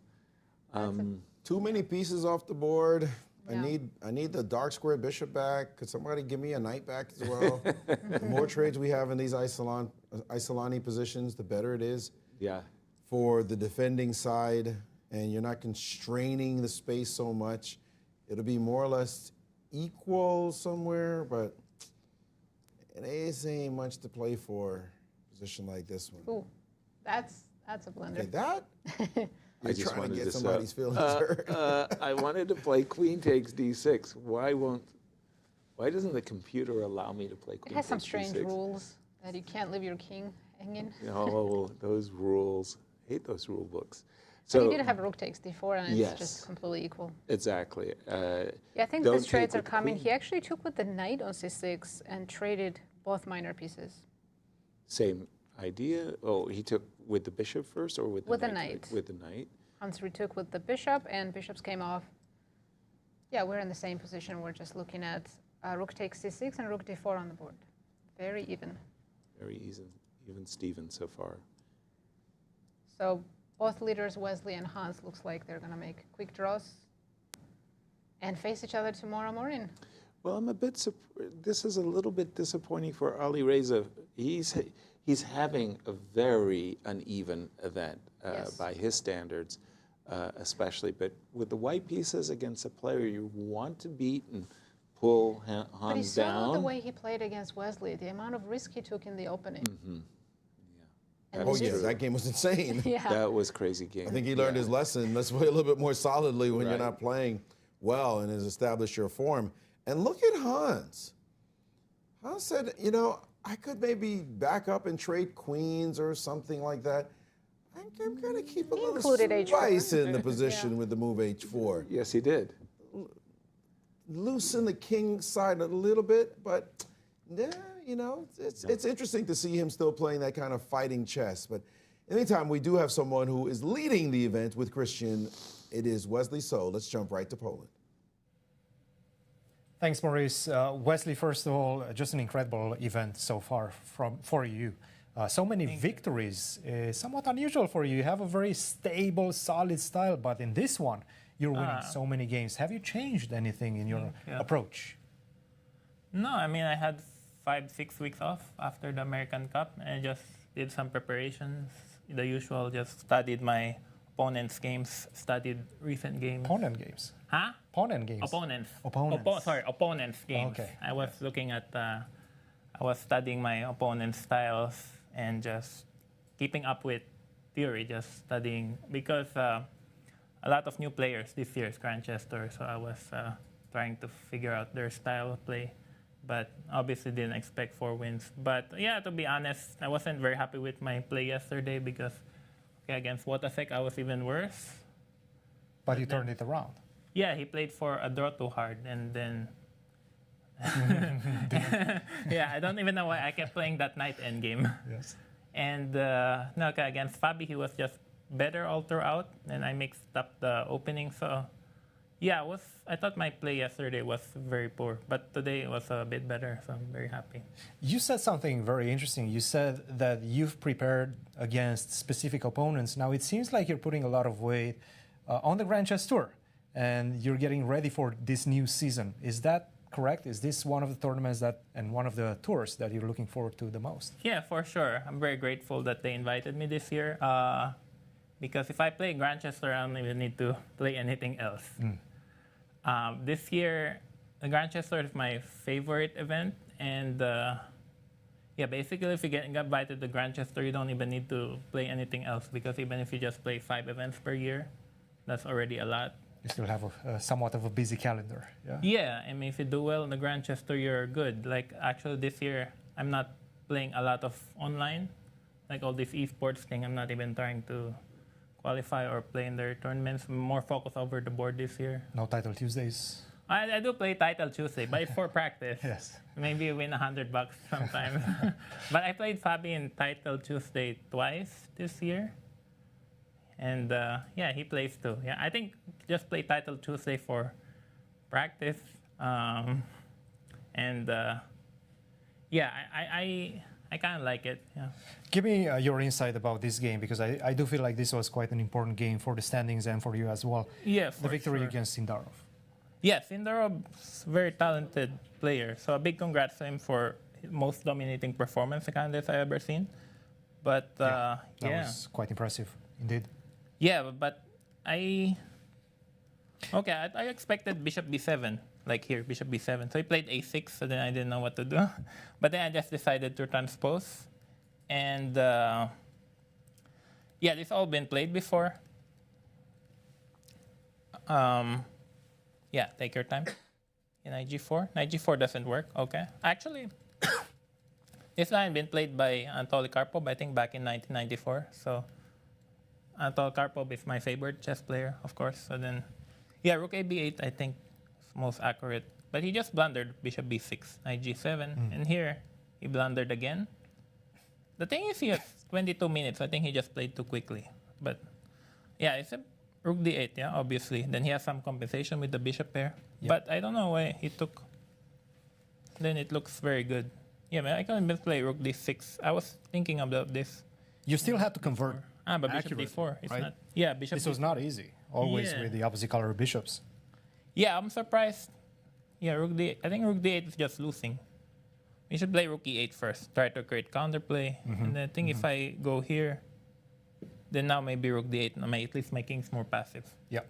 Too many pieces off the board. Yeah. I need the dark square bishop back. Could somebody give me a knight back as well? The more trades we have in these Isolani positions, the better it is. Yeah. For the defending side, and you're not constraining the space so much. It'll be more or less equal somewhere, but And it ain't much to play for a position like this one. Ooh, that's a blunder. Okay, that? I just trying to wanted get to somebody's say, feelings hurt. I wanted to play queen takes d6. Why doesn't the computer allow me to play queen It has some takes strange d6? rules that you can't leave your king hanging. Oh, those rules. I hate those rule books. So So you did have rook takes d4, and it's Yes. just completely equal. Exactly. Yeah, I think don't these trades take are with coming. queen. He actually took with the knight on c6 and traded both minor pieces. Same idea. Oh, he took with the bishop first or with the With the knight? knight. With the knight. Hans retook with the bishop, and bishops came off. Yeah, we're in the same position. We're just looking at rook takes c6 and rook d4 on the board. Very even. Very even Steven so far. So both leaders, Wesley and Hans, looks like they're going to make quick draws and face each other tomorrow morning. Well, I'm a bit. This is a little bit disappointing for Alireza. He's having a very uneven event Yes. by his standards, especially. But with the white pieces against a player you want to beat and pull But he Hans saw down. the way he played against Wesley, the amount of risk he took in the opening. Mm-hmm. And Oh, this- yeah, that game was insane. Yeah. That was crazy game. I think he learned his lesson. Let's play a little bit more solidly when you're Right. not playing well and has established your form. And look at Hans. Hans said, you know, I could maybe back up and trade queens or something like that. I'm going to keep a little included H4. spice in the position with the move H4. Yes, he did. Loosen the king side a little bit, but yeah, you know, it's interesting to see him still playing that kind of fighting chess. But in the meantime, we do have someone who is leading the event with Cristian. It is Wesley So. Let's jump right to Poland. Thanks, Maurice. Wesley, first of all, just an incredible event so far for you. So many victories, somewhat unusual for you. You have a very stable, solid style, but in this one, you're winning so many games. Have you changed anything in your approach? No, I mean, I had 5-6 weeks off after the American Cup, and I just did some preparations. The usual, just studied my opponent's games, studied recent games. Opponent games? Huh? Opponent games? Opponents. Opponents. Opponents games. Okay. I was looking at, I was studying my opponent's styles and just keeping up with theory, just studying, because a lot of new players this year is Grandchester, so I was trying to figure out their style of play, but obviously didn't expect 4 wins. But yeah, to be honest, I wasn't very happy with my play yesterday because against Wojtaszek I was even worse. But you turned it around. Yeah, he played for a draw too hard, and then yeah, I don't even know why I kept playing that knight endgame. Yes. And against Fabi, he was just better all throughout, and I mixed up the opening. So yeah, I thought my play yesterday was very poor, but today it was a bit better, so I'm very happy. You said something very interesting. You said that you've prepared against specific opponents. Now it seems like you're putting a lot of weight on the Grand Chess Tour, and you're getting ready for this new season. Is that correct? Is this one of the tournaments and one of the tours that you're looking forward to the most? Yeah, for sure. I'm very grateful that they invited me this year, because if I play Grandchester, I don't even need to play anything else. This year, the Grandchester is my favorite event, and yeah, basically if you get invited to Grandchester, you don't even need to play anything else, because even if you just play 5 events per year, that's already a lot. You still have somewhat of a busy calendar, yeah? Yeah, I mean, if you do well in the Grandchester, you're good. Like, actually, this year, I'm not playing a lot of online. Like, all this esports thing, I'm not even trying to qualify or play in their tournaments. I'm more focused over the board this year. No Title Tuesdays? I do play Title Tuesday, but it's for practice. Yes. Maybe win $100 sometimes. But I played Fabi in Title Tuesday twice this year. And yeah, he plays too. Yeah, I think just play Title Tuesday for practice. And yeah, I kind of like it. Yeah. Give me your insight about this game, because I do feel like this was quite an important game for the standings and for you as well. Yeah, the victory sure. against Sindarov. Yeah, Sindarov's a very talented player. So a big congrats to him for his most dominating performance against I've ever seen. But that was quite impressive, indeed. Yeah, but I expected Bishop B7 like here, bishop b7. So he played a6, so then I didn't know what to do. But then I just decided to transpose. And yeah, this all been played before. Yeah, take your time. In knight g4. Knight g4 doesn't work. Okay. Actually, this line had been played by Anatoly Karpov, I think, back in 1994. So Anatoly Karpov is my favorite chess player, of course. So then, yeah, rook a b8, I think, is most accurate. But he just blundered bishop b6, knight g7. And here, he blundered again. The thing is, he has 22 minutes. I think he just played too quickly. But yeah, it's a rook d8, yeah, obviously. Then he has some compensation with the bishop pair. Yep. But I don't know why he took. Then it looks very good. Yeah, man, I can even play rook d6. I was thinking about this. You still have to convert. But bishop d4. It's right? not. Yeah, bishop. This was not easy. Always with the opposite color bishops. Yeah, I'm surprised. Yeah, rook d8. I think rook d8 is just losing. You should play rook e8 first. Try to create counterplay. And then I think if I go here, then now maybe rook d8 may at least make kings more passive. Yeah.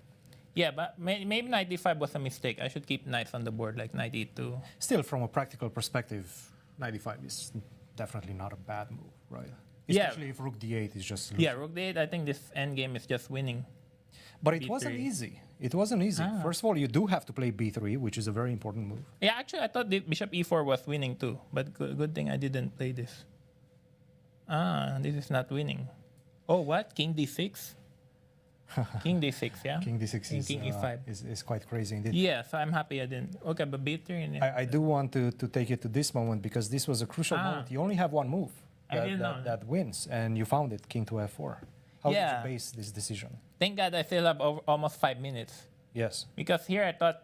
Yeah, but maybe knight d5 was a mistake. I should keep knights on the board like knight e2. Still, from a practical perspective, knight d5 is definitely not a bad move, right? Yeah. Especially if rook d8 is just losing. Yeah, rook d8, I think this endgame is just winning. But it wasn't easy. It wasn't easy. First of all, you do have to play b3, which is a very important move. Yeah, actually, I thought the bishop e4 was winning too. But good thing I didn't play this. This is not winning. Oh, what? King d6? King d6, yeah? King d6 is, King e5. Is quite crazy indeed. Yeah, so I'm happy I didn't. Okay, but b3. And I do want to take you to this moment because this was a crucial moment. You only have one move that wins, and you found it, king to f4. How did you base this decision? Thank God I still have almost 5 minutes. Yes. Because here I thought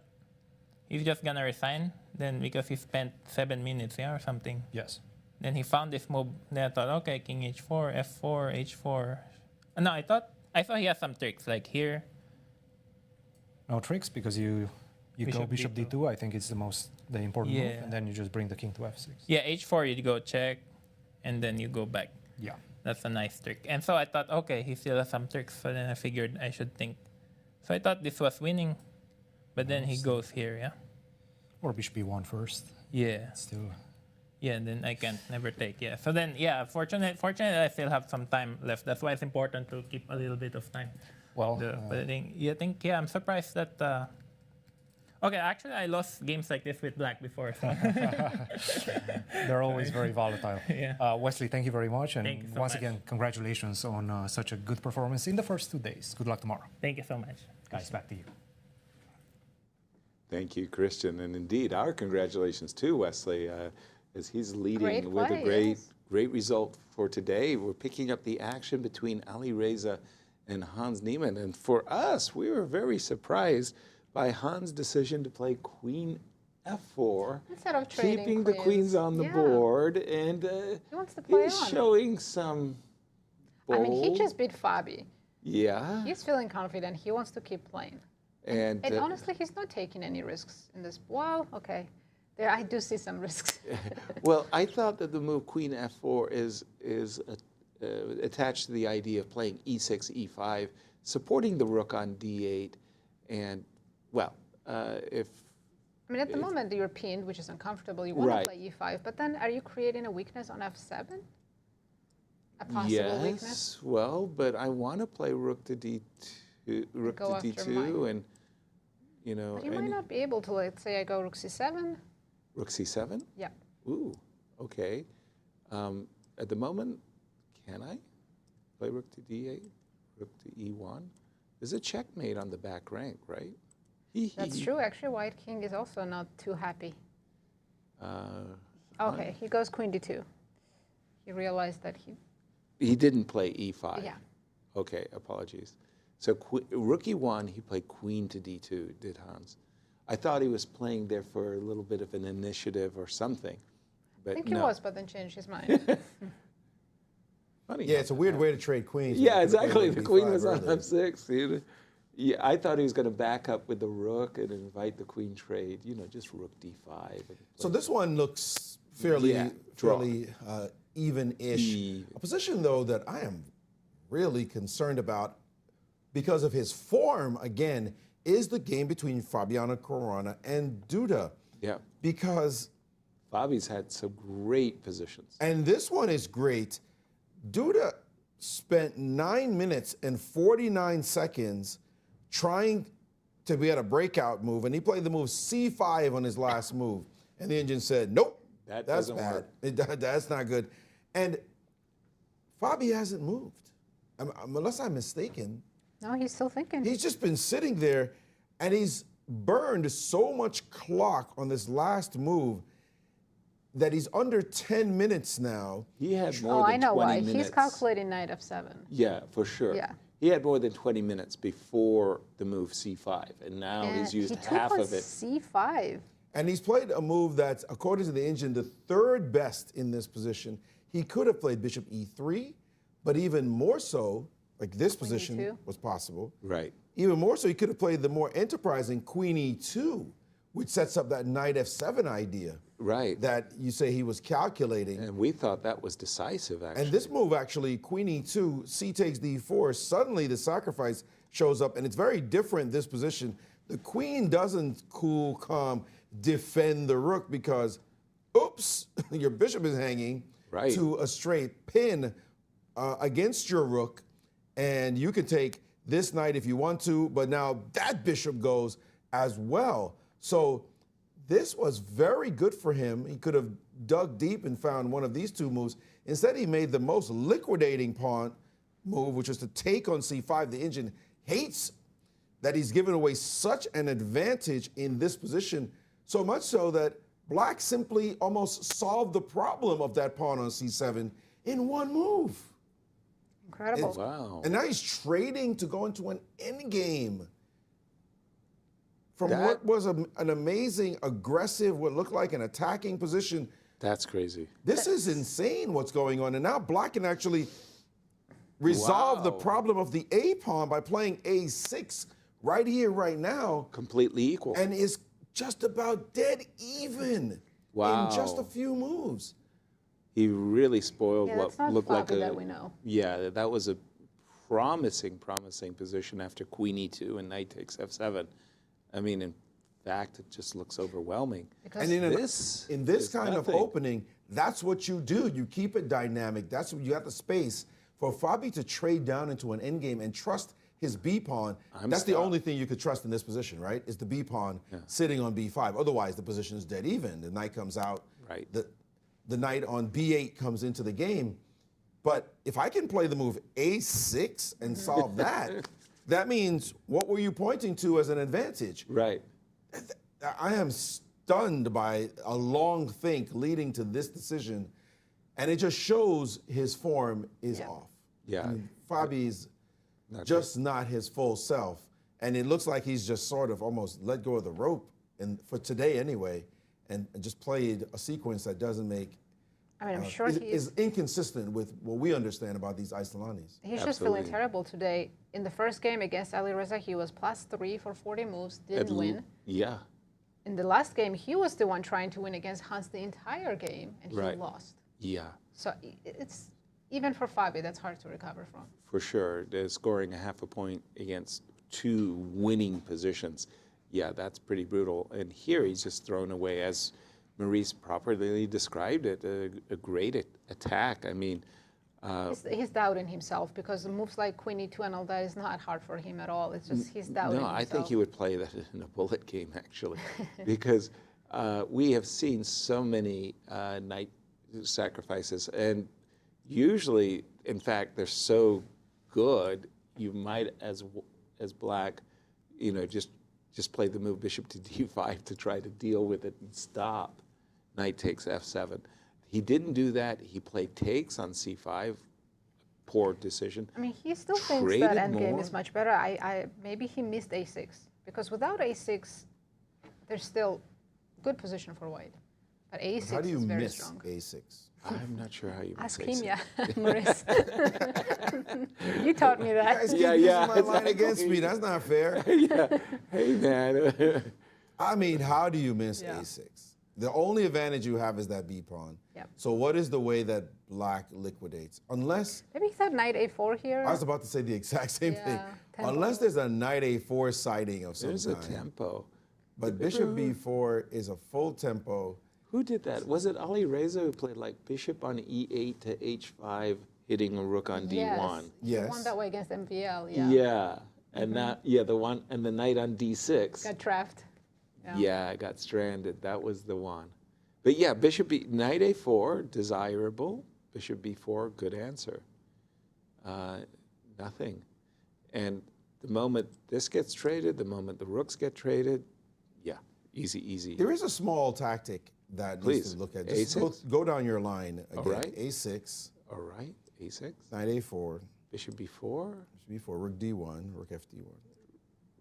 he's just going to resign, then because he spent 7 minutes, yeah, or something. Yes. Then he found this move. Then I thought, okay, king h4, f4, h4. No, I thought he has some tricks, like here. No tricks, because you go bishop d2. I think it's the important move, and then you just bring the king to f6. Yeah, h4, you go check, and then you go back. Yeah. That's a nice trick. And so I thought, okay, he still has some tricks. So then I figured I should think. So I thought this was winning, but then he goes here, yeah? Or bishop b1 first. Yeah. Still. Yeah, and then I can't never take, yeah. So then, yeah, fortunately I still have some time left. That's why it's important to keep a little bit of time. Well, but I think, I'm surprised that, okay, actually I lost games like this with black before. So. They're always very volatile. Yeah. Wesley, thank you very much. And thank you so once much. again, congratulations on such a good performance in the first 2 days. Good luck tomorrow. Thank you so much. Guys, back to you. Thank you, Cristian. And indeed, our congratulations too, Wesley, as he's leading with a great result for today. We're picking up the action between Alireza and Hans Niemann. And for us, we were very surprised by Hans' decision to play queen f4, instead of trading keeping the queens on the board, and he wants to play he's showing some bold. I mean, he just beat Fabi. Yeah. He's feeling confident. He wants to keep playing. And honestly, he's not taking any risks in this. Well, okay. There, I do see some risks. Well, I thought that the move queen f4 is attached to the idea of playing e6, e5, supporting the rook on d8, and, well, if... I mean, at the moment, you're pinned, which is uncomfortable. You want to play e5, but then are you creating a weakness on f7? A possible weakness? Yes, well, but I want to play rook to d2, rook to d2, and, you know... But you might not be able to, let's say I go rook c7. Rook c7? Yeah. Ooh, okay. At the moment, can I play rook to d8, rook to e1? There's a checkmate on the back rank, right? That's true. Actually, white king is also not too happy. Okay, he goes queen d2. He realized that he didn't play e5. Yeah. Okay, apologies. So rook e1, he played queen to d2, did Hans. I thought he was playing there for a little bit of an initiative or something. But I think no. he was, but then changed his mind. Funny. Yeah, it's a weird way to trade queens. Yeah, exactly. The queen was on earlier. f6. Yeah, I thought he was going to back up with the rook and invite the queen trade. You know, just rook d5. So this one looks fairly even-ish. A position, though, that I am really concerned about because of his form, again, is the game between Fabiano Caruana and Duda. Yeah. Because Fabi's had some great positions. And this one is great. Duda spent 9 minutes and 49 seconds trying to be at a breakout move, and he played the move C5 on his last move. And the engine said, nope, That that's doesn't bad. work. That's not good. And Fabi hasn't moved, unless I'm mistaken. No, he's still thinking. He's just been sitting there, and he's burned so much clock on this last move that he's under 10 minutes now. He had more Oh, than I know 20 why. minutes. He's calculating knight f7. Yeah, for sure. Yeah. He had more than 20 minutes before the move C5, and now he's used half of it. C5. And he's played a move that's, according to the engine, the third best in this position. He could have played bishop e3, but even more so, like this position e2. was possible. Right. Even more so, he could have played the more enterprising queen e2, which sets up that knight f7 idea. Right. That you say he was calculating. And we thought that was decisive, actually. And this move, actually, queen e2, c takes d4, suddenly the sacrifice shows up, and it's very different, this position. The queen doesn't cool, calm, defend the rook because, oops, your bishop is hanging to a straight pin against your rook, and you can take this knight if you want to, but now that bishop goes as well. So this was very good for him. He could have dug deep and found one of these two moves. Instead, he made the most liquidating pawn move, which was to take on c5. The engine hates that he's given away such an advantage in this position, so much so that Black simply almost solved the problem of that pawn on c7 in one move. Incredible. Wow. And now he's trading to go into an endgame from what was an amazing, aggressive, what looked like an attacking position. That's crazy. This is insane what's going on. And now Black can actually resolve the problem of the A pawn by playing A6 right here, right now. Completely equal. And is just about dead even in just a few moves. He really spoiled what that's not looked like Fabi that we know. Yeah, that was a promising position after queen e2 and knight takes f7. I mean, in fact, it just looks overwhelming. And in this kind of opening, that's what you do. You keep it dynamic. That's what you have the space for Fabi to trade down into an endgame and trust his B pawn. That's the only thing you could trust in this position, right? Is the B pawn sitting on B5. Otherwise, the position is dead even. The knight comes out. Right. The knight on B8 comes into the game. But if I can play the move A6 and solve that, that means what were you pointing to as an advantage? Right. I am stunned by a long think leading to this decision, and it just shows his form is off. Yeah. I mean, Fabi's just not his full self, and it looks like he's just sort of almost let go of the rope, and for today anyway, and just played a sequence that doesn't make. I mean, I'm sure is inconsistent with what we understand about these Isolanis. He's just feeling terrible today. In the first game against Alireza, he was +3 for 40 moves, didn't win. Yeah. In the last game, he was the one trying to win against Hans the entire game, and he lost. Yeah. So it's, even for Fabi, that's hard to recover from. For sure. Scoring a half a point against two winning positions. Yeah, that's pretty brutal. And here he's just thrown away, as Maurice properly described it, a great attack. I mean, he's doubting himself because moves like queen e2 and all that is not hard for him at all. It's just he's doubting himself. I think he would play that in a bullet game, actually, because we have seen so many knight sacrifices, and usually, in fact, they're so good, you might, as Black, just play the move bishop to d5 to try to deal with it and stop. Knight takes f7. He didn't do that. He played takes on c5. Poor decision. I mean, he still thinks that endgame is much better. Maybe he missed a6, because without a6, there's still good position for white. But a6 is very strong. How do you miss a6? I'm not sure how you miss Ask a6. him, yeah, Maurice. You taught me that. You guys keep using my line against me. That's not fair. Hey, man. I mean, how do you miss a6? The only advantage you have is that B pawn. Yep. So what is the way that black liquidates? Unless... Maybe he thought knight a4 here. I was about to say the exact same thing. tempo. Unless there's a knight a4 sighting of some There's kind. a tempo. But bishop b4 is a full tempo. Who did that? Was it Alireza who played like bishop on e8 to h5, hitting a rook on d1? Yes. He won that way against MVL, Yeah. And that, the one, and the knight on d6. Got trapped. Yeah, got stranded. That was the one. But yeah, knight a4, desirable. Bishop b4, good answer. Nothing. And the moment this gets traded, the moment the rooks get traded, easy. There is a small tactic that needs to look at. Just go down your line again. All right. A6. All right, a6. Knight a4. Bishop b4. Bishop b4, rook d1, rook fd1.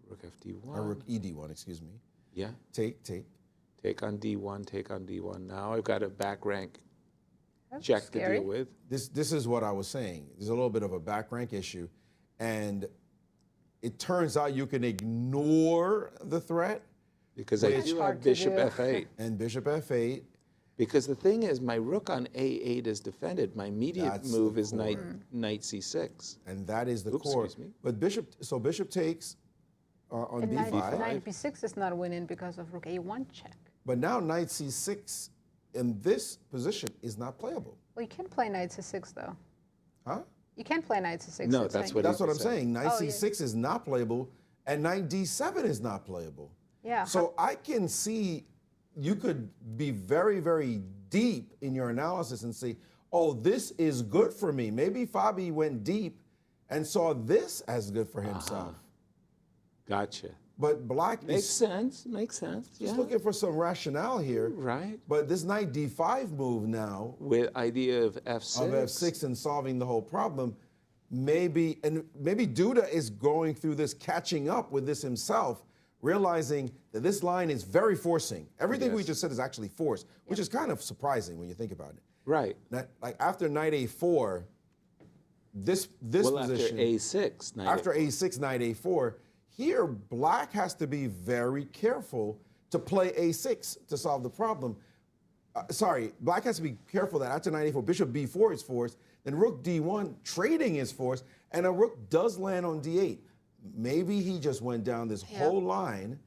Rook fd1. Or rook ed1, excuse me. Yeah. Take. Take on d1, take on d1. Now I've got a back rank check to deal with. This is what I was saying. There's a little bit of a back rank issue. And it turns out you can ignore the threat. Because I do have bishop f8. And bishop f8. Because the thing is, my rook on a8 is defended. My immediate move is knight c6. And that is the core. Excuse me. But bishop takes on and b5. Knight b6 is not winning because of rook a1 check. But now knight c6 in this position is not playable. Well, you can play knight c6 though. Huh? You can play knight c6. No, that's what I'm saying. Knight c6 is not playable, and knight d7 is not playable. Yeah. So I can see you could be very, very deep in your analysis and say, oh, this is good for me. Maybe Fabi went deep and saw this as good for himself. Gotcha. But black makes sense. Just looking for some rationale here. Right. But this knight d5 move now, with idea of f6, and solving the whole problem, maybe Duda is going through this, catching up with this himself, realizing that this line is very forcing. Everything we just said is actually forced, which is kind of surprising when you think about it. Right. Like after knight a4, this position. After a6, a6, knight a4. Here, black has to be very careful to play a6 to solve the problem. Black has to be careful that after knight a4, bishop b4 is forced, then rook d1, trading is forced, and a rook does land on d8. Maybe he just went down this whole line,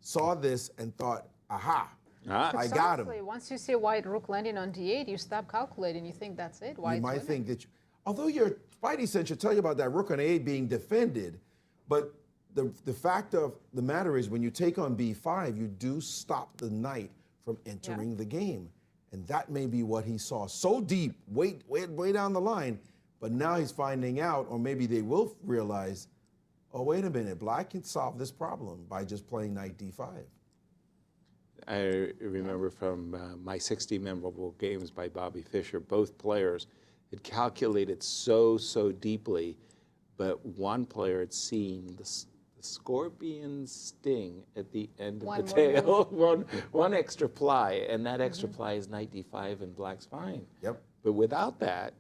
saw this, and thought, aha, I got him. Once you see white rook landing on d8, you stop calculating. You think that's it. You might think that, although your Spidey sense should tell you about that rook on a8 being defended, but the fact of the matter is when you take on b5, you do stop the knight from entering the game. And that may be what he saw so deep, way down the line, but now he's finding out, or maybe they will realize, oh, wait a minute, black can solve this problem by just playing knight d5. I remember from my 60 memorable games by Bobby Fischer, both players had calculated so deeply, but one player had seen the scorpion sting at the end of the tail, one extra ply, and that extra ply is knight d5 and black's fine. Yep. But without that,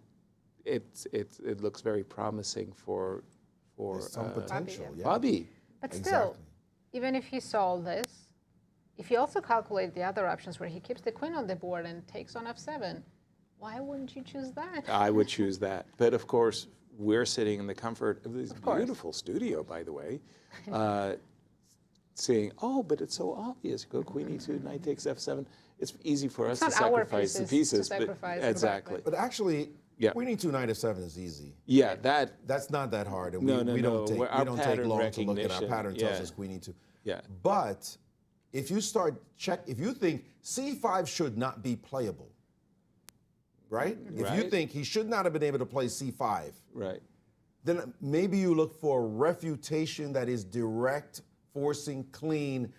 it looks very promising for some potential. Bobby. But still, even if he solved this, if you also calculate the other options where he keeps the queen on the board and takes on f7, why wouldn't you choose that? I would choose that. But of course, we're sitting in the comfort of this beautiful studio, by the way, saying, oh, but it's so obvious. Go queen e2, knight takes f7. It's easy for us to sacrifice the pieces. Exactly. But actually, queen e2, knight f7 is easy. Yeah, that's not that hard. And no, we don't take long to look at. Our recognition. pattern tells us queen e2. Yeah. But if you if you think c5 should not be playable, right? If you think he should not have been able to play c5, right, then maybe you look for a refutation that is direct, forcing, clean.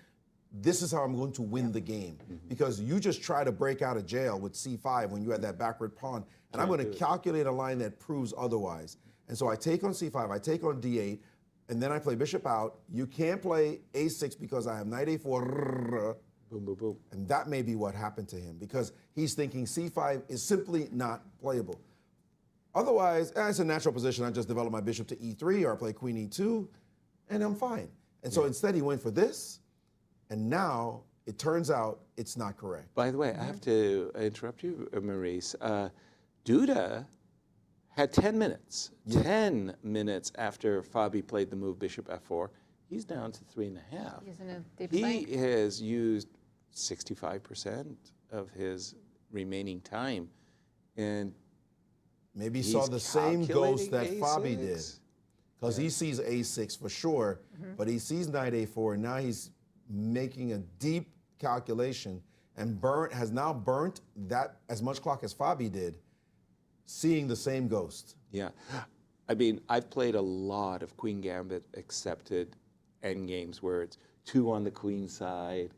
This is how I'm going to win the game. Because you just try to break out of jail with c5 when you had that backward pawn, and I'm going to calculate a line that proves otherwise. And so I take on c5, I take on d8, and then I play bishop out. You can't play a6 because I have knight a4. Boom, boom, boom. And that may be what happened to him because he's thinking c5 is simply not playable. Otherwise, it's a natural position. I just develop my bishop to e3 or I play queen e2, and I'm fine. And so instead he went for this, and now it turns out it's not correct. By the way, I have to interrupt you, Maurice. Duda had 10 minutes. 10 minutes after Fabi played the move bishop f4. He's down to 3.5. He's in a deep He sink. has used 65% of his remaining time. And maybe he saw the same ghost that Fabi did. Because he sees a6 for sure, but he sees knight a4, and now he's making a deep calculation and has now burnt that as much clock as Fabi did, seeing the same ghost. Yeah. I mean, I've played a lot of Queen Gambit accepted endgames where it's 2 on the queen side,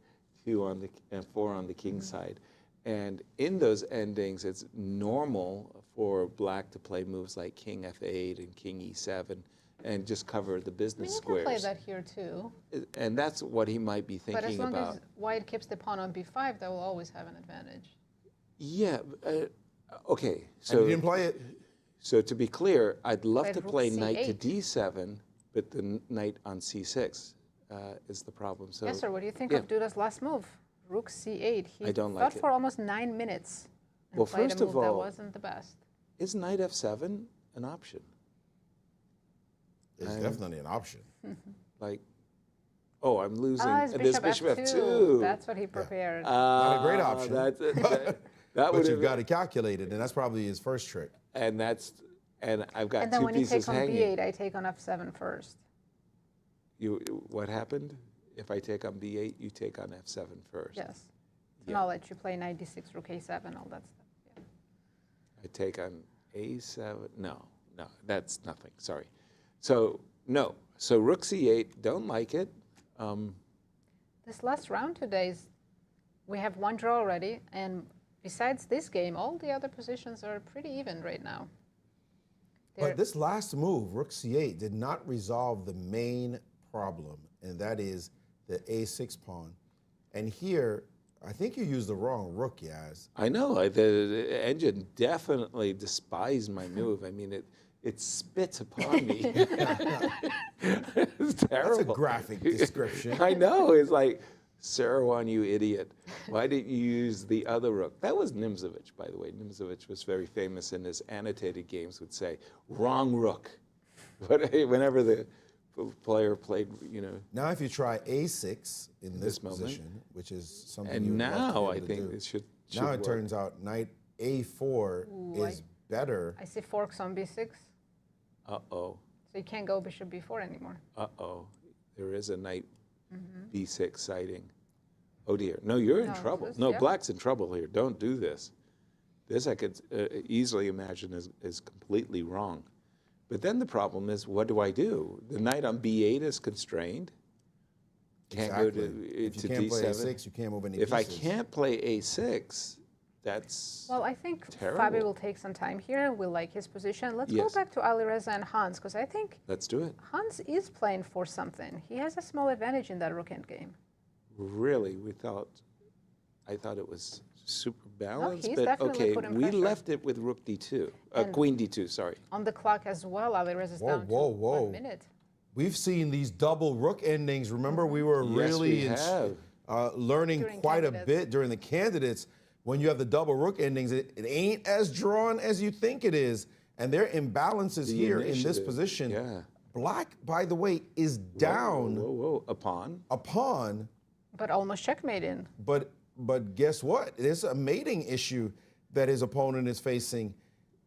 2 on the and 4 on the king side. And in those endings, it's normal for black to play moves like king f8 and king e7 and just cover the business You can play squares. that here too. And that's what he might be thinking But as long about. as white keeps the pawn on b5, that will always have an advantage. Yeah. Okay. So And you didn't play it. So to be clear, I'd love Played to rook play knight to c8. d7, but the knight on c6 is the problem. So Yes, sir. What do you think yeah. of Duda's last move? Rook c8. He I don't fought like it. for almost 9 minutes and Well, played first a of move that all, wasn't the best. Is knight f7 an option? It's definitely an option. Like, oh, I'm losing. His This bishop bishop f2. f2. That's what he prepared. Not a great option. That But would you've have got it calculated, and that's probably his first trick. and I've got And then two when you pieces take on hanging. b8, I take on f7 first. What happened? If I take on b8, you take on f7 first. Yes. And I'll let you play knight d6, rook a7, all that stuff. Yeah. I take on a7. No, that's nothing. Sorry. So no. So rook c8. Don't like it. This last round today we have one draw already, and besides this game, all the other positions are pretty even right now. But this last move, rook c8, did not resolve the main problem, and that is the a6 pawn. And here, I think you used the wrong rook, Yaz. I know. The engine definitely despised my move. I mean, it spits upon me. It's terrible. That's a graphic description. I know. It's like, Seirawan, you idiot. Why didn't you use the other rook? That was Nimzovich, by the way. Nimzovich was very famous in his annotated games, would say, wrong rook. But whenever the player played, Now if you try a6 in this moment. position, which is something And you would love to be now able I to think do. it should Now it work. turns out knight a4 is better. I see forks on b6, Uh-oh. so you can't go bishop b4 anymore. Uh-oh. There is a knight b6 sighting. Oh, dear. No, you're in No, trouble. this- No, yeah. black's in trouble here. Don't do this. This I could easily imagine is completely wrong. But then the problem is, what do I do? The knight on b8 is constrained. Can't go Exactly. to If you d7. can't play a6, you can't move any If I pieces. can't play a6, that's Well, I think terrible. Fabi will take some time here. We'll like his position. Let's Yes. go back to Alireza and Hans, because I think Let's do it. Hans is playing for something. He has a small advantage in that rook endgame. Really, I thought it was super balanced, he's but definitely okay, putting we pressure. left it with rook d2, And- queen d2, sorry. On the clock as well, Alireza's down to 1 minute. We've seen these double rook endings. Remember, we were Yes, really we have. learning During quite candidates. a bit during the candidates. When you have the double rook endings, it ain't as drawn as you think it is. And there are imbalances The here in this initiative, position. yeah. Black, by the way, is down Whoa, a pawn. a pawn, But almost checkmating. but guess what? There's a mating issue that his opponent is facing.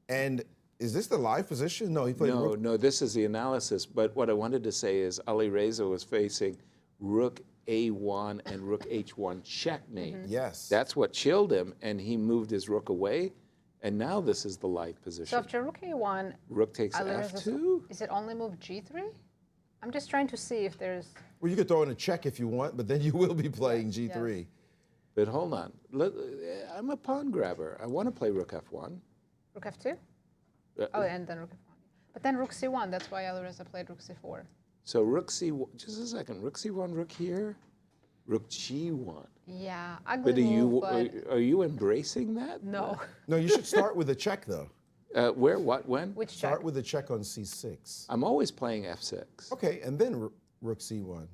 And is this the live position? No, he played rook. No, this is the analysis. But what I wanted to say is Alireza was facing rook a1 and rook h1 checkmate. Yes. That's what chilled him, and he moved his rook away, and now this is the live So position. after rook a1, Rook takes Alireza's, f2. is it only move g3? I'm just trying to see if there's... Well, you could throw in a check if you want, but then you will be playing Yes, g3. yes. But hold on, I'm a pawn grabber. I want to play rook f1. Rook f2? Uh, Oh, and then rook f1. But then rook c1, that's why Alireza played rook c4. So rook c1, just a second, rook c1, rook here, rook g1. Yeah, ugly But move, but are you embracing that? no. No, you should start with a check, though. Where, what, when? Which Start check? with a check on c6. I'm always playing f6. Okay, and then rook c1.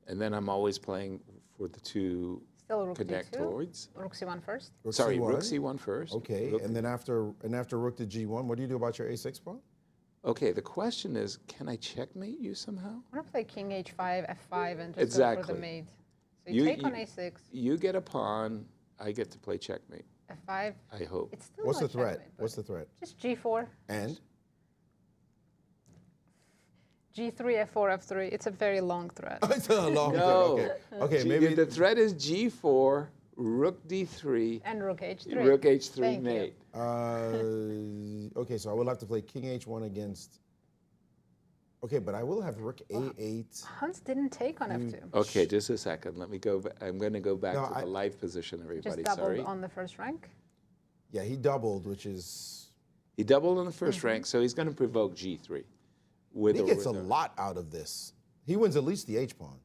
And then I'm always playing for the two Still rook connect d2. towards. Rook c1 first. Sorry, C1? rook c1 first. Okay, Rook- and then after rook to g1, what do you do about your a6 pawn? Okay, the question is, can I checkmate you somehow? I'm going to play king h5, f5, and just go for the mate. So you take on a6. You get a pawn, I get to play checkmate. f5. I hope. It's still What's not the threat? checkmate, What's the threat? Just g4. And? g3, f4, f3. It's a very long threat. It's a long No. thread. Okay, maybe the threat is g4, rook d3, And rook h3. rook h3 Thank mate. okay, so I will have to play king h1 against. Okay, but I will have rook a8. Hans didn't take on f2. Okay, just a second. Let me go. I'm going to go back No, to the live position, everybody. Just doubled Sorry. on the first rank. Yeah, he doubled, which is. He doubled on the 1st rank, so he's going to provoke g3. With He or gets a without. lot out of this. He wins at least the h pawn,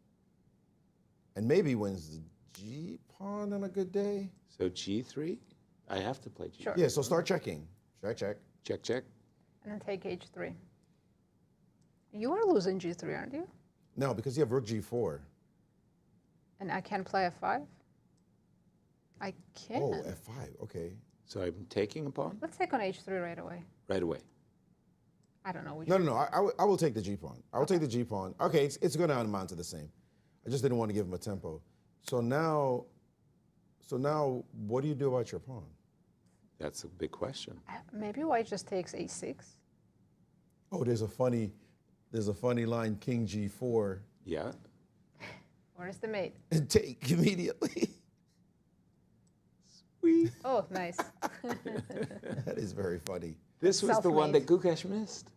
and maybe wins the g pawn on a good day. So g3, I have to play g3. Sure. Yeah, so start checking. Check, check. Check, check. And then take h3. You are losing g3, aren't you? No, because you have rook g4. And I can't play f5? I can. Oh, f5. Okay. So I'm taking a pawn Let's take on h3 right away. right away. I don't know which. No. I will take the g pawn. I will take the g pawn. Okay, it's going to amount to the same. I just didn't want to give him a tempo. So now, what do you do about your pawn? That's a big question. Maybe white just takes a6. Oh, there's a funny line, king g4. Yeah. Where's the mate? And take immediately. Sweet. Oh, nice. That is very funny. This was the one that Self-made. Gukesh missed.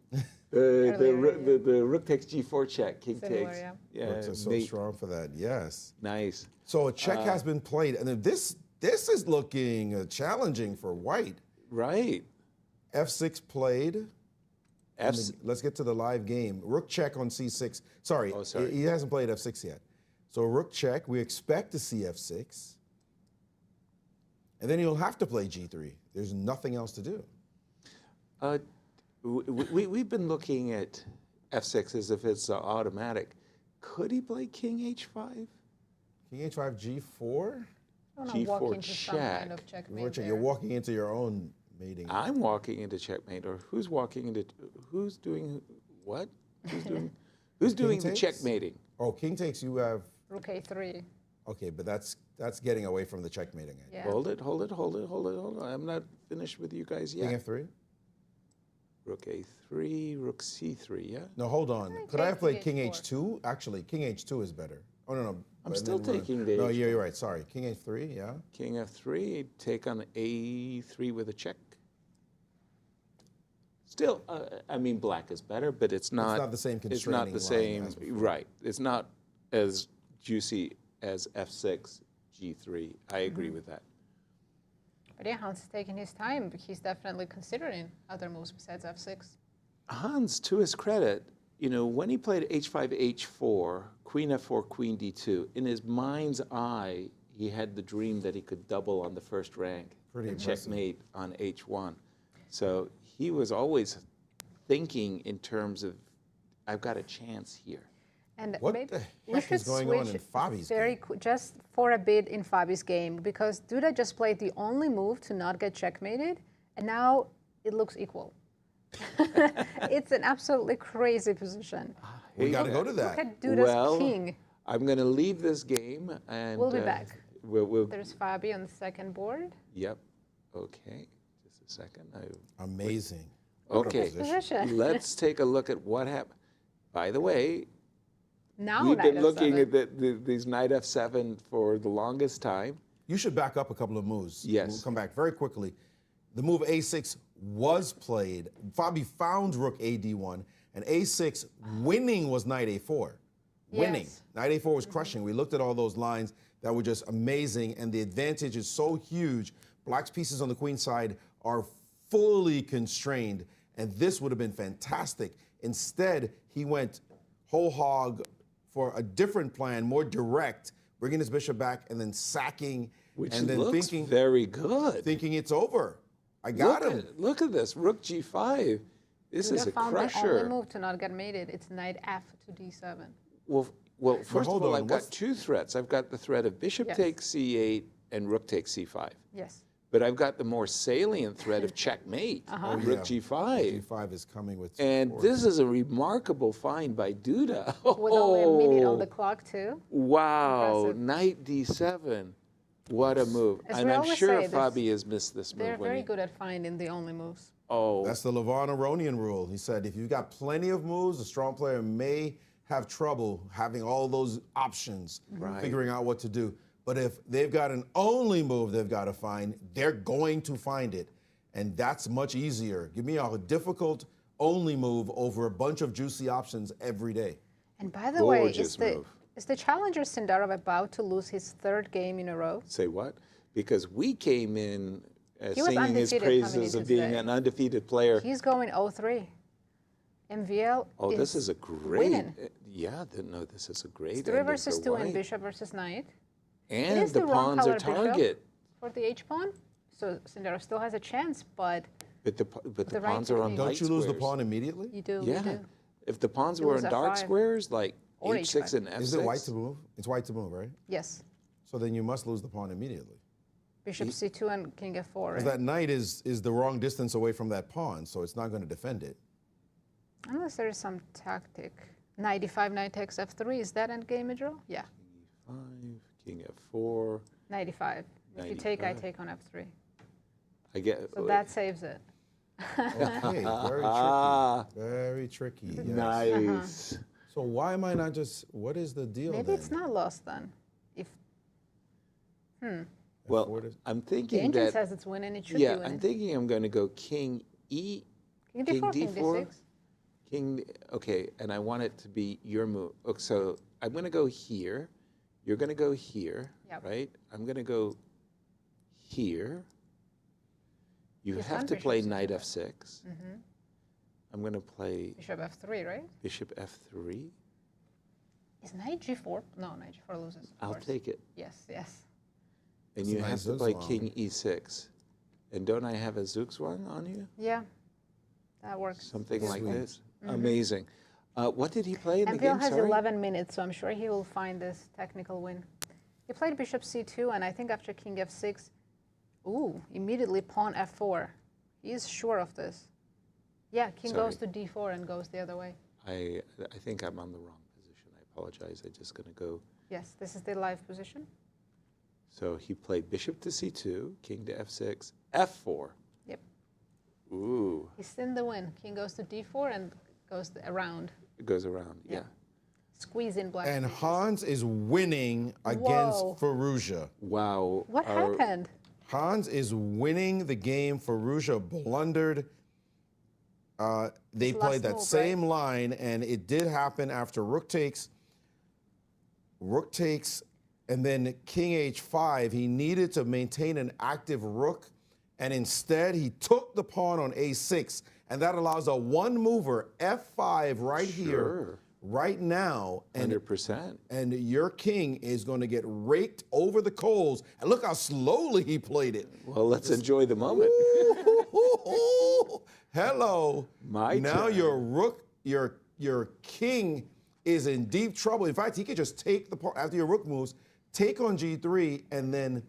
The rook takes g4 check, king Similar, takes. yeah. Rooks are so mate. strong for that. Yes. Nice. So a check has been played, and then this is looking challenging for white. Right. f6 played. F. Let's get to the live game. Rook check on c6. Sorry, Oh, sorry. he hasn't played f6 yet. So rook check. We expect to see f6, and then he'll have to play g3. There's nothing else to do. We've been looking at f6 as if it's automatic. Could he play king h5? King h5, g4. I don't walk G4 into some kind check. of checkmate Rook check. there. You're walking into your own mating. I'm walking into checkmate, or who's walking into? Who's doing what? Who's doing the takes? checkmating? Oh, king takes. You have. Rook a3. Okay, but that's getting away from the checkmating. Yeah. Hold it. I'm not finished with you guys King yet. f3. Rook a3, rook c3. Yeah. No, hold on. Could I have take played king h4. h2? Actually, king h2 is better. Oh no. I'm But still then we're- taking the No, h2. you're right. Sorry. King h3. Yeah. King f3. Take on a3 with a check. Still, I mean, black is better, but it's not. It's not the same It's not constraining the line same. as before. Right. It's not as juicy as f6, g3. I agree with that. But yeah, Hans is taking his time. But he's definitely considering other moves besides f6. Hans, to his credit, when he played h5, h4, queen f4, queen d2, in his mind's eye, he had the dream that he could double on the first rank Pretty and impressive. checkmate on h1. So he was always thinking in terms of, I've got a chance here. And What maybe the we heck should is going on switch in Fabi's very just for a bit in Fabi's game, because Duda just played the only move to not get checkmated, and now it looks equal. It's an absolutely crazy position. We got to go to Look that. at Duda's king. I'm going to leave this game and We'll be back. We'll There's Fabi on the second board. Yep. Okay. Just a second. Amazing. Okay. Position. Let's take a look at what happened. By the way, Now we've knight been looking f7. at these knight f7 for the longest time. You should back up a couple of moves. Yes. We'll come back very quickly. The move a6 was played. Fabi found rook ad1, and a6 winning was knight a4. Winning. Yes. Knight a4 was crushing. We looked at all those lines that were just amazing, and the advantage is so huge. Black's pieces on the queen side are fully constrained, and this would have been fantastic. Instead, he went whole hog for a different plan, more direct, bringing his bishop back and then sacking, Which and then looks thinking very good. Thinking it's over. I got him. Look at this. Rook g5. This is Duda a found the only crusher. move to not get mated. It's knight f to d7. Well, Well, first of hold all, on, I've got two threats. I've got the threat of bishop Yes. takes c8 and rook takes c5. Yes. But I've got the more salient threat of checkmate, rook g5. G5 is coming with And support. this is a remarkable find by Duda. With only a minute on the clock, too. Wow, Impressive. knight d7. What a move. As And we I'm always sure say, this- Fabi has missed this move. They're when very he- good at finding the only moves. Oh. That's the Levon Aronian rule. He said if you've got plenty of moves, a strong player may have trouble having all those options, Right. figuring out what to do. But if they've got an only move they've got to find, they're going to find it. And that's much easier. Give me a difficult only move over a bunch of juicy options every day. And by the way, Gorgeous move. is the challenger Sindarov about to lose his third game in a row? Say what? Because we came in He was singing his undefeated coming praises into of being today. an undefeated player. He's going 0-3. MVL Oh, this is a great. winning. Yeah, no, this is a great. It's 3 ending versus for 2 and white. bishop versus knight. It And is the wrong pawns are color bishop target. for the h-pawn. So Sindarov still has a chance, but But the the right pawns are on technique. light Don't you lose the squares. pawn immediately? you do. Yeah. You do. If the pawns You were lose in dark F5. squares, like Or h6 H5. and f6. Is it white to move? It's white to move, right? Yes. So then you must lose the pawn immediately. Bishop c2 and king f4. Because Right? that knight is the wrong distance away from that pawn, so it's not going to defend it. Unless there is some tactic. Knight e5, knight takes f3. Is that endgame a draw? Yeah. 5, king f4. Knight e5. If you take, I take on f3. I get. So that saves it. Okay, very Ah. tricky. Very tricky. Yes. Nice. So why am I not just? What is the deal? Maybe then? it's not lost then. If Well, F4 is- I'm the thinking engine that. says it's winning, it should Yeah, be winning. I'm thinking I'm going to go king e. King d4, king d4. d6. King. Okay, and I want it to be your move. Okay, so I'm going to go here. You're going to go here, Yep. right? I'm going to go here. You He's have done to bishop play c2. knight f6. Mm-hmm. I'm going to play Bishop f3, right? bishop f3. Is knight g4? No, knight g4 loses. of I'll course. take it. Yes, yes. And It's you a have nice to play Zugzwang. king e6. And don't I have a Zugzwang on you? Yeah, that works. Something like Sweet. this? Amazing. What did he play in the MPL game? has Sorry? 11 minutes, so I'm sure he will find this technical win. He played bishop c2, and I think after king f6, ooh, immediately pawn f4. He is sure of this. Yeah, king goes to d4 and goes the other way. I think I'm on the wrong position. I apologize. I'm just going to go. Yes, this is the live position. So he played bishop to c2, king to f6, f4. Yep. Ooh, He's in the win. King goes to d4 and goes around. it goes around. Yeah. Squeeze in black. And pieces. Hans is winning against Whoa. Firouzja. Wow. What happened? Hans is winning the game. Firouzja blundered. They His played last that move, same line, and it did happen after rook takes, and then king h5. He needed to maintain an active rook, and instead he took the pawn on a6, and that allows a one-mover f5 right here, Sure. right now, and 100%. and your king is going to get raked over the coals. And look how slowly he played it. Well, let's enjoy the moment. Hello. My now turn. your rook, your king is in deep trouble. In fact, he could just take the pawn after your rook moves, take on g3, and then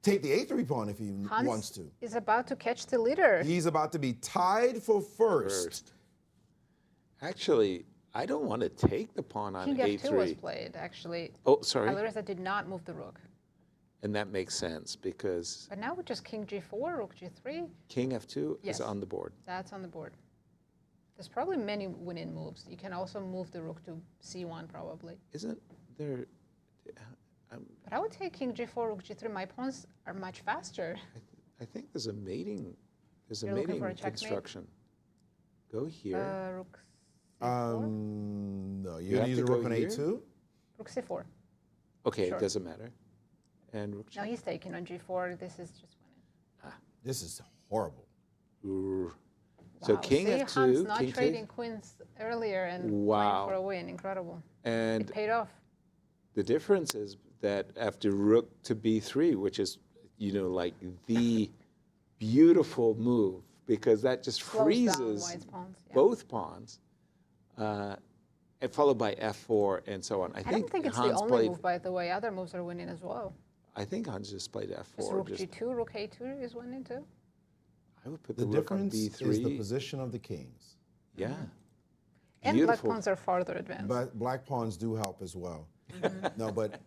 take the a3 pawn if he Hans wants to. is about to catch the leader. He's about to be tied for first. Actually, I don't want to take the pawn on King f2 was a3. played, actually. Oh, sorry. Alireza did not move the rook. And that makes sense because But now with just king g4, rook g3, king f2 Yes. is on the board. that's on the board. There's probably many winning moves. You can also move the rook to c1 probably. Isn't there? But I would take king g4, rook g3. My pawns are much faster. I think there's a mating. There's a You're looking mating for a checkmate? construction. Go here. Rook No, You you're have going to use to a go rook on here? a2? rook c4. Okay, sure. it doesn't matter. And rook. No, he's taking on g4. This is just winning. This is horrible. So Wow. king See, f2, Hans not king trading takes, queens earlier and Wow. playing for a win. Incredible. and It paid off. the difference is that after rook to b3, which is, like the beautiful move, because that just Slows down freezes White's pawns. Yeah. both pawns. and followed by f4 and so on. I don't think it's Hans the only played, move, by the way. Other moves are winning as well. I think Hans just played f4. Is rook g2, rook a2 is winning too? I would put The the rook on difference b3. is the position of the kings. Yeah. And Beautiful. black pawns are farther advanced. But black pawns do help as well. No, but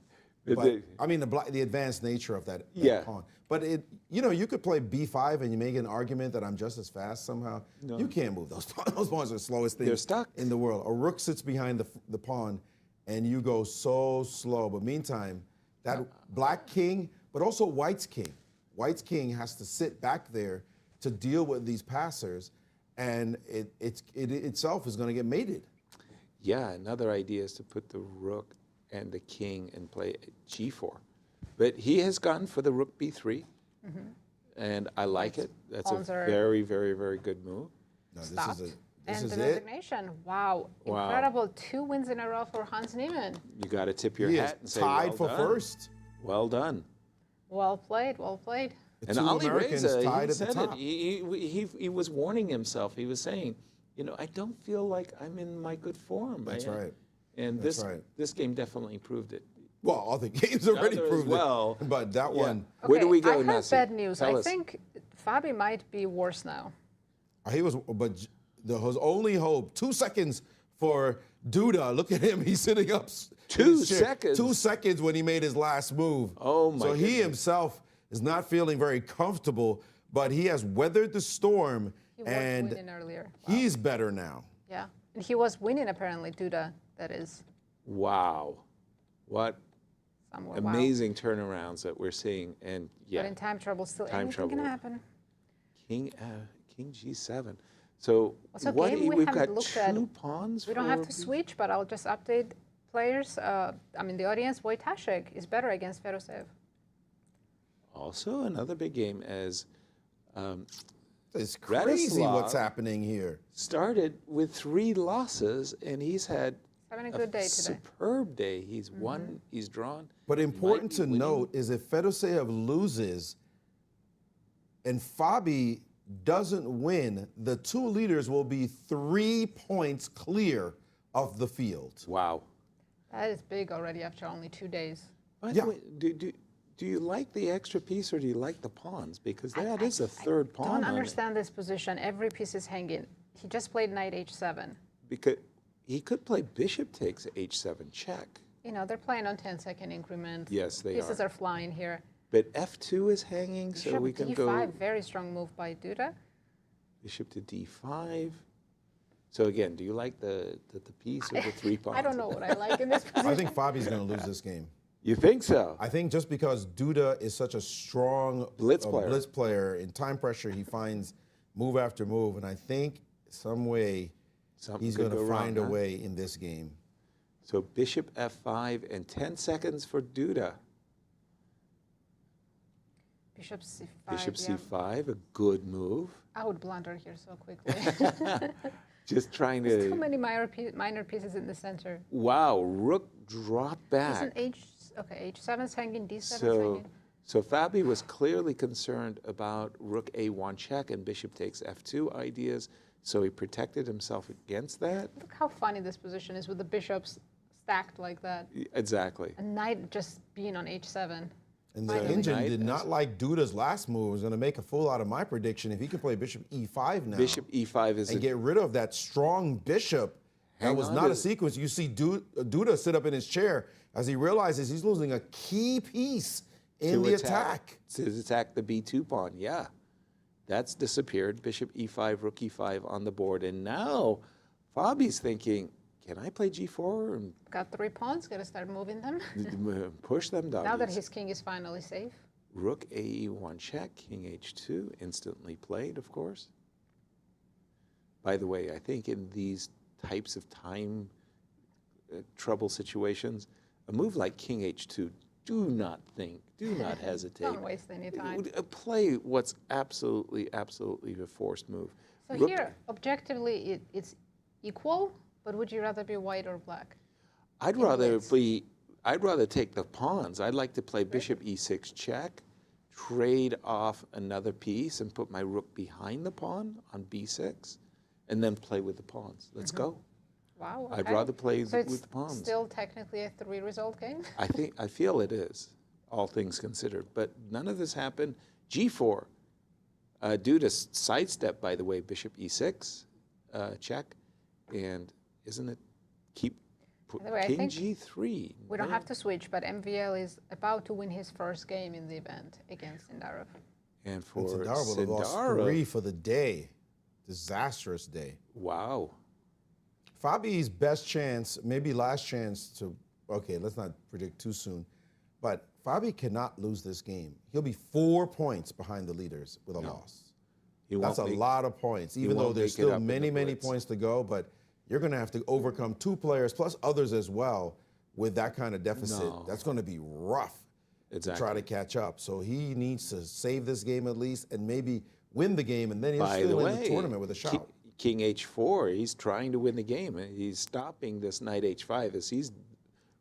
the- I mean the advanced nature of that Yeah. pawn. But you could play b5 and you make an argument that I'm just as fast somehow. No. You can't move those pawns. Those pawns are the slowest thing They're stuck. in the world. A rook sits behind the pawn, and you go so slow. But meantime, that black king, but also white's king. White's king has to sit back there to deal with these passers, and it itself is going to get mated. Yeah, another idea is to put the rook and the king and play g4. But he has gone for the rook b3, and I like it. That's Pawns a are- very, very, very good move. No, Stopped. this And is the it. resignation. Wow. Wow. Incredible. 2 wins in a row for Hans Niemann. You got to tip your He hat is and say, tied well for done. first. Well done. Well played, well played. The And two Americans Alireza, tied he at the said it. top. He was warning himself. He was saying, I don't feel like I'm in my good form. That's right. And That's right. this game definitely proved it. Well, all the games already Others, proved well, it. But that yeah. one, Where do we I go, heard Nasi? bad news. Tell I us. think Fabi might be worse now. he was, but his only hope, 2 seconds for Duda. Look at him. He's sitting up. in 2 his chair. seconds? 2 seconds when he made his last move. Oh, my So he goodness. himself is not feeling very comfortable, but he has weathered the storm, He was and winning earlier. he's better now. Yeah. And he was winning apparently, Duda, that is. Wow. What Somewhere. Wow. amazing turnarounds that we're seeing. And yeah, But in time trouble, still Time anything can trouble. happen. King G7. So Also, what game we we've haven't got looked at. 2 pawns We don't have for- to switch, but I'll just update players. The audience, Wojtaszek is better against Fedoseev. Also another big game as It's crazy Radoslaw what's happening here. started with 3 losses, and he's had Having a good day today. superb day. He's won, he's drawn. But He important might to be winning. note is if Fedoseev loses and Fabi doesn't win, the 2 leaders will be 3 points clear of the field. Wow. That is big already after only 2 days. By Yeah. the way, do you like the extra piece or do you like the pawns? Because that is a third pawn. I don't on it. understand this position. Every piece is hanging. He just played knight h7. Because he could play bishop takes h7 check. They're playing on 10-second increments. Yes, they Pieces are. are flying here. But f2 is hanging, so Bishop we can d5, go very strong move by Duda. bishop to d5. So again, do you like the piece or the 3 pawns? I don't know what I like in this position. I think Fabi's going to lose this game. You think so? I think just because Duda is such a strong Blitz player. in time pressure, he finds move after move, and I think some way Something he's could going to go wrong, find a huh? way in this game. So bishop f5 and 10 seconds for Duda. Bishop c5. Bishop yeah. c5, a good move. I would blunder here so quickly. Just trying There's too to. many minor pieces in the center. Wow, rook drop back. h7's hanging, d7's So, hanging. so Fabi was clearly concerned about rook a1 check and bishop takes f2 ideas, so he protected himself against that. Look how funny this position is with the bishops stacked like that. Exactly. A knight just being on h7. And the Finally. engine Knight did is- not like Duda's last move. Was going to make a fool out of my prediction if he can play bishop e5 now. Bishop e5 is and a, get rid of that strong bishop. That Hang was on not to- a sequence. You see Duda sit up in his chair as he realizes he's losing a key piece in to the attack. To attack the b2 pawn, yeah. That's disappeared. Bishop e5, rook e5 on the board. And now Fabi's thinking, can I play g4 and Got 3 pawns, got to start moving them. push them down? Now that his king is finally safe. Rook ae1 check, king h2, instantly played, of course. By the way, I think in these types of time trouble situations, a move like king h2, do not hesitate. Don't waste any time. Play what's absolutely a forced move. So Rook- here, objectively, it's equal, but would you rather be white or black? I'd rather take the pawns. I'd like to play bishop e6 check, trade off another piece and put my rook behind the pawn on b6, and then play with the pawns. Let's go. Wow. I'd okay. rather play so with the pawns. It's still technically a 3-result game? I feel it is, all things considered. But none of this happened. G4. Duda sidestep, by the way, bishop e6, check. And isn't it By the way, I king think g3? We don't have to switch, but MVL is about to win his first game in the event against Sindarov. And for Sindarov will have lost 3 for the day. Disastrous day. Wow. Fabi's best chance, maybe last chance to, okay, let's not predict too soon, but Fabi cannot lose this game. He'll be 4 points behind the leaders with a loss. That's a lot of points, even though there's still many points to go, but you're going to have to overcome 2 players plus others as well with that kind of deficit. That's going to be rough to try to catch up. So he needs to save this game at least and maybe win the game, and then he'll still win the tournament with a shot. King h4, he's trying to win the game. He's stopping this knight h5 as he's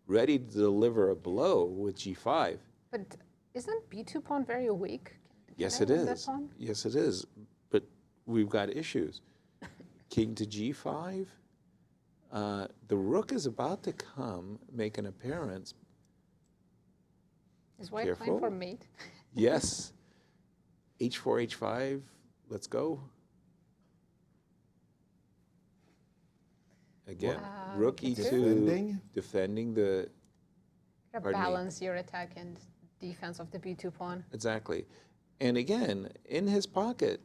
ready to deliver a blow with g5. But isn't b2 pawn very weak? Yes, it is. Yes, it is. But we've got issues. King to g5. The rook is about to make an appearance. Is White playing for mate? Yes. h4, h5. Let's go. Again, rook e2, defending the... balance your attack and defense of the b2 pawn. Exactly. And again, in his pocket,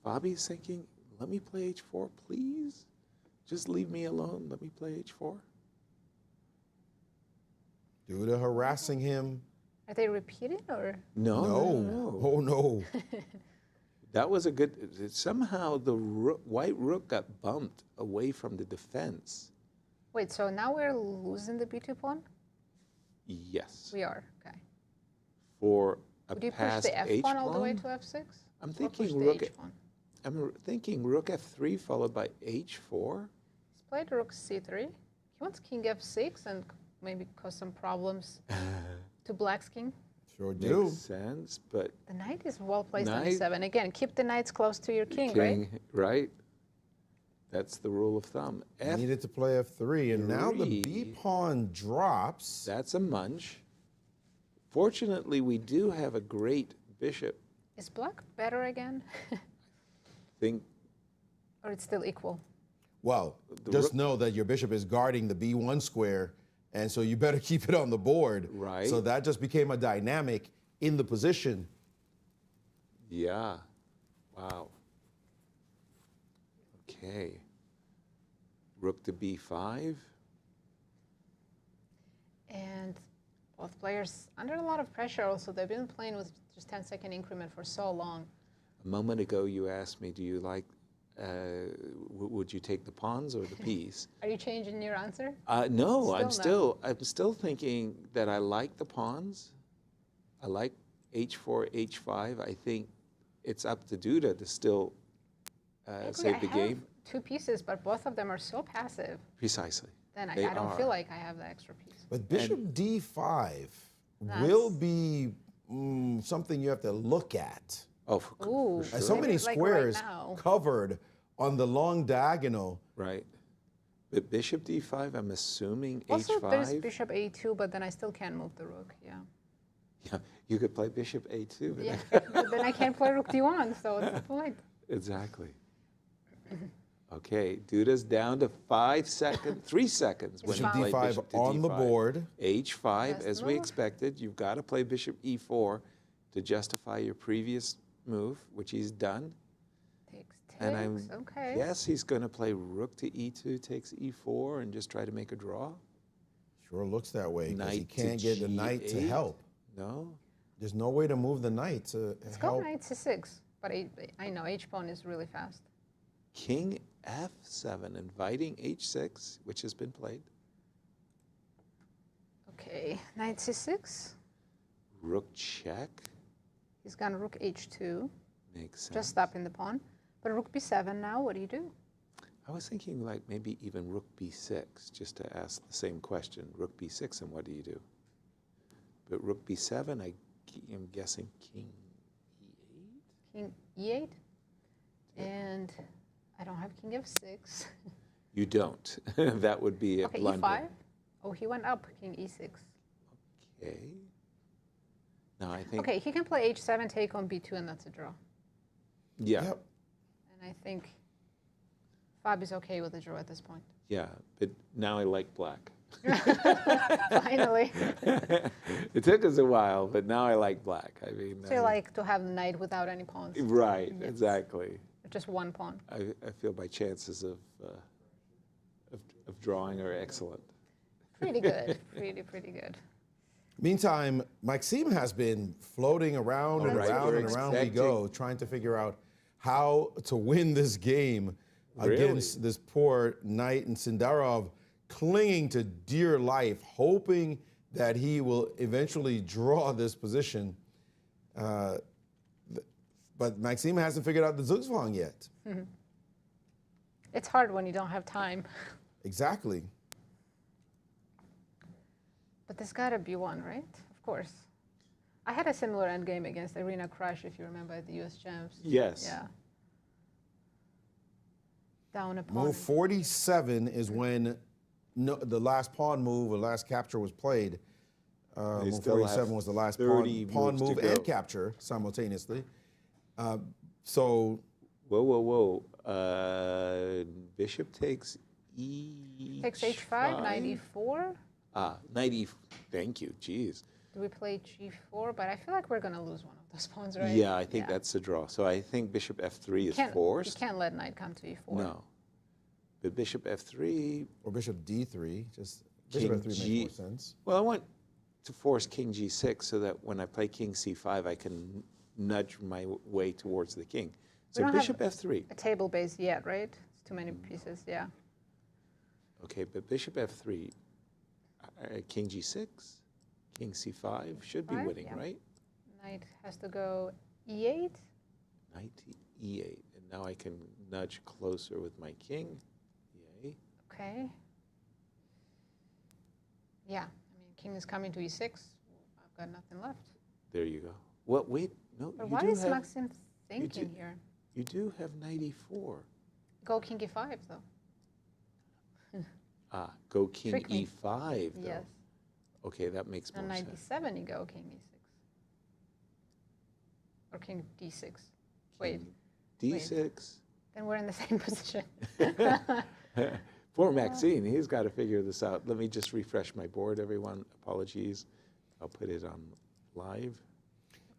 Bobby's thinking, let me play h4, please. Just leave me alone. Let me play h4. Duda harassing him. Are they repeating or? No. Oh, no. That was a good, somehow the white rook got bumped away from the defense. Wait, so now we're losing the b2 pawn? Yes. We are, okay. For a Would you push past the f H pawn all the way to f6? I'm thinking rook f3 followed by h4. He's played rook c3. He wants king f6 and maybe cause some problems to black's king. Sure do. Makes sense, but... The knight is well placed on e7. Again, keep the knights close to your king, right? Right. That's the rule of thumb. Needed to play f3, and now the b pawn drops. That's a munch. Fortunately, we do have a great bishop. Is black better again? Or it's still equal? Well, just know that your bishop is guarding the b1 square, and so you better keep it on the board. Right. So that just became a dynamic in the position. Yeah. Wow. Okay. Rook to b5. And both players under a lot of pressure also. They've been playing with just 10-second increment for so long. A moment ago you asked me, do you like, would you take the pawns or the piece? Are you changing your answer? No, I'm still thinking that I like the pawns. I like h4, h5. I think it's up to Duda to still save the game. I have 2 pieces, but both of them are so passive. Precisely. Then I don't feel like I have the extra piece. But bishop d5 will be something you have to look at. Oh, for sure. So many squares covered on the long diagonal. Right. But bishop d5, I'm assuming also, h5. Also, there's bishop a2, but then I still can't move the rook, yeah. Yeah, you could play bishop a2. But, yeah, but then I can't play rook d1, so what's the point? Exactly. Okay, Duda's down to 5 seconds, 3 seconds. Bishop d5 on the board. h5, as we expected. You've got to play bishop e4 to justify your previous move, which he's done. Takes, and I okay. guess he's going to play rook to e2, takes e4, and just try to make a draw. Sure looks that way, because he Knight can't to get the knight to G8. help. No. There's no way to move the knight to Let's help. go knight c6, but I know h-pawn is really fast. King f7, inviting h6, which has been played. Okay, knight c6. Rook check. He's gone rook h2. Makes sense. Just stopping the pawn. But rook b7 now, what do you do? I was thinking like maybe even rook b6, just to ask the same question. Rook b6, and what do you do? But rook b7, I am guessing king e8? King e8. And I don't have king f6. You don't. That would be a Okay, blunder. e5. Oh, he went up, king e6. Okay. Now I think. Okay, he can play h7, take on b2, and that's a draw. Yeah. And I think Fab is okay with the draw at this point. Yeah, but now I like black. Finally. It took us a while, but now I like black. I mean. So you like to have the knight without any pawns? Right. Yes. Exactly. Just one pawn. I feel my chances of drawing are excellent. Pretty good. Pretty good. Meantime, Maxime has been floating around and Right, around we're and around we expecting- go, trying to figure out how to win this game against this poor knight, and Sindarov clinging to dear life, hoping that he will eventually draw this position. But Maxime hasn't figured out the Zugzwang yet. It's hard when you don't have time. Exactly. But there's got to be one, right? Of course. I had a similar endgame against Irene Crush, if you remember, at the US Champs. Yes. Yeah. Down a pawn. Move 47 is when the last pawn move or last capture was played. Move still have 47 was the last 30 pawn moves to move go. and capture simultaneously. So. Whoa. Bishop takes e. Takes h5, knight e4. Knight e. Thank you. Jeez. Do we play g4? But I feel like we're going to lose one of those pawns, right? Yeah, I think that's a draw. So I think bishop f3 is forced. You can't let knight come to e4. No. But bishop f3. Or bishop d3. Just King bishop f3 G. makes more sense. Well, I want to force king g6 so that when I play king c5, I can nudge my way towards the king. We So don't bishop have f3. a table base yet, right? It's too many pieces, yeah. Okay, but bishop f3, king g6, king c5 should be Five, winning, yeah. right? Knight has to go e8. Knight to e8, and now I can nudge closer with my king. Yay. Okay. Yeah, I mean, king is coming to e6. I've got nothing left. There you go. What? Wait, no. But you what do is have, Maxime thinking here? You do have knight e4. Go king e5, though. Go king Trick me. e5, though. Yes. Okay, that makes more On knight sense. d7, you go king e6. Or king d6. Wait. d6. Then we're in the same position. Poor Maxime, he's got to figure this out. Let me just refresh my board, everyone. Apologies. I'll put it on live.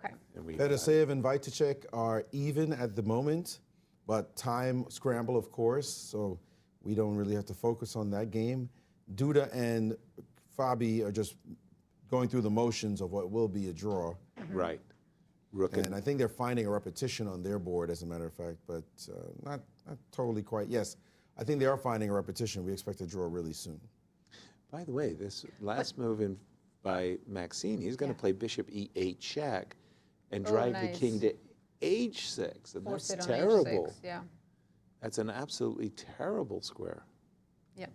Okay. And we Fedoseev and Wojtaszek are even at the moment, but time scramble, of course, so we don't really have to focus on that game. Duda and Fabi are just going through the motions of what will be a draw. Right. Rook And I think they're finding a repetition on their board, as a matter of fact, but not totally quite. Yes, I think they are finding a repetition. We expect a draw really soon. By the way, this last move by Maxime, he's going to play bishop e8 check and drive the king to h6, and Force that's it on terrible. h6, yeah. That's an absolutely terrible square. Yep.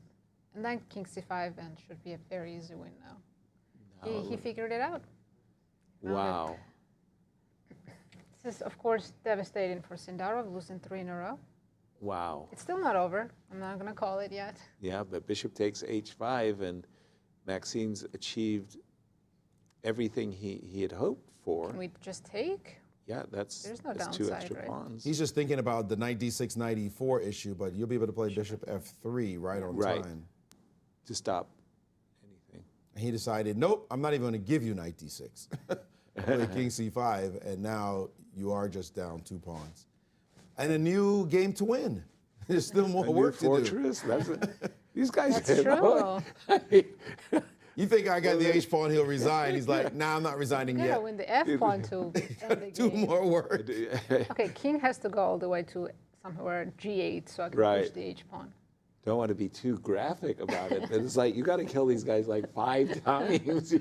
And then king c5 and should be a very easy win now. No. He figured it out. Wow. This is, of course, devastating for Sindarov, losing 3 in a row. Wow. It's still not over. I'm not going to call it yet. Yeah, but bishop takes h5, and Maxime's achieved everything he had hoped for. Can we just take? Yeah, There's no that's two downside, extra right? pawns. He's just thinking about the knight d6, knight e4 issue, but you'll be able to play bishop f3 right on time. To stop anything. And he decided, nope, I'm not even going to give you knight d6. Play king c5, and now you are just down 2 pawns. And a new game to win. There's still more work to fortress? That's these guys That's true. You think I got the h pawn, he'll resign. He's like, nah, I'm not resigning Yeah, yet. win the f pawn to end the 2 game. more work. Okay, king has to go all the way to somewhere g8 so I can push Right. the h pawn. Don't want to be too graphic about it, but it's like you got to kill these guys like 5 times,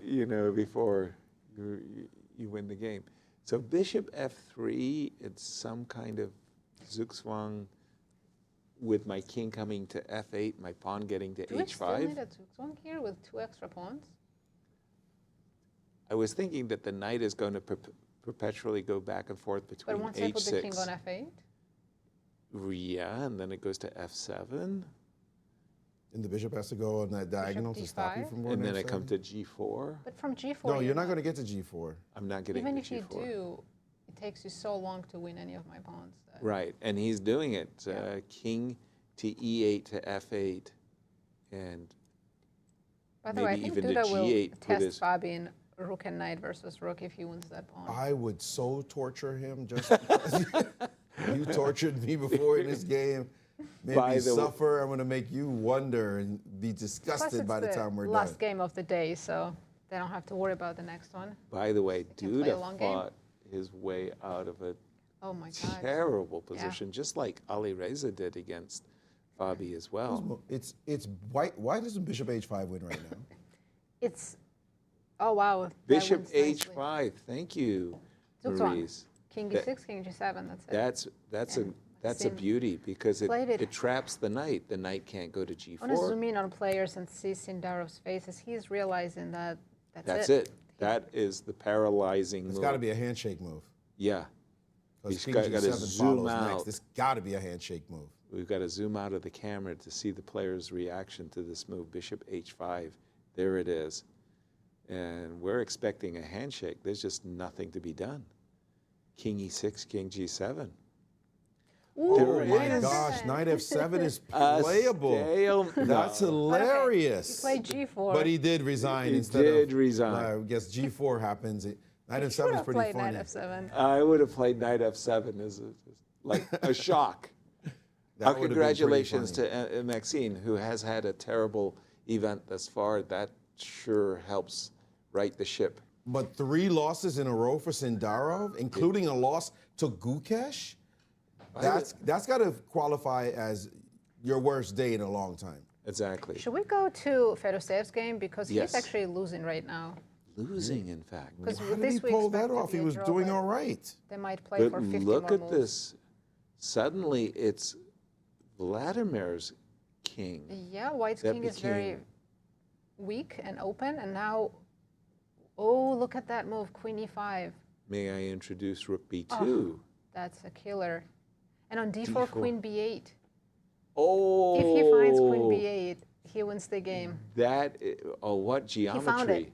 you know, before you win the game. So bishop f3, it's some kind of zugzwang with my king coming to f8, my pawn getting to Do we still h5. need a zugzwang here with 2 extra pawns? I was thinking that the knight is going to perpetually go back and forth between But once I put the king h6. on f8? Yeah, and then it goes to f7. And the bishop has to go on that diagonal to stop you from going And then to it comes to g4. But from g4. No, you're not going to get to g4. I'm not getting Even to if you g4. do, it takes you so long to win any of my pawns. Right, and he's doing it. King to e8 to f8, and By the way, I maybe think even to Duda will g8 with test his. Fabi in rook and knight versus rook if he wins that pawn. I would so torture him just because you tortured me before in this game. Made By me the suffer. I'm going to make you wonder and be Plus, disgusted it's by the time we're last done. game of the day, so they don't have to worry about the next one. By the way, can play a Duda long game. fought his way out of a Oh my God. terrible position, just like Alireza did against Fabi as well. It's white. Why doesn't bishop h5 win right now? It's, oh wow. that Bishop wins nicely. h5. Thank you, Zugzwang. Maurice. King That- g6, king g7, that's it. That's And a Sim beauty because played it. it traps the knight. The knight can't go to I want to g4. zoom in on players and see Sindarov's faces. He's realizing that That's it. That is the paralyzing It's move. got to be a handshake move. Yeah. Because He's king got to g7 zoom follows out. next. This got to be a handshake move. We've got to zoom out of the camera to see the player's reaction to this move. Bishop h5. There it is. And we're expecting a handshake. There's just nothing to be done. King e6, king g7. Oh my gosh, knight f7 is playable. That's hilarious. He played g4. But he did resign He instead of. did resign. I guess g4 happens. Knight Should f7 is have pretty played funny. knight f7. I would have played knight f7 as like a shock. That would have been pretty Congratulations funny. to Maxime, who has had a terrible event thus far. That sure helps right the ship. But 3 losses in a row for Sindarov, including a loss to Gukesh. That's got to qualify as your worst day in a long time. Exactly. Should we go to Fedoseev's game? Because Yes. he's actually losing right now. Losing, in fact. Because How did this he we pull expect that to off? be He a was draw, doing but all right. They might play But for 50 look more at moves. this. Suddenly, it's Vladimir's king. Yeah, White's that king is very became- weak and open, and now, oh, look at that move, queen e5. May I introduce rook b2? Oh, that's a killer. And on d4, D4. queen b8. Oh! If he finds queen b8, he wins the game. Oh, what geometry? He found it.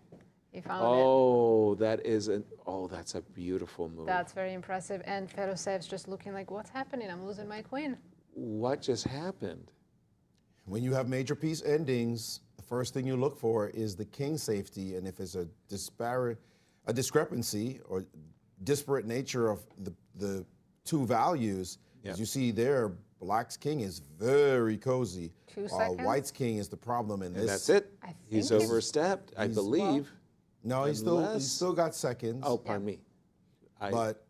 He found it. Oh, that's a beautiful move. That's very impressive. And Fedosev's just looking like, what's happening? I'm losing my queen. What just happened? When you have major piece endings, the first thing you look for is the king safety, and if it's a discrepancy or disparate nature of the two values, as you see there, Black's king is very cozy. 2 seconds. White's king is the problem in this. And that's it. I He's think it's- overstepped, I believe. No, he's still got seconds. Oh, pardon me. But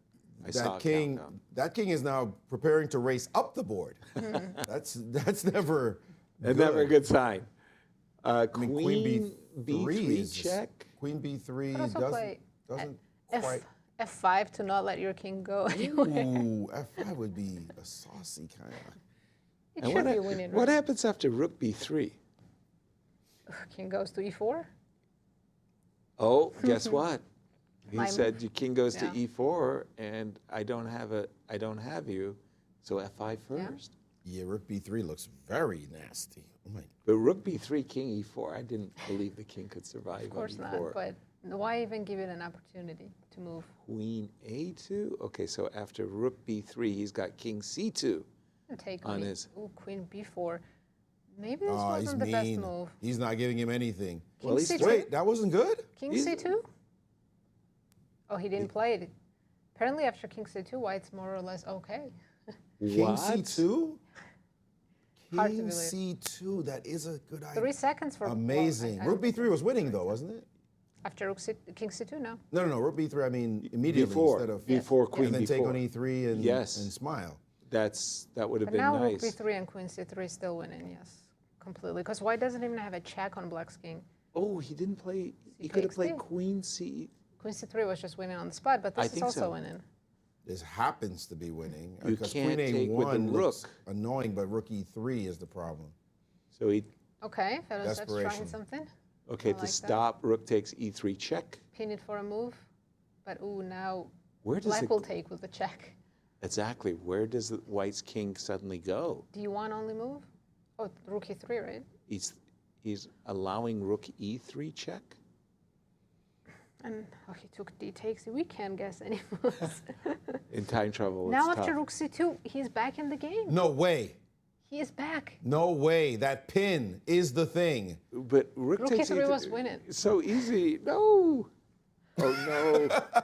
I saw that a king, countdown. that king is now preparing to race up the board. That's never. Never a good sign. Queen B3 is check. Queen B3 Could also play doesn't F, quite. F5 to not let your king go anywhere. Ooh, F5 would be a saucy kind of. It And should what, be winning. what right? happens after rook b3? King goes to e4. Oh, guess what? He My- said your king goes yeah. to e4, and I don't have you, so f5 first. Yeah, rook B3 looks very nasty. Oh my. But rook b3, king e4, I didn't believe the king could survive Of course on not, e4. but why even give it an opportunity to move? Queen a2. Okay, so after rook b3, he's got king c2 And take on queen, his. ooh, queen b4. Maybe this Oh, he's wasn't the best mean. move. He's not giving him anything. King c2? Wait, that wasn't good? King c2? Oh, he didn't play it. Apparently after king c2, White's more or less okay. King What? C2? Hard to King believe. C2, that is a good idea. 3 seconds for Amazing. well, Rook B3 was winning though, wasn't it? After king c2, no. No, Rook B3, I mean immediately Before, instead of before queen and then take B4. on E3 and, Yes. and smile. That would have But been now nice. rook b3 and queen c3 is still winning, yes. Completely. Because White doesn't even have a check on Black's king. Oh, he didn't play. He He could have takes played D. queen c. Queen c3 was just winning on the spot, but I this is think also so. winning. This happens to be winning. You Because can't Queen take with the A1 looks rook. annoying, but Rook E3 is the problem. So he. Okay, Fedosev's trying Desperation. something. Okay, I to like that. stop, rook takes e3 check. Pin it for a move. But ooh, now Where does Black it will take with the check. Exactly. Where does the White's king suddenly go? D1 only move? Oh, rook e3, right? He's allowing rook e3 check. And he took d takes. We can't guess any moves. In time trouble, Now it's after tough. rook c2, he's back in the game. No way. He is back. No way. That pin is the thing. But rook takes e3 was winning. So easy. No. Oh no.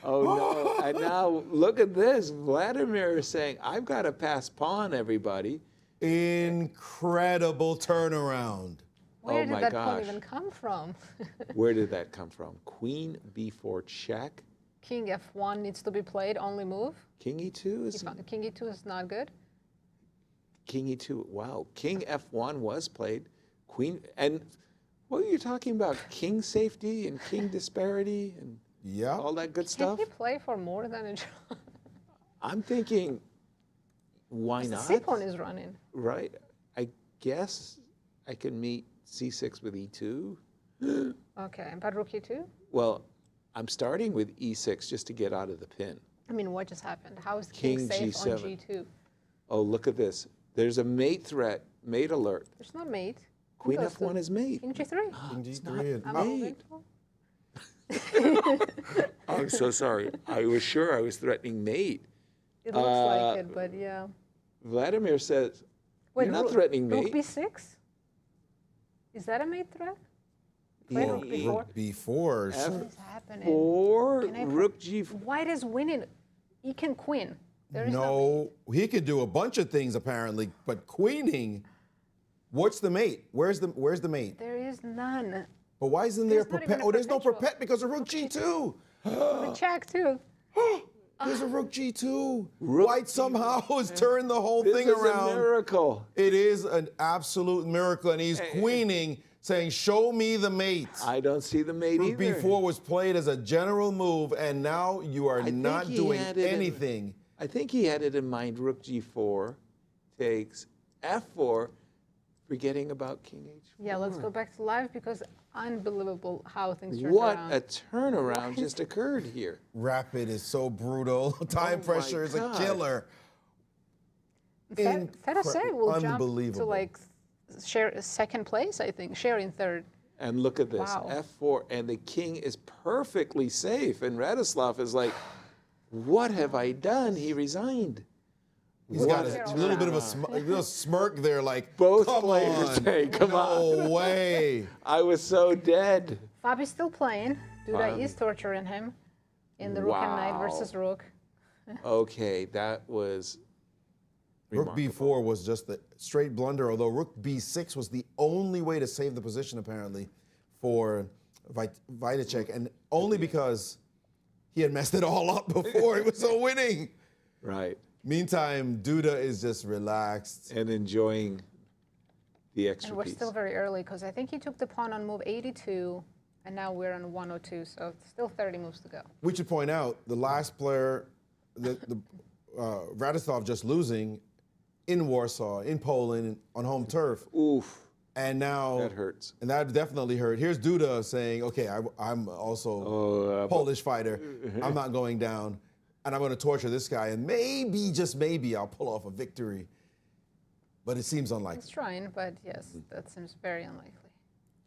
Oh no. And now look at this. Vladimir is saying, I've got to pass pawn, everybody. Incredible turnaround. Where Oh did my that pawn gosh. even come from? Where did that come from? Queen b4 check. King f1 needs to be played, only move. King e2 is King e2 is not good. King e2. Wow. King f1 was played. Queen and what are you talking about? King safety and king disparity and all that good Can stuff. he play for more than a draw? I'm thinking, why The not? c pawn is running. Right. I guess I can meet c6 with e2. Okay, but rook e2? Well, I'm starting with e6 just to get out of the pin. I mean, what just happened? How is king safe on G7. g2? Oh, look at this. There's a mate threat, mate alert. There's no mate. Queen Goes to f1 is mate. King g3. King g3 I'm and moving. I'm so sorry. I was sure I was threatening mate. It looks like it, but yeah. Vladimir says, Wait, you're not threatening rook mate. b6? Is that a mate threat? Play rook b4? Rook b4. What is happening? Or Can I rook g4. White is winning. He can queen. There is No, he could do a bunch of things apparently, but queening. What's the mate? Where's the mate? There is none. But why isn't there There's not perpet? even a Oh, there's no perpetual. perpet because of rook g2. The check too. There's a rook g2. White somehow has turned the whole This thing is around. a miracle. It is an absolute miracle, and he's queening, saying, "Show me the mate." I don't see the mate Rook either. b4 was played as a general move, and now you are not he doing had it in- anything. I think he had it in mind. Rook g4 takes f4, forgetting about king h4. Yeah, let's go back to live because unbelievable how things turned What around. a turnaround just occurred here. Rapid is so brutal. Time Oh pressure my is a God. killer. Fedoseev will jump to Unbelievable. like share second place, I think, sharing third. And look at this, Wow. f4, and the king is perfectly safe. And Radoslaw is like, what have I done? He resigned. He's got a little bit of a little smirk there, like, Both come players on. say, come on. No way. I was so dead. Fabi's still playing. Duda Fabi. is torturing him in the rook and knight Wow. versus rook. Okay, that was Rook b4 was just the straight blunder, although rook b6 was the only way to save the position, apparently, for Wojtaszek, and only because he had messed it all up before he was so winning. right. Meantime, Duda is just relaxed. And enjoying the And extra we're piece. still very early because I think he took the pawn on move 82, and now we're on 102, so still 30 moves to go. We should point out the last player, Radoslaw just losing in Warsaw, in Poland, on home turf. Oof. And now That hurts. And that definitely hurt. Here's Duda saying, "Okay, I'm also a Polish fighter. I'm not going down, and I'm going to torture this guy, and maybe, just maybe, I'll pull off a victory." But it seems unlikely. He's trying, but yes, that seems very unlikely.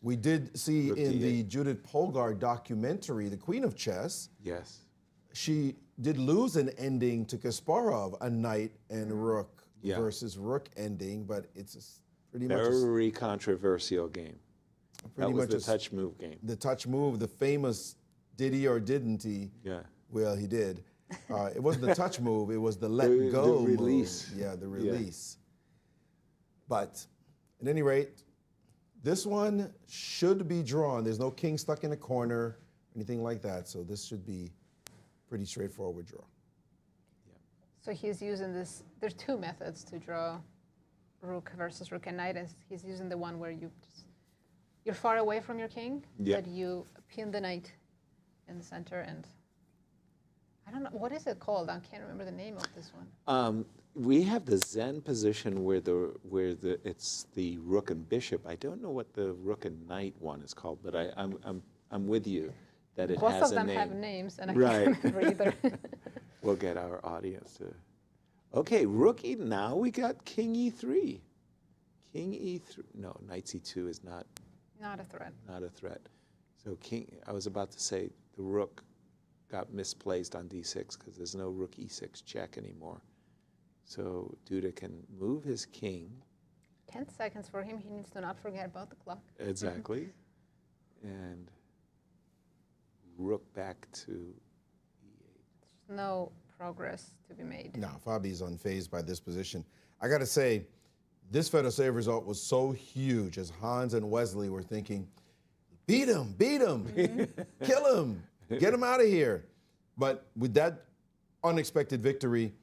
We did see Rook in the D8. Judith Polgar documentary, The Queen of Chess, Yes. she did lose an ending to Kasparov, a knight and rook Yeah. versus rook ending, but it's pretty much Very controversial game. pretty That was much the a- touch move game. the touch move, the famous did he or didn't he? Yeah. Well, he did. It wasn't the touch move, it was the let The go release. move. Yeah, the Yeah. release. But at any rate, this one should be drawn. There's no king stuck in a corner, anything like that. So this should be pretty straightforward draw. So he's using this, there's two methods to draw rook versus rook and knight, and he's using the one where you're far away from your king, Yeah. but you pin the knight in the center, and I don't know, what is it called? I can't remember the name of this one. We have the Zen position where it's the rook and bishop. I don't know what the rook and knight one is called, but I'm with you that it Both has of them a name. have names, and I Right. can't remember either. We'll get our audience to. Okay, rook e. Now we got king e3. King e3. No, knight c2 is not. Not a threat. Not a threat. So king. I was about to say the rook got misplaced on d6 because there's no rook e6 check anymore. So Duda can move his king. 10 seconds for him. He needs to not forget about the clock. Exactly. And rook back to e8. No progress to be made. No, Fabi's unfazed by this position. I got to say, this Fedoseev result was so huge as Hans and Wesley were thinking, beat him, kill him, get him out of here. But with that unexpected victory,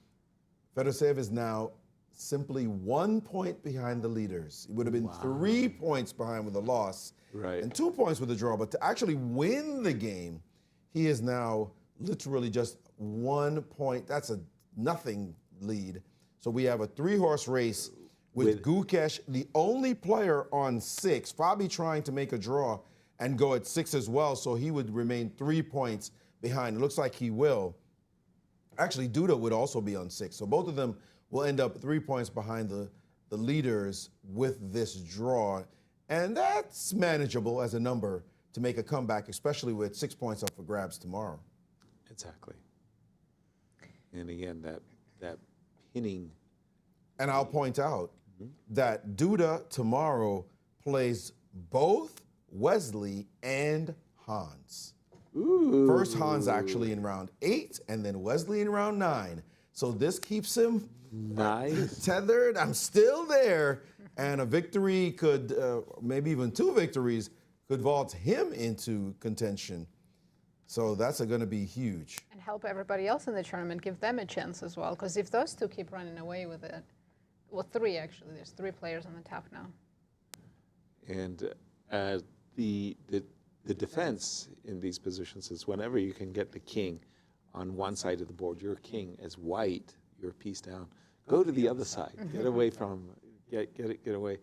Fedoseev is now simply 1 point behind the leaders. It would have been 3 points behind with a loss and 2 points with a draw. But to actually win the game, he is now literally just 1 point. That's a nothing lead. So we have a 3-horse race with Gukesh, the only player on 6. Fabi trying to make a draw and go at 6 as well, so he would remain 3 points behind. It looks like he will. Actually, Duda would also be on 6. So both of them will end up 3 points behind the leaders with this draw. And that's manageable as a number to make a comeback, especially with 6 points up for grabs tomorrow. Exactly. And again, that pinning. And I'll point out that Duda tomorrow plays both Wesley and Hans. Ooh. First Hans actually in round 8, and then Wesley in round 9. So this keeps him tethered. I'm still there. And a victory could, maybe even 2 victories, could vault him into contention. So that's going to be huge. And help everybody else in the tournament, give them a chance as well. Because if those 2 keep running away with it, well, 3 actually, there's 3 players on the top now. And the defense in these positions is whenever you can get the king on one side of the board, your king as white, you're a piece down. Go to the other side. Get away from, get away.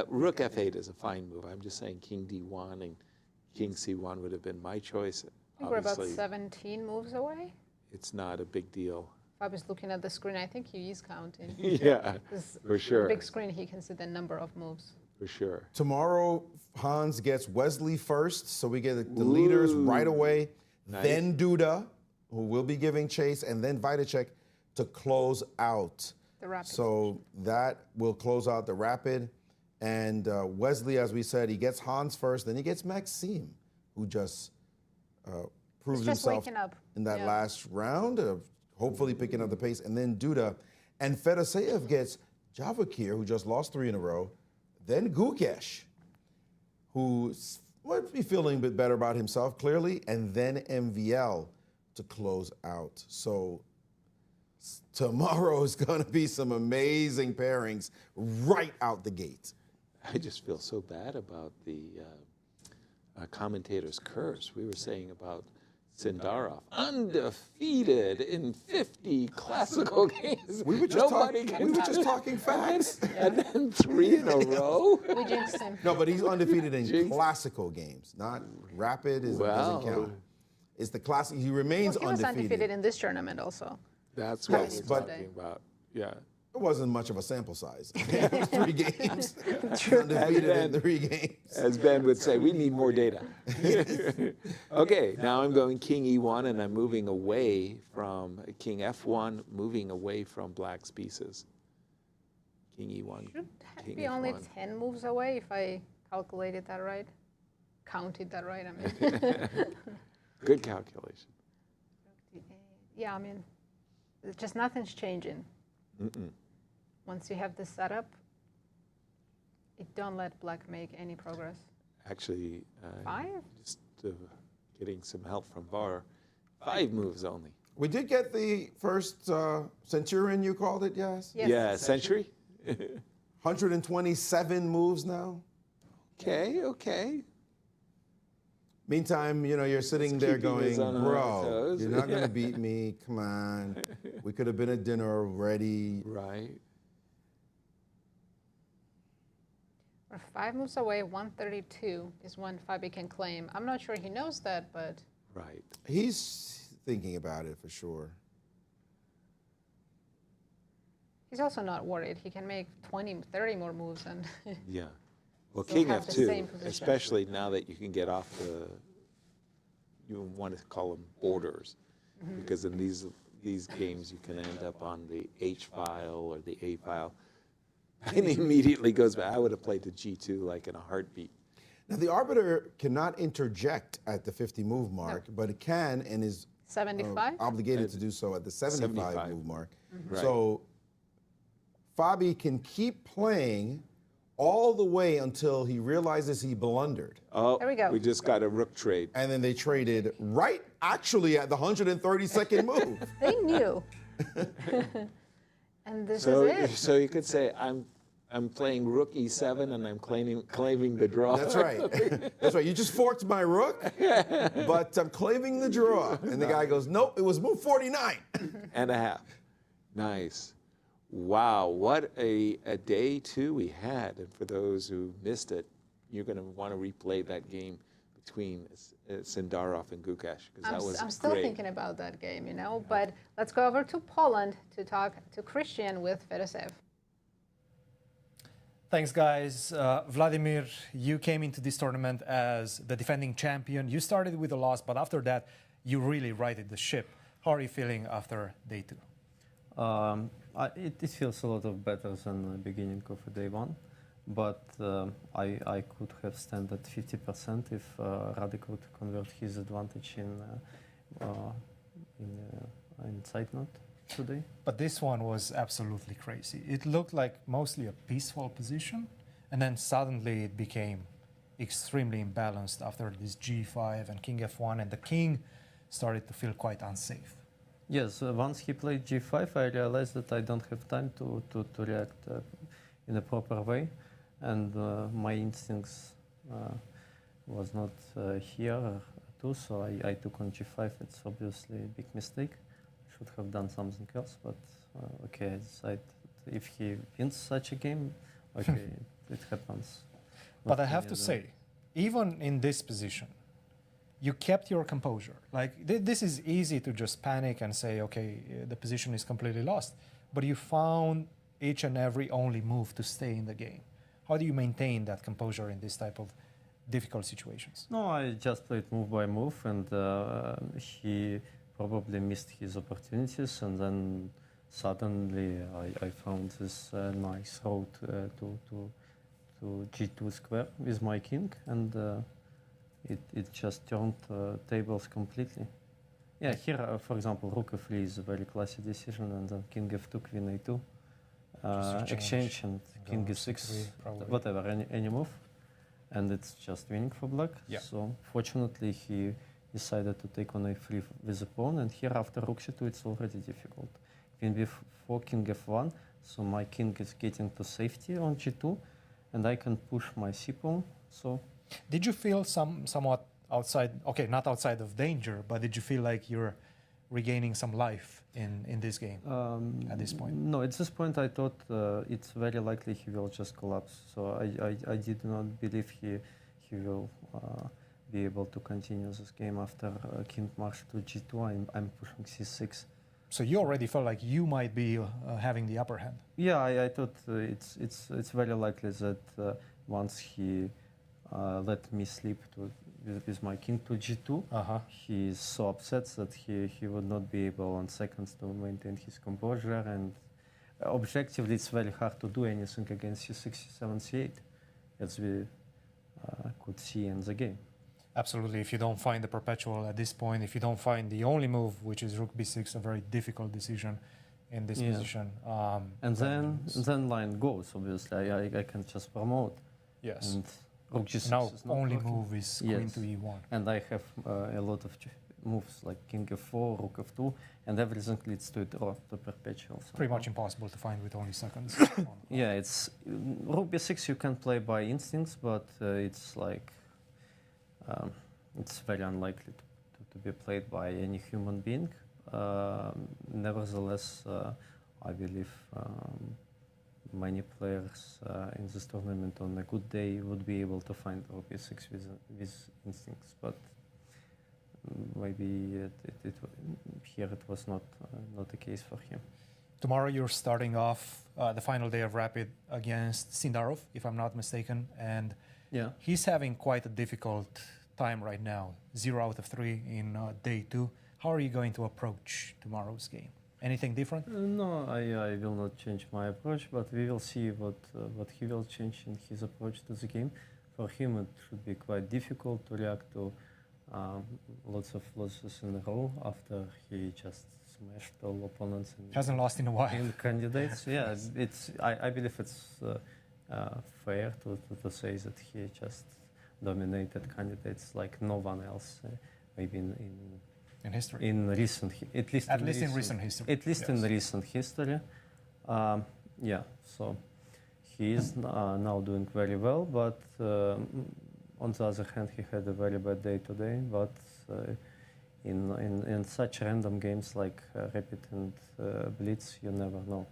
Rook f8 is a fine move. I'm just saying king d1 and king c1 would have been my choice. I think we're about 17 moves away. It's not a big deal. Fabi's looking at the screen. I think he is counting. Yeah, for sure. On the big screen, he can see the number of moves. For sure. Tomorrow, Hans gets Wesley first, so we get the leaders right away. Nice. Then Duda, who will be giving chase, and then Wojtaszek to close out. The rapid. So that will close out the rapid. And Wesley, as we said, he gets Hans first, then he gets Maxime, who just proved himself in that last round, hopefully picking up the pace, and then Duda. And Fedoseev gets Javokhir, who just lost 3 in a row, then Gukesh, who might be feeling a bit better about himself, clearly, and then MVL to close out. So tomorrow is going to be some amazing pairings right out the gate. I just feel so bad about the commentator's curse. We were saying about Sindarov, undefeated in 50 classical games. We were just talking facts. And then 3 in a row. We jinxed him. No, but he's undefeated in classical games, not rapid. Doesn't count. It's the classic. He remains He was undefeated. undefeated in this tournament also. That's what we're talking about. Yeah. It wasn't much of a sample size. It was 3 games. Undefeated in 3 games. As Ben would say, we need more data. Okay, now I'm going king e1, and I'm moving away from king f1, moving away from black's pieces. King e1. Should be only 10 moves away if I calculated that right. Counted that right, I mean. Good calculation. Yeah, I mean, it's just nothing's changing. Once you have this setup, don't let black make any progress. Actually, 5? Just getting some help from VAR. 5 moves only. We did get the first Centurion, you called it, yes? Yes. Yeah, century. 127 moves now. Okay. Meantime, you're sitting there going, bro, you're not going to beat me. Come on. We could have been at dinner already. Right. We're 5 moves away. 132 is when Fabi can claim. I'm not sure he knows that, but... Right. He's thinking about it for sure. He's also not worried. He can make 20, 30 more moves and Yeah. Well, still King have the same F2, position. especially now that you can get off the, you want to call them borders, because in these games you can end up on the H file or the A file, and he immediately goes back. I would have played the G2 like in a heartbeat. Now, the arbiter cannot interject at the 50 move mark, but it can and is 75? obligated to do so at the 75 move mark. Right. So Fabi can keep playing all the way until he realizes he blundered. Oh, There we go. we just got a rook trade. And then they traded right actually at the 132nd move. They knew. And this So, is it. so you could say I'm playing rook e7 and I'm claiming the draw. That's right. That's right. You just forked my rook, but I'm claiming the draw. And the guy goes, nope, it was move 49. and a half. Nice. Wow, what a day two we had. And for those who missed it, you're going to want to replay that game between Sindarov and Gukesh, because that was I'm still great. thinking about that game, you know. But let's go over to Poland to talk to Cristian with Fedoseev. Thanks, guys. Vladimir, you came into this tournament as the defending champion. You started with a loss, but after that, you really righted the ship. How are you feeling after day two? It feels a lot of better than the beginning of day one, but I could have stand at 50% if Rade could convert his advantage in side note today. But this one was absolutely crazy. It looked like mostly a peaceful position, and then suddenly it became extremely imbalanced after this g5 and king f1, and the king started to feel quite unsafe. Yes, once he played g5, I realized that I don't have time to react in a proper way, and my instincts was not here too, so I took on g5. It's obviously a big mistake. Should have done something else, but okay, I decided if he wins such a game, okay, it happens. But I have to say, even in this position, you kept your composure. Like, this is easy to just panic and say, okay, the position is completely lost. But you found each and every only move to stay in the game. How do you maintain that composure in this type of difficult situations? No, I just played move by move, and he probably missed his opportunities, and then suddenly I found this nice road to g2 square with my king, and it just turned tables completely. Yeah, here, for example, rook f3 is a very classy decision, and then king f2, queen a2, exchange, and king g6, whatever, any move, and it's just winning for black. Yeah. So fortunately, he decided to take on a3 with the pawn, and here after rook c2, it's already difficult. Queen b4, king f1, so my king is getting to safety on g2, and I can push my c pawn. So, did you feel somewhat outside, okay, not outside of danger, but did you feel like you're regaining some life in this game at this point? No, at this point I thought it's very likely he will just collapse. So I did not believe he will be able to continue this game after king march to g2. I'm pushing c6. So you already felt like you might be having the upper hand? Yeah, I thought it's very likely that once he let me sleep with my king to g2, he's so upset that he would not be able on seconds to maintain his composure, and objectively it's very hard to do anything against c6, c7, c8, as we could see in the game. Absolutely. If you don't find the perpetual at this point, if you don't find the only move, which is rook b6, a very difficult decision in this position. And then line goes, obviously. I can just promote. Yes. And rook g6 now is not only working. move is queen to e1. And I have a lot of moves like king f4, rook f2, and everything leads to a draw, to perpetual. So Pretty much impossible to find with only seconds. Yeah, it's rook b6 you can play by instincts, but it's like it's very unlikely to be played by any human being. Nevertheless, I believe many players in this tournament on a good day would be able to find rook b6 with instincts, but maybe here it was not the case for him. Tomorrow you're starting off the final day of Rapid against Sindarov, if I'm not mistaken, and he's having quite a difficult time right now. 0 out of 3 in day 2. How are you going to approach tomorrow's game? Anything different? No, I will not change my approach, but we will see what he will change in his approach to the game. For him, it should be quite difficult to react to lots of losses in a row after he just smashed all opponents. Hasn't lost in a while. In candidates, yeah. I believe it's fair to say that he just dominated candidates like no one else, maybe in history. In recent, at least in recent history. At least in recent history, yeah. So he is now doing very well, but on the other hand, he had a very bad day today. But in such random games like Rapid and Blitz, you never know.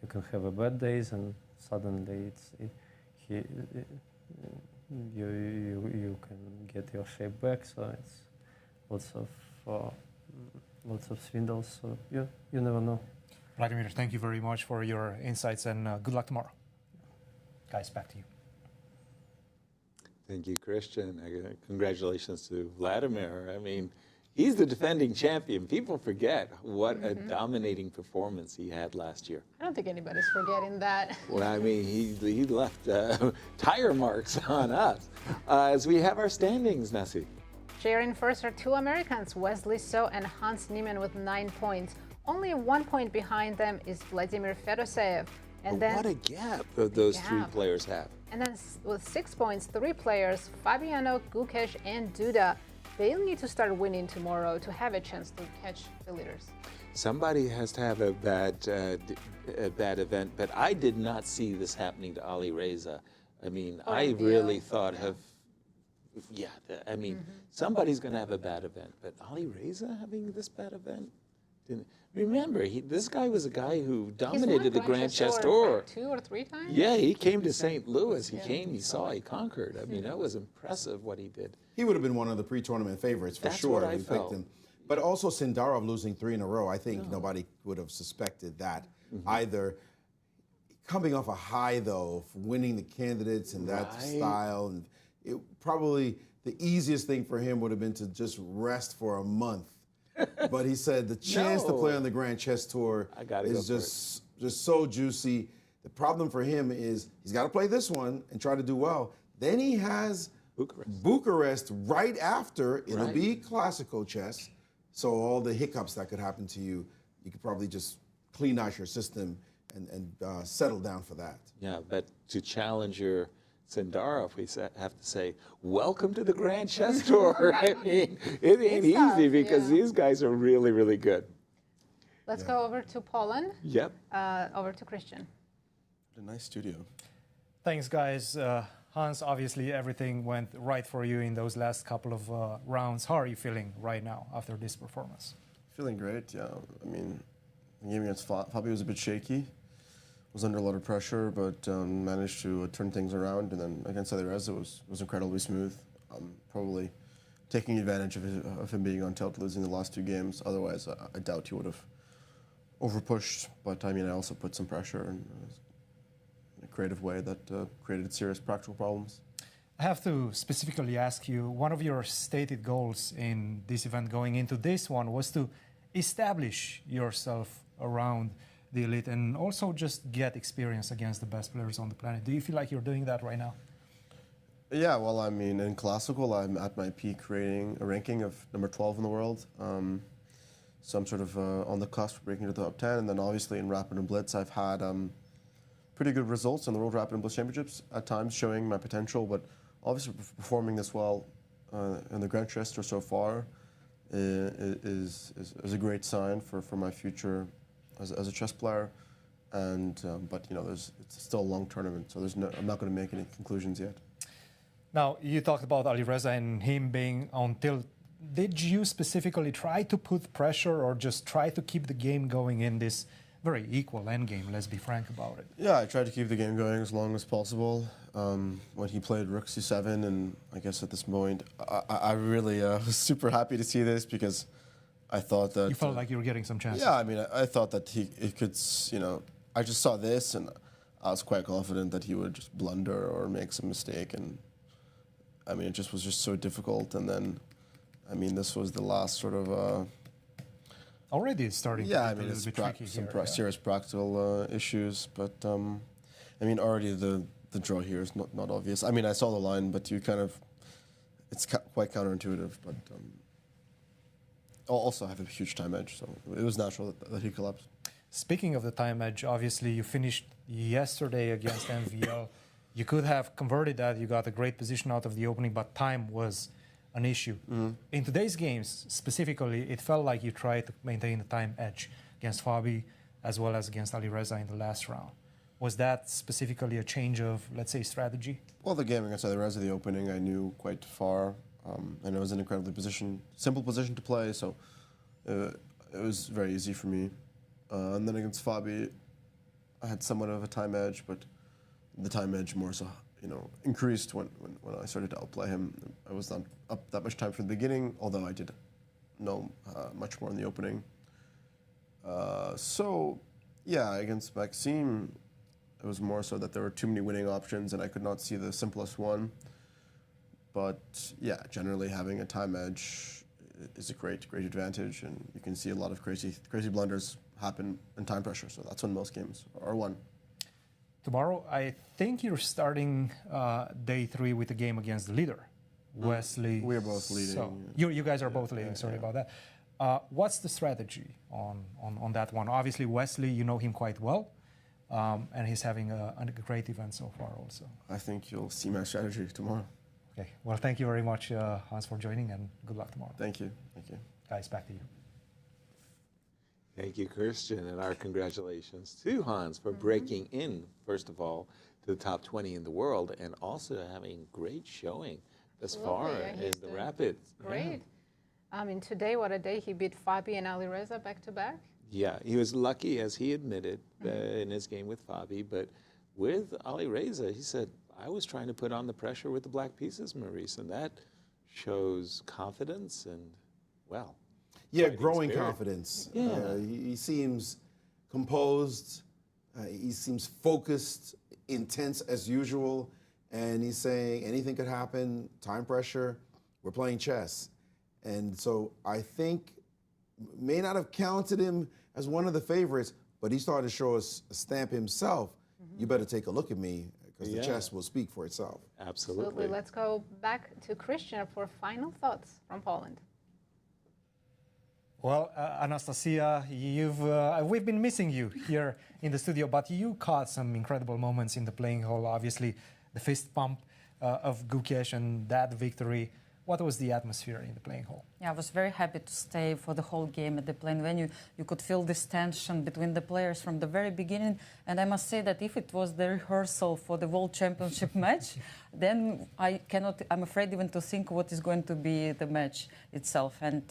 You can have a bad days, and suddenly you can get your shape back. So it's lots of swindles. So you never know. Vladimir, thank you very much for your insights, and good luck tomorrow. Guys, back to you. Thank you, Cristian. Congratulations to Vladimir. I mean, he's the defending champion. People forget what a dominating performance he had last year. I don't think anybody's forgetting that. Well, I mean, he left tire marks on us. As we have our standings, Nessie. Sharing first are 2 Americans, Wesley So and Hans Niemann with 9 points. Only 1 point behind them is Vladimir Fedoseev. And then, what a gap those 3 players have. And then with 6 points, 3 players, Fabiano, Gukesh, and Duda. They'll need to start winning tomorrow to have a chance to catch the leaders. Somebody has to have a bad event, but I did not see this happening to Alireza. I mean, I really thought somebody's going to have a bad event, but Alireza having this bad event? Remember, this guy was a guy who dominated the Grand Chess Tour. 2 or 3 times? Yeah, he came to St. Louis. He came, he saw, he conquered. I mean, that was impressive what he did. He would have been one of the pre-tournament favorites for sure. That's what I felt. But also Sindarov losing 3 in a row, I think nobody would have suspected that either. Coming off a high, though, winning the candidates and that style, and probably the easiest thing for him would have been to just rest for a month. But he said the chance to play on the Grand Chess Tour is just so juicy. The problem for him is he's got to play this one and try to do well. Then he has Bucharest right after. It'll be classical chess. So all the hiccups that could happen to you, you could probably just clean out your system and settle down for that. Yeah, but to challenge your Sindarov, we have to say, welcome to the Grand Chess Tour. I mean, it ain't easy because these guys are really, really good. Let's go over to Poland. Yep. Over to Cristian. A nice studio. Thanks, guys. Hans, obviously everything went right for you in those last couple of rounds. How are you feeling right now after this performance? Feeling great, yeah. I mean, the game against Fabio was a bit shaky. Was under a lot of pressure, but managed to turn things around. And then against Alireza, was incredibly smooth. Probably taking advantage of him being on tilt, losing the last 2 games. Otherwise, I doubt he would have overpushed. But I mean, I also put some pressure in a creative way that created serious practical problems. I have to specifically ask you, one of your stated goals in this event going into this one was to establish yourself around the elite and also just get experience against the best players on the planet. Do you feel like you're doing that right now? Yeah, well, I mean, in classical, I'm at my peak creating a ranking of number 12 in the world. So I'm sort of on the cusp of breaking into the top 10. And then obviously in Rapid and Blitz, I've had pretty good results in the World Rapid and Blitz Championships, at times showing my potential, but obviously performing this well in the Grand Chess Tour so far is a great sign for my future as a chess player, but you know, it's still a long tournament, so I'm not going to make any conclusions yet. Now, you talked about Alireza and him being on tilt. Did you specifically try to put pressure or just try to keep the game going in this very equal endgame? Let's be frank about it. Yeah, I tried to keep the game going as long as possible. When he played Rook C7, and I guess at this point, I really was super happy to see this because I thought that You felt like you were getting some chances. Yeah, I mean, I thought that he could, you know, I just saw this and I was quite confident that he would just blunder or make some mistake, and I mean, it just was just so difficult. And then, I mean, this was the last sort of. Already it's starting. Yeah, to I get mean, a it's little bit tricky here. serious practical issues, but I mean, already the draw here is not obvious. I mean, I saw the line, but you kind of, it's quite counterintuitive, but. Also have a huge time edge, so it was natural that he collapsed. Speaking of the time edge, obviously you finished yesterday against MVL. You could have converted that. You got a great position out of the opening, but time was an issue. In today's games, specifically, it felt like you tried to maintain the time edge against Fabi as well as against Alireza in the last round. Was that specifically a change of, let's say, strategy? Well, the game against Alireza, the opening, I knew quite far. And it was an incredibly simple position to play, so it was very easy for me. And then against Fabi, I had somewhat of a time edge, but the time edge more so, you know, increased when I started to outplay him. I was not up that much time from the beginning, although I did know much more in the opening. So, yeah, against Maxime, it was more so that there were too many winning options, and I could not see the simplest one. But yeah, generally having a time edge is a great advantage, and you can see a lot of crazy blunders happen in time pressure. So that's when most games are won. Tomorrow, I think you're starting day 3 with a game against the leader, Wesley. We are both leading. So you guys are both leading. Sorry about that. What's the strategy on that one? Obviously, Wesley, you know him quite well, and he's having a great event so far also. I think you'll see my strategy tomorrow. Okay. Well, thank you very much, Hans, for joining, and good luck tomorrow. Thank you. Thank you. Guys, back to you. Thank you, Cristian, and our congratulations to Hans for breaking in, first of all, to the top 20 in the world, and also having great showing thus far in the Rapids. Great. Yeah. I mean, today, what a day. He beat Fabi and Alireza back to back. Yeah, he was lucky, as he admitted, in his game with Fabi, but with Alireza, he said, I was trying to put on the pressure with the black pieces, Maurice, and that shows confidence and, well, yeah, growing confidence. Yeah. He seems composed. He seems focused, intense as usual, and he's saying anything could happen, time pressure, we're playing chess. And so I think, may not have counted him as one of the favorites, but he started to show us a stamp himself. You better take a look at me, because the chess will speak for itself. Absolutely. Let's go back to Cristian for final thoughts from Poland. Well, Anastasiya, we've been missing you here in the studio, but you caught some incredible moments in the playing hall. Obviously, the fist pump of Gukesh and that victory. What was the atmosphere in the playing hall? Yeah, I was very happy to stay for the whole game at the playing venue. You could feel this tension between the players from the very beginning. And I must say that if it was the rehearsal for the World Championship match, then I'm afraid even to think what is going to be the match itself. And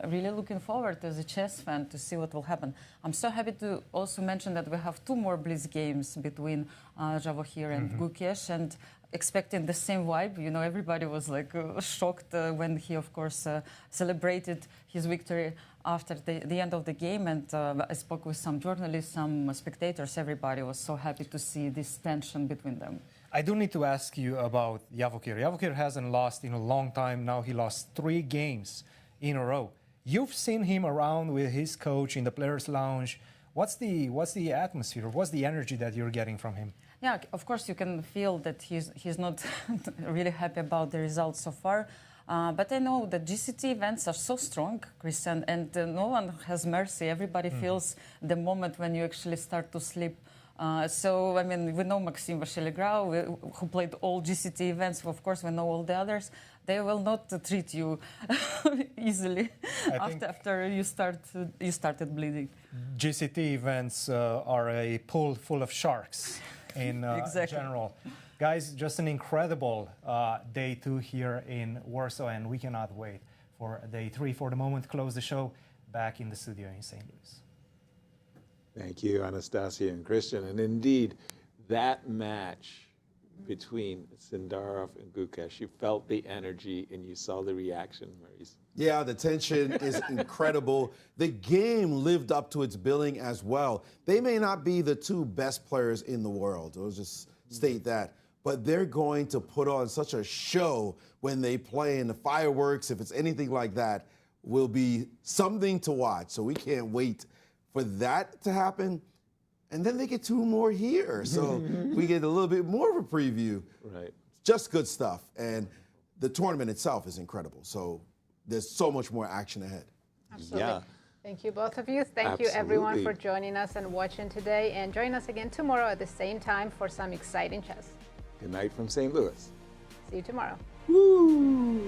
really looking forward as a chess fan to see what will happen. I'm so happy to also mention that we have 2 more Blitz games between Javokhir and Gukesh, and expecting the same vibe. You know, everybody was like shocked when he, of course, celebrated his victory after the end of the game. And I spoke with some journalists, some spectators. Everybody was so happy to see this tension between them. I do need to ask you about Javokhir. Javokhir hasn't lost in a long time now. He lost 3 games in a row. You've seen him around with his coach in the players' lounge. What's the atmosphere? What's the energy that you're getting from him? Yeah, of course you can feel that he's not really happy about the results so far. But I know that GCT events are so strong, Cristian, and no one has mercy. Everybody feels the moment when you actually start to sleep. So, I mean, we know Maxime Vachier-Lagrave, who played all GCT events. Of course, we know all the others. They will not treat you easily after you started bleeding. GCT events are a pool full of sharks in general. Guys, just an incredible day 2 here in Warsaw, and we cannot wait for day 3. For the moment, close the show back in the studio in St. Louis. Thank you, Anastasiya and Cristian. And indeed, that match between Sindarov and Gukesh. You felt the energy and you saw the reaction, Maurice. Yeah, the tension is incredible. The game lived up to its billing as well. They may not be the two best players in the world. I'll just state that. But they're going to put on such a show when they play, and the fireworks, if it's anything like that, will be something to watch. So we can't wait for that to happen. And then they get two more here. So we get a little bit more of a preview. Right. Just good stuff. And the tournament itself is incredible. So there's so much more action ahead. Absolutely. Yeah. Thank you, both of you. Thank you, everyone, for joining us and watching today. And join us again tomorrow at the same time for some exciting chess. Good night from St. Louis. See you tomorrow. Woo!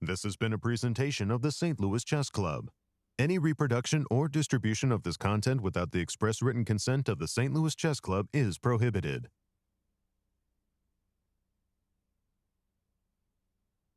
This has been a presentation of the St. Louis Chess Club. Any reproduction or distribution of this content without the express written consent of the St. Louis Chess Club is prohibited.